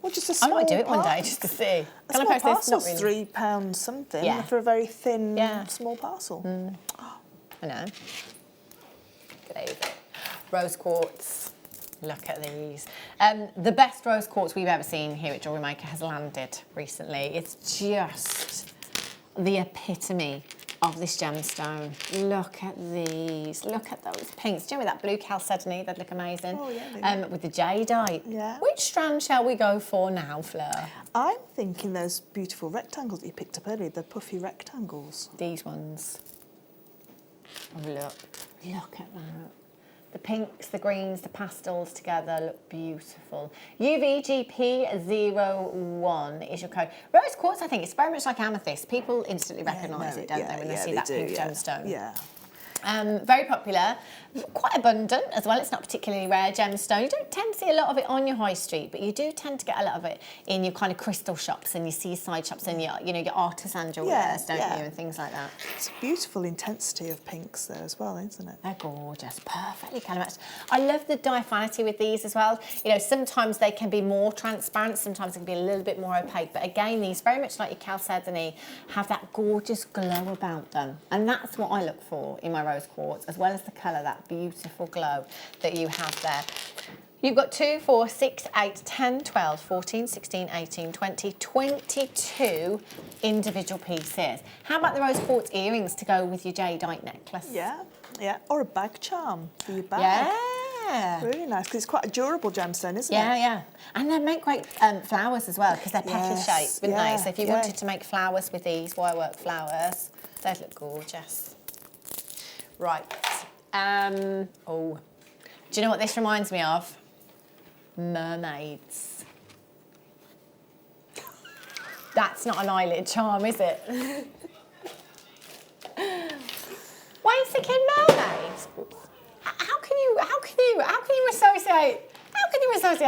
Well, just a I small might do it one day part. just to see. A Can I small post this? Not parcel's really. £3 something Yeah. for a very thin, Yeah. small parcel. I know. Crazy. Rose quartz. Look at these. The best rose quartz we've ever seen here at JewelleryMaker has landed recently. It's just the epitome of this gemstone. Look at these. Look at those pinks. Do you know with that blue chalcedony? They'd look amazing. Oh, yeah, with the jadeite. Yeah. Which strand shall we go for now, Fleur? I'm thinking those beautiful rectangles that you picked up earlier, the puffy rectangles. These ones. Oh, look at that. The pinks, the greens, the pastels together look beautiful. UVGP01 is your code. Rose quartz, I think, it's very much like amethyst. People instantly recognise it, don't they, when they see that pink gemstone? Yeah. Very popular, quite abundant as well. It's not particularly rare gemstone. You don't tend to see a lot of it on your high street, but you do tend to get a lot of it in your kind of crystal shops and your seaside shops and your, your artisan jewellers, don't you, and things like that. It's a beautiful intensity of pinks there as well, isn't it? They're gorgeous, perfectly colour matched. I love the diaphanity with these as well. Sometimes they can be more transparent, sometimes they can be a little bit more opaque, but again, these, very much like your chalcedony, have that gorgeous glow about them. And that's what I look for in my rose quartz, as well as the colour, that beautiful glow that you have there. You've got 2, 4, 6, 8, 10, 12, 14, 16, 18, 20, 22 individual pieces. How about the rose quartz earrings to go with your jadeite necklace? Yeah, or a bag charm for your bag. Yeah. Really nice, because it's quite a durable gemstone, isn't it? Yeah. And they make great flowers as well, because they're petal shaped, wouldn't they? So if you wanted to make flowers with these wirework flowers, they'd look gorgeous. Right. Do you know what this reminds me of? Mermaids. That's not an eyelid charm, is it? Why are you thinking mermaids? How can you associate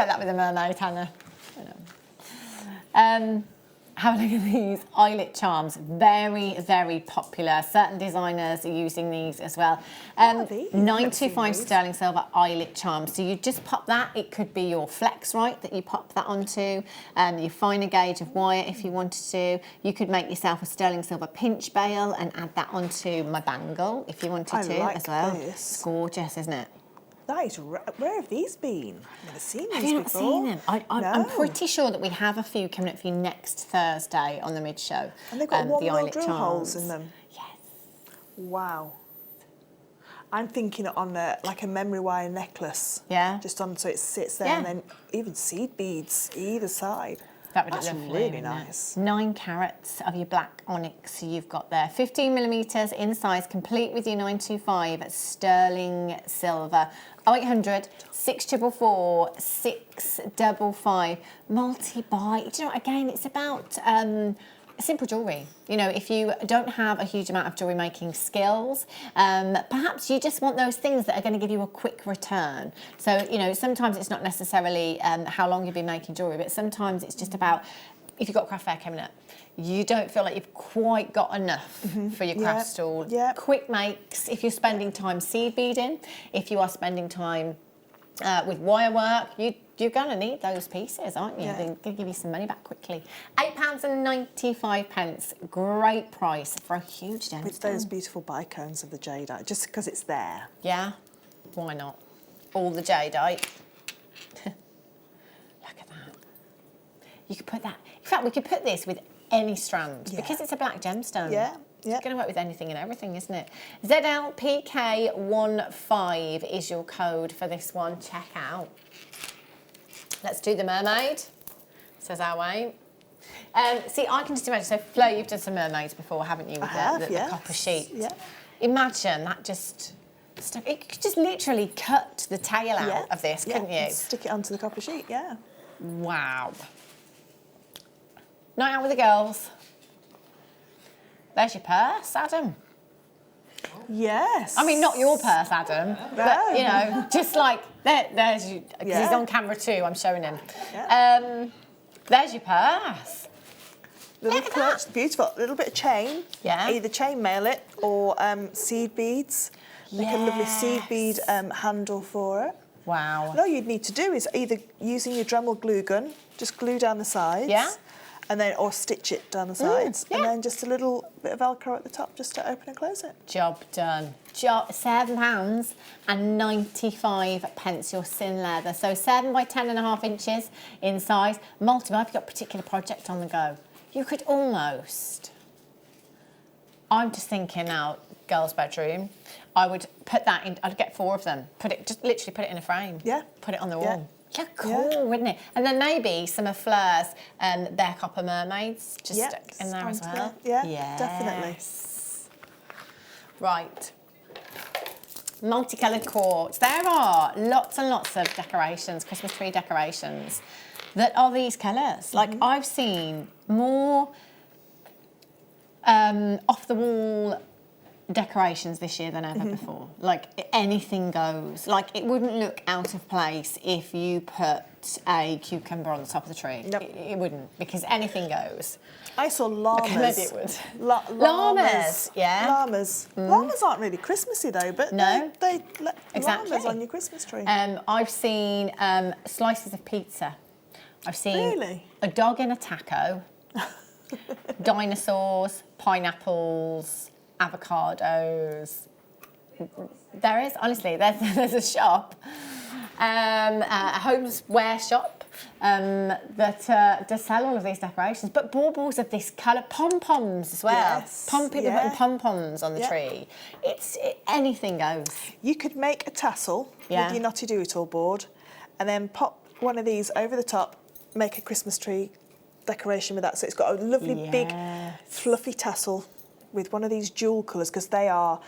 that with a mermaid, Hannah? I know. Have a look at these eyelet charms. Very, very popular. Certain designers are using these as well. 925 sterling silver eyelet charms. So you just pop that. It could be your flex, right, that you pop that onto. Your finer gauge of wire if you wanted to. You could make yourself a sterling silver pinch bail and add that onto my bangle if you wanted to as well. This. It's gorgeous, isn't it? That is, where have these been? I've never seen these Have you not before. seen them? I'm No. pretty sure that we have a few coming up for you next Thursday on the mid-show. And they've got the one-mil eyelet drill holes in them. Yes. Wow. I'm thinking on like a memory wire necklace. Yeah. Just on so it sits there, and then even seed beads either side. That would That's look lovely, really wouldn't it? nice. 9 carats of your black onyx you've got there. 15mm in size, complete with your 925 sterling silver. 0800 644 655 multi-buy. Do you know what, again, it's about simple jewellery. If you don't have a huge amount of jewellery making skills, perhaps you just want those things that are going to give you a quick return. So, sometimes it's not necessarily how long you've been making jewellery, but sometimes it's just about, if you've got craft fair coming up, you don't feel like you've quite got enough for your craft stall. Yeah. Quick makes, if you're spending time seed beading, if you are spending time with wire work. You're going to need those pieces, aren't you? Yeah. They're going to give you some money back quickly. £8.95. Great price for a huge gemstone. With those beautiful bicones of the jadeite, just because it's there. Yeah, why not? All the jadeite. Look at that. You could put that. In fact, we could put this with any strand because it's a black gemstone. Yeah. Yeah. It's going to work with anything and everything, isn't it? ZLPK15 is your code for this one. Check out. Let's do the mermaid, says our Wayne. See, I can just imagine. So, Fleur, you've done some mermaids before, haven't you? With the copper sheet. Yeah. Imagine that just. It could just literally cut the tail out of this, couldn't you? Stick it onto the copper sheet, yeah. Wow. Night out with the girls. There's your purse, Adam. Yes. I mean, not your purse, Adam, but, you know, just like, there's you, because he's on camera too, I'm showing him. Yeah. There's your purse. Little clutch, beautiful. A little bit of chain. Yeah. Either chain mail it or seed beads. Make a lovely seed bead handle for it. Wow. And all you'd need to do is either using your Dremel glue gun, just glue down the sides. Yeah. And then, or stitch it down the sides. And then just a little bit of Velcro at the top just to open and close it. Job done. £7.95 your sin leather. So 7 by 10.5 inches in size. Multiple, if you've got a particular project on the go. You could almost, I'm just thinking now, girls' bedroom, I would put that in, I'd get 4 of them. Just literally put it in a frame. Yeah. Put it on the wall. Yeah, cool, wouldn't it? And then maybe some of Fleur's, their copper mermaids, just in there as well. Yeah, definitely. Right. Multicoloured quartz. There are lots and lots of decorations, Christmas tree decorations, that are these colours. Like, I've seen more off-the-wall decorations this year than ever before. Like, anything goes. Like, it wouldn't look out of place if you put a cucumber on the top of the tree. Nope. It wouldn't, because anything goes. I saw llamas. Okay, maybe it would. Llamas. Yeah. Llamas. Llamas aren't really Christmassy though, but they let llamas on your Christmas tree. I've seen slices of pizza. I've seen a dog in a taco, dinosaurs, pineapples, avocados. There is, honestly, there's a shop, a homeware shop that does sell all of these decorations, but baubles of this colour, pom-poms as well. People putting pom-poms on the tree. Anything goes. You could make a tassel with your Knotty Do-It-All board and then pop one of these over the top, make a Christmas tree decoration with that. So it's got a lovely big fluffy tassel with one of these jewel colours, because they are,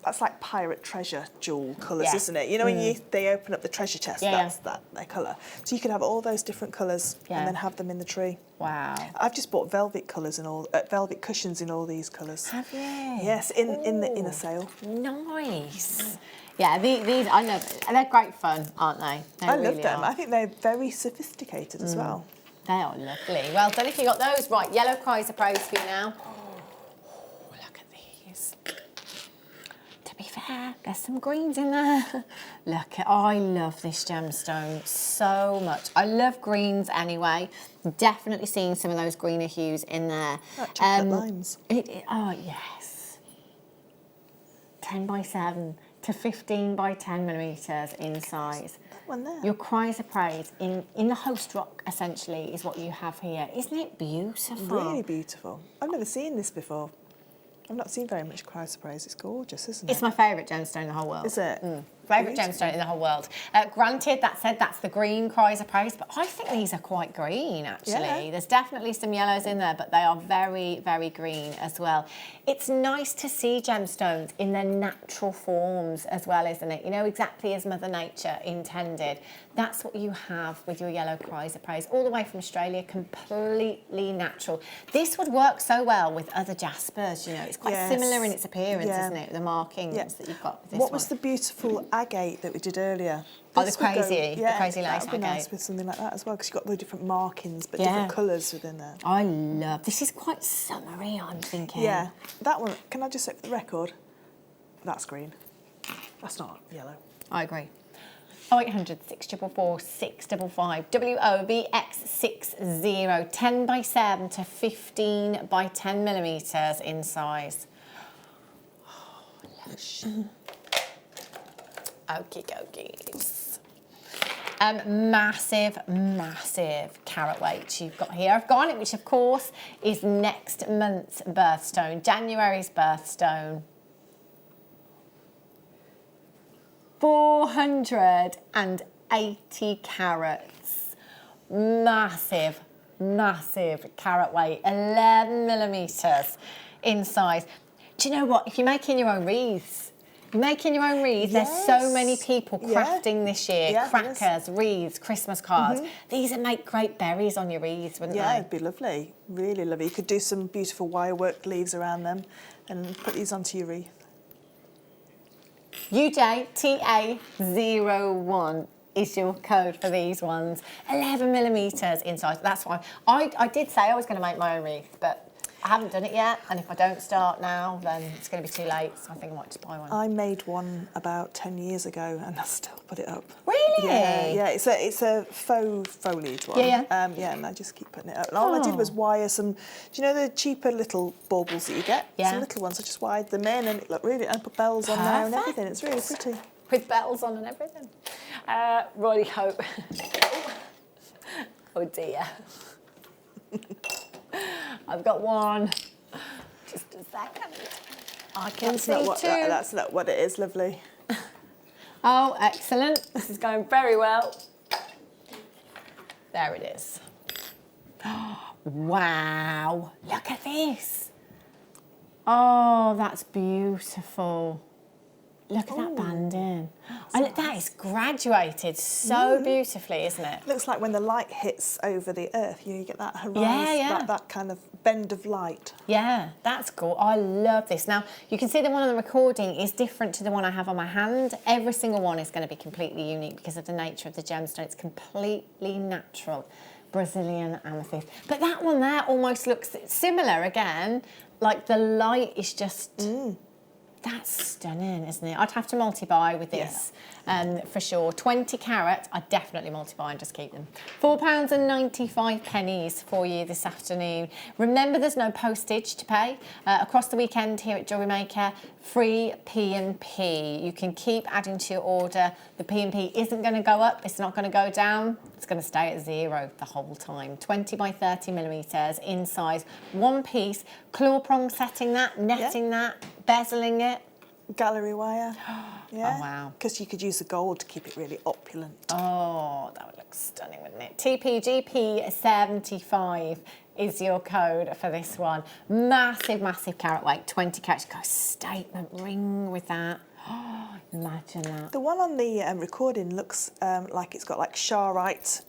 that's like pirate treasure jewel colours, isn't it? You know, when they open up the treasure chest, that's their colour. So you could have all those different colours and then have them in the tree. Wow. I've just bought velvet colours and all, velvet cushions in all these colours. Have you? Yes, in the inner sale. Nice. Yeah, these I love. They're great fun, aren't they? I love them. I think they're very sophisticated as well. They are lovely. Well done if you got those. Right, yellow cries are praised for you now. Look at these. To be fair, there's some greens in there. Look, I love this gemstone so much. I love greens anyway. Definitely seeing some of those greener hues in there. Like chocolate limes. Oh, yes. 10 by 7 to 15 by 10 millimetres in size. That one there. Your cries of praise in the host rock, essentially, is what you have here. Isn't it beautiful? Really beautiful. I've never seen this before. I've not seen very much cries of praise. It's gorgeous, isn't it? It's my favourite gemstone in the whole world. Is it? Favourite gemstone in the whole world. Granted, that said, that's the green cries of praise, but I think these are quite green, actually. Yeah. There's definitely some yellows in there, but they are very, very green as well. It's nice to see gemstones in their natural forms as well, isn't it? You know, exactly as Mother Nature intended. That's what you have with your yellow cries of praise, all the way from Australia, completely natural. This would work so well with other Jaspers, you know. It's quite similar in its appearance, isn't it? The markings that you've got with this What was the beautiful agate that we did earlier? Oh, the crazy lace that would be agate. nice with something like that as well, because you've got the different markings, but different colours within there. I love, this is quite summery, I'm thinking. Yeah, that one, can I just say for the record, that's green. That's not yellow. I agree. 0800 644 655 WOVX60 10 by 7 to 15 by 10 millimeters in size. Oh, lush. Okie dokies. Massive, massive carat weight you've got here of garnet, which of course is next month's birthstone, January's birthstone. 480 carats. Massive, massive carat weight, 11 millimeters in size. Do you know what? If you're making your own wreaths, there's so many people crafting this year, crackers, wreaths, Christmas cards. These would make great berries on your wreaths, wouldn't they? Yeah, it'd be lovely, really lovely. You could do some beautiful wire work leaves around them and put these onto your wreath. UJTA01 is your code for these ones. 11 millimeters in size. That's why I did say I was going to make my own wreath, but I haven't done it yet. And if I don't start now, then it's going to be too late. So I think I might just buy one. I made one about 10 years ago, and I still put it up. Really? Yeah. It's a faux foliage one. Yeah. And I just keep putting it up. And all I did was wire some. Do you know the cheaper little baubles that you get? Yeah. Some little ones. I just wired them in, and it looked really. I put bells on there and everything. It's really pretty. With bells on and everything. Really hope. Oh dear. I've got one. Just a second. I can see two. That's not what it is, lovely. Oh, excellent. This is going very well. There it is. Wow. Look at this. Oh, that's beautiful. Look at that banding. That is graduated so beautifully, isn't it? Looks like when the light hits over the earth, you get that horizon, that kind of bend of light. Yeah, that's cool. I love this. Now, you can see the one on the recording is different to the one I have on my hand. Every single one is going to be completely unique because of the nature of the gemstone. It's completely natural. Brazilian amethyst. But that one there almost looks similar again. Like the light is just... That's stunning, isn't it? I'd have to multi-buy with this, for sure. 20 carat, I'd definitely multi-buy and just keep them. £4.95 for you this afternoon. Remember, there's no postage to pay. Across the weekend here at Jewellery Maker, free P&P. You can keep adding to your order. The P&P isn't going to go up, it's not going to go down. It's going to stay at 0 the whole time. 20 by 30 millimeters in size, one piece. Claw prong setting that, netting that, bezeling it. Gallery wire. Yeah. Oh, wow. Because you could use the gold to keep it really opulent. Oh, that would look stunning, wouldn't it? TPGP75 is your code for this one. Massive, massive carat weight, 20 carats. Got a statement ring with that. Oh, imagine that. The one on the recording looks like it's got like Sharite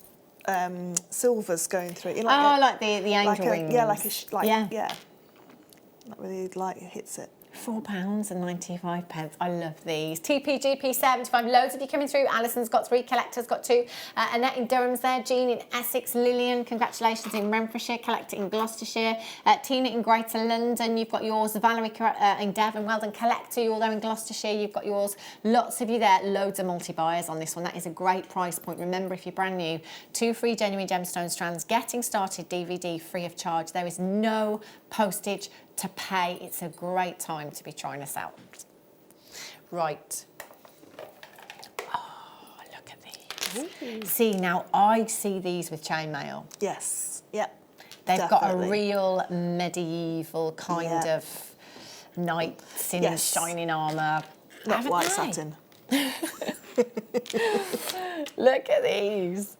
silvers going through it. Like the angel wings. Yeah, Like where the light hits it. £4.95. I love these. TPGP75, loads of you coming through. Alison's got 3, Collector's got 2. Annette in Durham's there, Jean in Essex, Lillian, congratulations in Renfrewshire, Collector in Gloucestershire, Tina in Greater London, you've got yours, Valerie in Devon, well done, Collector, you're all there in Gloucestershire, you've got yours. Lots of you there, loads of multi-buyers on this one. That is a great price point. Remember, if you're brand new, 2 free genuine gemstone strands, getting started DVD free of charge. There is no postage to pay. It's a great time to be trying this out. Right. Oh, look at these. See, now I see these with chainmail. Yes. Yep. They've Definitely. got a real medieval kind of knights in shining armour. Not white satin. Look at these.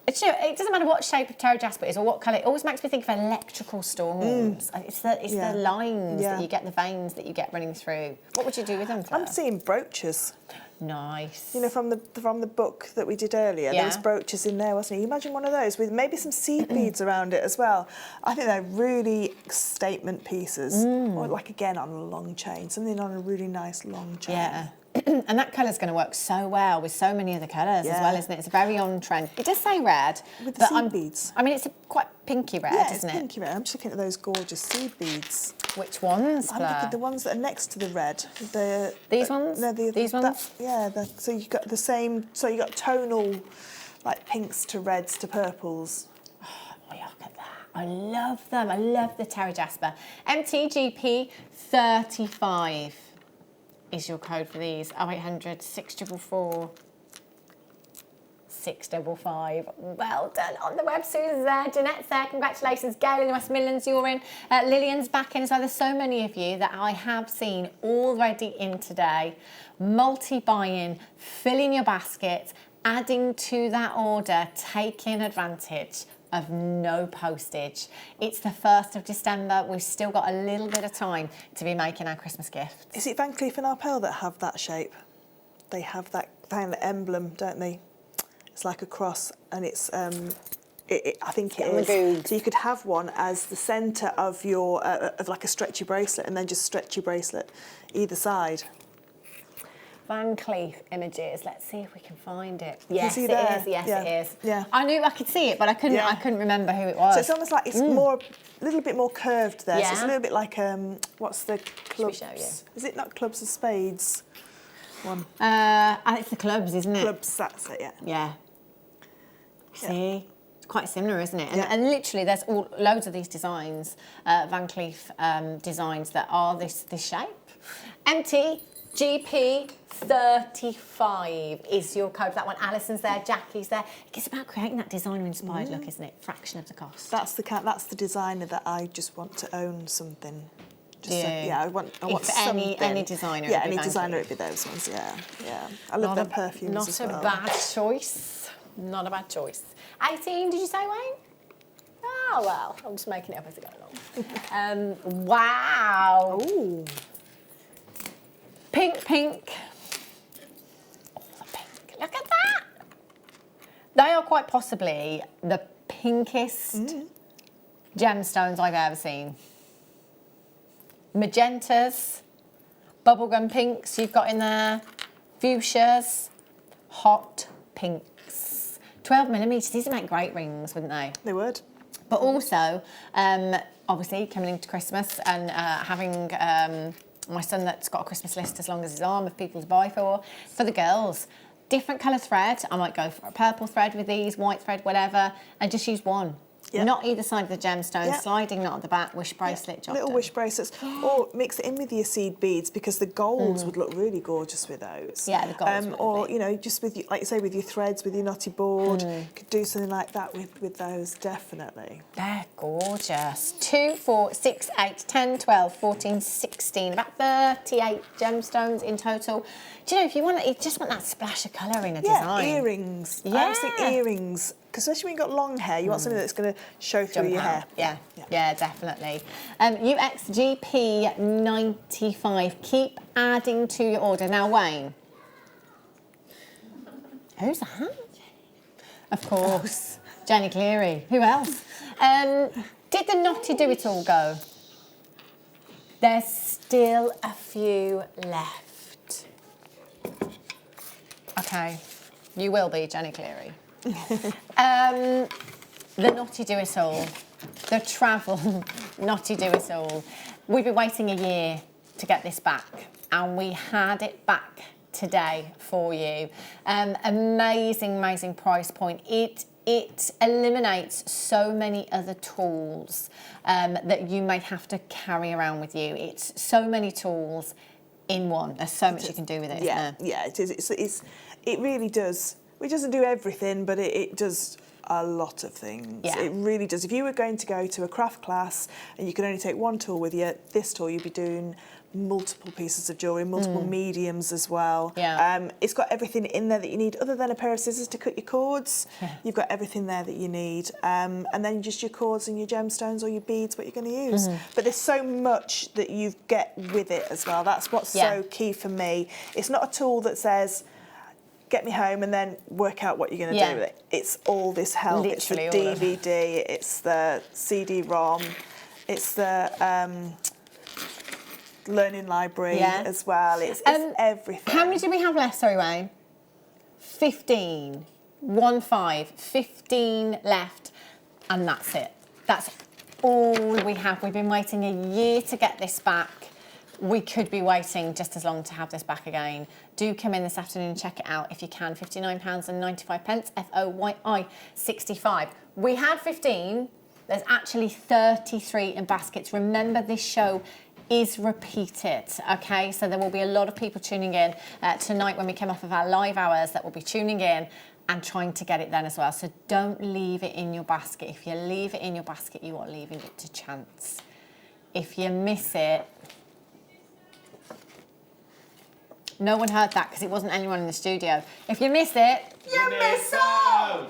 It doesn't matter what shape of terra jasper it is or what colour. It always makes me think of electrical storms. It's the lines that you get, the veins that you get running through. What would you do with them, Fleur? I'm seeing brooches. Nice. You know, from the book that we did earlier, there was brooches in there, wasn't it? You imagine one of those with maybe some seed beads around it as well. I think they're really statement pieces. Or like, again, on a long chain. Something on a really nice long chain. Yeah. And that colour's going to work so well with so many other colours as well, isn't it? It's very on trend. It does say red. With the seed beads. I mean, it's a quite pinky red, Yeah, isn't it's it? pinky red. I'm just looking at those gorgeous seed beads. Which ones, I'm Fleur? looking at the ones that are next to the red. These ones? No, These ones? So you've got the same, so you've got tonal, like pinks to reds to purples. Oh, look at that. I love them. I love the Terra Jasper. MTGP 35 is your code for these. 0800 644 655. Well done on the web. Susan's there, Jeanette's there. Congratulations. Gail in the West Midlands, you're in. Lillian's back in as well. There's so many of you that I have seen already in today. Multi-buying, filling your basket, adding to that order, taking advantage of no postage. It's the 1st of December. We've still got a little bit of time to be making our Christmas gifts. Is it Van Cleef & Arpels that have that shape? They have that kind of emblem, don't they? It's like a cross, and it's I think it is. So you could have one as the centre of your of like a stretchy bracelet, and then just stretchy bracelet either side. Van Cleef images. Let's see if we can find it. Yes, it there? is. Yes, Yeah. it is. Yeah. I knew I could see it, but I couldn't. Yeah. I couldn't remember who it was. So it's almost like it's more, a little bit more curved there. So it's a Yeah. little bit like what's the clubs? show you? Is it not clubs of spades? One. It's the clubs, isn't it? Clubs. That's it. Yeah. Yeah. See, it's quite similar, isn't it? And, Yeah. and literally, there's loads of these designs, Van Cleef designs that are this shape. MTGP 35 is your code for that one. Alison's there, Jackie's there. It's about creating that designer-inspired look, isn't it? Fraction of the cost. That's the designer that I just want to own something. Just Do you? I want If something. any designer, Yeah, it'd be any Van designer, Cleef. it'd be those ones. Yeah. I love their perfumes Not as a well. bad choice. Not a bad choice. 18, did you say, Wayne? Oh, well, I'm just making it up as I go along. Wow. Ooh. Pink. Oh, the pink. Look at that. They are quite possibly the pinkest gemstones I've ever seen. Magentas, bubblegum pinks you've got in there, fuchsias, hot pinks. 12mm, these would make great rings, wouldn't they? They would. But also, obviously, coming into Christmas and having my son that's got a Christmas list as long as his arm of people to buy for the girls. Different colour thread. I might go for a purple thread with these, white thread, whatever, and just use one. Yep. Not either side of the gemstone, Yep. sliding knot at the back, wish bracelet, job Little done. wish bracelets, or mix it in with your seed beads because the golds would look really gorgeous with those. Yeah, the golds would or be. you know, just with like you say, with your threads, with your knotty board, could do something like that with those definitely. They're gorgeous. 2, 4, 6, 8, 10, 12, 14, 16, about 38 gemstones in total. Do you know, if you just want that splash of colour in a design. Earrings. I Yeah. always think earrings, because especially when you've got long hair, you want something that's going to show through Jump your out. hair. Yeah, definitely. UXGP 95. Keep adding to your order. Now, Wayne. Who's that? Of course, Jenny Cleary. Who else? Did the Knotty Do It All go? There's still a few left. Okay, you will be Jenny Cleary. The Knotty Do It All, the travel Knotty Do It All. We've been waiting a year to get this back, and we had it back today for you. Amazing price point. It eliminates so many other tools that you may have to carry around with you. It's so many tools in one. There's so much you can do with it. Yeah, isn't there? yeah, it is. It really does. It doesn't do everything, but it does a lot of things. Yeah. It really does. If you were going to go to a craft class and you could only take one tool with you, this tool you'd be doing multiple pieces of jewellery, multiple mediums as well. Yeah. It's got everything in there that you need, other than a pair of scissors to cut your cords. Yeah. You've got everything there that you need. And then just your cords and your gemstones or your beads, what you're going to use. But there's so much that you get with it as well. That's what's so key for me. It's not a tool that says, get me home and then work out what you're going to do with it. It's all this help. Literally it's the all of it. DVD, it's the CD-ROM, it's the learning library Yeah. as well. It's everything. How many do we have left? Sorry, Wayne. 15. 15 left, and that's it. That's all we have. We've been waiting a year to get this back. We could be waiting just as long to have this back again. Do come in this afternoon and check it out if you can. £59.95, FOYI 65. We had 15. There's actually 33 in baskets. Remember, this show is repeated, okay? So there will be a lot of people tuning in tonight when we come off of our live hours that will be tuning in and trying to get it then as well. So don't leave it in your basket. If you leave it in your basket, you are leaving it to chance. If you miss it, no one heard that because it wasn't anyone in the studio. If you miss it, you miss out!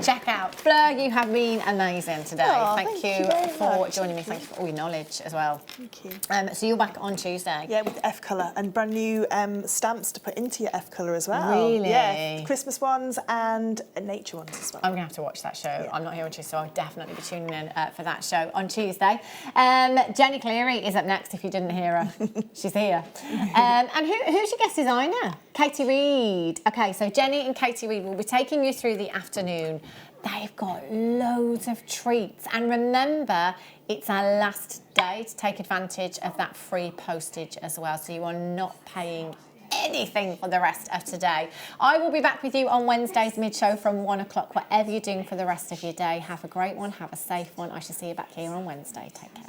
Check out Fleur, you have been amazing today. Oh, thank you very for much. joining me. Thank you for all your knowledge as well. Thank you. So you're back on Tuesday. Yeah, with F colour and brand new stamps to put into your F colour as well. Really? Yeah, Christmas ones and nature ones as well. I'm gonna have to watch that show. Yeah. I'm not here on Tuesday, so I'll definitely be tuning in for that show on Tuesday. Jenny Cleary is up next if you didn't hear her. She's here. And who's your guest designer? Katie Reed. Okay, so Jenny and Katie Reed will be taking you through the afternoon. They've got loads of treats. And remember, it's our last day to take advantage of that free postage as well. So you are not paying anything for the rest of today. I will be back with you on Wednesdays mid-show from 1 o'clock. Whatever you're doing for the rest of your day, have a great one, have a safe one. I shall see you back here on Wednesday. Take care.